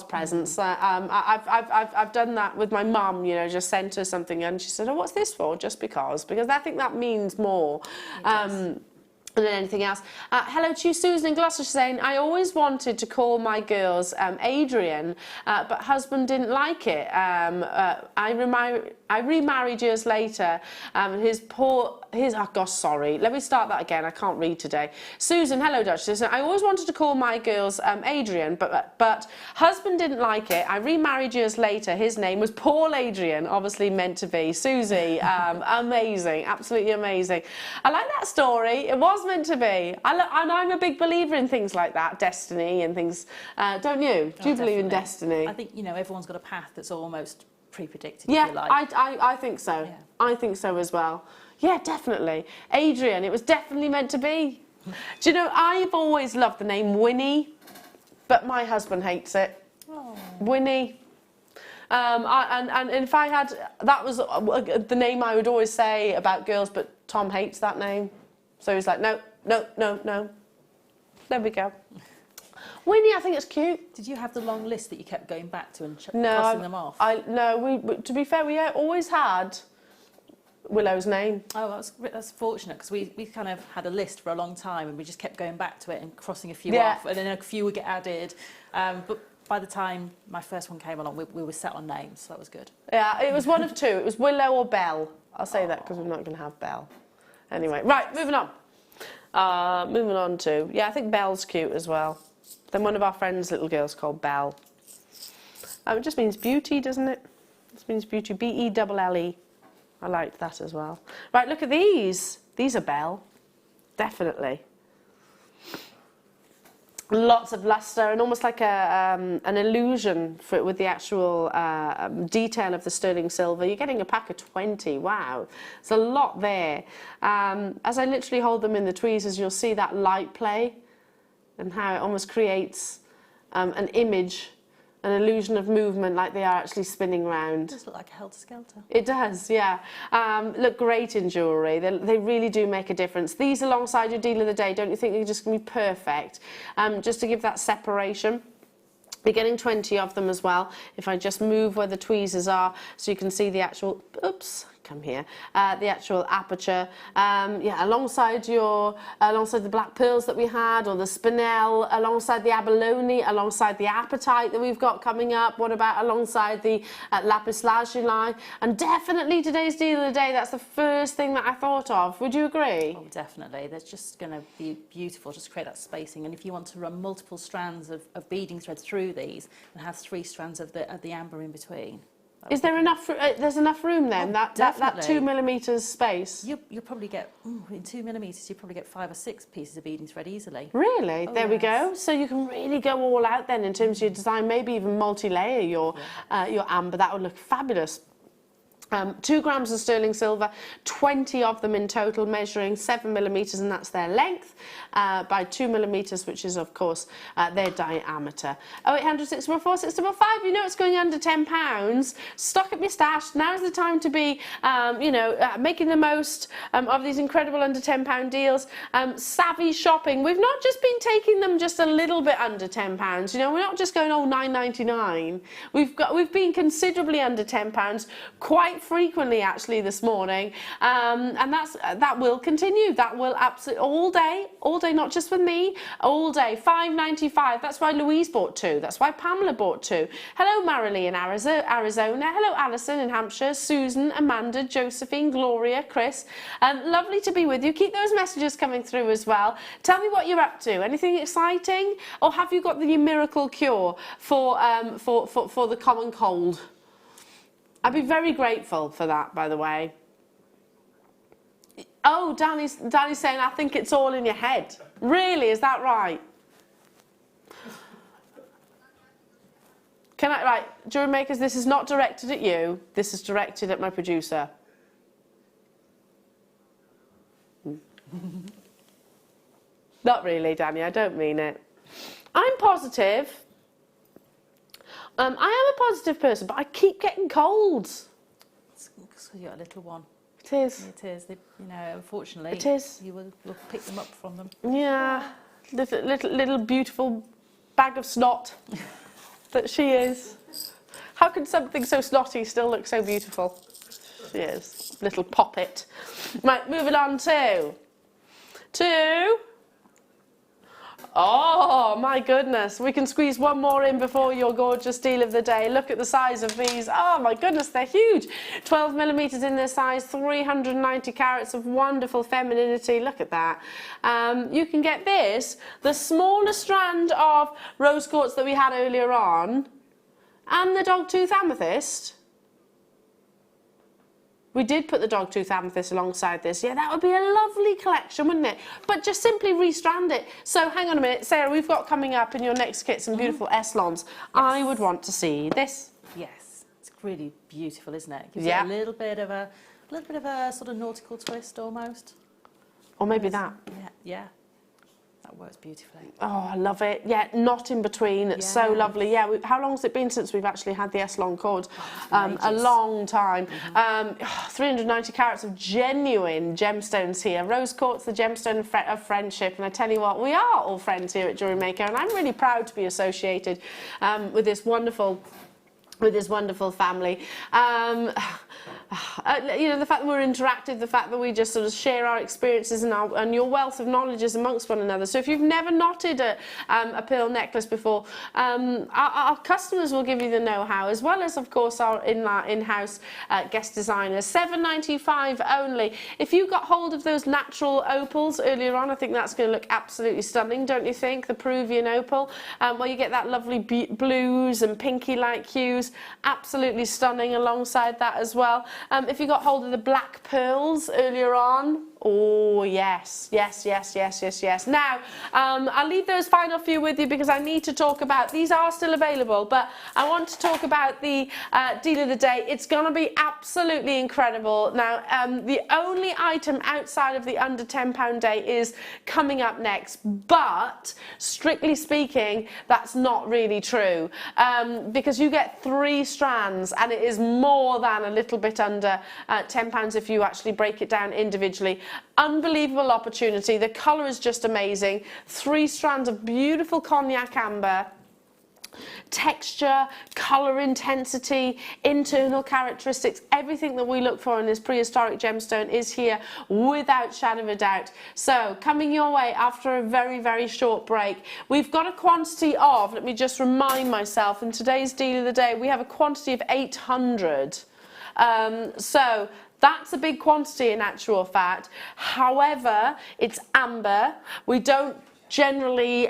presents. I've done that with my mum. You know, just sent her something and she said, "Oh, what's this for?" Just because I think that means more. And then anything else. Hello to you, Susan in Gloucester, saying, I always wanted to call my girls Adrian, but husband didn't like it. I remarried years later. Oh gosh, sorry. Let me start that again. I can't read today. Susan, hello, Duchess. I always wanted to call my girls Adrian, but husband didn't like it. I remarried years later. His name was Paul Adrian, obviously meant to be. Susie, amazing, absolutely amazing. I like that story. It was meant to be. And I'm a big believer in things like that, destiny and things. Don't you? Do you believe in destiny? I think, you know, everyone's got a path that's almost pre-predicted, Yeah, if you like. I think so. Yeah. I think so as well. Yeah, definitely. Adrian, it was definitely meant to be. Do you know, I've always loved the name Winnie, but my husband hates it. Oh. Winnie. And if I had, that was the name I would always say about girls, but Tom hates that name. So he's like, no, no, no, no. There we go. Winnie, I think it's cute. Did you have the long list that you kept going back to and crossing them off? No, to be fair, we always had Willow's name. Oh, that's fortunate, because we kind of had a list for a long time and we just kept going back to it and crossing a few off, and then a few would get added. But by the time my first one came along, we were set on names, so that was good. Yeah, it was one of two. It was Willow or Belle. I'll say that because we're not going to have Belle. Anyway, right, moving on. Moving on to, I think Belle's cute as well. Then one of our friends' little girls called Belle. It just means beauty, doesn't it? It just means beauty. B-E-double-L-E. I liked that as well. Right, look at these. These are Belle. Definitely. Lots of luster and almost like an illusion with the actual detail of the sterling silver. You're getting a pack of 20. Wow, there's a lot there. As I literally hold them in the tweezers, you'll see that light play and how it almost creates an image, an illusion of movement, like they are actually spinning round. It does look like a helter-skelter. It does, yeah. Look great in jewellery. They really do make a difference. These alongside your deal of the day, don't you think they're just going to be perfect? Just to give that separation. You're getting 20 of them as well. If I just move where the tweezers are, so you can see the actual, oops, come here, the actual aperture. Alongside the black pearls that we had, or the Spinel, alongside the Abalone, alongside the Apatite that we've got coming up. What about alongside the lapis lazuli? And definitely today's deal of the day. That's the first thing that I thought of. Would you agree? Oh, definitely. That's just going to be beautiful. Just create that spacing. And if you want to run multiple strands of beading thread through these, and have 3 strands of the amber in between. Is there enough? There's enough room then. Oh, that 2 millimeters space. You'll probably get in 2 millimeters. You probably get 5 or 6 pieces of beading thread easily. Really? Oh, there we go. So you can really go all out then in terms of your design. Maybe even multi-layer your amber. That would look fabulous. 2 grams of sterling silver, 20 of them in total, measuring 7 millimeters, and that's their length, by 2 millimeters, which is of course their diameter. 0800 644 655. You know it's going under £10. Stock up your stash. Now's the time to be, making the most of these incredible under £10 deals. Savvy shopping. We've not just been taking them just a little bit under £10. You know, we're not just going £9.99. We've been considerably under £10. Quite frequently actually this morning, and that will continue. That will absolutely all day, not just with me, all day. £5.95. That's why Louise bought 2. That's why Pamela bought 2. Hello Marilee in Arizona. Hello Alison in Hampshire. Susan, Amanda, Josephine, Gloria, Chris. Lovely to be with you. Keep those messages coming through as well. Tell me what you're up to. Anything exciting, or have you got the miracle cure for the common cold? I'd be very grateful for that, by the way. Oh, Danny's saying, I think it's all in your head. Really, is that right? Right, Jewellery Makers, this is not directed at you. This is directed at my producer. Not really, Danny, I don't mean it. I'm positive. I am a positive person, but I keep getting colds. It's because you've got a little one. It is. It is. Unfortunately, it is. You will pick them up from them. Yeah, little beautiful bag of snot that she is. How can something so snotty still look so beautiful? She is. Little poppet. Right, moving on to 2. Oh my goodness, we can squeeze one more in before your gorgeous deal of the day. Look at the size of these. Oh my goodness, they're huge. 12 millimeters in their size, 390 carats of wonderful femininity. Look at that. You can get this, the smaller strand of rose quartz that we had earlier on, and the dogtooth amethyst. We did put the dogtooth amethyst alongside this. Yeah, that would be a lovely collection, wouldn't it? But just simply restrand it. So hang on a minute, Sarah, we've got coming up in your next kit some beautiful S-lons. Yes. I would want to see this. Yes, it's really beautiful, isn't it? Gives yeah. it a little bit of a sort of nautical twist almost. Or maybe that. Yeah, yeah. That works beautifully. Oh, I love it. Yeah, not in between. It's so lovely. Yeah, how long has it been since we've actually had the S-long cord? A long time. 390 carats of genuine gemstones here. Rose quartz, the gemstone of friendship. And I tell you what, we are all friends here at Jewellery Maker, and I'm really proud to be associated with this wonderful family. You know, the fact that we're interactive, the fact that we just sort of share our experiences and your wealth of knowledge is amongst one another. So if you've never knotted a pearl necklace before, our customers will give you the know-how, as well as, of course, our in-house guest designers. $7.95 only. If you got hold of those natural opals earlier on, I think that's going to look absolutely stunning, don't you think? The Peruvian opal, where you get that lovely blues and pinky-like hues, absolutely stunning alongside that as well. If you got hold of the black pearls earlier on, oh yes, yes, yes, yes, yes, yes. Now, I'll leave those final few with you because I need to talk about, these are still available, but I want to talk about the deal of the day. It's going to be absolutely incredible. Now, the only item outside of the under £10 day is coming up next, but strictly speaking, that's not really true, because you get 3 strands and it is more than a little bit under £10 if you actually break it down individually. Unbelievable opportunity. The colour is just amazing. 3 strands of beautiful cognac amber. Texture, colour intensity, internal characteristics, everything that we look for in this prehistoric gemstone is here without shadow of a doubt. So coming your way after a very, very short break, we've got a quantity of, let me just remind myself, in today's deal of the day we have a quantity of 800. So that's a big quantity in actual fact. However, it's amber. We don't generally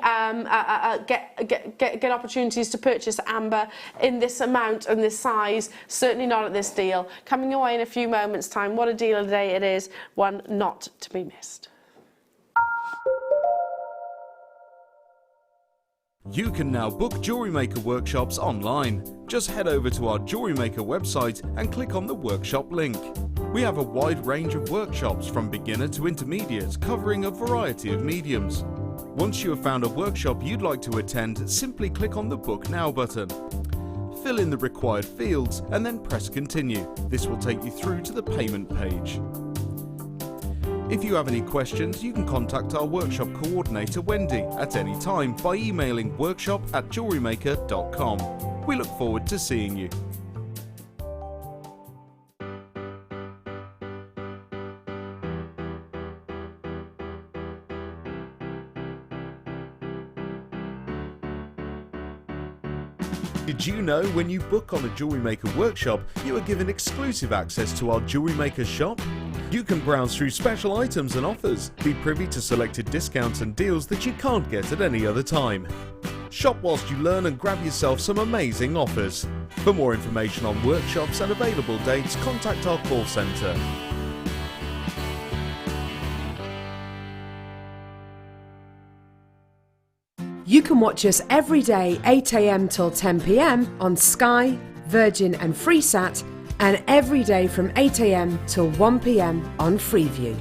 get opportunities to purchase amber in this amount and this size, certainly not at this deal. Coming away in a few moments' time. What a deal of the day it is, one not to be missed. You can now book Jewellery Maker workshops online. Just head over to our Jewellery Maker website and click on the workshop link. We have a wide range of workshops from beginner to intermediate, covering a variety of mediums. Once you have found a workshop you'd like to attend, simply click on the Book Now button. Fill in the required fields and then press Continue. This will take you through to the payment page. If you have any questions, you can contact our workshop coordinator Wendy at any time by emailing workshop@jewellerymaker.com. We look forward to seeing you. Did you know when you book on a Jewellery Maker workshop, you are given exclusive access to our Jewellery Maker shop? You can browse through special items and offers, be privy to selected discounts and deals that you can't get at any other time. Shop whilst you learn and grab yourself some amazing offers. For more information on workshops and available dates, contact our call centre. You can watch us every day 8 AM till 10 PM on Sky, Virgin and Freesat, and every day from 8 AM till 1 PM on Freeview.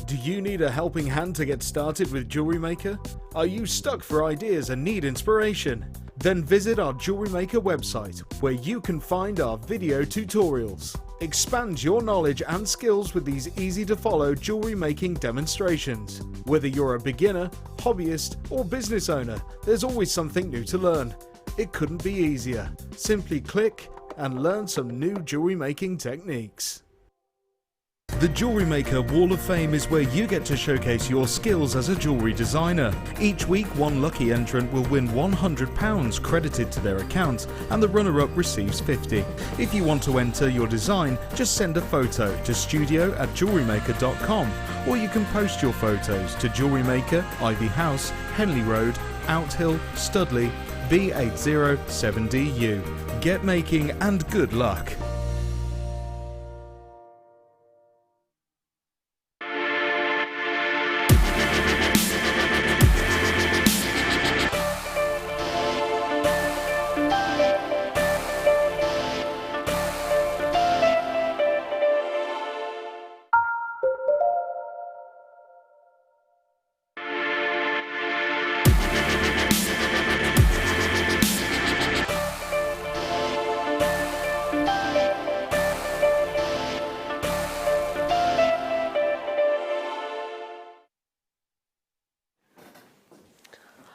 Do you need a helping hand to get started with Jewellery Maker? Are you stuck for ideas and need inspiration? Then visit our Jewellery Maker website, where you can find our video tutorials. Expand your knowledge and skills with these easy-to-follow jewellery making demonstrations. Whether you're a beginner, hobbyist, or business owner, there's always something new to learn. It couldn't be easier. Simply click and learn some new jewellery making techniques. The Jewellery Maker Wall of Fame is where you get to showcase your skills as a jewellery designer. Each week, one lucky entrant will win £100 credited to their account, and the runner-up receives £50. If you want to enter your design, just send a photo to studio@jewellerymaker.com, or you can post your photos to Jewellery Maker, Ivy House, Henley Road, Outhill, Studley, B807DU. Get making and good luck.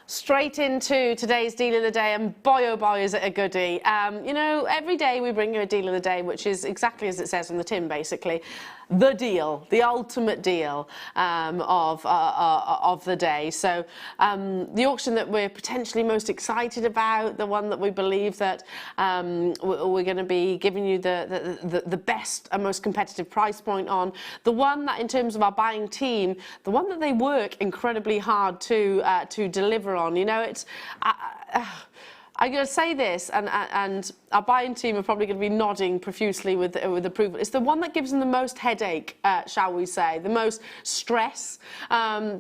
Straight into today's deal of the day, and boy oh boy is it a goodie. You know, every day we bring you a deal of the day, which is exactly as it says on the tin, basically. The deal, the ultimate deal of the day. So the auction that we're potentially most excited about, the one that we believe that we're going to be giving you the best and most competitive price point on, the one that in terms of our buying team, the one that they work incredibly hard to deliver on. You know, it's I'm going to say this, and our buying team are probably going to be nodding profusely with approval. It's the one that gives them the most headache, shall we say, the most stress,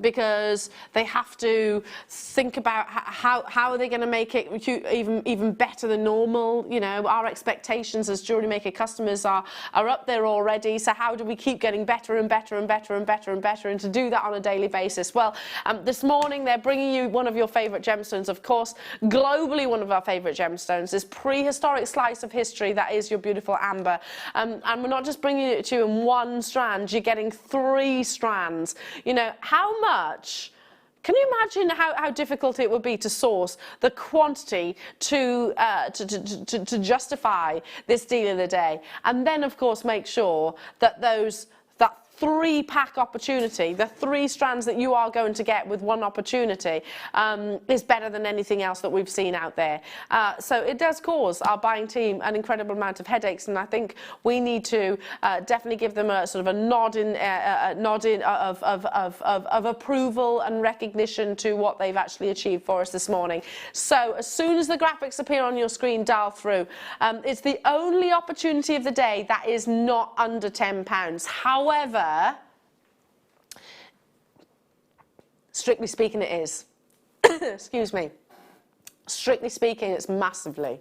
because they have to think about how are they going to make it even better than normal. You know, our expectations as Jewellery Maker customers are up there already. So how do we keep getting better and better and better and better and better, and to do that on a daily basis? Well, this morning they're bringing you one of your favourite gemstones, of course, globally one of our favourite gemstones, this prehistoric slice of history that is your beautiful amber. And we're not just bringing it to you in one strand, you're getting 3 strands. You know, how much... Can you imagine how difficult it would be to source the quantity to justify this deal of the day? And then, of course, make sure that that 3-pack opportunity, the 3 strands that you are going to get with one opportunity, is better than anything else that we've seen out there. So it does cause our buying team an incredible amount of headaches, and I think we need to definitely give them a sort of a nod of approval and recognition to what they've actually achieved for us this morning. So as soon as the graphics appear on your screen, dial through. It's the only opportunity of the day that is not under £10. However, strictly speaking, it is. Excuse me. Strictly speaking, it's massively,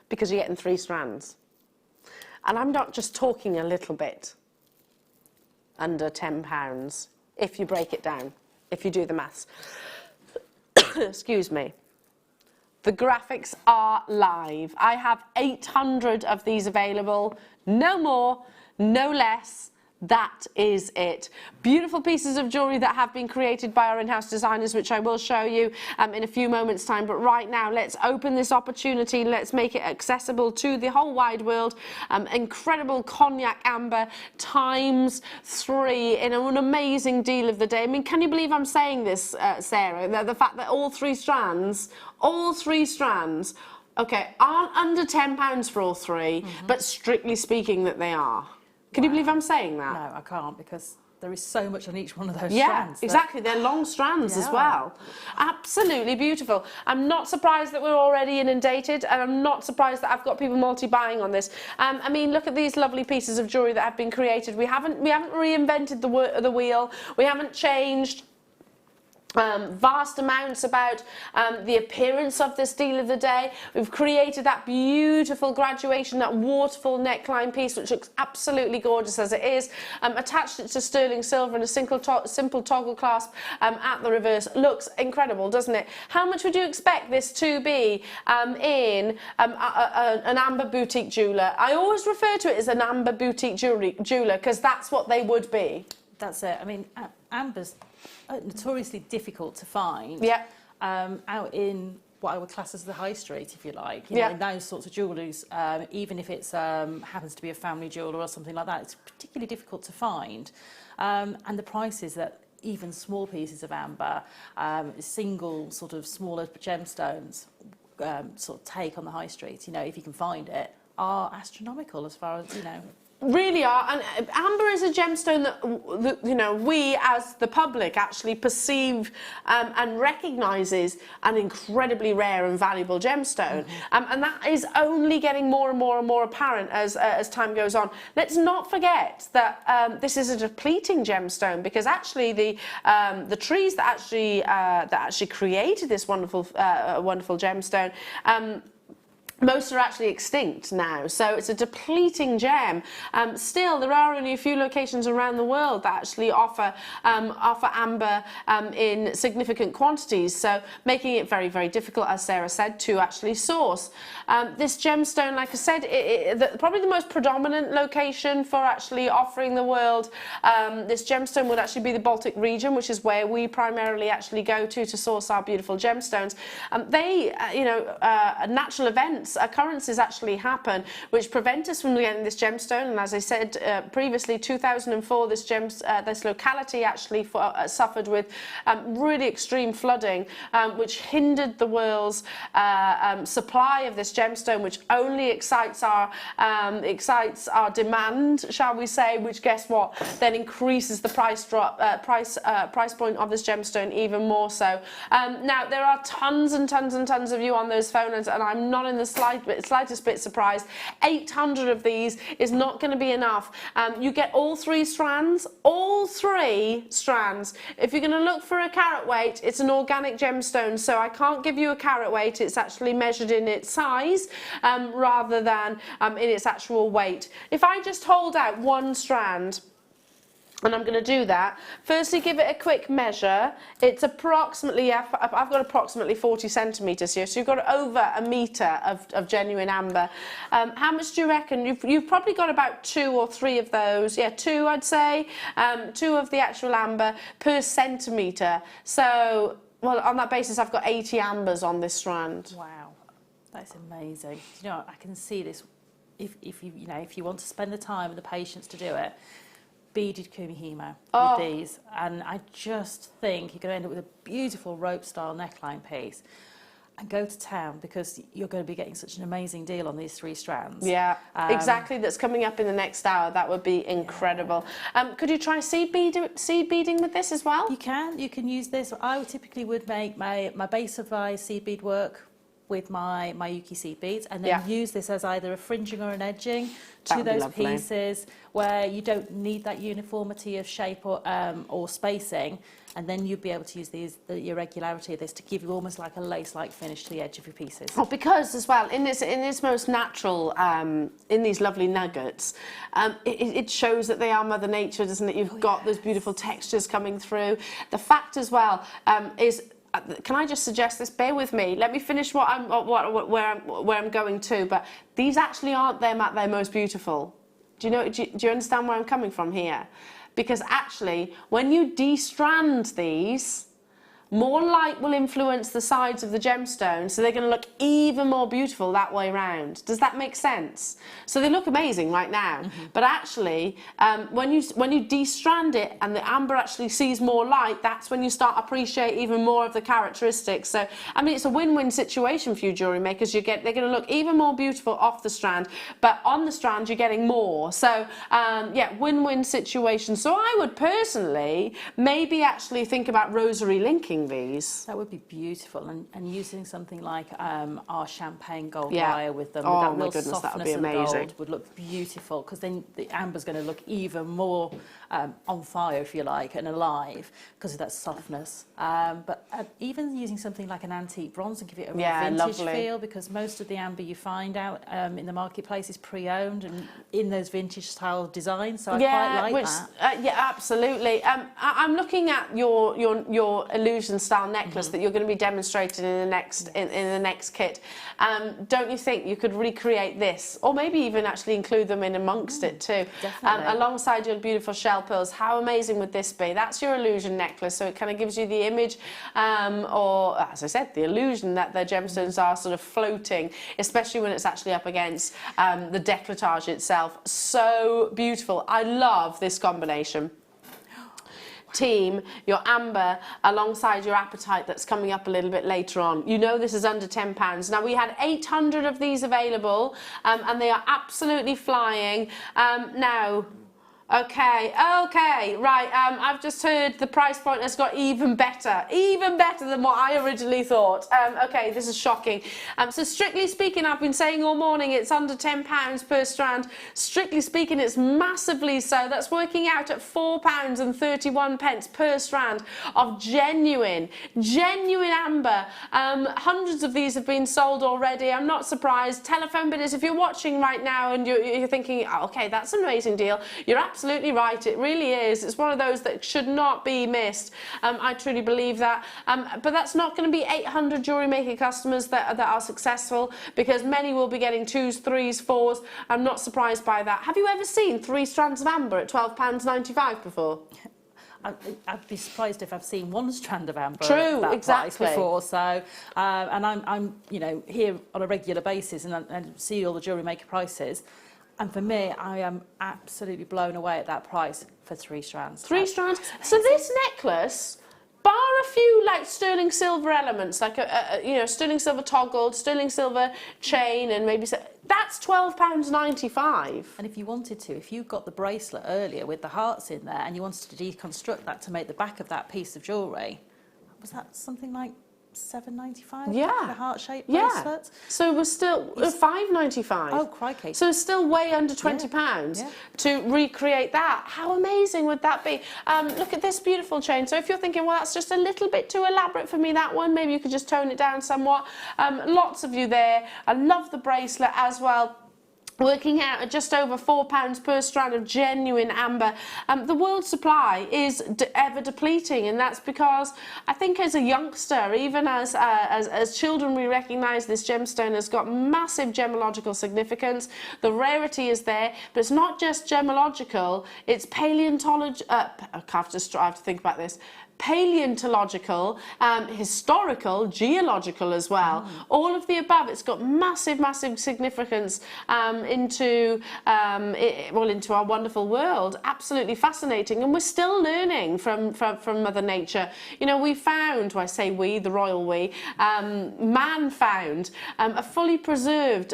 because you're getting 3 strands. And I'm not just talking a little bit under £10, if you break it down, if you do the maths. Excuse me. The graphics are live. I have 800 of these available. No more, no less. That is it. Beautiful pieces of jewellery that have been created by our in-house designers, which I will show you in a few moments' time. But right now, let's open this opportunity. Let's make it accessible to the whole wide world. Incredible cognac amber ×3 in an amazing deal of the day. I mean, can you believe I'm saying this, Sarah? The fact that all three strands, okay, aren't under £10 for all 3, but strictly speaking that they are. Can you believe I'm saying that? No, I can't, because there is so much on each one of those strands. Yeah, exactly. They're long strands as well. Absolutely beautiful. I'm not surprised that we're already inundated, and I'm not surprised that I've got people multi-buying on this. I mean, look at these lovely pieces of jewellery that have been created. We haven't reinvented the wheel. We haven't changed vast amounts about the appearance of this deal of the day. We've created that beautiful graduation, that waterfall neckline piece, which looks absolutely gorgeous as it is. Attached it to sterling silver and a simple toggle clasp at the reverse. Looks incredible, doesn't it? How much would you expect this to be in an amber boutique jeweller? I always refer to it as an amber boutique jeweller because that's what they would be. That's it. I mean, amber's notoriously difficult to find. Yeah. Out in what I would class as the high street, if you like. You know, in those sorts of jewelleries, even if it's happens to be a family jeweller or something like that, it's particularly difficult to find. And the prices that even small pieces of amber, single sort of smaller gemstones, sort of take on the high street, you know, if you can find it, are astronomical as far as, you know. Really are, and amber is a gemstone that you know, we as the public actually perceive and recognises an incredibly rare and valuable gemstone, and that is only getting more and more and more apparent as time goes on. Let's not forget that this is a depleting gemstone, because actually the trees that actually created this wonderful wonderful gemstone. Most are actually extinct now, so it's a depleting gem. Still, there are only a few locations around the world that actually offer amber in significant quantities, so making it very, very difficult, as Sarah said, to actually source. This gemstone, like I said, probably the most predominant location for actually offering the world this gemstone would actually be the Baltic region, which is where we primarily actually go to source our beautiful gemstones. Natural events, occurrences actually happen which prevent us from getting this gemstone, and as I said previously, 2004 this locality actually suffered with really extreme flooding, which hindered the world's supply of this gemstone, which only excites our demand, shall we say, which, guess what, then increases the price point of this gemstone even more so. Now, there are tons and tons and tons of you on those phones, and I'm not in the slightest bit surprised. 800 of these is not going to be enough. You get all three strands. If you're going to look for a carat weight, it's an organic gemstone, so I can't give you a carat weight. It's actually measured in its size rather than in its actual weight. If I just hold out one strand, and I'm going to do that. Firstly, give it a quick measure. It's approximately, I've got approximately 40 centimetres here, so you've got over a metre of genuine amber. How much do you reckon? You've probably got about 2 or 3 of those. Yeah, 2 I'd say. 2 of the actual amber per centimetre. So, well, on that basis, I've got 80 ambers on this strand. Wow, that's amazing. You know, I can see this. If you want to spend the time and the patience to do it, beaded kumihimo with these, and I just think you're going to end up with a beautiful rope style neckline piece, and go to town, because you're going to be getting such an amazing deal on these 3 strands. Yeah, exactly. That's coming up in the next hour. That would be incredible. Could you try seed beading with this as well? You can use this. I typically would make my base of my seed bead work with my Yuki seed beads, and then use this as either a fringing or an edging to those pieces where you don't need that uniformity of shape or spacing, and then you'd be able to use the irregularity of this to give you almost like a lace-like finish to the edge of your pieces. Oh, because as well, in this most natural, in these lovely nuggets, it shows that they are Mother Nature, doesn't it? You've got those beautiful textures coming through. The fact as well is, can I just suggest this? Bear with me. Let me finish where I'm going to. But these actually aren't them at their most beautiful. Do you understand where I'm coming from here? Because actually, when you de-strand these, more light will influence the sides of the gemstone, so they're going to look even more beautiful that way around. Does that make sense? So they look amazing right now, but actually, when you de-strand it and the amber actually sees more light, that's when you start to appreciate even more of the characteristics. So, I mean, it's a win-win situation for you jewellery makers. They're going to look even more beautiful off the strand, but on the strand you're getting more. So, yeah, win-win situation. So I would personally maybe actually think about rosary linking these. That would be beautiful, and using something like our champagne gold wire with them, with that real softness that would be of amazing. gold, would look beautiful, because then the amber's going to look even more on fire, if you like, and alive because of that softness. But even using something like an antique bronze and give it a real vintage feel, because most of the amber you find out in the marketplace is pre-owned and in those vintage style designs, so I quite like that. Yeah, absolutely. I'm looking at your illusions illusion style necklace that you're going to be demonstrating in the next kit. Don't you think you could recreate this, or maybe even actually include them in amongst it too, alongside your beautiful shell pearls? How amazing would this be? That's your illusion necklace, so it kind of gives you the image, or as I said, the illusion that the gemstones are sort of floating, especially when it's actually up against the décolletage itself. So beautiful. I love this combination. Team, your amber alongside your apatite that's coming up a little bit later on. You know this is under £10. Now we had 800 of these available, and they are absolutely flying. Okay, right, I've just heard the price point has got even better than what I originally thought. Okay, this is shocking. So strictly speaking, I've been saying all morning it's under £10 per strand. Strictly speaking, it's massively so. That's working out at £4.31 per strand of genuine amber. Hundreds of these have been sold already. I'm not surprised. Telephone bidders, if you're watching right now and you're thinking, oh, okay, that's an amazing deal, you're absolutely right, it really is. It's one of those that should not be missed. I truly believe that. But that's not going to be 800 Jewellery Maker customers that are successful, because many will be getting 2s, 3s, 4s. I'm not surprised by that. Have you ever seen 3 strands of amber at £12.95 before? I'd be surprised if I've seen 1 strand of amber True, at that exactly. price before. So, and I'm here on a regular basis and see all the Jewellery Maker prices. And for me, I am absolutely blown away at that price for 3 strands. 3 strands. So this necklace, bar a few like sterling silver elements, like a sterling silver toggle, sterling silver chain, and maybe that's £12.95. And if you wanted to, if you got the bracelet earlier with the hearts in there, and you wanted to deconstruct that to make the back of that piece of jewellery, was that something like £7.95? Yeah, the heart-shaped bracelet. So we're still £5.95. Oh crikey! So it's still way under £20 to recreate that. How amazing would that be? Look at this beautiful chain. So if you're thinking, well, that's just a little bit too elaborate for me, that one, maybe you could just tone it down somewhat. Lots of you there. I love the bracelet as well. Working out at just over £4 per strand of genuine amber. The world supply is ever depleting, and that's because I think as a youngster, even as children, we recognise this gemstone has got massive gemological significance. The rarity is there, but it's not just gemological, it's paleontology. I have to think about this. Paleontological, historical, geological as well. All of the above. It's got massive significance into our wonderful world. Absolutely fascinating, and we're still learning from Mother Nature. You know, we found, well, I say we, the royal we, man found a fully preserved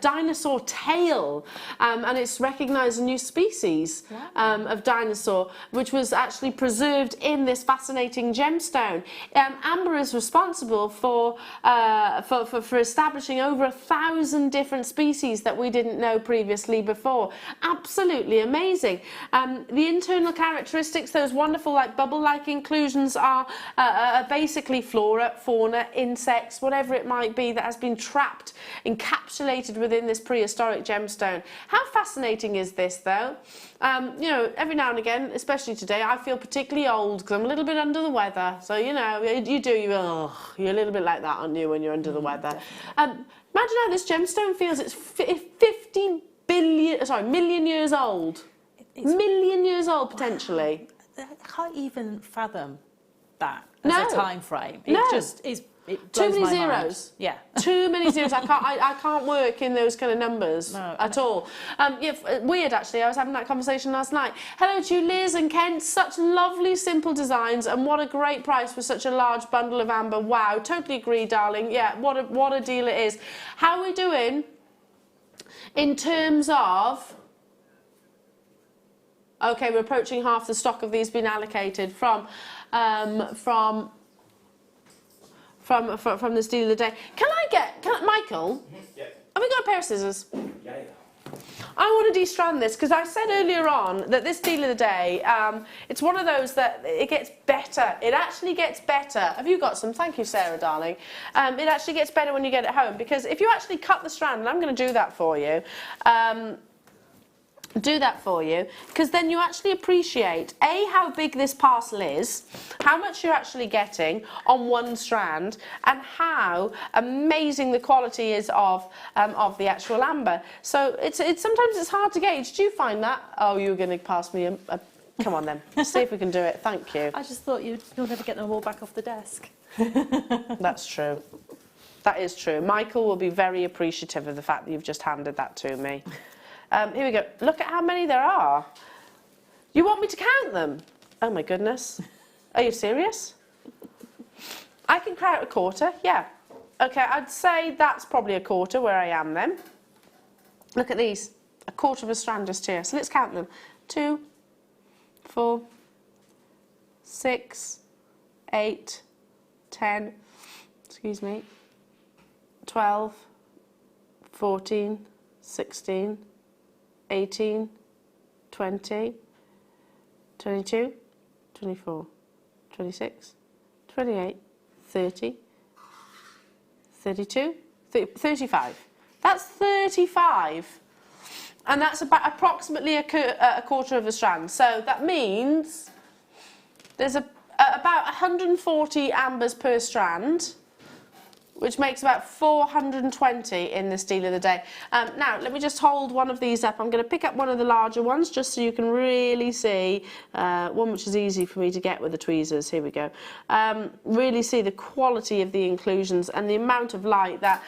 dinosaur tail, and it's recognised a new species of dinosaur, which was actually preserved in this fascinating gemstone. Amber is responsible for establishing over 1,000 different species that we didn't know previously before. Absolutely amazing. The internal characteristics, those wonderful like bubble-like inclusions, are basically flora, fauna, insects, whatever it might be that has been trapped, encapsulated within this prehistoric gemstone. How fascinating is this, though? Every now and again, especially today, I feel particularly old because I'm a little bit under the weather. So, you're a little bit like that, aren't you, when you're under the weather? Imagine how this gemstone feels. It's million years old. Million years old, potentially. I can't even fathom that as a time frame. It just is. It too many blows my zeros. mind. Yeah. Too many zeros. I can't work in those kind of numbers at all. Weird, actually. I was having that conversation last night. Hello to you, Liz and Kent. Such lovely, simple designs, and what a great price for such a large bundle of amber. Wow, totally agree, darling. Yeah, what a deal it is. How are we doing in terms of... Okay, we're approaching half the stock of these being allocated from this deal of the day. Michael? Yeah. Have we got a pair of scissors? Yeah. I want to de-strand this because I said earlier on that this deal of the day, it's one of those that it gets better. It actually gets better. Have you got some? Thank you, Sarah, darling. It actually gets better when you get it home, because if you actually cut the strand, and I'm going to do that for you, do that for you, because then you actually appreciate how big this parcel is, how much you're actually getting on one strand, and how amazing the quality is of the actual amber. So it's sometimes it's hard to gauge. Do you find that? Oh, you were going to pass me a come on then, see if we can do it. Thank you. I just thought you'll never get them all back off the desk. That's true. That is true. Michael will be very appreciative of the fact that you've just handed that to me. Here we go. Look at how many there are. You want me to count them? Oh my goodness. Are you serious? I can count a quarter, yeah. Okay, I'd say that's probably a quarter where I am then. Look at these. A quarter of a strand just here. So let's count them. 2, 4, 6, 8, 10, excuse me, 12, 14, 16, 18, 20, 22, 24, 26, 28, 30, 32, 35. That's 35. And that's about approximately a quarter of a strand. So that means there's about 140 ambers per strand, which makes about 420 in this deal of the day. Now, let me just hold one of these up. I'm going to pick up one of the larger ones just so you can really see, one which is easy for me to get with the tweezers. Here we go. Really see the quality of the inclusions and the amount of light that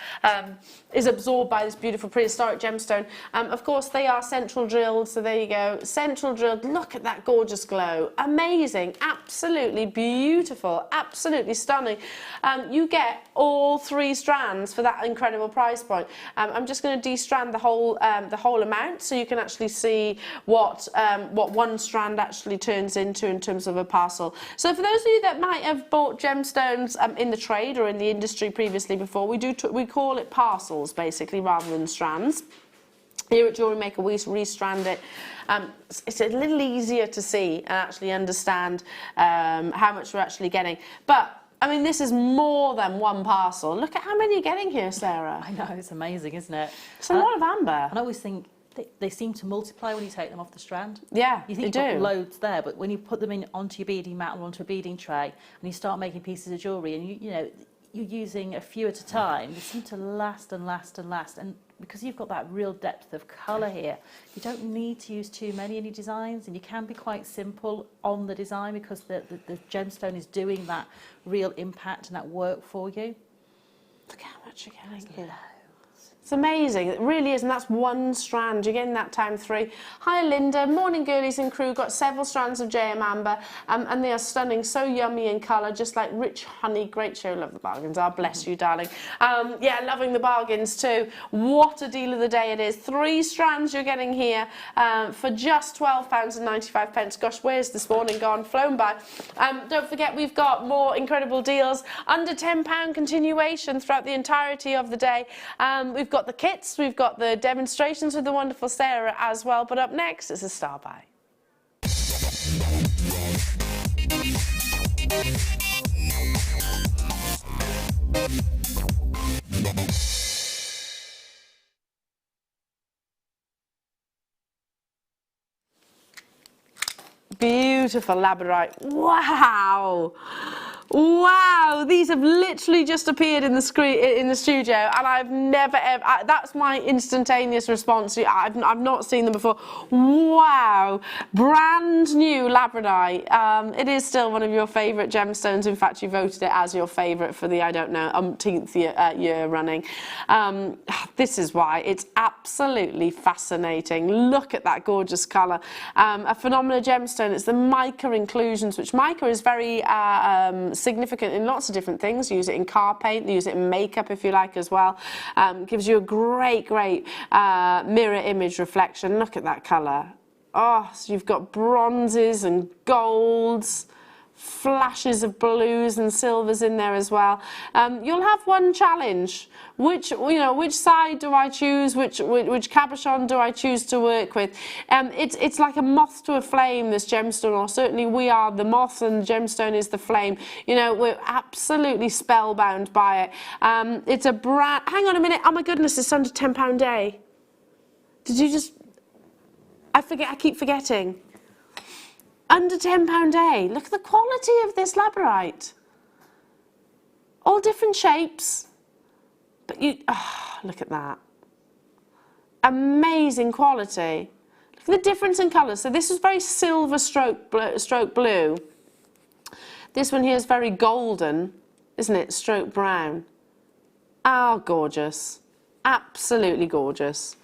is absorbed by this beautiful prehistoric gemstone. Of course, they are central drilled, so there you go. Central drilled. Look at that gorgeous glow. Amazing. Absolutely beautiful. Absolutely stunning. You get all 3 strands for that incredible price point. I'm just going to de-strand the whole amount so you can actually see what one strand actually turns into in terms of a parcel. So for those of you that might have bought gemstones in the trade or in the industry previously before, we call it parcels basically rather than strands. Here at Jewellery Maker, we restrand it. It's a little easier to see and actually understand how much we're actually getting. But I mean, this is more than one parcel. Look at how many you're getting here, Sarah. I know, it's amazing, isn't it? It's a lot of amber. And I always think they seem to multiply when you take them off the strand. Yeah, you think they you've do. got loads there, but when you put them in onto your beading mat or onto a beading tray, and you start making pieces of jewellery, and you're using a few at a time, they seem to last and last and last. And because you've got that real depth of colour here, you don't need to use too many in your designs, and you can be quite simple on the design because the gemstone is doing that real impact and that work for you. Look how much you're getting here. It's amazing, it really is, and that's one strand. You're getting that time 3. Hi Linda, morning girlies and crew. Got several strands of JM Amber, and they are stunning, so yummy in colour, just like rich honey. Great show, love the bargains. Ah, bless you, darling. Yeah, loving the bargains too. What a deal of the day it is. 3 strands you're getting here for just £12.95. Gosh, where's this morning gone? Flown by. Don't forget, we've got more incredible deals under £10 continuation throughout the entirety of the day. We've got the kits, we've got the demonstrations with the wonderful Sara as well, but up next is a star buy. Beautiful labradorite. Wow! Wow, these have literally just appeared in the studio, and I've never ever. That's my instantaneous response. I've not seen them before. Wow, brand new labradorite. It is still one of your favourite gemstones. In fact, you voted it as your favourite for the, I don't know, umpteenth year running. This is why it's absolutely fascinating. Look at that gorgeous colour. A phenomenal gemstone. It's the mica inclusions, which mica is very significant in lots of different things. Use it in car paint, use it in makeup if you like as well. Gives you a great mirror image reflection. Look at that colour. Oh, so you've got bronzes and golds, flashes of blues and silvers in there as well. You'll have one challenge. Which side do I choose? Which cabochon do I choose to work with? It's like a moth to a flame, this gemstone, or certainly we are the moth and the gemstone is the flame. You know, we're absolutely spellbound by it. It's a brand. Hang on a minute. Oh my goodness, it's under £10 a day. Did you just? I keep forgetting. Under £10 Look at the quality of this labradorite. All different shapes. But look at that. Amazing quality. Look at the difference in colours. So this is very silver stroke blue. This one here is very golden, isn't it? Stroke brown. Oh, gorgeous. Absolutely gorgeous.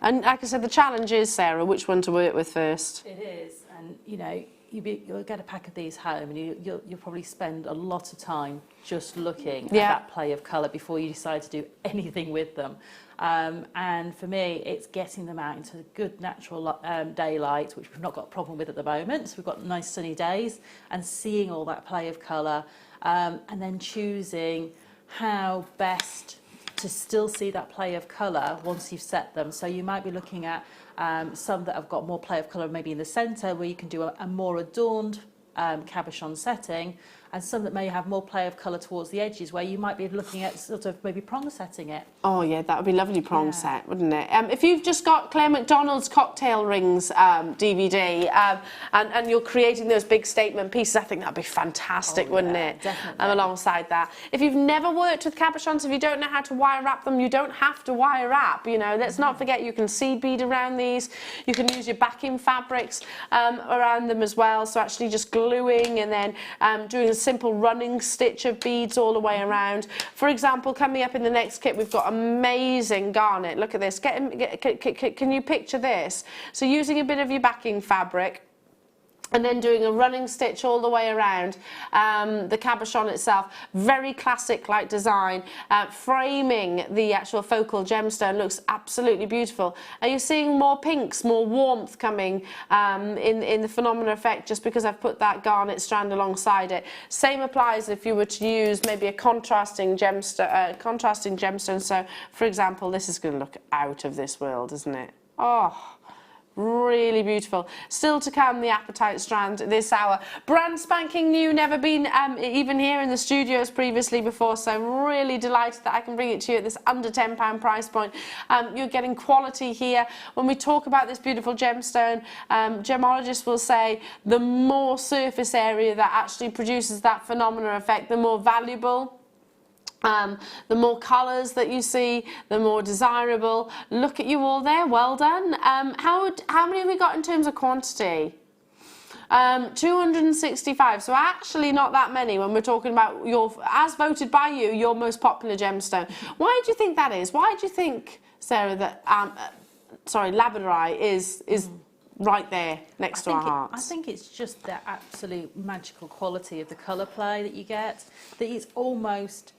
And like I said, the challenge is, Sarah, which one to work with first. It is, and you know, you'll get a pack of these home, and you'll probably spend a lot of time just looking at that play of colour before you decide to do anything with them. And for me, it's getting them out into good natural daylight, which we've not got a problem with at the moment. So we've got nice sunny days, and seeing all that play of colour, and then choosing how best to still see that play of colour once you've set them. So you might be looking at some that have got more play of colour maybe in the centre, where you can do a more adorned cabochon setting, and some that may have more play of colour towards the edges, where you might be looking at sort of maybe prong setting it. Oh yeah, that would be lovely prong set, wouldn't it? If you've just got Claire McDonald's Cocktail Rings DVD, and you're creating those big statement pieces, I think that'd be fantastic, wouldn't it? Definitely. Alongside that. If you've never worked with cabochons, if you don't know how to wire wrap them, you don't have to wire wrap, you know. Let's not forget you can seed bead around these. You can use your backing fabrics around them as well. So actually just gluing and then doing a simple running stitch of beads all the way around. For example, coming up in the next kit, we've got amazing garnet. Look at this. Can you picture this? So using a bit of your backing fabric, and then doing a running stitch all the way around the cabochon itself. Very classic-like design. Framing the actual focal gemstone looks absolutely beautiful. Are you seeing more pinks, more warmth coming in the phenomenal effect just because I've put that garnet strand alongside it? Same applies if you were to use maybe a contrasting gemstone. So, for example, this is going to look out of this world, isn't it? Oh. Really beautiful. Still to come, the Apatite strand this hour. Brand spanking new, never been even here in the studios previously before, so I'm really delighted that I can bring it to you at this under £10 price point. You're getting quality here. When we talk about this beautiful gemstone, gemologists will say the more surface area that actually produces that phenomenal effect, the more valuable. The more colours that you see, the more desirable. Look at you all there, well done. How many have we got in terms of quantity? 265, so actually not that many when we're talking about as voted by you, your most popular gemstone. Why do you think that is? Why do you think, Sarah, that, labradorite is right there next to our hearts? I think it's just the absolute magical quality of the colour play that you get, that it's almost...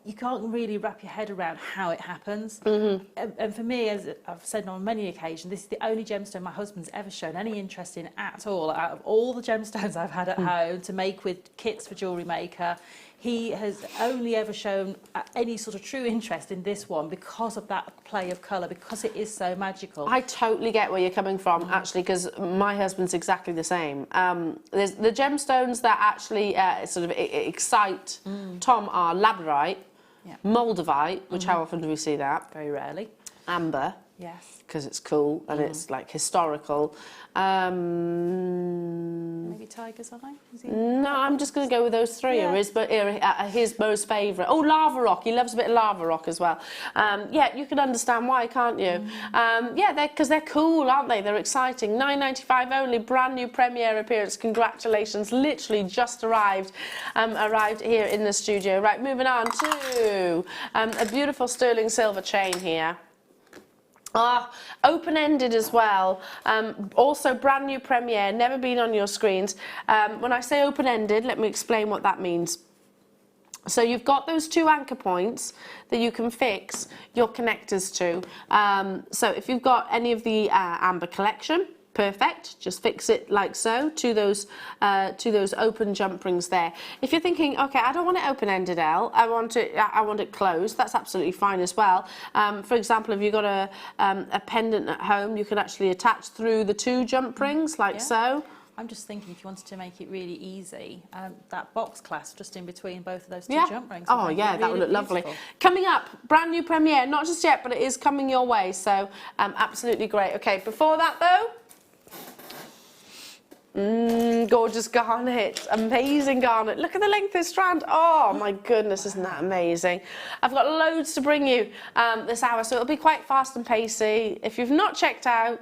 You can't really wrap your head around how it happens. And for me, as I've said on many occasions, this is the only gemstone my husband's ever shown any interest in at all. Out of all the gemstones I've had at home to make with kits for Jewellery Maker, he has only ever shown any sort of true interest in this one because of that play of colour, because it is so magical. I totally get where you're coming from, actually, because my husband's exactly the same. There's the gemstones that actually sort of excite Tom are labradorite, moldavite, which how often do we see that? Very rarely. Amber. Yes. Because it's cool and it's like historical. Maybe Tiger's Eye? No, I'm just going to go with those three. Yeah. His most favourite. Oh, lava rock. He loves a bit of lava rock as well. Yeah, you can understand why, can't you? Yeah, because they're cool, aren't they? They're exciting. £9.95 only. Brand new premiere appearance. Congratulations. Literally just arrived here in the studio. Right, moving on to a beautiful sterling silver chain here. Open-ended as well, also brand new premiere, never been on your screens. When I say open-ended, let me explain what that means. So you've got those two anchor points that you can fix your connectors to. So if you've got any of the amber collection, perfect, just fix it like so to those open jump rings there. If you're thinking, okay, I don't want it open-ended, Elle, I want it closed, that's absolutely fine as well. For example, if you've got a pendant at home, you can actually attach through the two jump rings like so. I'm just thinking if you wanted to make it really easy, that box clasp just in between both of those two Yeah. jump rings. Oh make yeah, it that would really look lovely. beautiful. Coming up, brand new premiere, not just yet, but it is coming your way. So absolutely great. Okay, before that though, gorgeous garnet, amazing garnet. Look at the length of this strand. Oh my goodness, isn't that amazing? I've got loads to bring you this hour, so it'll be quite fast and pacey. If you've not checked out,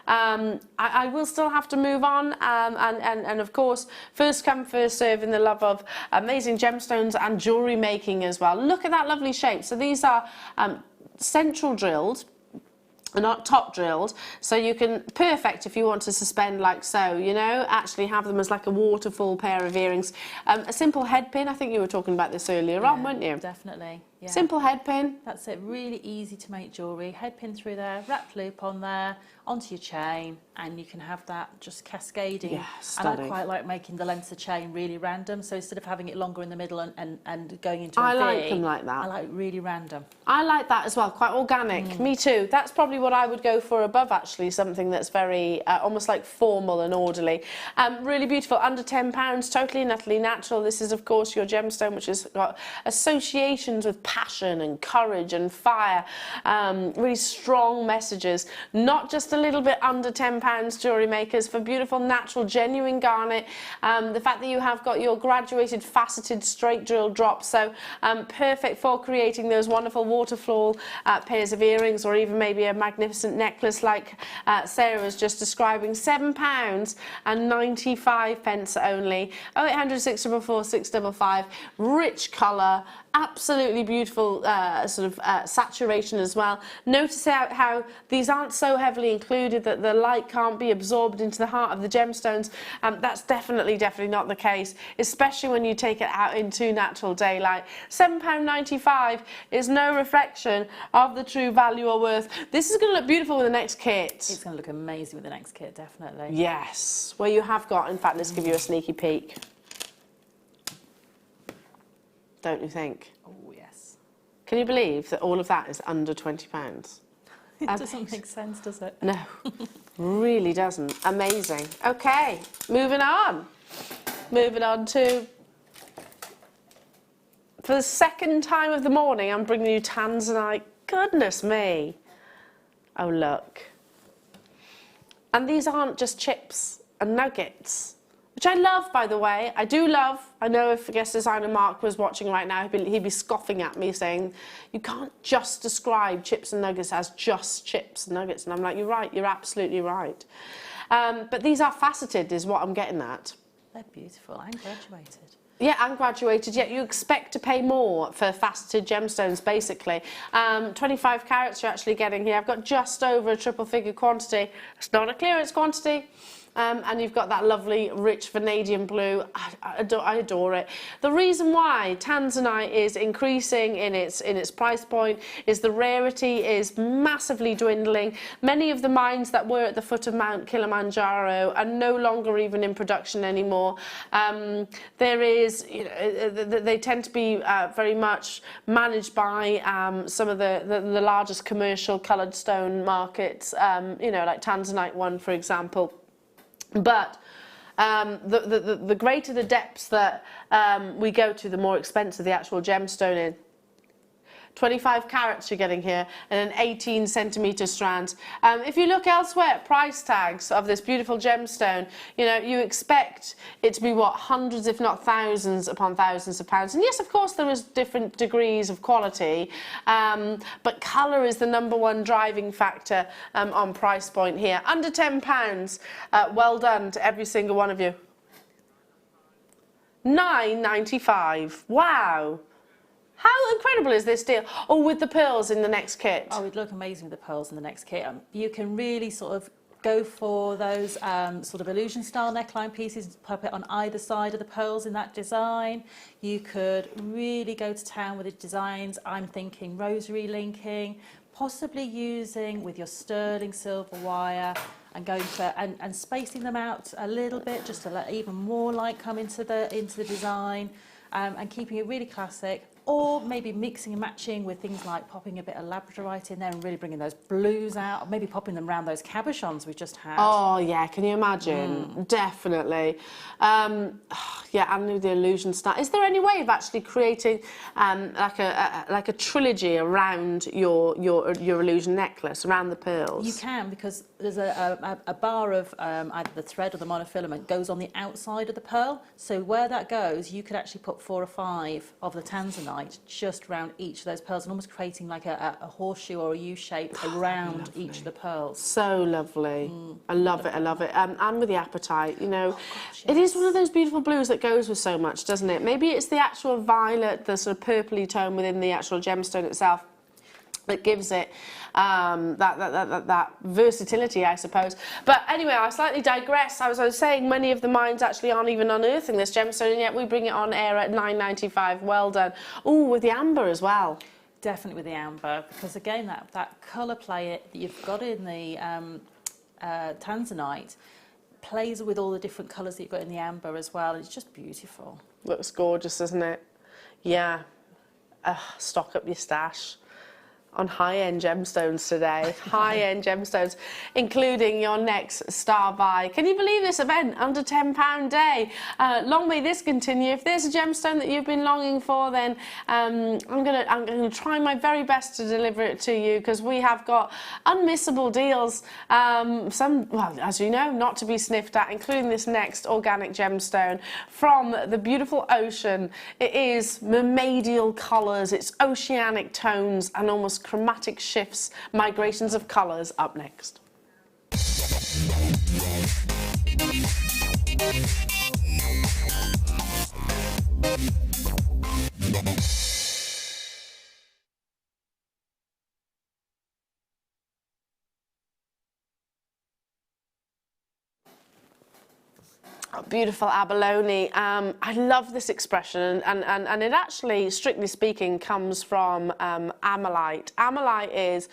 I will still have to move on, and of course, first come, first serve in the love of amazing gemstones and jewellery making as well. Look at that lovely shape. So these are central drilled, not top drilled, so you can, perfect if you want to suspend like so, you know, actually have them as like a waterfall pair of earrings. A simple head pin, I think you were talking about this earlier on, weren't you? Definitely. Yeah. Simple head pin. That's it, really easy to make jewellery. Head pin through there, wrap loop on there, onto your chain, and you can have that just cascading. Yeah, and I stunning. quite like making the lengths of chain really random, so instead of having it longer in the middle and going into a I V, like them like that. I like really random. I like that as well, quite organic. Me too. That's probably what I would go for above, actually, something that's very, almost like formal and orderly. Really beautiful, under £10, totally and utterly natural. This is, of course, your gemstone, which has got associations with passion and courage and fire. Really strong messages. Not just a little bit under £10, jewellery makers, for beautiful, natural, genuine garnet. The fact that you have got your graduated, faceted, straight drill drops, so perfect for creating those wonderful waterfall pairs of earrings, or even maybe a magnificent necklace like Sarah was just describing. £7 and 95 pence only. 0800 644 655. Rich colour, absolutely beautiful sort of saturation as well. Notice how these aren't so heavily included that the light can't be absorbed into the heart of the gemstones. That's definitely not the case, especially when you take it out into natural daylight. £7.95 is no reflection of the true value or worth. This is going to look beautiful with the next kit. It's going to look amazing with the next kit, definitely. Yes, well you have got, in fact, let's give you a sneaky peek. Don't you think? Oh, yes. Can you believe that all of that is under £20? It doesn't make sense, does it? No, really doesn't. Amazing. Okay, moving on. Moving on to, for the second time of the morning, I'm bringing you tanzanite. Goodness me. Oh, look. And these aren't just chips and nuggets, which I love, by the way. I do love. I know if guest designer Mark was watching right now, he'd be scoffing at me saying, you can't just describe chips and nuggets as just chips and nuggets. And I'm like, you're right, you're absolutely right. But these are faceted, is what I'm getting at. They're beautiful and graduated. Yeah, and graduated, yet you expect to pay more for faceted gemstones, basically. 25 carats you're actually getting here. I've got just over a triple figure quantity. It's not a clearance quantity. And you've got that lovely rich vanadium blue. I adore it. The reason why tanzanite is increasing in its price point is the rarity is massively dwindling. Many of the mines that were at the foot of Mount Kilimanjaro are no longer even in production anymore. There is, you know, they tend to be very much managed by some of the largest commercial coloured stone markets, you know, like Tanzanite one, for example. But the greater the depths that we go to, the more expensive the actual gemstone is. 25 carats you're getting here, and an 18 centimetre strand. If you look elsewhere at price tags of this beautiful gemstone, you know, you expect it to be, what, hundreds if not thousands upon thousands of pounds. And yes, of course, there is different degrees of quality, but colour is the #1 driving factor on price point here. Under £10, well done to every single one of you. £9.95, wow. How incredible is this deal? Oh, with the pearls in the next kit. Oh, it'd look amazing with the pearls in the next kit. You can really sort of go for those sort of illusion style neckline pieces, pop it on either side of the pearls in that design. You could really go to town with the designs. I'm thinking rosary linking, possibly using with your sterling silver wire and going for and spacing them out a little bit just to let even more light come into the design, and keeping it really classic. or maybe mixing and matching with things like popping a bit of labradorite in there and really bringing those blues out, or maybe popping them around those cabochons we just had. Oh yeah, can you imagine? Definitely. Yeah, and the illusion style. Is there any way of actually creating like a trilogy around your illusion necklace, around the pearls? You can, because there's a bar of either the thread or the monofilament goes on the outside of the pearl. So where that goes, you could actually put 4 or 5 of the tanzanite just around each of those pearls, and almost creating like a horseshoe or a U shape around each of the pearls. So lovely. I love it, I love it. And with the apatite, you know, gosh, it is one of those beautiful blues that goes with so much, doesn't it? Maybe it's the actual violet, the sort of purpley tone within the actual gemstone itself that gives it that versatility, I suppose. But anyway, I slightly digress. I was saying many of the mines actually aren't even unearthing this gemstone, and yet we bring it on air at $9.95. Well done. Oh, with the amber as well. Definitely with the amber, because again, that colour play that you've got in the tanzanite plays with all the different colours that you've got in the amber as well. It's just beautiful. Looks gorgeous, doesn't it? Yeah. Stock up your stash on high-end gemstones today. High-end gemstones, including your next star buy. Can you believe this event? Under £10 day. Long may this continue. If there's a gemstone that you've been longing for, then I'm gonna try my very best to deliver it to you, because we have got unmissable deals. Some, well, as you know, not to be sniffed at, including this next organic gemstone from the beautiful ocean. It is mermaidial colours, it's oceanic tones, and almost chromatic shifts, migrations of colours up next. Beautiful abalone. I love this expression, and it actually, strictly speaking, comes from amalite. Amalite is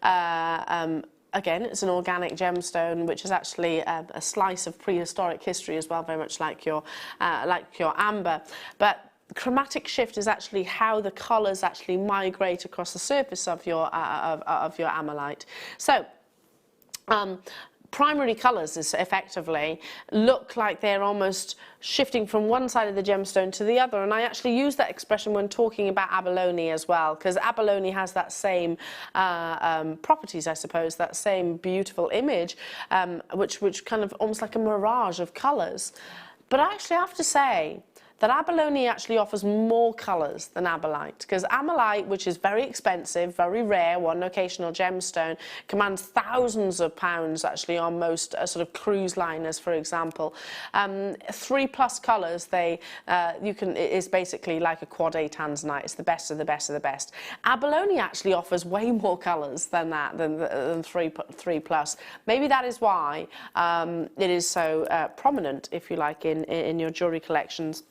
again, it's an organic gemstone, which is actually a slice of prehistoric history as well, very much like your amber. But chromatic shift is actually how the colours actually migrate across the surface of your amalite. So. Primary colours is effectively look like they're almost shifting from one side of the gemstone to the other, and I actually use that expression when talking about abalone as well, because abalone has that same properties, I suppose, that same beautiful image, which kind of almost like a mirage of colours. But I actually have to say that abalone actually offers more colours than amalite, because amalite, which is very expensive, very rare, one occasional gemstone, commands thousands of pounds actually on most sort of cruise liners, for example. 3+ colours, it is basically like a quad A tanzanite. It's the best of the best of the best. Abalone actually offers way more colours than that, than 3+. Maybe that is why it is so prominent, if you like, in your jewellery collections.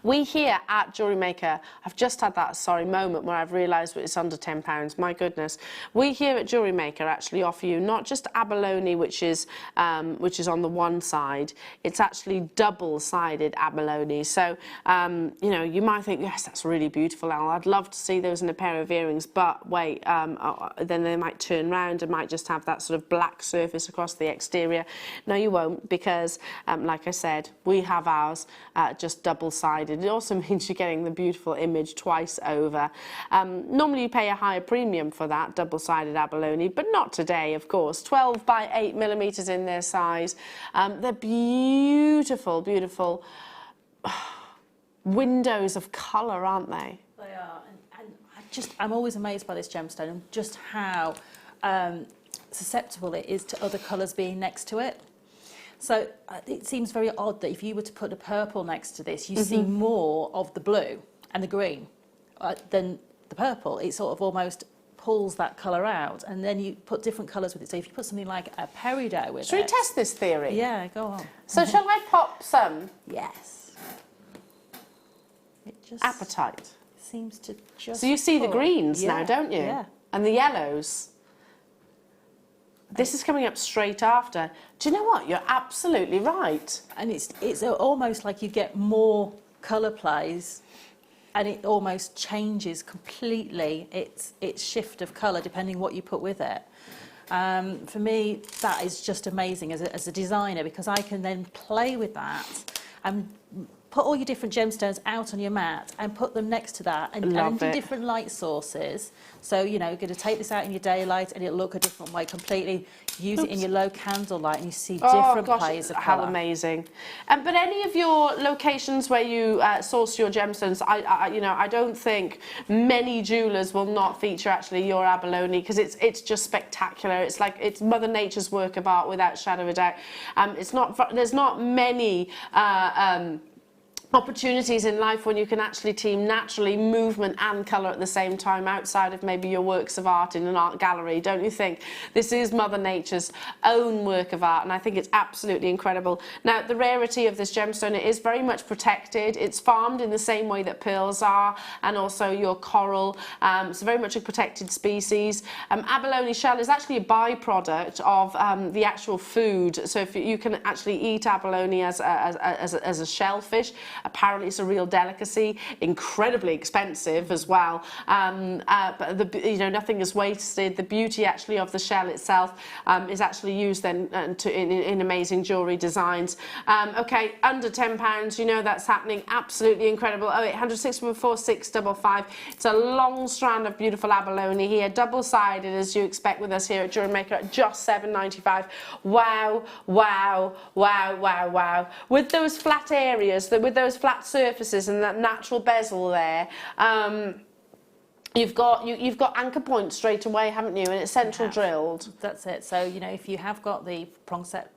We here at Jewellery Maker, I've just had that moment where I've realised it's under £10, my goodness. We here at Jewellery Maker actually offer you not just abalone, which is on the one side, it's actually double-sided abalone. So, you know, you might think, yes, that's really beautiful, Elle, I'd love to see those in a pair of earrings, but wait, then they might turn round and might just have that sort of black surface across the exterior. No, you won't, because, like I said, we have ours just double-sided. It also means you're getting the beautiful image twice over. Normally you pay a higher premium for that double-sided abalone, but not today, of course. 12 by 8 millimetres in their size. They're beautiful, beautiful windows of colour, aren't they? They are, and I'm always amazed by this gemstone and just how susceptible it is to other colours being next to it. So it seems very odd that if you were to put a purple next to this, you see more of the blue and the green than the purple. It sort of almost pulls that colour out, and then you put different colours with it. So if you put something like a peridot with it... Should we test this theory? Yeah, go on. So shall I pop some? Yes. It just Apatite. seems to just... So you see the greens now, Yeah, don't you? Yeah. And the yellows. This is coming up straight after. Do you know what? You're absolutely right. And it's almost like you get more colour plays and it almost changes completely its shift of colour depending what you put with it. For me, that is just amazing as a designer, because I can then play with that and put all your different gemstones out on your mat and put them next to that and into different light sources. So, you know, you're going to take this out in your daylight and it'll look a different way completely. Use it in your low candle light and you see different plays of colour. How amazing. But any of your locations where you source your gemstones, I don't think many jewellers will not feature actually your abalone, because it's just spectacular. It's like, it's Mother Nature's work of art without shadow of a doubt. There's not many opportunities in life when you can actually team naturally movement and colour at the same time, outside of maybe your works of art in an art gallery, don't you think? This is Mother Nature's own work of art, and I think it's absolutely incredible. Now, the rarity of this gemstone, it is very much protected. It's farmed in the same way that pearls are, and also your coral. It's very much a protected species. Abalone shell is actually a byproduct of the actual food. So if you can actually eat abalone as a shellfish. Apparently it's a real delicacy, incredibly expensive as well, but nothing is wasted. The beauty actually of the shell itself is actually used then in amazing jewellery designs. Okay, under £10, you know that's happening, absolutely incredible. 0800 614 655. It's a long strand of beautiful abalone here, double-sided as you expect with us here at Jewellery Maker at just £7.95. Wow, wow, wow, wow, wow. With those flat areas, with those flat surfaces and that natural bezel there, you've got anchor points straight away, haven't you? And it's central drilled. That's it. So, you know, if you have got the prong set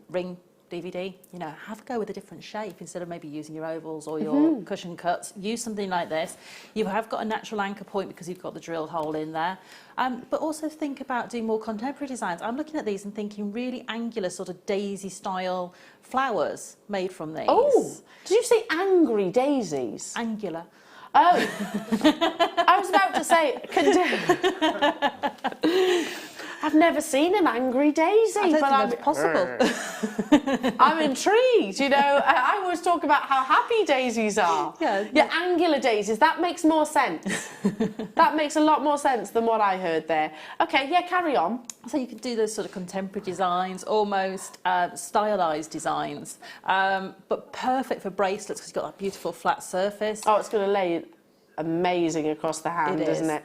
ring DVD, you know, have a go with a different shape instead of maybe using your ovals or your cushion cuts. Use something like this. You have got a natural anchor point because you've got the drill hole in there. But also think about doing more contemporary designs. I'm looking at these and thinking really angular, sort of daisy style flowers made from these. Oh, did you say angry daisies? Angular. Oh, I was about to say, I've never seen an angry daisy, I don't but think that's possible. I'm intrigued. You know, I always talk about how happy daisies are. Yeah, angular daisies. That makes more sense. That makes a lot more sense than what I heard there. Okay, yeah, carry on. So you could do those sort of contemporary designs, almost stylised designs, but perfect for bracelets because you've got that beautiful flat surface. Oh, it's going to lay amazing across the hand, isn't it?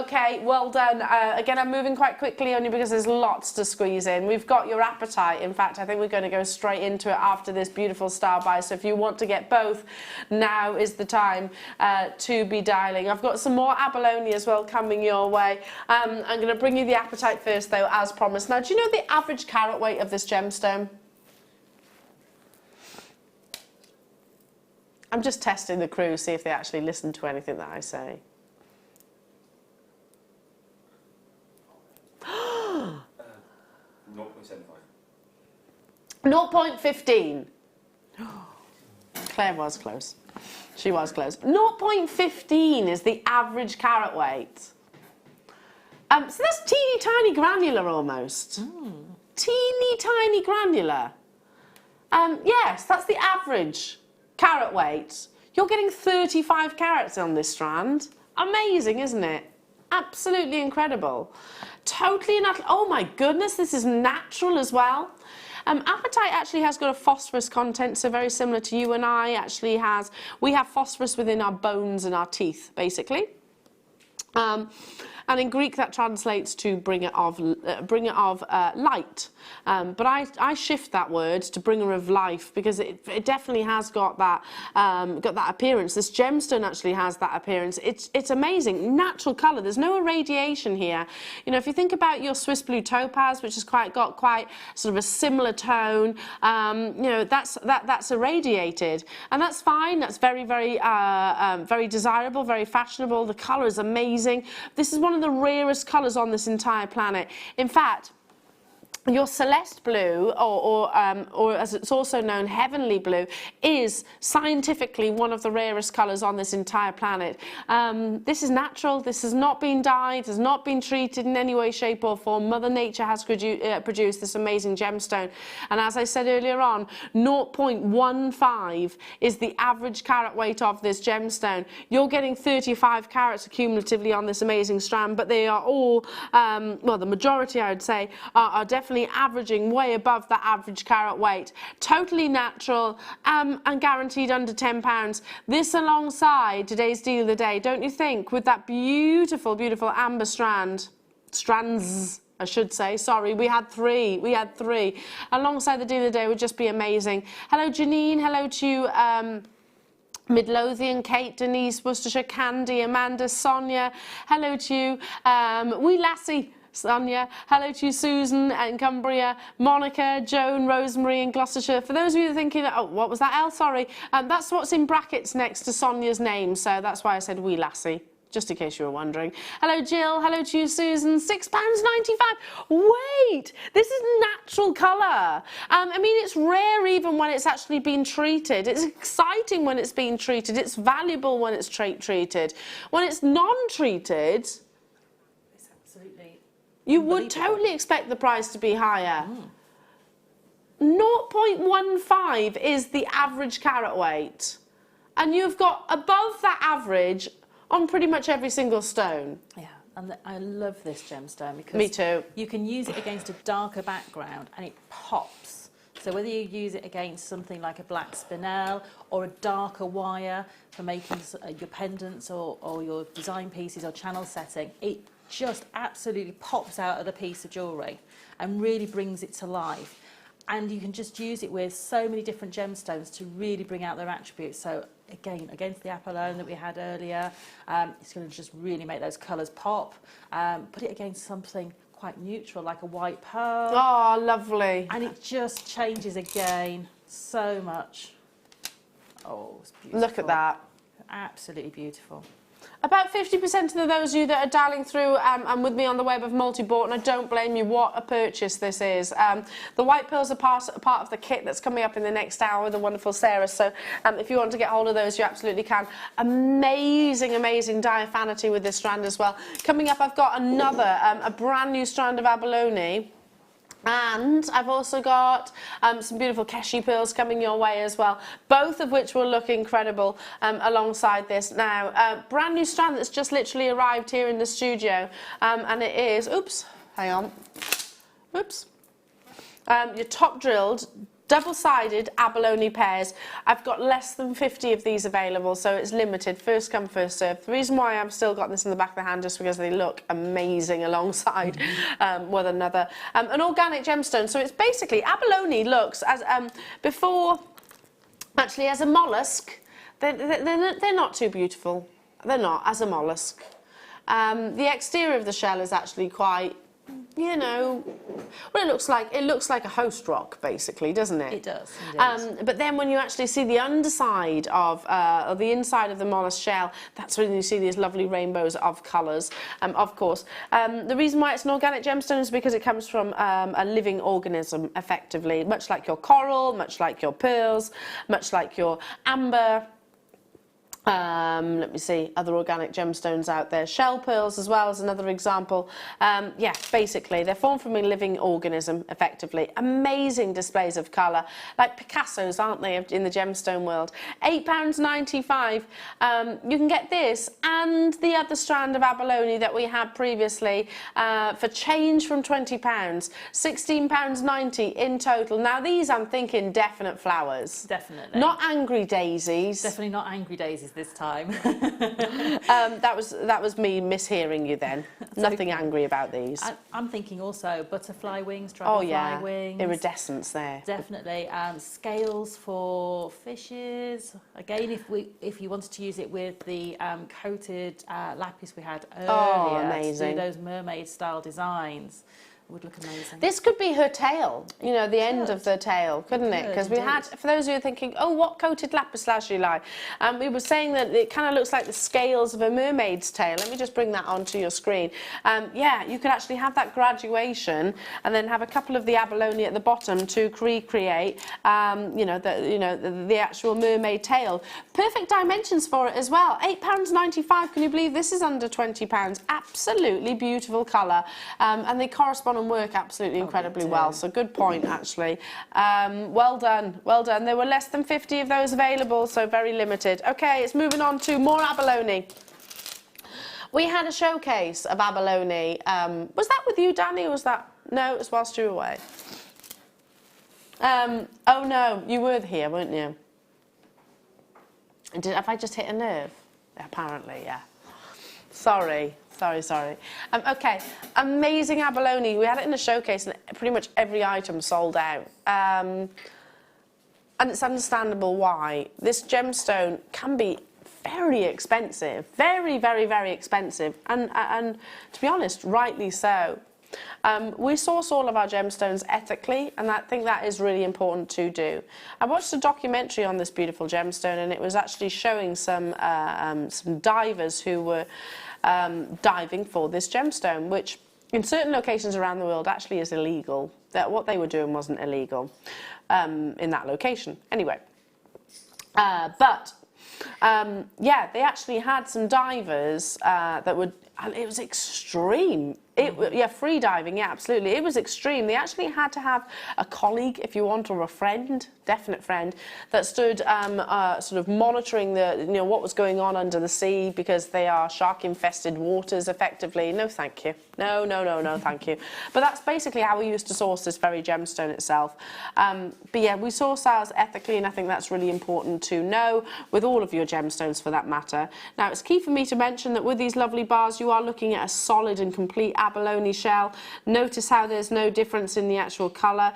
Okay, well done. Again, I'm moving quite quickly only because there's lots to squeeze in. We've got your Apatite. In fact, I think we're going to go straight into it after this beautiful style buy. So if you want to get both, now is the time to be dialing. I've got some more abalone as well coming your way. I'm going to bring you the Apatite first, though, as promised. Now, do you know the average carat weight of this gemstone? I'm just testing the crew, see if they actually listen to anything that I say. 0.15. Claire was close. She was close. 0.15 is the average carat weight. So that's teeny tiny granular almost. Teeny tiny granular. Yes, that's the average carat weight. You're getting 35 carats on this strand. Amazing, isn't it? Absolutely incredible. Totally natural. Oh my goodness, this is natural as well. Apatite actually has got a phosphorus content, so very similar to you and I. Actually we have phosphorus within our bones and our teeth, basically. And in Greek that translates to bringer of light. But I shift that word to bringer of life because it definitely has got that appearance. This gemstone actually has that appearance. It's amazing, natural colour. There's no irradiation here. You know, if you think about your Swiss blue topaz, which has got quite sort of a similar tone, you know, that's irradiated, and that's fine. That's very, very, very desirable, very fashionable. The colour is amazing. This is one of the rarest colours on this entire planet. In fact, your Celeste blue, or as it's also known, heavenly blue, is scientifically one of the rarest colours on this entire planet. This is natural. This has not been dyed, has not been treated in any way, shape or form. Mother Nature has produced this amazing gemstone. And as I said earlier on, 0.15 is the average carat weight of this gemstone. You're getting 35 carats cumulatively on this amazing strand, but they are all, well, the majority, I would say, are definitely averaging way above that average carat weight. Totally natural, and guaranteed under £10. This alongside today's deal of the day, don't you think, with that beautiful, beautiful amber strands, I should say, sorry, we had three, alongside the deal of the day would just be amazing. Hello Janine, hello to you, Midlothian, Kate, Denise, Worcestershire, Candy, Amanda, Sonia, hello to you, wee lassie, Sonia, hello to you, Susan and Cumbria, Monica, Joan, Rosemary and Gloucestershire. For those of you thinking, oh, what was that, Elle? Sorry, that's what's in brackets next to Sonia's name, so that's why I said wee lassie, just in case you were wondering. Hello Jill, hello to you Susan, £6.95. Wait, this is natural colour. I mean, it's rare even when it's actually been treated. It's exciting when it's been treated. It's valuable when it's treated. When it's non-treated, It's absolutely... you would totally expect the price to be higher. 0.15 is the average carat weight. And you've got above that average on pretty much every single stone. Yeah, and I love this gemstone because Me too. You can use it against a darker background and it pops. So whether you use it against something like a black spinel or a darker wire for making your pendants or your design pieces or channel setting, it just absolutely pops out of the piece of jewellery and really brings it to life. And you can just use it with so many different gemstones to really bring out their attributes. So again, against the Abalone that we had earlier, it's going to just really make those colours pop. Put it against something quite neutral, like a white pearl. Oh, lovely. And it just changes again so much. Oh, it's beautiful. Look at that. Absolutely beautiful. About 50% of those of you that are dialing through and with me on the web have multi-bought, and I don't blame you. What a purchase this is. The white pearls are part of the kit that's coming up in the next hour with the wonderful Sara, so if you want to get hold of those, you absolutely can. Amazing, amazing diaphanity with this strand as well. Coming up, I've got another, a brand new strand of Abalone. And I've also got some beautiful Keshi pearls coming your way as well, both of which will look incredible alongside this. Now, brand new strand that's just literally arrived here in the studio, and it is, oops, hang on, oops, your top drilled, double-sided abalone pairs. I've got less than 50 of these available, so it's limited, first come, first served. The reason why I've still got this in the back of the hand just because they look amazing alongside one another. An organic gemstone, so it's basically, abalone looks, as before, actually as a mollusk, they're not too beautiful. They're not, as a mollusk. The exterior of the shell is actually quite, you know, well, it looks like a host rock, basically, doesn't it? It does. But then when you actually see the underside of, or the inside of the mollusk shell, that's when you see these lovely rainbows of colours, of course. The reason why it's an organic gemstone is because it comes from a living organism, effectively, much like your coral, much like your pearls, much like your amber. Let me see, other organic gemstones out there. Shell pearls as well as another example. Yeah, basically, they're formed from a living organism, effectively. Amazing displays of colour, like Picasso's, aren't they, in the gemstone world. £8.95. You can get this and the other strand of abalone that we had previously for change from £20. £16.90 in total. Now, these, I'm thinking, definite flowers. Definitely. Not angry daisies. Definitely not angry daisies this time. That was me mishearing you then. Nothing angry about these. I'm thinking also butterfly wings, dragonfly wings. Iridescence there. Definitely. Scales for fishes. Again, if you wanted to use it with the coated lapis we had earlier, amazing. to do those mermaid style designs. would look amazing. This could be her tail, you know, the end of the tail, couldn't it? Because we had, for those of you thinking, oh, what coated lapis lazuli? We were saying that it kind of looks like the scales of a mermaid's tail. Let me just bring that onto your screen. Yeah, you could actually have that graduation and then have a couple of the abalone at the bottom to recreate, you know, the actual mermaid tail. Perfect dimensions for it as well. £8.95. Can you believe this is under £20? Absolutely beautiful colour, and they correspond and work absolutely incredibly well. So good point, actually. Well done, well done. There were less than 50 of those available, so very limited. Okay, it's moving on to more abalone. We had a showcase of abalone. Was that with you, Danny, or was that? No, it was whilst you were away. Oh no, you were here, weren't you? Have I just hit a nerve? Apparently, yeah. Sorry. Okay, amazing abalone. We had it in a showcase and pretty much every item sold out. And it's understandable why. This gemstone can be very expensive, very, very, very expensive. And to be honest, rightly so. We source all of our gemstones ethically, and I think that is really important to do. I watched a documentary on this beautiful gemstone, and it was actually showing some divers who were diving for this gemstone, which in certain locations around the world actually is illegal. That what they were doing wasn't illegal in that location. Anyway, yeah, they actually had some divers that would. It was extreme. Yeah, free diving, yeah, absolutely. It was extreme. They actually had to have a colleague, if you want, or a friend, definite friend, that stood sort of monitoring what was going on under the sea, because they are shark-infested waters, effectively. No, thank you. No, thank you. But that's basically how we used to source this very gemstone itself. But yeah, we source ours ethically, and I think that's really important to know with all of your gemstones, for that matter. Now, it's key for me to mention that with these lovely bars, you are looking at a solid and complete abalone shell. Notice how there's no difference in the actual colour,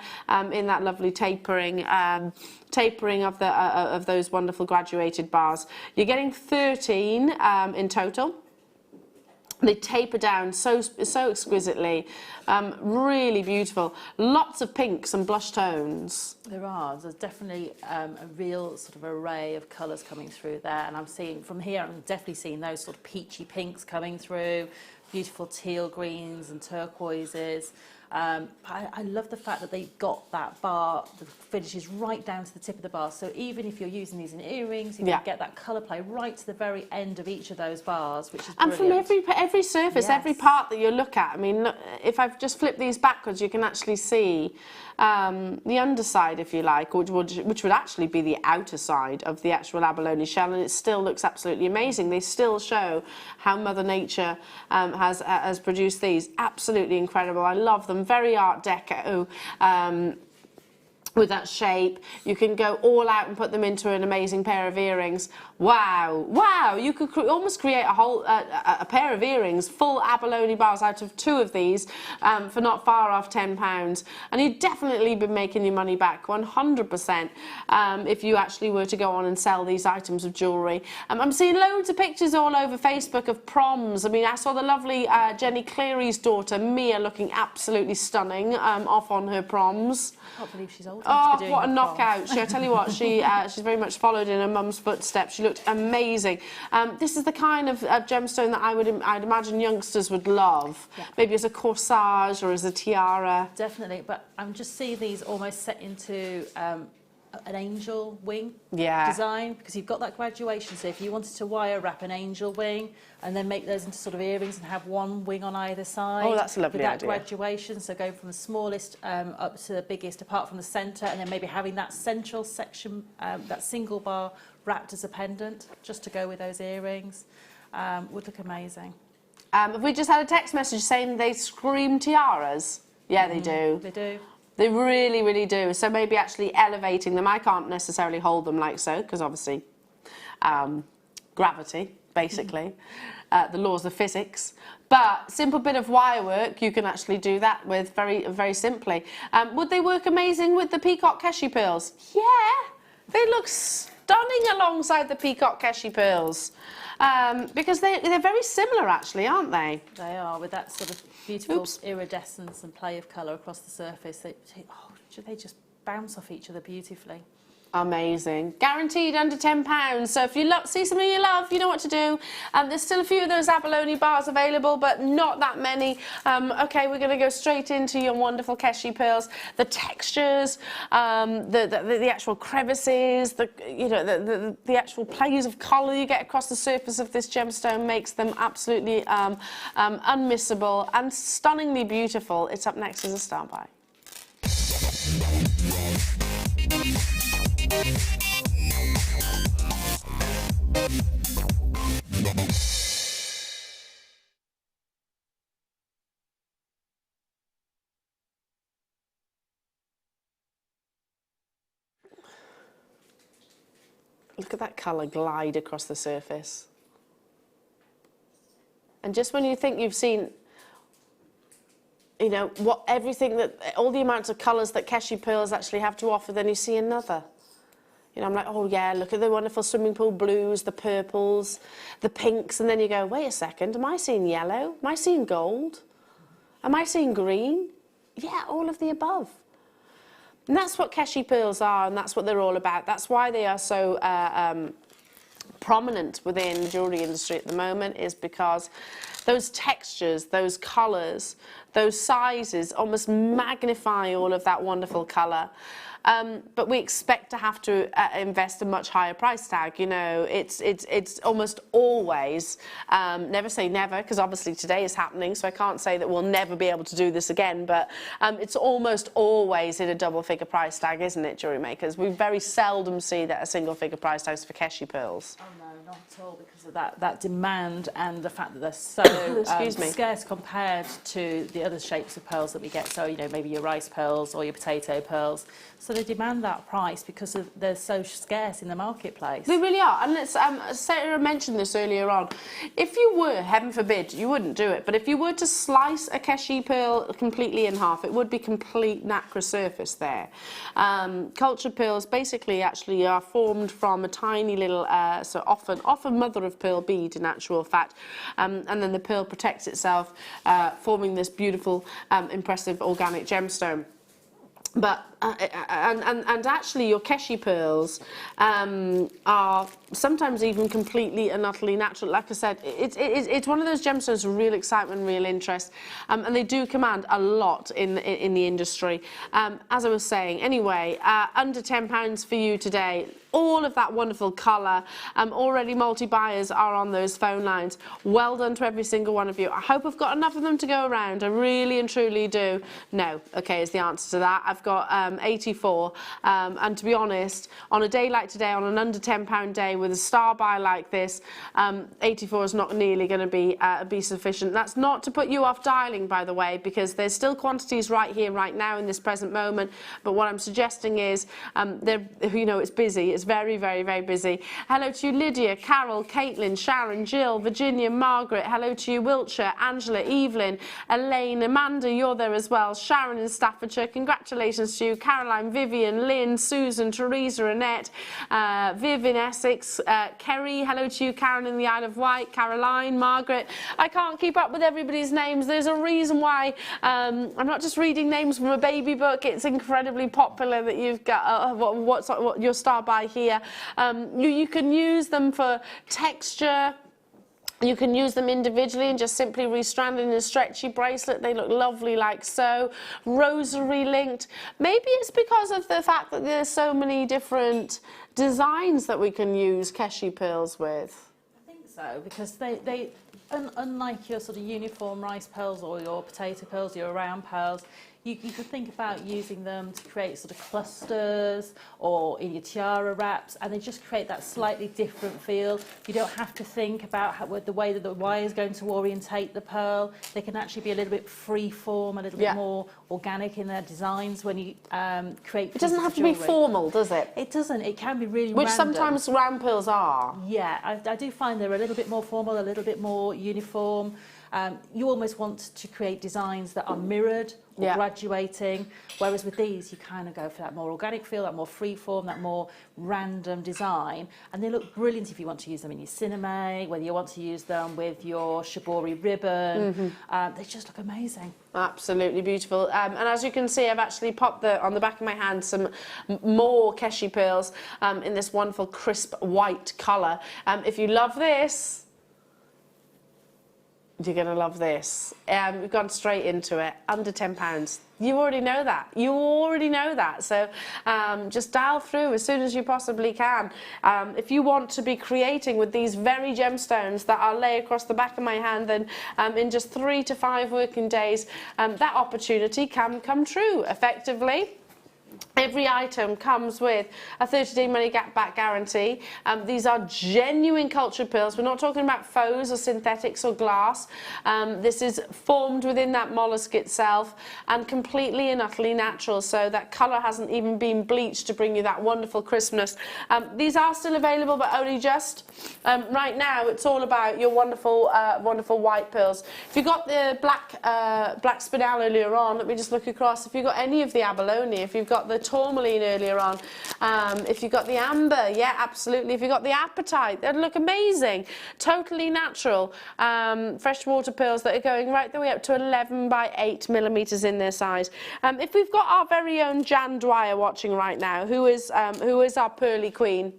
in that lovely tapering of those wonderful graduated bars. You're getting 13 in total. They taper down so exquisitely, really beautiful. Lots of pinks and blush tones. There's definitely a real sort of array of colours coming through there, and I'm seeing from here, I'm definitely seeing those sort of peachy pinks coming through, beautiful teal greens and turquoises. I love the fact that they've got that bar, the finishes right down to the tip of the bar. So even if you're using these in earrings, you can get that colour play right to the very end of each of those bars, which is brilliant. And from every surface, every part that you look at. I mean, look, if I've just flipped these backwards, you can actually see the underside, if you like, which would actually be the outer side of the actual abalone shell, and it still looks absolutely amazing. They still show how Mother Nature has produced these. Absolutely incredible. I love them. Very Art Deco. With that shape, you can go all out and put them into an amazing pair of earrings. Wow, you could almost create a whole a pair of earrings, full abalone bars out of 2 of these for not far off £10, and you'd definitely be making your money back 100% if you actually were to go on and sell these items of jewellery. I'm seeing loads of pictures all over Facebook of proms. I mean, I saw the lovely Jenny Cleary's daughter Mia looking absolutely stunning off on her proms. I can't believe she's old. Oh, what a knockout. I tell you what, she's very much followed in her mum's footsteps. She looked amazing. This is the kind of gemstone that I'd imagine youngsters would love. Yeah. Maybe as a corsage or as a tiara. Definitely, but I'm just seeing these almost set into an angel wing design, because you've got that graduation. So if you wanted to wire wrap an angel wing and then make those into sort of earrings and have one wing on either side. Oh, that's a lovely idea. idea. Graduation, so going from the smallest up to the biggest, apart from the centre, and then maybe having that central section, that single bar wrapped as a pendant, just to go with those earrings, would look amazing. Have we just had a text message saying they scream tiaras? Yeah, they do. They do. They really, really do. So maybe actually elevating them. I can't necessarily hold them like so, because obviously gravity, basically, the laws of physics. But simple bit of wire work, you can actually do that with very, very simply. Would they work amazing with the peacock keshi pearls? Yeah, they look stunning alongside the peacock keshi pearls. because they're very similar actually, aren't they? They are, with that sort of beautiful iridescence and play of colour across the surface. They just bounce off each other beautifully. Amazing. Guaranteed under £10. So if you see something you love, you know what to do. There's still a few of those Abalone bars available, but not that many. Okay, we're going to go straight into your wonderful Keshi pearls. The textures, the actual crevices, the actual plays of colour you get across the surface of this gemstone makes them absolutely unmissable and stunningly beautiful. It's up next as a star buy. Look at that colour glide across the surface. And just when you think you've seen, you know, all the amounts of colours that Keshi pearls actually have to offer, then you see another. You know, I'm like, oh yeah, look at the wonderful swimming pool blues, the purples, the pinks, and then you go, wait a second, am I seeing yellow? Am I seeing gold? Am I seeing green? Yeah, all of the above. And that's what Keshi pearls are, and that's what they're all about. That's why they are so prominent within the jewellery industry at the moment, is because those textures, those colours, those sizes almost magnify all of that wonderful colour. But we expect to have to invest a much higher price tag. You know, it's almost always, never say never, because obviously today is happening, so I can't say that we'll never be able to do this again, but it's almost always in a double-figure price tag, isn't it, jewellery makers? We very seldom see that a single-figure price tag is for Keshi pearls. Oh no, not at all, because of that demand and the fact that they're so scarce compared to the other shapes of pearls that we get. So, you know, maybe your rice pearls or your potato pearls. So they demand that price because they're so scarce in the marketplace. They really are. And let's, Sarah mentioned this earlier on. If you were, heaven forbid, you wouldn't do it, but if you were to slice a Keshi pearl completely in half, it would be complete nacre surface there. Cultured pearls basically actually are formed from a tiny little, so often mother of pearl bead in actual fact, and then the pearl protects itself, forming this beautiful, impressive organic gemstone. But and actually your Keshi pearls are sometimes even completely and utterly natural. Like I said, it's one of those gemstones of real excitement, real interest, and they do command a lot in the industry. As I was saying, anyway, under £10 for you today. All of that wonderful colour. Already multi-buyers are on those phone lines. Well done to every single one of you. I hope I've got enough of them to go around. I really and truly do. No, okay, is the answer to that. I've got 84. And to be honest, on a day like today, on an under £10 day with a star buy like this, 84 is not nearly going to be sufficient. That's not to put you off dialing, by the way, because there's still quantities right here, right now, in this present moment. But what I'm suggesting is, you know, it's busy. It's very, very, very busy. Hello to you, Lydia, Carol, Caitlin, Sharon, Jill, Virginia, Margaret. Hello to you, Wiltshire, Angela, Evelyn, Elaine, Amanda, you're there as well. Sharon in Staffordshire, congratulations to you. Caroline, Vivian, Lynn, Susan, Teresa, Annette, Viv in Essex, Kerry, hello to you, Karen in the Isle of Wight, Caroline, Margaret. I can't keep up with everybody's names. There's a reason why I'm not just reading names from a baby book. It's incredibly popular that you've got what your star by here. You can use them for texture. You can use them individually and just simply restrand in a stretchy bracelet. They look lovely like so. Rosary linked. Maybe it's because of the fact that there's so many different designs that we can use Keshi pearls with. I think so, because they unlike your sort of uniform rice pearls or your potato pearls, your round pearls, you could think about using them to create sort of clusters or in your tiara wraps, and they just create that slightly different feel. You don't have to think about the way that the wire is going to orientate the pearl. They can actually be a little bit free form, a little bit more organic in their designs when you create. It doesn't have to be formal, does it? It doesn't. It can be really Which random. Sometimes round pearls are. Yeah, I do find they're a little bit more formal, a little bit more uniform. You almost want to create designs that are mirrored or graduating, whereas with these you kind of go for that more organic feel, that more freeform, that more random design, and they look brilliant if you want to use them in your cinema, whether you want to use them with your shibori ribbon. They just look amazing. Absolutely beautiful. And as you can see, I've actually popped on the back of my hand some more keshi pearls in this wonderful crisp white colour. If you love this, you're going to love this. We've gone straight into it, under £10. You already know that. You already know that. So just dial through as soon as you possibly can. If you want to be creating with these very gemstones that I'll lay across the back of my hand, then in just 3 to 5 working days, that opportunity can come true effectively. Every item comes with a 30-day money-back guarantee. These are genuine cultured pearls. We're not talking about faux or synthetics or glass. This is formed within that mollusk itself and completely and utterly natural, so that colour hasn't even been bleached to bring you that wonderful crispness. These are still available, but only just. Right now, it's all about your wonderful, wonderful white pearls. If you got the black Spinel earlier on, let me just look across. If you've got any of the Abalone, if you've got the Tourmaline earlier on, if you've got the amber, yeah, absolutely. If you've got the Apatite, they'd look amazing. Totally natural freshwater pearls that are going right the way up to 11 by 8 millimetres in their size. If we've got our very own Jan Dwyer watching right now, who is our pearly queen,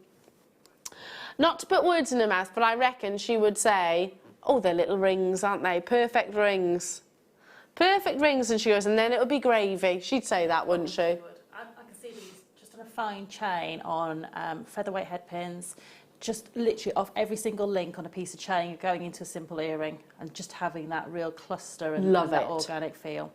not to put words in her mouth, but I reckon she would say, oh, they're little rings, aren't they? Perfect rings. Perfect rings, and she goes, and then it would be gravy. She'd say that, wouldn't she? I can see these just on a fine chain on featherweight head pins, just literally off every single link on a piece of chain going into a simple earring, and just having that real cluster and that organic feel.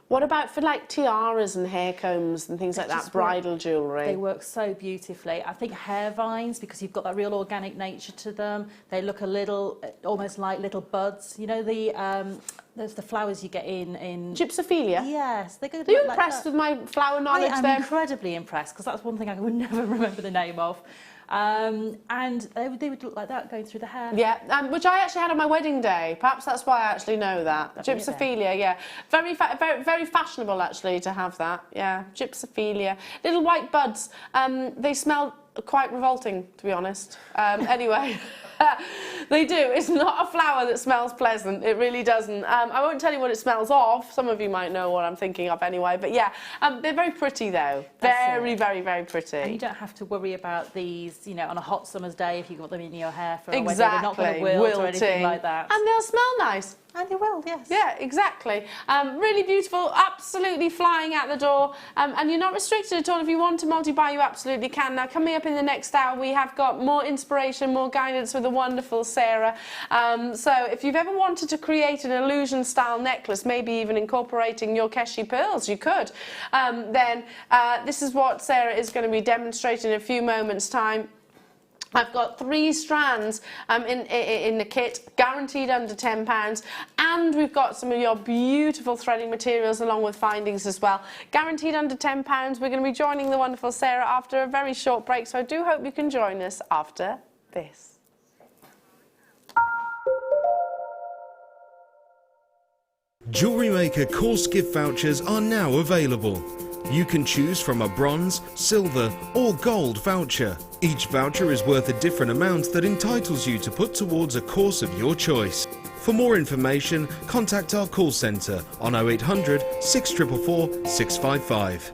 What about for like tiaras and hair combs and things like that, bridal jewellery? They work so beautifully. I think hair vines, because you've got that real organic nature to them, they look a little, almost like little buds. You know there's the flowers you get in Gypsophilia? Yes. They're good. Are you impressed with my flower knowledge I then? am incredibly impressed, because that's one thing I would never remember the name of. And they would look like that going through the hair. Yeah, which I actually had on my wedding day. Perhaps that's why I actually know that. Gypsophilia, yeah. Very fashionable actually to have that. Yeah, Gypsophilia. Little white buds. They smell quite revolting, to be honest. Anyway. They do. It's not a flower that smells pleasant. It really doesn't. I won't tell you what it smells of. Some of you might know what I'm thinking of anyway. But yeah, they're very pretty though. Very pretty. And you don't have to worry about these, you know, on a hot summer's day if you've got them in your hair for a wedding. Exactly. They're not going to wilt or anything like that. And they'll smell nice. And they will, yes. Yeah, exactly. Really beautiful, absolutely flying out the door. And you're not restricted at all. If you want to multi-buy, you absolutely can. Now, coming up in the next hour, we have got more inspiration, more guidance with the wonderful Sara. So if you've ever wanted to create an illusion-style necklace, maybe even incorporating your keshi pearls, you could, then this is what Sara is going to be demonstrating in a few moments' time. I've got 3 strands in the kit, guaranteed under £10, and we've got some of your beautiful threading materials along with findings as well. Guaranteed under £10. We're going to be joining the wonderful Sara after a very short break, so I do hope you can join us after this. Jewellery Maker course gift vouchers are now available. You can choose from a bronze, silver or gold voucher. Each voucher is worth a different amount that entitles you to put towards a course of your choice. For more information, contact our call centre on 0800 644 655.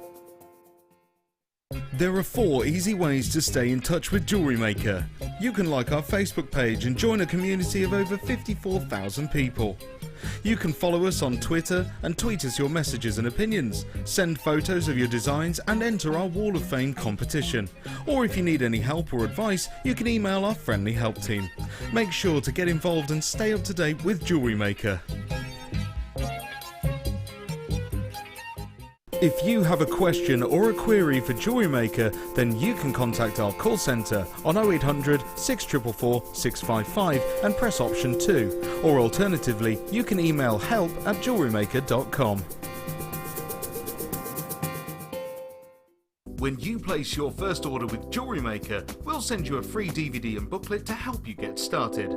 There are 4 easy ways to stay in touch with Jewellery Maker. You can like our Facebook page and join a community of over 54,000 people. You can follow us on Twitter and tweet us your messages and opinions, send photos of your designs and enter our Wall of Fame competition. Or if you need any help or advice, you can email our friendly help team. Make sure to get involved and stay up to date with Jewellery Maker. If you have a question or a query for Jewellery Maker, then you can contact our call centre on 0800 644 655 and press option 2. Or alternatively, you can email help@jewellerymaker.com. When you place your first order with Jewellery Maker, we'll send you a free DVD and booklet to help you get started.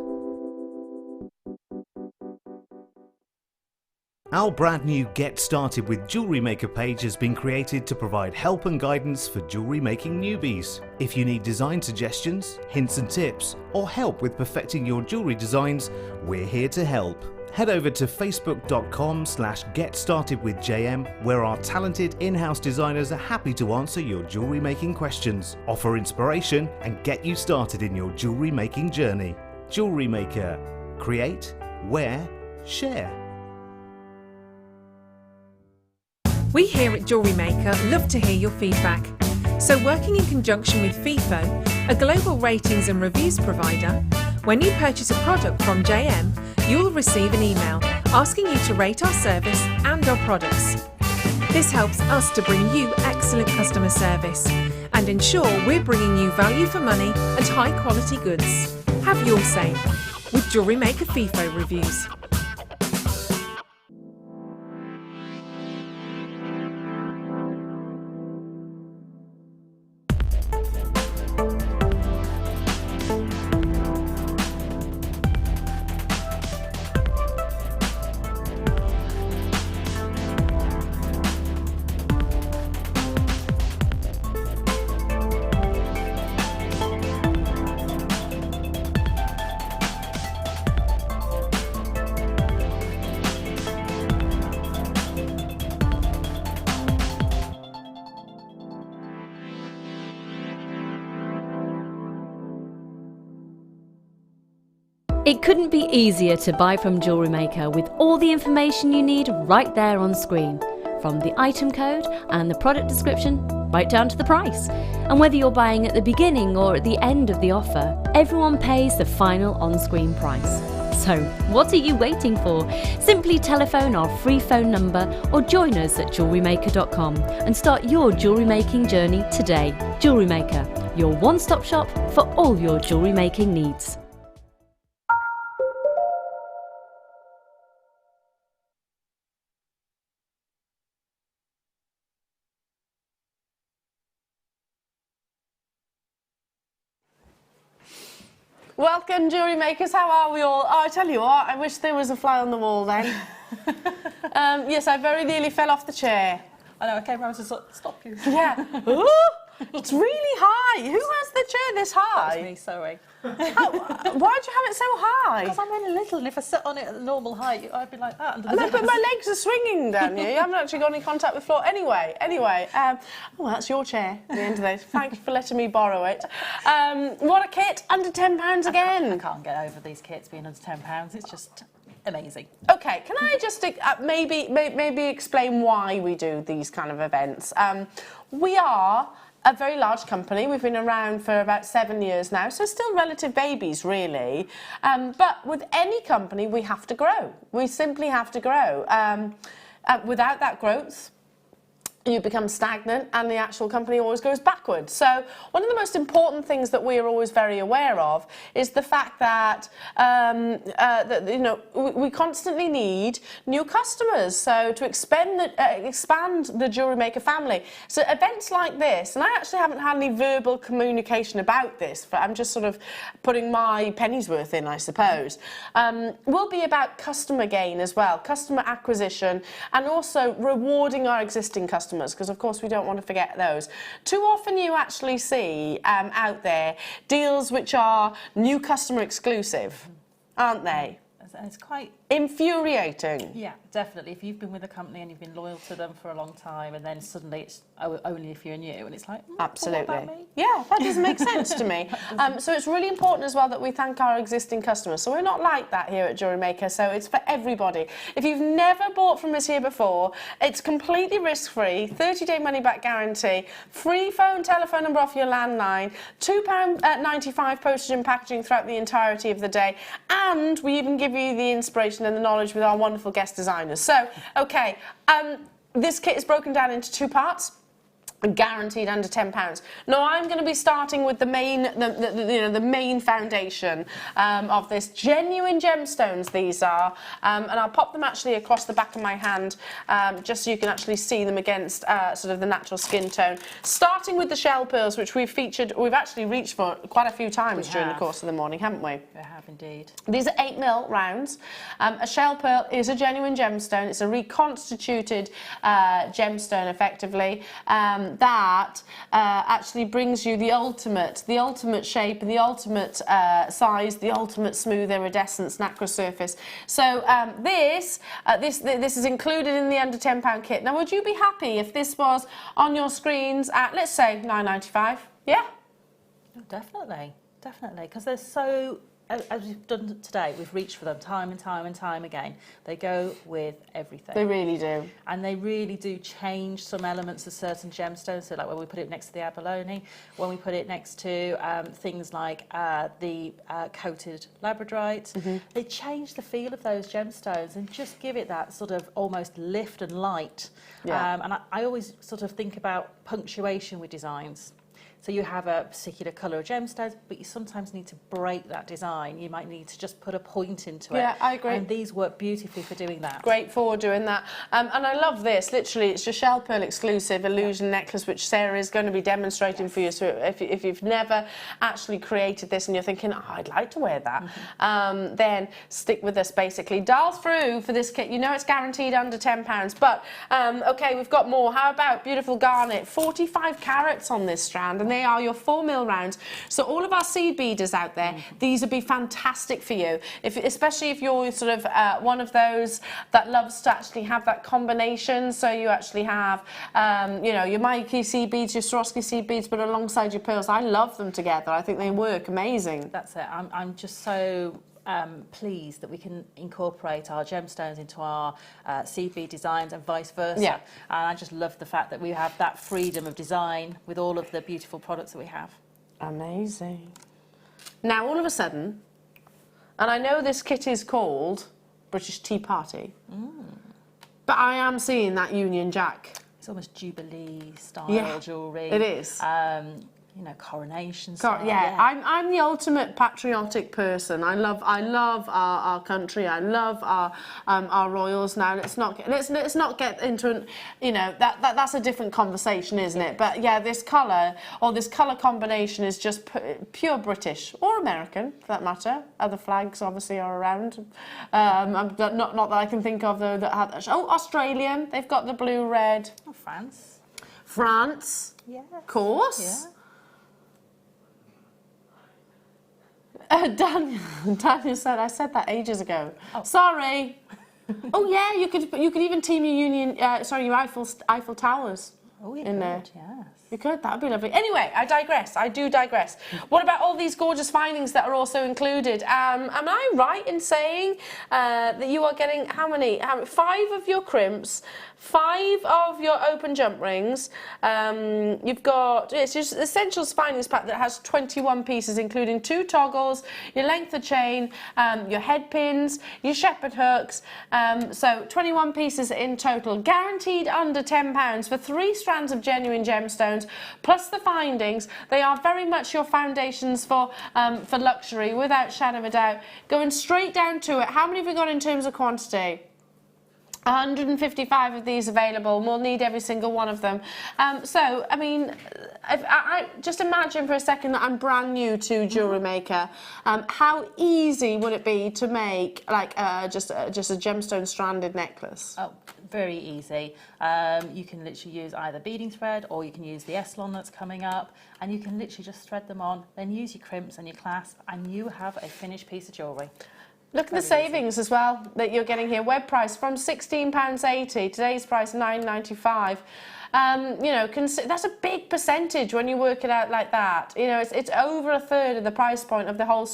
Our brand new Get Started with Jewellery Maker page has been created to provide help and guidance for jewellery making newbies. If you need design suggestions, hints and tips, or help with perfecting your jewellery designs, we're here to help. Head over to facebook.com/getstartedwithjm, where our talented in-house designers are happy to answer your jewellery making questions, offer inspiration, and get you started in your jewellery making journey. Jewellery Maker. Create, wear, share. We here at Jewellery Maker love to hear your feedback. So working in conjunction with FIFO, a global ratings and reviews provider, when you purchase a product from JM, you'll receive an email asking you to rate our service and our products. This helps us to bring you excellent customer service and ensure we're bringing you value for money and high quality goods. Have your say with Jewellery Maker FIFO reviews. It couldn't be easier to buy from Jewellery Maker with all the information you need right there on screen, from the item code and the product description right down to the price. And whether you're buying at the beginning or at the end of the offer, everyone pays the final on-screen price. So what are you waiting for? Simply telephone our free phone number or join us at jewellerymaker.com and start your jewellery making journey today. Jewellery Maker, your one-stop shop for all your jewellery making needs. Welcome, jewellery makers. How are we all? Oh, I tell you what, I wish there was a fly on the wall then. Yes, I very nearly fell off the chair. I know, I came around to stop you. Yeah. Ooh, it's really high. Who has the chair this high? That's me, sorry. Why'd you have it so high? Because I'm really little, and if I sit on it at the normal height, I'd be like that. Under the No, but my legs are swinging down here. You haven't actually got any contact with the floor. Anyway, oh, that's your chair at the end of this. Thank you for letting me borrow it. What a kit, under £10 again. I can't get over these kits being under £10. It's just amazing. Okay, can I just maybe explain why we do these kind of events? We are a very large company. We've been around for about 7 years now, so still relative babies, really. But with any company, we have to grow. We simply have to grow. Without that growth, you become stagnant and the actual company always goes backwards. So one of the most important things that we are always very aware of is the fact that, we constantly need new customers, so to expand the Jewellery Maker family. So events like this, and I actually haven't had any verbal communication about this, but I'm just sort of putting my penny's worth in, I suppose, will be about customer gain as well, customer acquisition, and also rewarding our existing customers, because of course we don't want to forget those. Too often you actually see out there deals which are new customer exclusive, aren't they? And it's quite infuriating. Yeah, definitely. If you've been with a company and you've been loyal to them for a long time, and then suddenly it's only if you're new, and it's like, absolutely. What about me? Yeah, that doesn't make sense to me. So it's really important as well that we thank our existing customers. So we're not like that here at Jewellery Maker. So it's for everybody. If you've never bought from us here before, it's completely risk-free, 30-day money-back guarantee, free phone, telephone number off your landline, £2.95 postage and packaging throughout the entirety of the day, and we even give you the inspiration and the knowledge with our wonderful guest designers. So, okay, this kit is broken down into two parts. Guaranteed under £10. Now I'm going to be starting with the main, the main foundation of this. Genuine gemstones these are, and I'll pop them actually across the back of my hand, just so you can actually see them against sort of the natural skin tone. Starting with the shell pearls, which we've actually reached for quite a few times during the course of the morning, haven't we? We have indeed. These are 8mm rounds. A shell pearl is a genuine gemstone. It's a reconstituted gemstone, effectively. That actually brings you the ultimate shape, the ultimate size, the ultimate smooth iridescence nacre surface. So this is included in the under £10 kit. Now, would you be happy if this was on your screens at, let's say, £9.95? Yeah? Oh, definitely, because they're so. As we've done today, we've reached for them time and time and time again. They go with everything. They really do. And they really do change some elements of certain gemstones. So like when we put it next to the Abalone, when we put it next to things like the coated labradorite, they change the feel of those gemstones and just give it that sort of almost lift and light. Yeah. And I always sort of think about punctuation with designs. So you have a particular colour of gemstones, but you sometimes need to break that design. You might need to just put a point into it. Yeah, I agree. And these work beautifully for doing that. Great for doing that. And I love this. Literally, it's your shell pearl exclusive illusion necklace, which Sarah is going to be demonstrating for you. So if you've never actually created this and you're thinking, oh, I'd like to wear that, then stick with us, basically. Dial through for this kit. You know it's guaranteed under £10. But, OK, we've got more. How about beautiful garnet? 45 carats on this strand. And they are your 4mm rounds. So all of our seed beaders out there, these would be fantastic for you, especially if you're sort of one of those that loves to actually have that combination. So you actually have, you know, your Mikey seed beads, your Swarovski seed beads, but alongside your pearls. I love them together. I think they work amazing. That's it. I'm just so pleased that we can incorporate our gemstones into our seed bead designs and vice versa. Yeah. And I just love the fact that we have that freedom of design with all of the beautiful products that we have. Amazing. Now, all of a sudden, and I know this kit is called British Tea Party, but I am seeing that Union Jack. It's almost Jubilee style jewellery. It is. You know, coronation style. Yeah. I'm the ultimate patriotic person. I love our country. I love our royals. Now let's not get into an, you know, that's a different conversation, isn't it? But yeah, this colour combination is just pure British or American, for that matter. Other flags obviously are around. Not that I can think of though that have. Oh, Australian. They've got the blue red. Oh, France. France. Yeah. Of course. Yeah. Daniel said, I said that ages ago. Oh. Sorry. Oh yeah, you could even team your your Eiffel Towers. Oh, you in could, there. yes. You could, that would be lovely. Anyway, I digress. I do digress. What about all these gorgeous findings that are also included? Am I right in saying that you are getting how many? 5 of your crimps, 5 of your open jump rings. You've got, it's just essentials findings pack that has 21 pieces, including 2 toggles, your length of chain, your head pins, your shepherd hooks. So 21 pieces in total, guaranteed under £10 for 3 strands of genuine gemstones, plus the findings. They are very much your foundations for luxury, without shadow of a doubt. Going straight down to it, how many have we got in terms of quantity? 155 of these available. We'll need every single one of them. So, I mean, I just imagine for a second that I'm brand new to Jewellery Maker. How easy would it be to make like just a gemstone stranded necklace? Oh, very easy. You can literally use either beading thread or you can use the Essilon that's coming up, and you can literally just thread them on, then use your crimps and your clasp, and you have a finished piece of jewellery. Look at the savings as well that you're getting here. Web price from £16.80, today's price £9.95. You know, that's a big percentage when you work it out like that. You know, it's over a third of the price point of the whole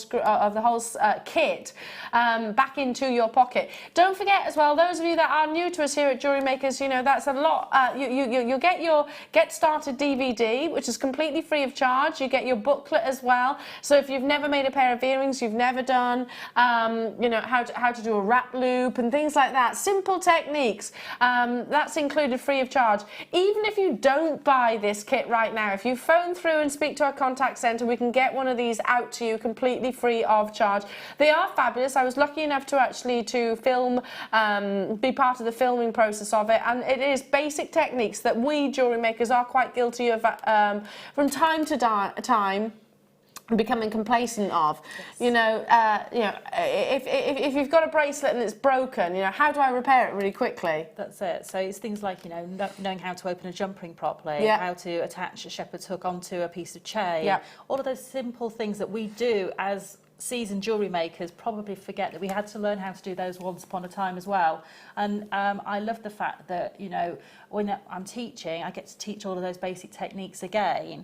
kit back into your pocket. Don't forget as well, those of you that are new to us here at Jewellery Makers, you know, that's a lot. You'll get your Get Started DVD, which is completely free of charge. You get your booklet as well. So if you've never made a pair of earrings, you've never done, you know, how to do a wrap loop and things like that, simple techniques, that's included free of charge. even if you don't buy this kit right now, if you phone through and speak to our contact centre, we can get one of these out to you completely free of charge. They are fabulous. I was lucky enough to actually film, be part of the filming process of it, and it is basic techniques that we jewellery makers are quite guilty of from time to time becoming complacent of. Yes. If you've got a bracelet and it's broken, how do I repair it really quickly? That's it. So it's things like, knowing how to open a jump ring properly, Yeah. how to attach a shepherd's hook onto a piece of chain. Yeah. All of those simple things that we do as seasoned jewellery makers probably forget that we had to learn how to do those once upon a time as well. And I love the fact that, when I'm teaching, I get to teach all of those basic techniques again,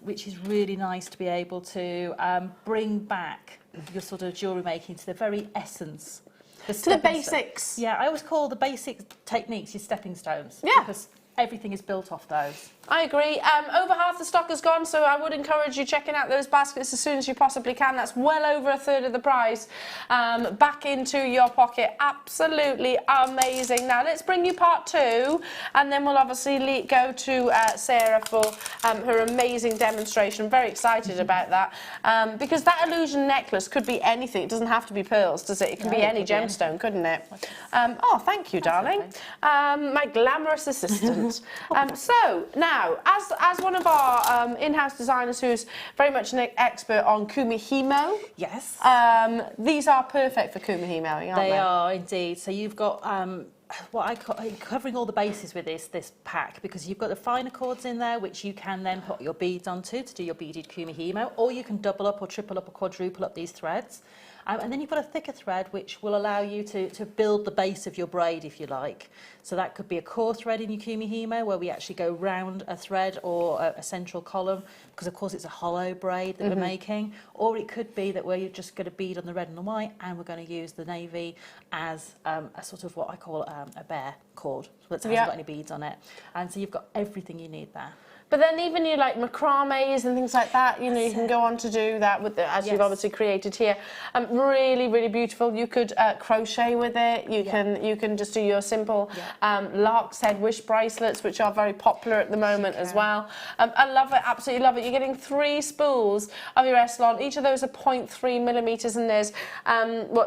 which is really nice to be able to bring back your sort of jewellery making to the very essence. To the basics. Yeah, I always call the basic techniques your stepping stones. Yeah. Because everything is built off those. I agree. Over half the stock is gone, so I would encourage you checking out those baskets as soon as you possibly can. That's well over a third of the price back into your pocket. Absolutely amazing. Now let's bring you part 2, and then we'll obviously go to Sarah for her amazing demonstration. I'm very excited about that because that illusion necklace could be anything. It doesn't have to be pearls, does it? It can be any gemstone, couldn't it? Oh, thank you, darling. My glamorous assistant. So now, as one of our in-house designers who's very much an expert on kumihimo, Yes. these are perfect for kumihimoing, aren't they? They are indeed. So you've got what I call covering all the bases with this pack, because you've got the finer cords in there which you can then put your beads onto to do your beaded kumihimo, or you can double up or triple up or quadruple up these threads. And then you've got a thicker thread which will allow you to build the base of your braid, if you like. So that could be a core thread in your kumihimo, where we actually go round a thread or a central column, because of course it's a hollow braid that we're making. Or it could be that we're just going to bead on the red and the white, and we're going to use the navy as a sort of what I call a bare cord, so it hasn't got any beads on it. And so you've got everything you need there. But then even you like macrames and things like that, you can go on to do that with as you've obviously created here. Really, really beautiful. You could crochet with it. You can just do your simple lark's head wish bracelets, which are very popular at the moment as well. I love it, absolutely love it. You're getting 3 spools of your Essilon. Each of those are 0.3 millimetres, and there's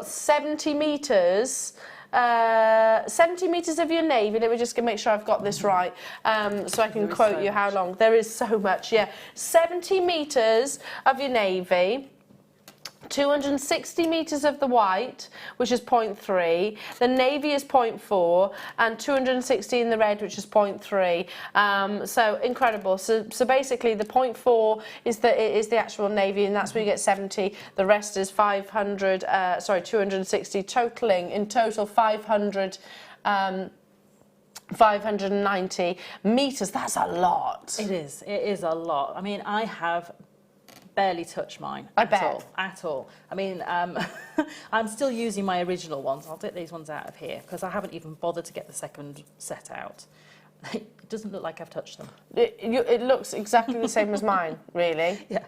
70 metres. 70 metres of your navy. Let me just make sure I've got this right, so I can quote you how long. There is so much, 70 metres of your navy, 260 metres of the white, which is 0.3, the navy is 0.4, and 260 in the red, which is 0.3. So incredible. So basically the 0.4 is the actual navy, and that's where you get 70. The rest is 260, totaling in total 590 metres. That's a lot. It is a lot. I mean, I have barely touched mine at all. I mean, I'm still using my original ones. I'll take these ones out of here because I haven't even bothered to get the second set out. It doesn't look like I've touched them. It looks exactly the same as mine, really. Yeah.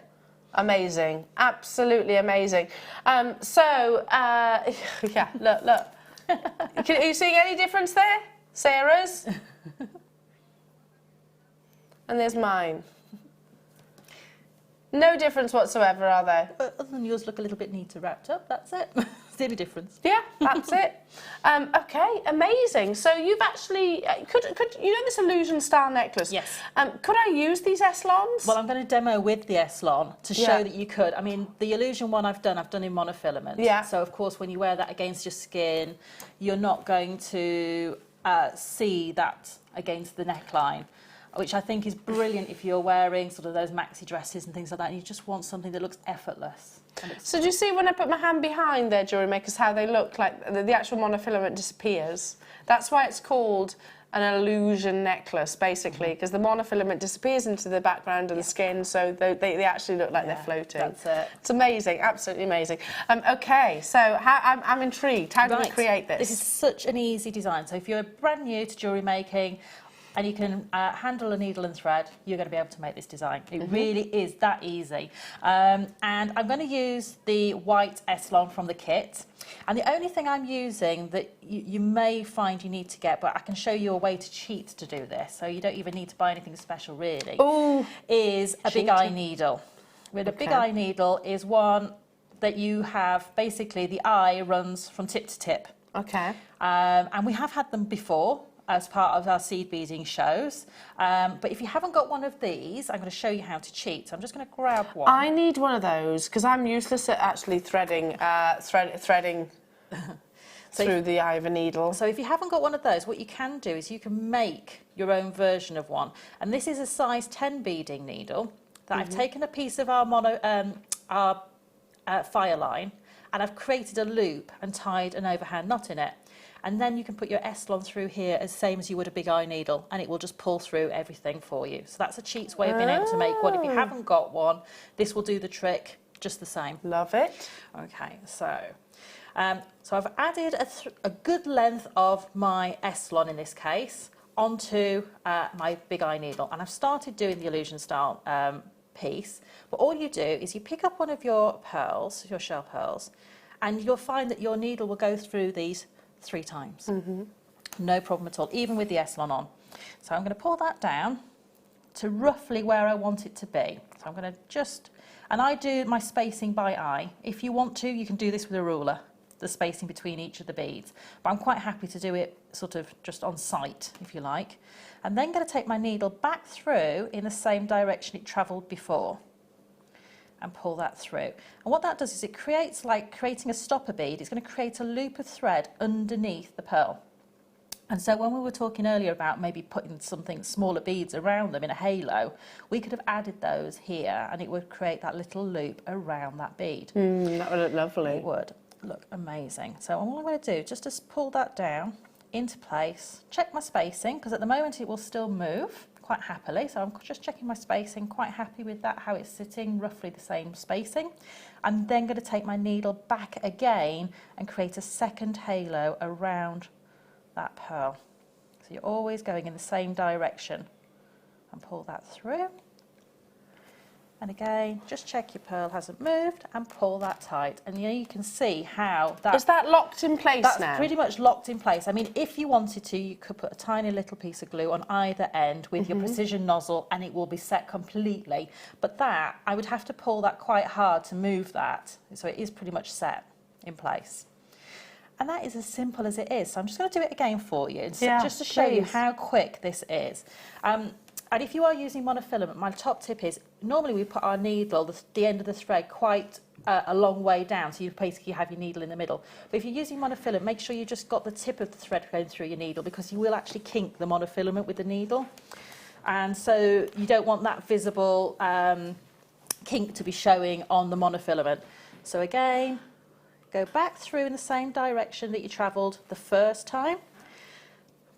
Amazing, absolutely amazing. Look. Are you seeing any difference there? Sarah's? And there's mine. No difference whatsoever, are there? Other than yours look a little bit neater wrapped up, that's it. It's the only difference. Yeah, that's it. Okay, amazing. So you've actually, could this illusion style necklace? Yes. Could I use these Essilons? Well, I'm going to demo with the Essilon to show that you could. I mean, the illusion one I've done in monofilament. Yeah. So, of course, when you wear that against your skin, you're not going to see that against the neckline, which I think is brilliant if you're wearing sort of those maxi dresses and things like that, and you just want something that looks effortless. So do you see when I put my hand behind their jewellery makers how they look like the actual monofilament disappears? That's why it's called an illusion necklace, basically, because the monofilament disappears into the background of the skin, so they actually look like they're floating. That's it. It's amazing, absolutely amazing. Okay, so I'm intrigued. How do we create this? This is such an easy design. So if you're brand new to jewellery making, and you can handle a needle and thread, you're going to be able to make this design. It really is that easy. And I'm going to use the white Eslon from the kit. And the only thing I'm using that you may find you need to get, but I can show you a way to cheat to do this, so you don't even need to buy anything special really, is a big eye needle. With a big eye needle is one that you have, basically the eye runs from tip to tip. Okay. And we have had them before as part of our seed beading shows. But if you haven't got one of these, I'm going to show you how to cheat. So I'm just going to grab one. I need one of those because I'm useless at actually threading through the eye of a needle. So if you haven't got one of those, what you can do is you can make your own version of one. And this is a size 10 beading needle that I've taken a piece of our fire line, and I've created a loop and tied an overhand knot in it. And then you can put your Eslon through here as same as you would a big eye needle, and it will just pull through everything for you. So that's a cheat's way of being able to make one. If you haven't got one, this will do the trick just the same. Love it. Okay, so I've added a good length of my Eslon in this case onto my big eye needle, and I've started doing the illusion style piece. But all you do is you pick up one of your pearls, your shell pearls, and you'll find that your needle will go through these 3 times. No problem at all, even with the Eslon on. So I'm going to pull that down to roughly where I want it to be. So I'm going to just, and I do my spacing by eye. If you want to, you can do this with a ruler, the spacing between each of the beads. But I'm quite happy to do it sort of just on sight, if you like. I'm then going to take my needle back through in the same direction it travelled before and pull that through. And what that does is it creates, like creating a stopper bead, it's going to create a loop of thread underneath the pearl. And so when we were talking earlier about maybe putting something smaller beads around them in a halo, we could have added those here and it would create that little loop around that bead. That would look lovely. It would look amazing. So all I'm going to do, just to pull that down into place, check my spacing, because at the moment it will still move quite happily. So I'm just checking my spacing, quite happy with that, how it's sitting, roughly the same spacing. I'm then going to take my needle back again and create a second halo around that pearl. So you're always going in the same direction and pull that through. And again, just check your pearl hasn't moved and pull that tight. And you can see how that... Is that locked in place now? That's pretty much locked in place. I mean, if you wanted to, you could put a tiny little piece of glue on either end with your precision nozzle and it will be set completely. But that, I would have to pull that quite hard to move that. So it is pretty much set in place. And that is as simple as it is. So I'm just going to do it again for you, just to show you how quick this is. And if you are using monofilament, my top tip is, normally we put our needle, the end of the thread, quite a long way down, so you basically have your needle in the middle. But if you're using monofilament, make sure you just got the tip of the thread going through your needle, because you will actually kink the monofilament with the needle. And so you don't want that visible kink to be showing on the monofilament. So again, go back through in the same direction that you travelled the first time,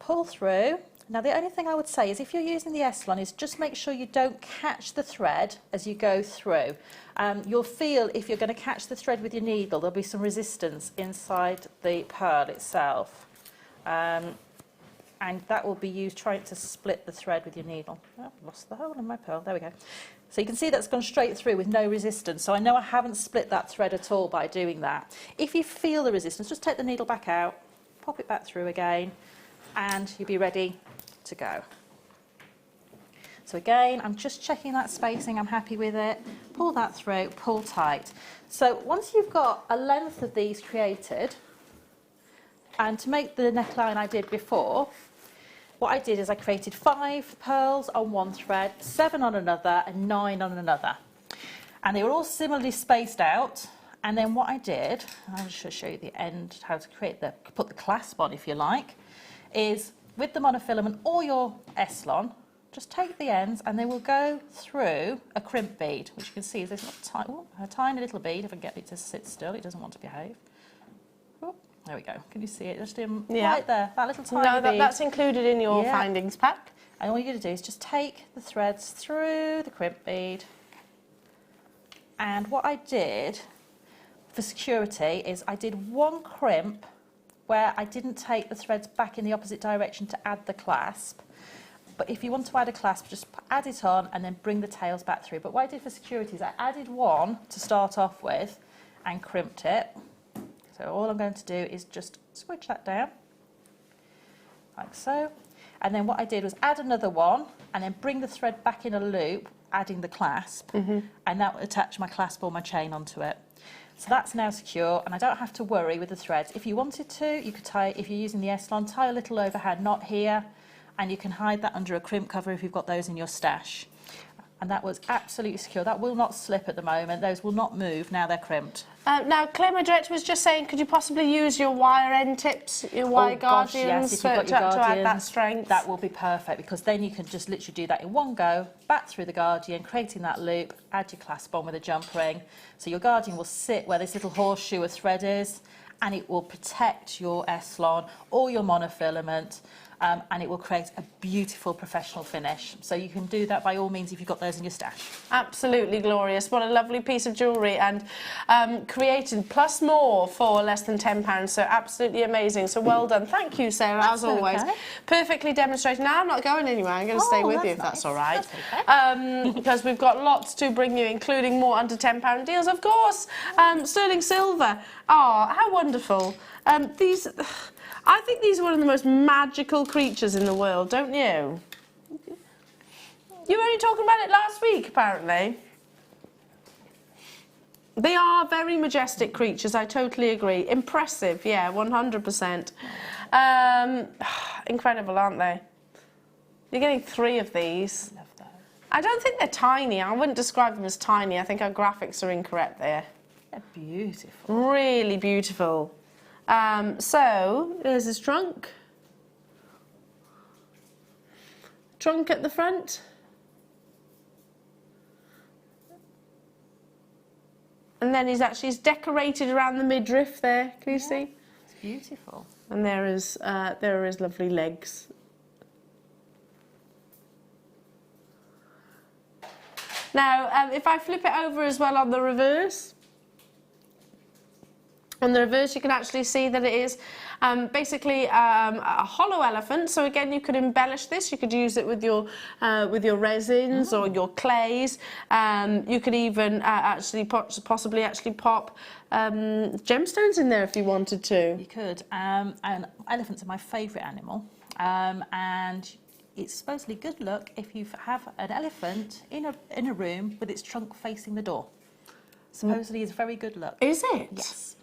pull through. Now the only thing I would say is if you're using the Eslon is just make sure you don't catch the thread as you go through. You'll feel if you're going to catch the thread with your needle, there'll be some resistance inside the pearl itself. And that will be used trying to split the thread with your needle. Oh, I've lost the hole in my pearl, there we go. So you can see that's gone straight through with no resistance. So I know I haven't split that thread at all by doing that. If you feel the resistance, just take the needle back out, pop it back through again, and you'll be ready to go. So again, I'm just checking that spacing, I'm happy with it. Pull that through, pull tight. So once you've got a length of these created, and to make the neckline I did before, what I did is I created 5 pearls on one thread, 7 on another, and 9 on another. And they were all similarly spaced out. And then what I did, I'll just show you the end, how to put the clasp on if you like, is with the monofilament or your Eslon, just take the ends and they will go through a crimp bead, which you can see is this a tiny little bead. If I can get it to sit still, it doesn't want to behave. Oh, there we go. Can you see it? Just in right there, that little tiny bead. That's included in your findings pack. And all you're going to do is just take the threads through the crimp bead. And what I did for security is I did 1 crimp where I didn't take the threads back in the opposite direction to add the clasp. But if you want to add a clasp, just add it on and then bring the tails back through. But what I did for security is I added one to start off with and crimped it. So all I'm going to do is just switch that down, like so. And then what I did was add another one and then bring the thread back in a loop, adding the clasp, and that will attach my clasp or my chain onto it. So that's now secure, and I don't have to worry with the threads. If you wanted to, you could tie, if you're using the S-Lon, tie a little overhand knot here, and you can hide that under a crimp cover if you've got those in your stash. And that was absolutely secure. That will not slip at the moment. Those will not move now they're crimped. Now, Claire, my director, was just saying, could you possibly use your wire end tips, your wire guardians, yes, if you've got your to add that strength? That will be perfect, because then you can just literally do that in one go, back through the guardian, creating that loop, add your clasp on with a jump ring. So your guardian will sit where this little horseshoe of thread is, and it will protect your S-Lon or your monofilament. And it will create a beautiful professional finish. So you can do that by all means if you've got those in your stash. Absolutely glorious. What a lovely piece of jewellery, and created plus more for less than £10. So absolutely amazing. So well done. Thank you, Sarah, as always. Okay. Perfectly demonstrated. Now I'm not going anywhere. I'm going to stay with you if that's all right. That's okay. Because we've got lots to bring you, including more under £10 deals, of course. Sterling silver. Oh, how wonderful. I think these are one of the most magical creatures in the world, don't you? You were only talking about it last week, apparently. They are very majestic creatures, I totally agree. Impressive, yeah, 100%. Incredible, aren't they? You're getting 3 of these. I love those. I don't think they're tiny. I wouldn't describe them as tiny. I think our graphics are incorrect there. They're beautiful. Really beautiful. So, there's his trunk. Trunk at the front. And then he's decorated around the midriff there. Can you see? It's beautiful. And there are his lovely legs. Now, if I flip it over as well on the reverse, on the reverse, you can actually see that it is basically a hollow elephant. So again, you could embellish this. You could use it with your resins or your clays. You could even possibly pop gemstones in there if you wanted to. You could. And elephants are my favourite animal, and it's supposedly good luck if you have an elephant in a room with its trunk facing the door. Supposedly, it's very good luck. Is it? Yes.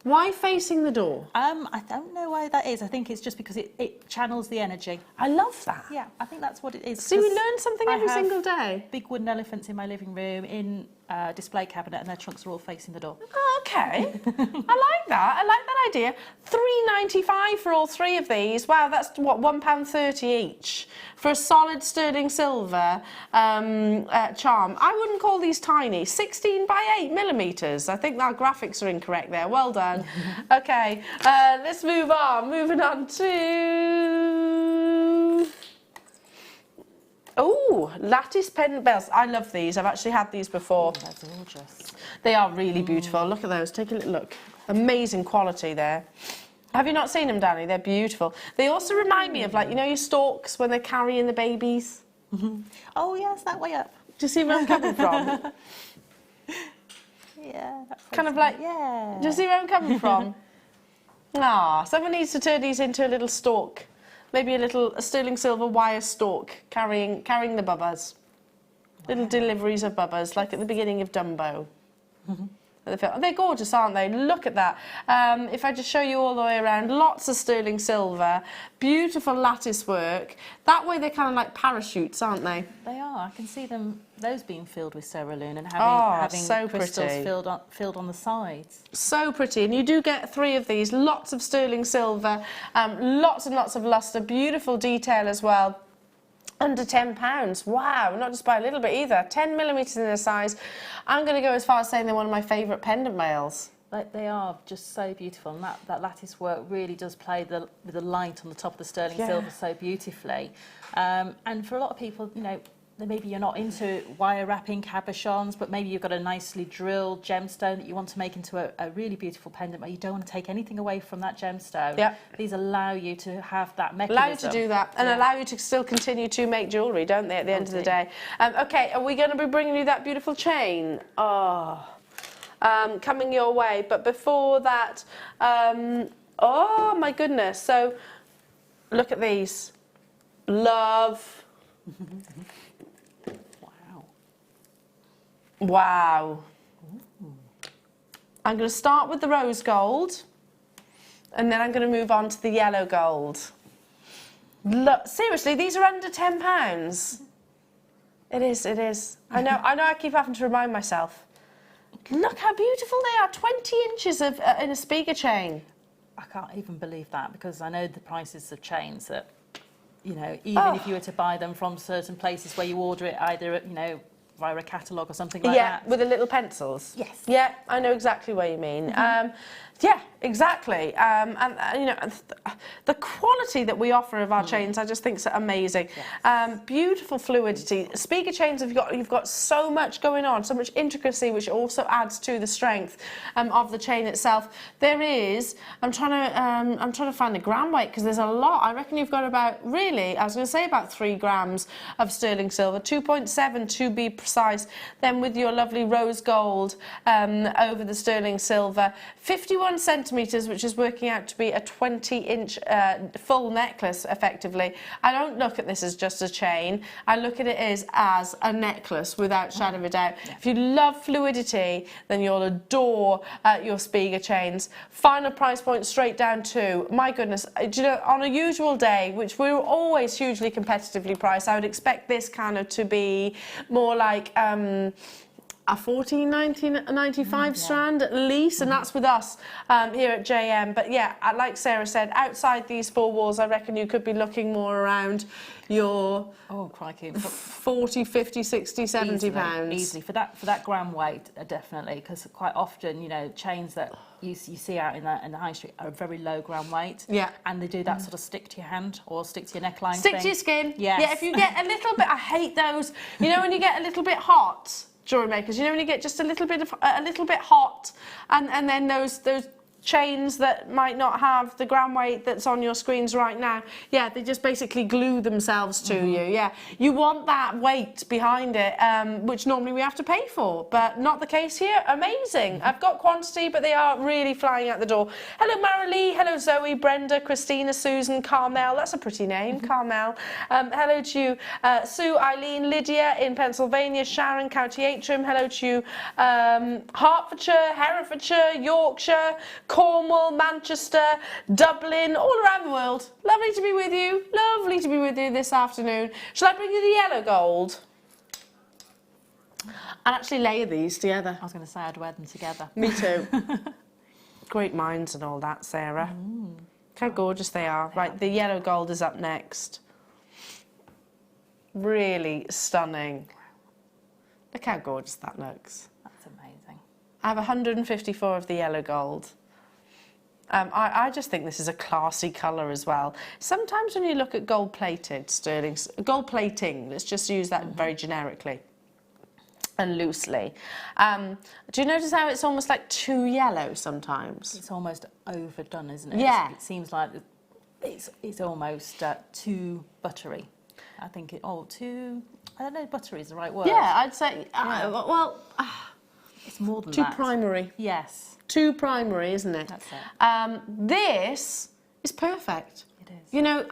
Why facing the door? I don't know why that is. I think it's just because it channels the energy. I love that. Yeah, I think that's what it is. See, we learn something every single day. Big wooden elephants in my living room, in a display cabinet, and their trunks are all facing the door. Oh, okay. I like that. I like that idea. £3.95 for all 3 of these. Wow, that's what, £1.30 each for a solid sterling silver charm. I wouldn't call these tiny. 16 by 8 millimetres. I think our graphics are incorrect there. Well done. Okay, let's move on. Moving on to... Oh, lattice pendant bells. I love these. I've actually had these before. Oh, that's gorgeous. They are really beautiful. Look at those. Take a little look. Amazing quality there. Have you not seen them, Danny? They're beautiful. They also remind me of, like, you know, your storks when they're carrying the babies? Oh, yes, that way up. Do you see where I'm coming from? Yeah. Kind of like, yeah. Do you see where I'm coming from? Ah, someone needs to turn these into a little stork. Maybe a sterling silver wire stork carrying the bubbas. Little deliveries of bubbas, like at the beginning of Dumbo. They're gorgeous, aren't they? Look at that. If I just show you all the way around, lots of sterling silver, beautiful lattice work. That way they're kind of like parachutes, aren't they? They are. I can see them, those being filled with cerulean and having so crystals pretty. filled on the sides. So pretty. And you do get 3 of these, lots of sterling silver, lots and lots of lustre, beautiful detail as well. Under £10. Wow, not just by a little bit either. 10 millimetres in their size. I'm going to go as far as saying they're one of my favourite pendant males. They are just so beautiful, and that lattice work really does play with the light on the top of the sterling silver so beautifully. And for a lot of people, you know, maybe you're not into wire wrapping cabochons, but maybe you've got a nicely drilled gemstone that you want to make into a really beautiful pendant, but you don't want to take anything away from that gemstone. Yeah. These allow you to have that mechanism. Allow you to do that, and allow you to still continue to make jewellery, don't they, at the end of the day? Okay, are we going to be bringing you that beautiful chain? Oh, coming your way. But before that, oh my goodness. So, look at these. Love. Wow. I'm going to start with the rose gold, and then I'm going to move on to the yellow gold. Look, seriously, these are under £10. It is, it is. I know I keep having to remind myself. Look how beautiful they are, 20 inches of in a speaker chain. I can't even believe that, because I know the prices of chains that, you know, even if you were to buy them from certain places where you order it either, you know, via a catalogue or something like that. Yeah, with the little pencils. Yes. Yeah, I know exactly what you mean. Yeah, exactly. And you know, the quality that we offer of our chains, I just think is amazing. Yes. Beautiful fluidity. Speaker chains, you've got so much going on, so much intricacy, which also adds to the strength of the chain itself. There is. I'm trying to find the gram weight, because there's a lot. I reckon you've got about, really, I was going to say about 3 grams of sterling silver, 2.7 to be precise. Then with your lovely rose gold over the sterling silver, 51 centimetres, which is working out to be a 20-inch full necklace, effectively. I don't look at this as just a chain. I look at it as a necklace, without shadow of a doubt. Yeah. If you love fluidity, then you'll adore your Spiga chains. Final price point straight down to, my goodness, do you know, on a usual day, which we're always hugely competitively priced, I would expect this kind of to be more like a $14.95 strand at least, and that's with us here at JM. But yeah, like Sarah said, outside these 4 walls, I reckon you could be looking more around your oh crikey, 40, 50, 60, 70 pounds. Easily for that gram weight, definitely, because quite often, you know, chains that you see out in the high street are very low gram weight. Yeah. And they do that sort of stick to your hand or stick to your neckline. Stick to your skin. Yes. Yeah. If you get a little bit, I hate those. You know, when you get a little bit hot. Jewellery makers, you know, when you get just a little bit hot, and then those chains that might not have the gram weight that's on your screens right now, yeah, they just basically glue themselves to you. Yeah, you want that weight behind it, which normally we have to pay for, but not the case here. Amazing. I've got quantity, but they are really flying out the door. Hello Marilee, hello Zoe, Brenda, Christina, Susan, Carmel, that's a pretty name, Carmel. Hello to you, Sue, Eileen, Lydia in Pennsylvania, Sharon, County Antrim, hello to you, Hertfordshire, Herefordshire, Yorkshire, Cornwall, Manchester, Dublin, all around the world. Lovely to be with you. Lovely to be with you this afternoon. Shall I bring you the yellow gold? I'll actually layer these together. I was going to say I'd wear them together. Me too. Great minds and all that, Sarah. Look how gorgeous they are. Right, the yellow gold is up next. Really stunning. Look how gorgeous that looks. That's amazing. I have 154 of the yellow gold. I just think this is a classy colour as well. Sometimes when you look at gold-plated sterling, gold plating, let's just use that very generically and loosely. Do you notice how it's almost like too yellow sometimes? It's almost overdone, isn't it? Yeah. It seems like it's almost too buttery. I think I don't know, buttery is the right word. Yeah, I'd say, it's more than too that. primary. Yes. Too primary, isn't it? That's it. This is perfect. It is. You know,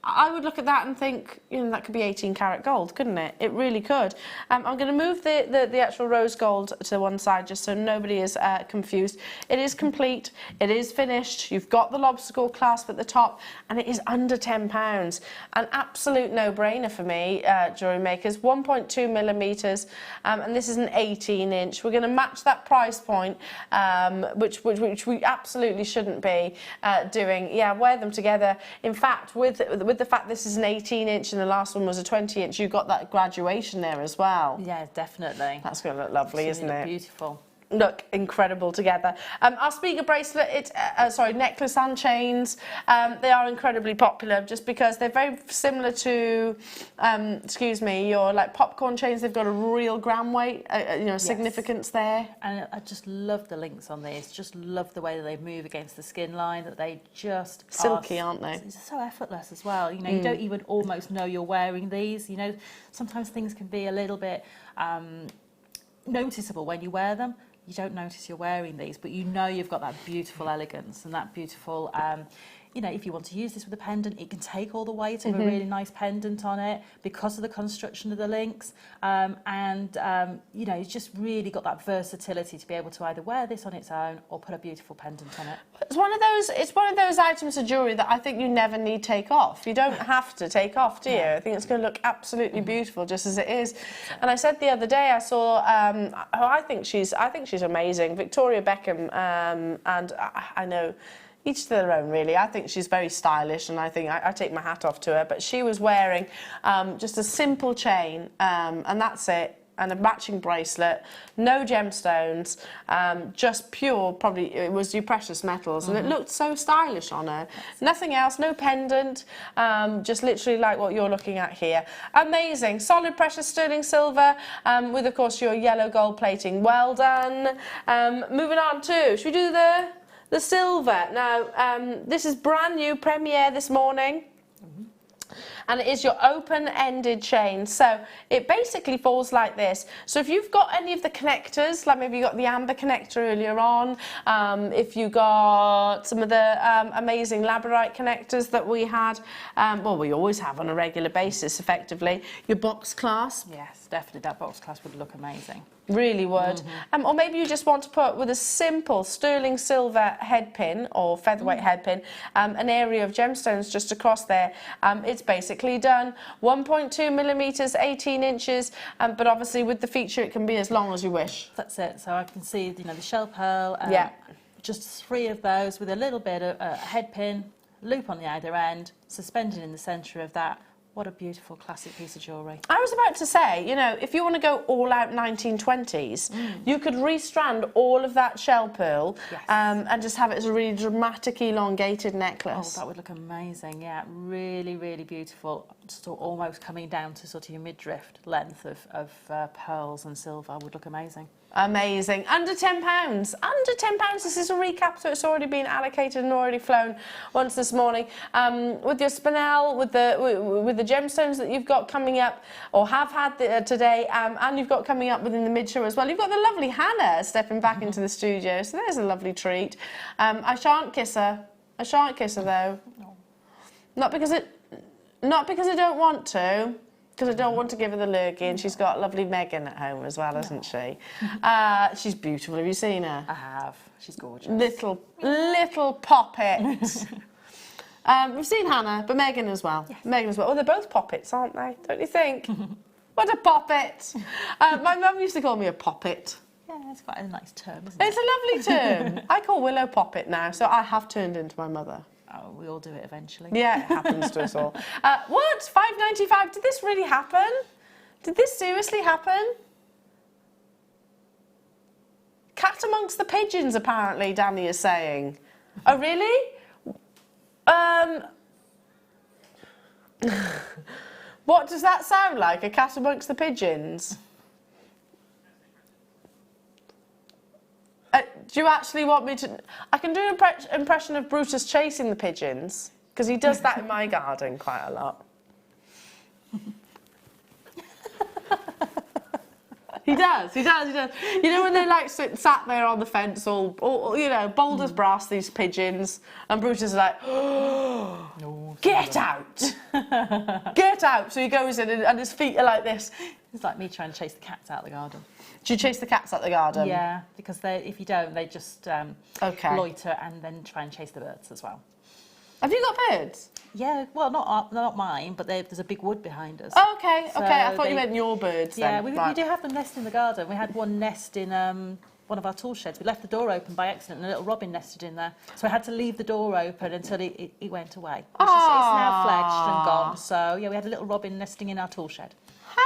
I would look at that and think, you know, that could be 18 karat gold, couldn't it? It really could. I'm going to move the actual rose gold to one side just so nobody is confused. It is complete. It is finished. You've got the lobster claw clasp at the top, and it is under £10. An absolute no-brainer for me, jewellery makers. 1.2 millimetres, and this is an 18-inch. We're going to match that price point, which we absolutely shouldn't be doing. Yeah, wear them together. In fact, with the fact this is an 18-inch and the last one was a 20-inch, you got that graduation there as well. Yeah, definitely. That's going to look lovely, isn't it? Beautiful. look incredible together. Our speaker bracelet, it's necklace and chains. They are incredibly popular just because they're very similar to, your like popcorn chains. They've got a real gram weight, significance there. And I just love the links on these. Just love the way that they move against the skin line. That they just silky, aren't they? It's so effortless as well. You know, you don't even almost know you're wearing these. You know, sometimes things can be a little bit noticeable when you wear them. You don't notice you're wearing these, but you know you've got that beautiful elegance and that beautiful, if you want to use this with a pendant, it can take all the weight of a really nice pendant on it because of the construction of the links. It's just really got that versatility to be able to either wear this on its own or put a beautiful pendant on it. It's one of those items of jewellery that I think you never need take off. You don't have to take off, do you? I think it's going to look absolutely beautiful just as it is. And I said the other day I saw, I think she's amazing, Victoria Beckham, and I know. Each to their own, really. I think she's very stylish, and I think I take my hat off to her. But she was wearing just a simple chain, and that's it, and a matching bracelet, no gemstones, just pure, probably it was your precious metals, and it looked so stylish on her. Nothing else, no pendant, just literally like what you're looking at here. Amazing, solid precious sterling silver, with of course your yellow gold plating. Well done. Moving on to, should we do the silver? Now, this is brand new, premiere this morning. And it is your open-ended chain. So it basically falls like this. So if you've got any of the connectors, like maybe you got the amber connector earlier on, if you got some of the amazing labradorite connectors that we had, we always have on a regular basis, effectively. Your box clasp. Yes, definitely that box clasp would look amazing. Really would. Or maybe you just want to put with a simple sterling silver head pin or featherweight head pin, an area of gemstones just across there. It's basically done. 1.2 millimeters, 18 inches, but obviously with the feature it can be as long as you wish. That's it. So I can see, the shell pearl. Yeah. Just 3 of those with a little bit of a head pin, loop on the either end, suspended in the centre of that. What a beautiful classic piece of jewellery. I was about to say, if you want to go all out 1920s, you could restrand all of that shell pearl and just have it as a really dramatic, elongated necklace. Oh, that would look amazing, yeah. Really, really beautiful. Just almost coming down to sort of your midriff length of pearls and silver would look amazing. Amazing. Under £10. Under £10. This is a recap, so it's already been allocated and already flown once this morning. With your Spinel, with the gemstones that you've got coming up, or have had today, and you've got coming up within the mid-show as well. You've got the lovely Hannah stepping back into the studio, so there's a lovely treat. I shan't kiss her. I shan't kiss her though. No. Not because I don't want to. Because I don't want to give her the lurgy, and she's got lovely Megan at home as well, hasn't she? She's beautiful. Have you seen her? I have. She's gorgeous. Little poppet. We've seen Hannah, but Megan as well. Yes. Megan as well. Oh, they're both poppets, aren't they? Don't you think? What a poppet! My mum used to call me a poppet. Yeah, it's quite a nice term, isn't it? It's a lovely term. I call Willow poppet now, so I have turned into my mother. Oh, we all do it eventually. Yeah, it happens to us all. What? £5.95? Did this really happen? Did this seriously happen? Cat amongst the pigeons, apparently, Danny is saying. Oh, really? What does that sound like? A cat amongst the pigeons? Do you actually want me to... I can do an impression of Brutus chasing the pigeons, because he does that in my garden quite a lot. He does. You know when they're like sat there on the fence, all bold as brass, these pigeons, and Brutus is like, oh, no, get out! Get out! So he goes in and his feet are like this. It's like me trying to chase the cats out of the garden. Do you chase the cats out the garden? Yeah, because if you don't, they just loiter and then try and chase the birds as well. Have you got birds? Yeah, well, not mine, but there's a big wood behind us. Oh, okay, so okay. I thought you meant your birds then. Yeah, we do have them nest in the garden. We had one nest in one of our tool sheds. We left the door open by accident and a little robin nested in there. So I had to leave the door open until it went away. It's now fledged and gone. So, yeah, we had a little robin nesting in our tool shed. How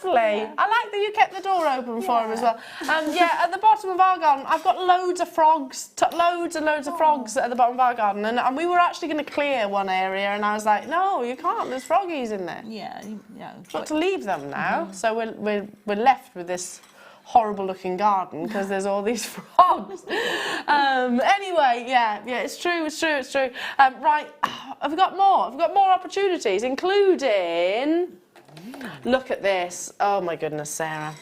lovely. I like that you kept the door open for him as well. Yeah, at the bottom of our garden, I've got loads of frogs, loads and loads of frogs at the bottom of our garden, and we were actually going to clear one area, and I was like, no, you can't. There's froggies in there. Yeah. Got to leave them now. So we're left with this horrible looking garden because there's all these frogs. Anyway, yeah, it's true. Right, I've got more opportunities, including, look at this. Oh my goodness, Sarah.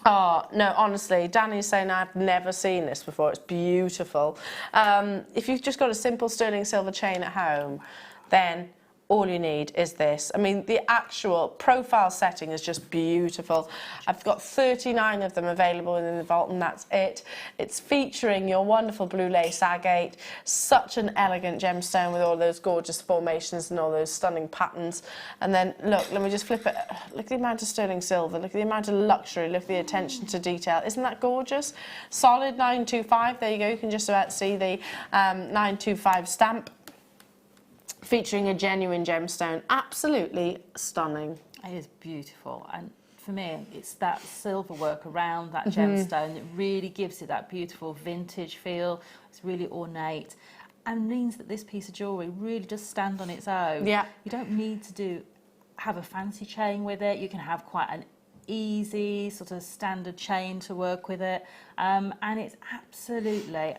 Oh, no, honestly, Danny's saying I've never seen this before. It's beautiful. If you've just got a simple sterling silver chain at home, then all you need is this. I mean, the actual profile setting is just beautiful. I've got 39 of them available in the vault, and that's it. It's featuring your wonderful blue lace agate, such an elegant gemstone with all those gorgeous formations and all those stunning patterns. And then, look, let me just flip it. Look at the amount of sterling silver, look at the amount of luxury, look at the attention to detail. Isn't that gorgeous? Solid 925, there you go. You can just about see the 925 stamp, featuring a genuine gemstone. Absolutely stunning. It is beautiful, and for me it's that silver work around that gemstone that really gives it that beautiful vintage feel. It's really ornate and means that this piece of jewellery really does stand on its own. Yeah. You don't need to have a fancy chain with it. You can have quite an easy sort of standard chain to work with it, and it's absolutely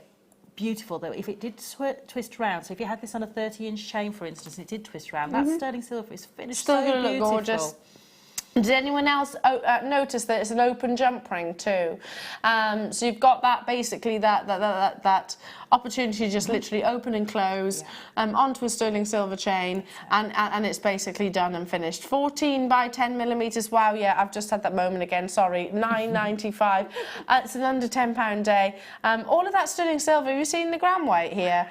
beautiful though. If it did twist around, so if you had this on a 30-inch chain, for instance, and it did twist around, that sterling silver is finished Still so going to look beautiful. gorgeous. Did anyone else notice that it's an open jump ring too? So you've got that basically that opportunity to just literally open and close onto a sterling silver chain, and it's basically done and finished. 14 by 10 millimeters. Wow, yeah, I've just had that moment again. Sorry, $9.95. It's an under £10 day. All of that sterling silver. Have you seen the gram weight here?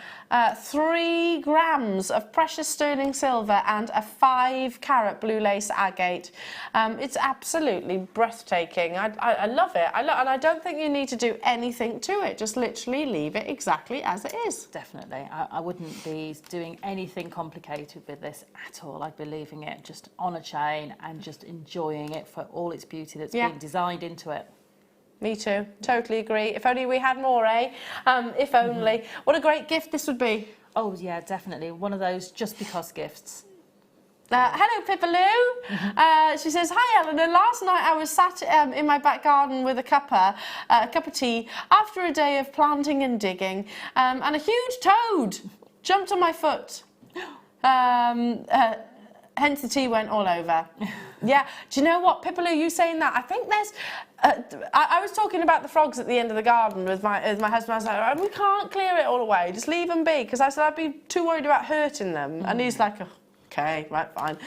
3 grams of precious sterling silver and a 5-carat blue lace agate. It's absolutely breathtaking. I love it. And I don't think you need to do anything to it. Just literally leave it exactly as it is. Definitely. I wouldn't be doing anything complicated with this at all. I'd be leaving it just on a chain and just enjoying it for all its beauty that's been designed into it. Me too. Totally agree. If only we had more, eh? If only. What a great gift this would be. Oh, yeah, definitely. One of those just because gifts. Hello, Pipaloo. She says, hi, Eleanor. Last night I was sat in my back garden with a cup of tea after a day of planting and digging, and a huge toad jumped on my foot. Hence the tea went all over. Yeah. Do you know what, Pipaloo, you saying that? I think there's... I was talking about the frogs at the end of the garden with my husband. I was like, we can't clear it all away. Just leave them be. Because I said I'd be too worried about hurting them. And he's like, oh, okay, right, fine.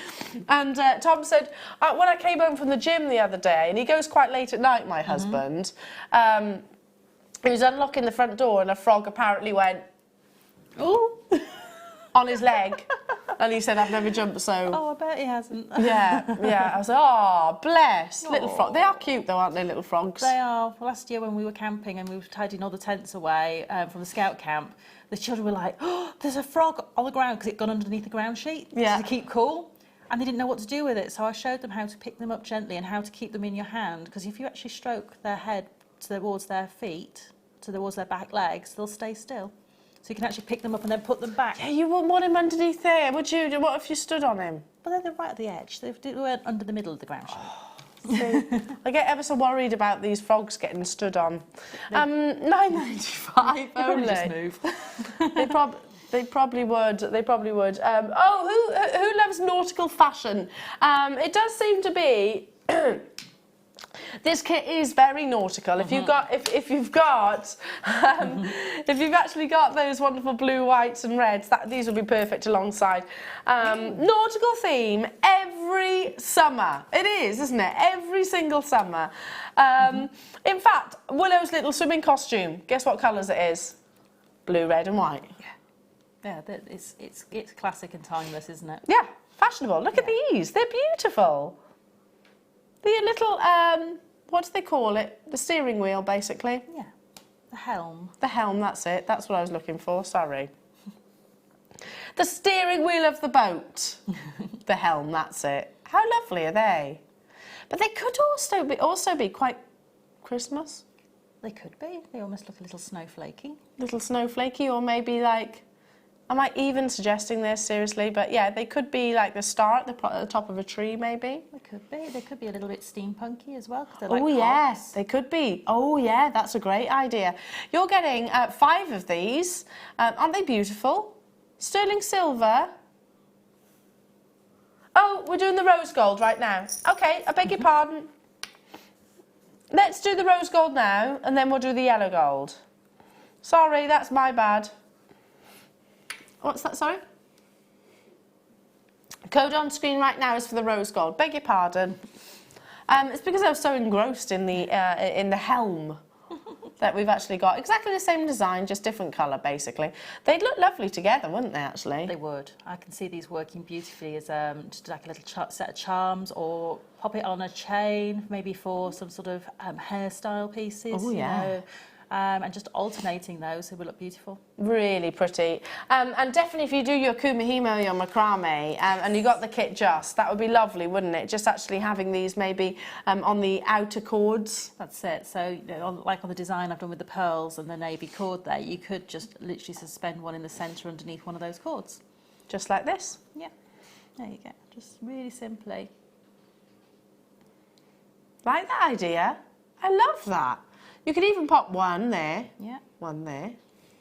And Tom said, when I came home from the gym the other day, and he goes quite late at night, my husband, he was unlocking the front door and a frog apparently went, ooh, on his leg. And he said, I've never jumped so... Oh, I bet he hasn't. Yeah. I was like, oh, bless. Aww. Little frog. They are cute though, aren't they, little frogs? They are. Last year when we were camping and we were tidying all the tents away from the scout camp, the children were like, oh, there's a frog on the ground because it'd gone underneath the ground sheet to keep cool. And they didn't know what to do with it. So I showed them how to pick them up gently and how to keep them in your hand. Because if you actually stroke their head towards their feet, towards their back legs, they'll stay still. So you can actually pick them up and then put them back. Yeah, you wouldn't want him underneath there, would you? What if you stood on him? Well, they're right at the edge. They weren't under the middle of the ground sheet. See, I get ever so worried about these frogs getting stood on. $9.95 only. Just move. They probably would. They probably would. Who loves nautical fashion? It does seem to be. This kit is very nautical. If you've actually got those wonderful blue, whites and reds, these will be perfect alongside. Nautical theme every summer. It is, isn't it? Every single summer. In fact, Willow's little swimming costume. Guess what colours it is? Blue, red and white. Yeah, it's classic and timeless, isn't it? Yeah, fashionable. Look at these. They're beautiful. The little, what do they call it? The steering wheel, basically. Yeah, the helm. The helm, that's it. That's what I was looking for, sorry. The steering wheel of the boat. The helm, that's it. How lovely are they? But they could also be quite Christmas. They could be. They almost look a little snowflakey. Little snowflakey, or maybe like, am I even suggesting this seriously? But yeah, they could be like the star at the top of a tree, maybe. They could be. They could be a little bit steampunky as well. 'Cause they're like Oh yes, they could be. Oh yeah, that's a great idea. You're getting 5 of these. Aren't they beautiful? Sterling silver. Oh, we're doing the rose gold right now. Okay, I beg your pardon. Let's do the rose gold now, and then we'll do the yellow gold. Sorry, that's my bad. What's that, sorry? Code on screen right now is for the rose gold. Beg your pardon. It's because I was so engrossed in the helm that we've actually got exactly the same design, just different colour, basically. They'd look lovely together, wouldn't they, actually? They would. I can see these working beautifully as just like a little set of charms, or pop it on a chain, maybe for some sort of hairstyle pieces. Oh, yeah. You know, and just alternating those, it would look beautiful. Really pretty. And definitely if you do your kumihimo, your macrame, and you got the kit just, that would be lovely, wouldn't it? Just actually having these maybe on the outer cords. That's it. So, you know, like on the design I've done with the pearls and the navy cord there, you could just literally suspend one in the centre underneath one of those cords. Just like this? Yeah. There you go. Just really simply. Like that idea. I love that. You could even pop one there, Yeah. one there,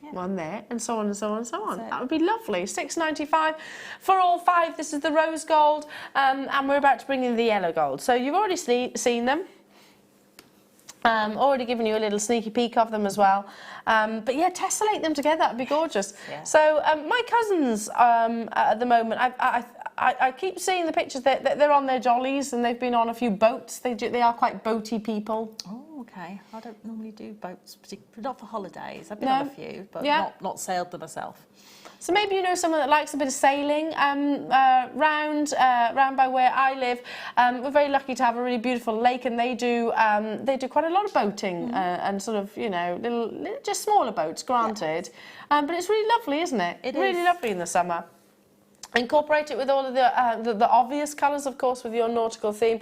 Yeah. one there, and so on and so on and so on. That's it. That would be lovely. $6.95 for all 5. This is the rose gold, and we're about to bring in the yellow gold. So you've already seen them. Already given you a little sneaky peek of them as well. But yeah, tessellate them together. That would be gorgeous. Yeah. So my cousins at the moment, I keep seeing the pictures. They're on their jollies and they've been on a few boats. They are quite boaty people. Oh, okay. I don't normally do boats, particularly not for holidays. I've been No. on a few, but Yeah. not sailed them myself. So maybe you know someone that likes a bit of sailing. Round by where I live, we're very lucky to have a really beautiful lake, and they do quite a lot of boating and sort of, you know, little just smaller boats, granted, but it's really lovely, isn't it? It really is. lovely in the summer. Incorporate it with all of the obvious colours, of course, with your nautical theme,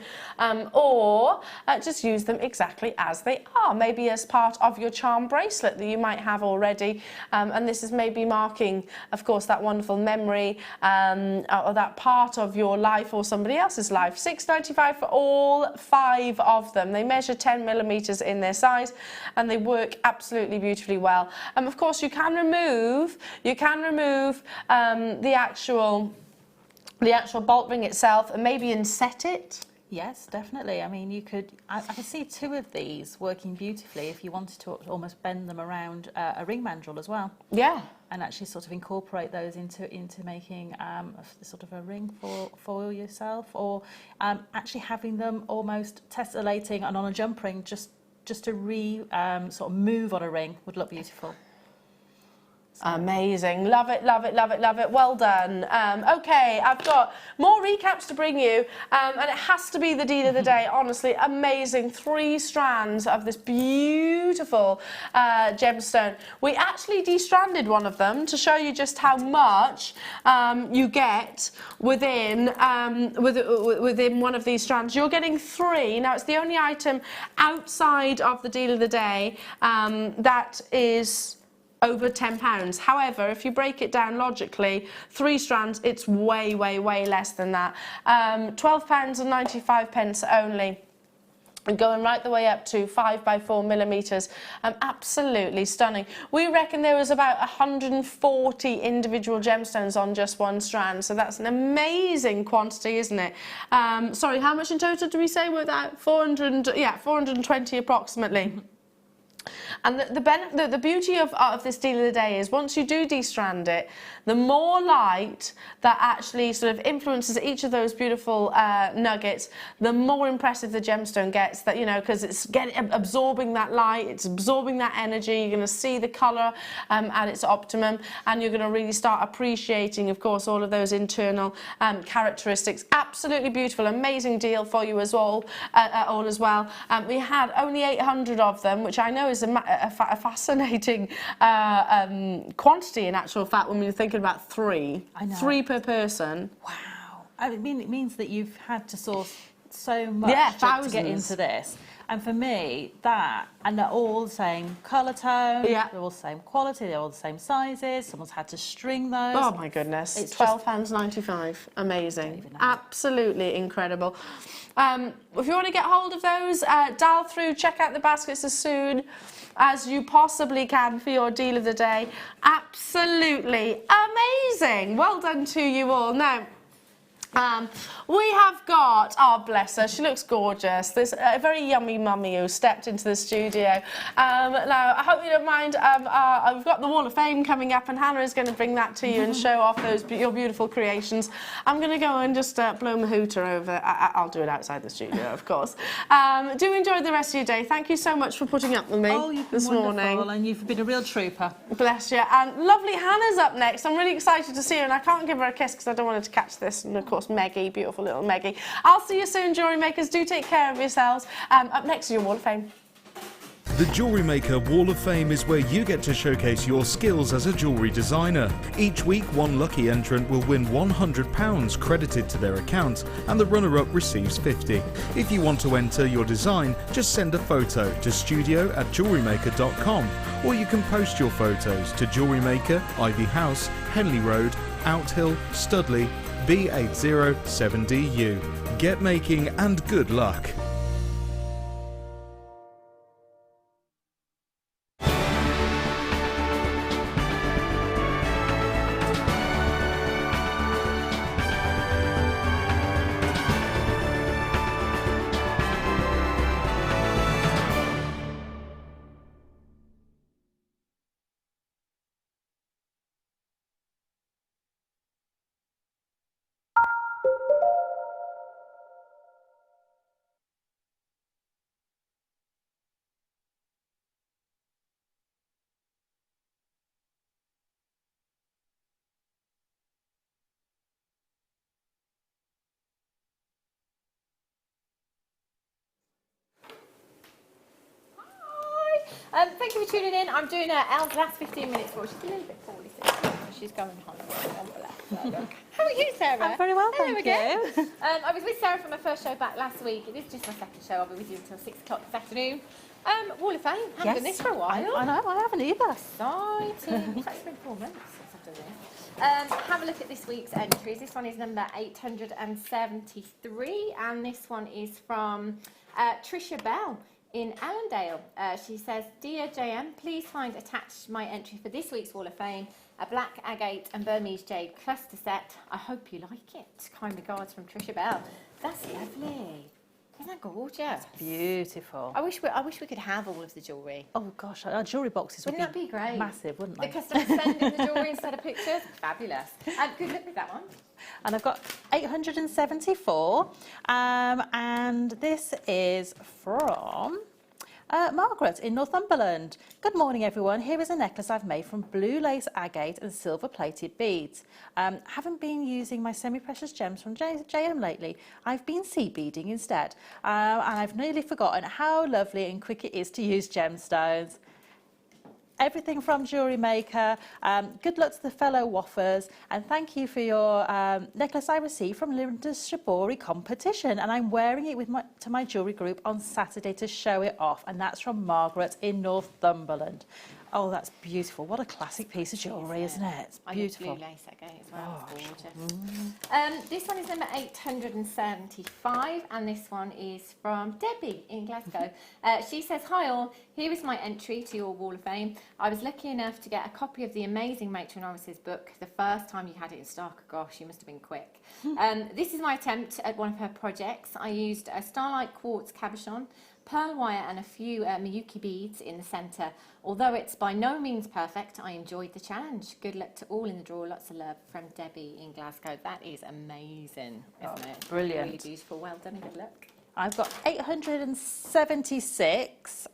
or just use them exactly as they are, maybe as part of your charm bracelet that you might have already, and this is maybe marking, of course, that wonderful memory or that part of your life or somebody else's life. $6.95 for all 5 of them. They measure 10 millimetres in their size, and they work absolutely beautifully well. Of course, you can remove the actual bolt ring itself and maybe inset it. Yes, definitely. I mean, you could. I can see 2 of these working beautifully if you wanted to almost bend them around a ring mandrel as well. Yeah. And actually sort of incorporate those into making sort of a ring for yourself, or actually having them almost tessellating and on a jump ring just to sort of move on a ring would look beautiful. Amazing. Love it, love it, love it, love it. Well done. Okay, I've got more recaps to bring you, and it has to be the deed of the day. Honestly, amazing. 3 strands of this beautiful gemstone. We actually de-stranded one of them to show you just how much you get within one of these strands. You're getting 3. Now, it's the only item outside of the deal of the day that is over £10. However, if you break it down logically, 3 strands, it's way, way, way less than that. £12.95 only. And going right the way up to 5 by 4 millimetres. Absolutely stunning. We reckon there was about 140 individual gemstones on just one strand, so that's an amazing quantity, isn't it? Sorry, how much in total do we say? We're at 420 approximately. And the beauty of this deal of the day is once you do de-strand it, the more light that actually sort of influences each of those beautiful nuggets, the more impressive the gemstone gets. That, you know, because it's absorbing that light, it's absorbing that energy. You're going to see the colour at its optimum, and you're going to really start appreciating, of course, all of those internal characteristics. Absolutely beautiful, amazing deal for you as well. We had only 800 of them, which I know is a fascinating quantity in actual fact when you're thinking about 3. I know. 3 per person. Wow. I mean, it means that you've had to source so much Yeah, to get thousands. into this. And for me, that, and they're all the same colour tone, Yeah. they're all the same quality, they're all the same sizes, someone's had to string those. Oh my goodness, It's £12.95, amazing, absolutely incredible. If you want to get hold of those, dial through, check out the baskets as soon as you possibly can for your deal of the day. Absolutely amazing, well done to you all. Now, we have got, oh bless her, she looks gorgeous. There's a very yummy mummy who stepped into the studio. Now, I hope you don't mind, we've got the Wall of Fame coming up and Hannah is going to bring that to you and show off your beautiful creations. I'm going to go and just blow my hooter over. I'll do it outside the studio, of course. Do enjoy the rest of your day. Thank you so much for putting up with me this morning. And you've been a real trooper. Bless you. And lovely Hannah's up next. I'm really excited to see her and I can't give her a kiss because I don't want her to catch this. And of course, Meggie, beautiful little Meggie. I'll see you soon, jewellery makers. Do take care of yourselves. Up next is your Wall of Fame. The Jewellery Maker Wall of Fame is where you get to showcase your skills as a jewellery designer. Each week, one lucky entrant will win £100 credited to their account, and the runner-up receives £50. If you want to enter your design, just send a photo to studio@jewellerymaker.com, or you can post your photos to Jewellery Maker, Ivy House, Henley Road, Outhill, Studley, B807DU. Get making and good luck. Thank you for tuning in. I'm doing Elle's last 15 minutes for her. She's a little bit poorly, so she's going home on the left. So look. How are you, Sarah? I'm very well, Hello thank again. you. I was with Sarah for my first show back last week. This is just my second show. I'll be with you until 6 o'clock this afternoon. Wall of Fame. Haven't done this for a while. I know, I haven't either. Exciting. In fact, it's been 4 months since I've done this. Have a look at this week's entries. This one is number 873, and this one is from Trisha Bell in Allendale. She says, "Dear JM, please find attached my entry for this week's Wall of Fame, a black agate and Burmese jade cluster set. I hope you like it. Kind regards from Trisha Bell." That's lovely. Isn't that gorgeous? Beautiful. I wish we could have all of the jewellery. Oh gosh, our jewellery boxes Wouldn't that be great? Massive, wouldn't they? The customers sending the jewellery instead of pictures. Fabulous. Good luck with that one. And I've got 874, and this is from Margaret in Northumberland. Good morning, everyone. Here is a necklace I've made from blue lace agate and silver plated beads. Haven't been using my semi-precious gems from JM lately. I've been seed beading instead. And I've nearly forgotten how lovely and quick it is to use gemstones. Everything from Jewellery Maker. Good luck to the fellow waffers, and thank you for your necklace I received from Linda's Shibori competition, and I'm wearing it to my jewellery group on Saturday to show it off, and that's from Margaret in Northumberland. Oh, that's beautiful. What a classic piece of jewellery, isn't it? It's beautiful. I love blue lace agate as well. It's gorgeous. This one is number 875, and this one is from Debbie in Glasgow. She says, "Hi all, here is my entry to your Wall of Fame. I was lucky enough to get a copy of the amazing Matron Norris's book the first time you had it in stock. Gosh, you must have been quick. This is my attempt at one of her projects. I used a Starlight Quartz cabochon, pearl wire and a few Miyuki beads in the centre. Although it's by no means perfect, I enjoyed the challenge. Good luck to all in the draw. Lots of love from Debbie in Glasgow." That is amazing, isn't it? Brilliant. Really beautiful. Well done and good luck. I've got 876,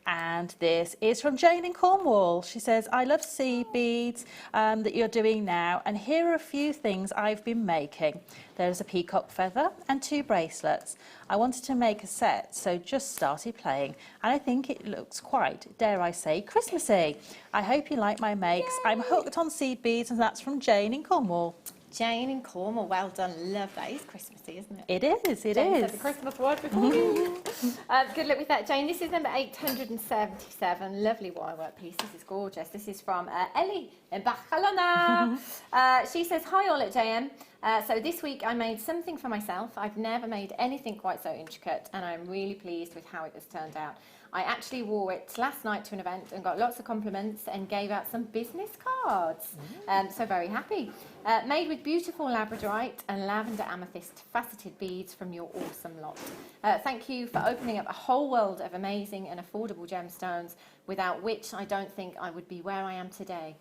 and this is from Jane in Cornwall. She says, "I love seed beads that you're doing now, and here are a few things I've been making. There's a peacock feather and 2 bracelets. I wanted to make a set, so just started playing, and I think it looks quite, dare I say, Christmassy. I hope you like my makes. Yay. I'm hooked on seed beads," and that's from Jane in Cornwall. Jane in Cornwall, well done. Love that. It's Christmassy, isn't it? It is, it Jane is. said the Christmas word before me. Good luck with that, Jane. This is number 877. Lovely wirework piece. This is gorgeous. This is from Elle in Barcelona. She says, hi all at JM. So this week I made something for myself. I've never made anything quite so intricate, and I'm really pleased with how it has turned out. I actually wore it last night to an event and got lots of compliments and gave out some business cards. So very happy. Made with beautiful labradorite and lavender amethyst faceted beads from your awesome lot. Thank you for opening up a whole world of amazing and affordable gemstones, without which I don't think I would be where I am today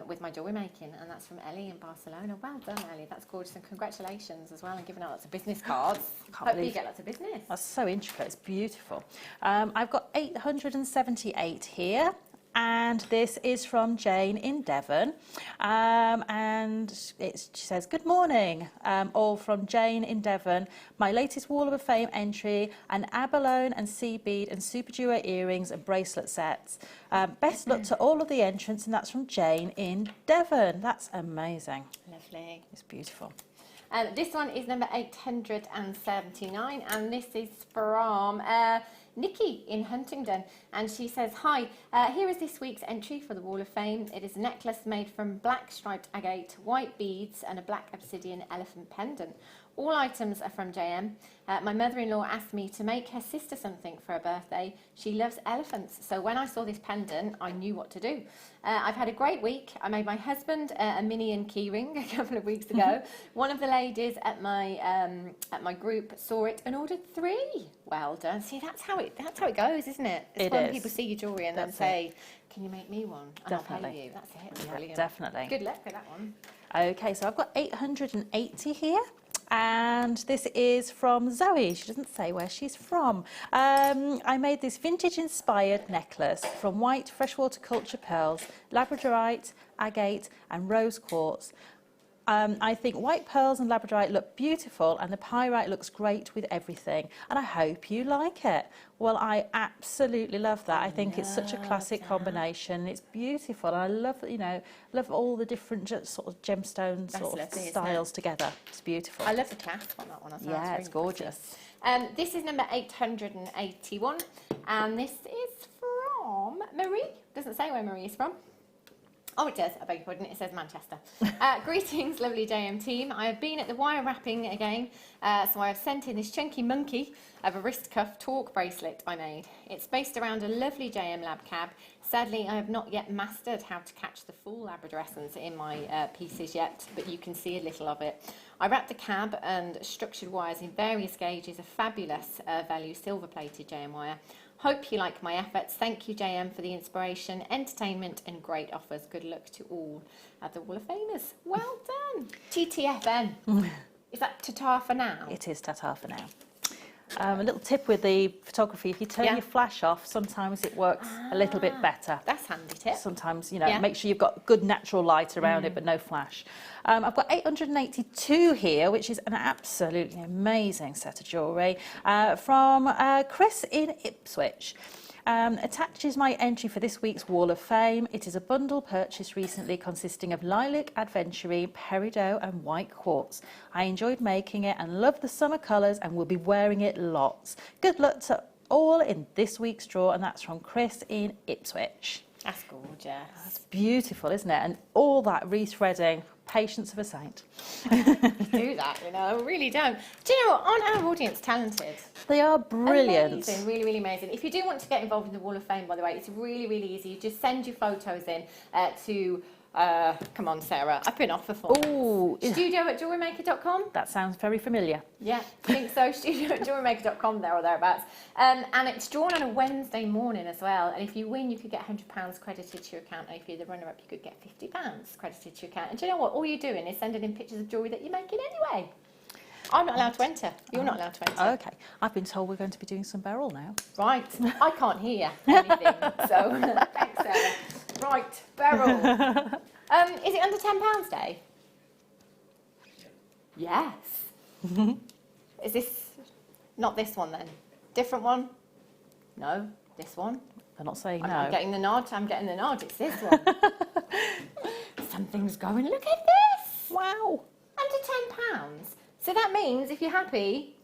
with my jewellery making. And that's from Elle in Barcelona. Well done, Elle. That's gorgeous, and congratulations as well on giving out lots of business cards. Hopefully you get lots of business. That's so intricate. It's beautiful. I've got 878 here. And this is from Jane in Devon, and she says, good morning, all from Jane in Devon. My latest Wall of Fame entry, an abalone and sea bead and super duo earrings and bracelet sets. Best luck to all of the entrants, and that's from Jane in Devon. That's amazing. Lovely. It's beautiful. This one is number 879, and this is from Nikki in Huntingdon, and she says, hi, here is this week's entry for the Wall of Fame. It is a necklace made from black striped agate, white beads and a black obsidian elephant pendant. All items are from JM. My mother-in-law asked me to make her sister something for her birthday. She loves elephants, so when I saw this pendant, I knew what to do. I've had a great week. I made my husband a minion keyring a couple of weeks ago. One of the ladies at my group saw it and ordered 3. Well done. See, that's how it goes, isn't it? It's when people see your jewellery and then say, can you make me one? And Definitely. I'll pay you. That's it. Yeah, Brilliant. definitely. Good luck with that one. Okay, so I've got 880 here. And this is from Zoe. She doesn't say where she's from. I made this vintage-inspired necklace from white freshwater culture pearls, labradorite, agate and rose quartz. I think white pearls and labradorite look beautiful, and the pyrite looks great with everything, and I hope you like it. Well, I absolutely love that. I think it's such a classic combination. It's beautiful, and I love, love all the different sort of gemstone sort of styles together. It's beautiful. I love the clasp on that one as well. Yeah, it's gorgeous. This is number 881, and this is from Marie. Doesn't say where Marie is from. Oh, it does. I beg your pardon. It says Manchester. Greetings, lovely JM team. I have been at the wire wrapping again, so I have sent in this chunky monkey of a wrist cuff torque bracelet I made. It's based around a lovely JM lab cab. Sadly, I have not yet mastered how to catch the full Labrador essence in my pieces yet, but you can see a little of it. I wrapped the cab and structured wires in various gauges of fabulous value silver-plated JM wire. Hope you like my efforts. Thank you, JM, for the inspiration, entertainment and great offers. Good luck to all at the Wall of Famers. Well done. TTFN. Is that ta-ta for now? It is ta-ta for now. A little tip with the photography, if you turn your flash off, sometimes it works a little bit better. That's a handy tip. Sometimes, make sure you've got good natural light around it, but no flash. I've got 882 here, which is an absolutely amazing set of jewellery from Chris in Ipswich. Attaches my entry for this week's Wall of Fame. It is a bundle purchased recently consisting of lilac, adventurine, peridot and white quartz. I enjoyed making it and love the summer colours and will be wearing it lots. Good luck to all in this week's draw, and that's from Chris in Ipswich. That's gorgeous. That's beautiful, isn't it? And all that rethreading, patience of a saint. Do that, really don't. Do you know what? Aren't our audience talented? They are brilliant. Amazing, really, really amazing. If you do want to get involved in the Wall of Fame, by the way, it's really, really easy. You just send your photos in to, come on, Sarah, I've been off for 4 minutes. Studio@jewellerymaker.com. That sounds very familiar. Yeah, I think so. Studio@jewellerymaker.com, there or thereabouts. And it's drawn on a Wednesday morning as well. And if you win, you could get £100 credited to your account. And if you're the runner-up, you could get £50 credited to your account. And do you know what? All you're doing is sending in pictures of jewellery that you're making anyway. I'm not allowed to enter. You're not allowed to enter. Okay. I've been told we're going to be doing some beryl now. Right. I can't hear anything. So, thanks, Sarah. Right, beryl. Is it under £10 day? Yes. Is this not this one then? Different one? No, this one. They're not saying no. I'm getting the nod. It's this one. Something's going. Look at this. Wow. under £10. So that means if you're happy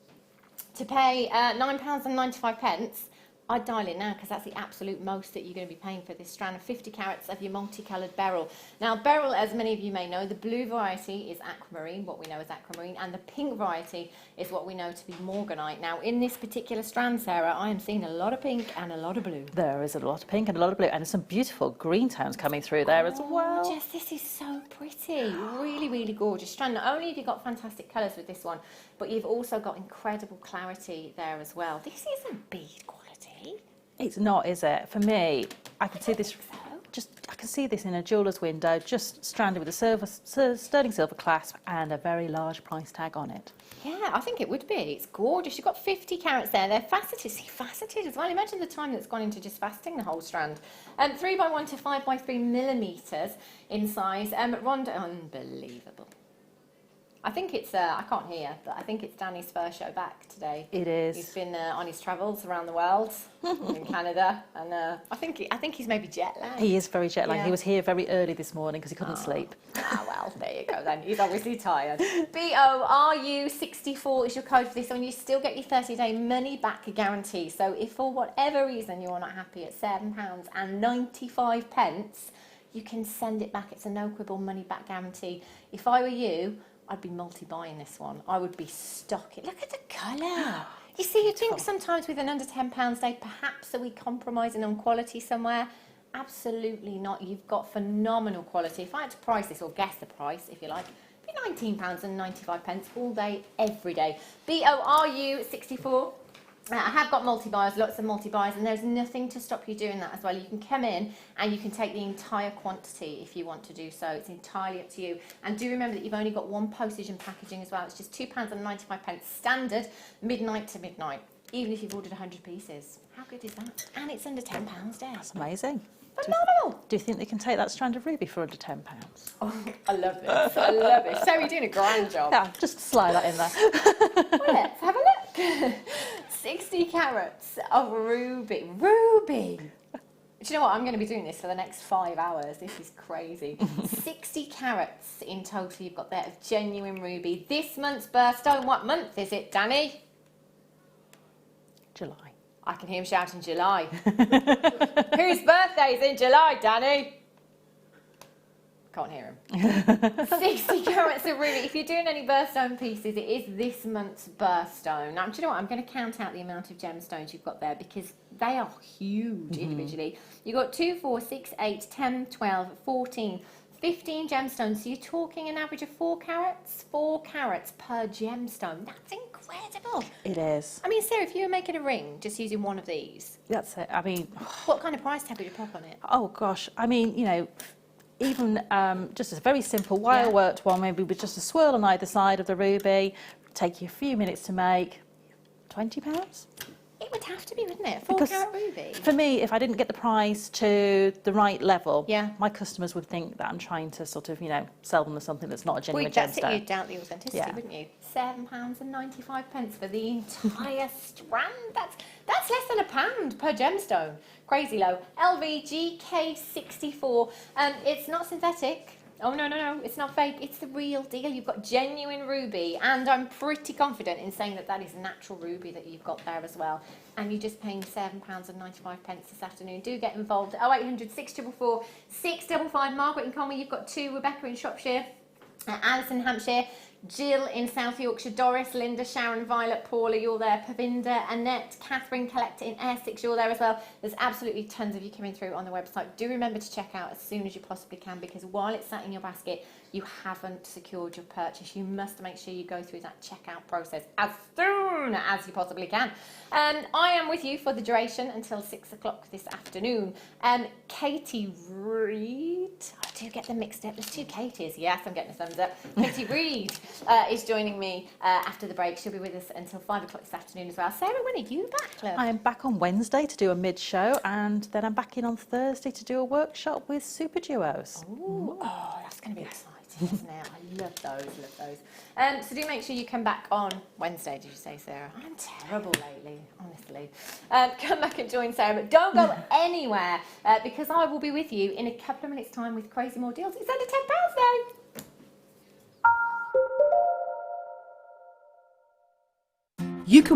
to pay £9.95, I'd dial in now because that's the absolute most that you're going to be paying for this strand of 50 carats of your multicoloured beryl. Now, beryl, as many of you may know, the blue variety is aquamarine, what we know as aquamarine, and the pink variety is what we know to be morganite. Now, in this particular strand, Sarah, I am seeing a lot of pink and a lot of blue. There is a lot of pink and a lot of blue, and there's some beautiful green tones coming through there as well. Gorgeous, this is so pretty. Really, really gorgeous strand. Not only have you got fantastic colours with this one, but you've also got incredible clarity there as well. This isn't bead quality. It's not, is it? For me, I can see this. I can see this in a jeweller's window, just stranded with a sterling silver clasp and a very large price tag on it. Yeah, I think it would be. It's gorgeous. You've got 50 carats there. They're faceted. See, faceted as well. Imagine the time that's gone into just faceting the whole strand. 3x1 to 5x3 millimetres in size. Ronda, unbelievable. I think it's, I can't hear, but I think it's Danny's first show back today. It is. He's been on his travels around the world, in Canada, and I think he's maybe jet lagged. He is very jet lagged. Yeah. He was here very early this morning because he couldn't sleep. Ah, well, there you go then. He's obviously tired. BORU64 is your code for this one. You still get your 30-day money-back guarantee. So if for whatever reason you're not happy at £7.95, you can send it back. It's a no-quibble money-back guarantee. If I were you, I'd be multi-buying this one. I would be stocking. Look at the colour. You see, you think sometimes with an under £10 day, perhaps are we compromising on quality somewhere? Absolutely not. You've got phenomenal quality. If I had to price this, or guess the price, if you like, it'd be £19.95 all day, every day. BORU64. I have got multi-buyers, lots of multi-buyers, and there's nothing to stop you doing that as well. You can come in and you can take the entire quantity if you want to do so. It's entirely up to you. And do remember that you've only got one postage and packaging as well. It's just £2.95 standard, midnight to midnight, even if you've ordered 100 pieces. How good is that? And it's under £10 there. That's amazing. Phenomenal. Do you think they can take that strand of ruby for under £10? Oh, I love this. I love it. So you're doing a grand job. Yeah, just slide that in there. Well, let's have a look. 60 carats of ruby. Ruby! Do you know what? I'm going to be doing this for the next 5 hours. This is crazy. 60 carats in total you've got there of genuine ruby. This month's birthstone, what month is it, Danny? July. I can hear him shouting July. Whose birthday is in July, Danny? Can't hear him. 60 carats of ruby. If you're doing any birthstone pieces, it is this month's birthstone. Now, do you know what? I'm going to count out the amount of gemstones you've got there because they are huge individually. You've got 2, 4, 6, 8, 10, 12, 14, 15 gemstones. So you're talking an average of 4 carats? 4 carats per gemstone. That's incredible. It is. I mean, Sarah, if you were making a ring just using one of these, That's it. I mean, what kind of price tag would you pop on it? oh gosh. I mean, you know, even just a very simple wire worked one, maybe with just a swirl on either side of the ruby, take you a few minutes to make, £20? It would have to be, wouldn't it? 4 Because carat ruby. For me, if I didn't get the price to the right level, Yeah. my customers would think that I'm trying to sort of, you know, sell them as something that's not a genuine That's it, gemstone. you'd doubt the authenticity, Yeah. wouldn't you? £7.95 for the entire strand. That's less than £1 per gemstone. Crazy low. LVGK64. It's not synthetic. Oh, no, it's not fake. It's the real deal. You've got genuine ruby, and I'm pretty confident in saying that that is natural ruby that you've got there as well. And you're just paying £7.95 this afternoon. Do get involved. 0800 644 655. Margaret in Conway, you've got 2. Rebecca in Shropshire. Alice in Hampshire, Jill in South Yorkshire, Doris, Linda, Sharon, Violet, Paula, you're there, Pavinda, Annette, Catherine, Collector in Essex, you're there as well. There's absolutely tons of you coming through on the website. Do remember to check out as soon as you possibly can, because while it's sat in your basket, you haven't secured your purchase. You must make sure you go through that checkout process as soon as you possibly can. I am with you for the duration until 6 o'clock this afternoon. Katie Reed, I do get them mixed up. There's 2 Katies. Yes, I'm getting a thumbs up. Katie Reed is joining me after the break. She'll be with us until 5 o'clock this afternoon as well. Sarah, when are you back, love? I am back on Wednesday to do a mid-show, and then I'm back in on Thursday to do a workshop with super duos. Ooh, oh, that's going to be exciting, isn't it? I love those. So do make sure you come back on Wednesday, did you say, Sarah? I'm terrible lately, honestly. Come back and join Sarah, but don't go anywhere because I will be with you in a couple of minutes' time with crazy more deals. It's under £10 though. You can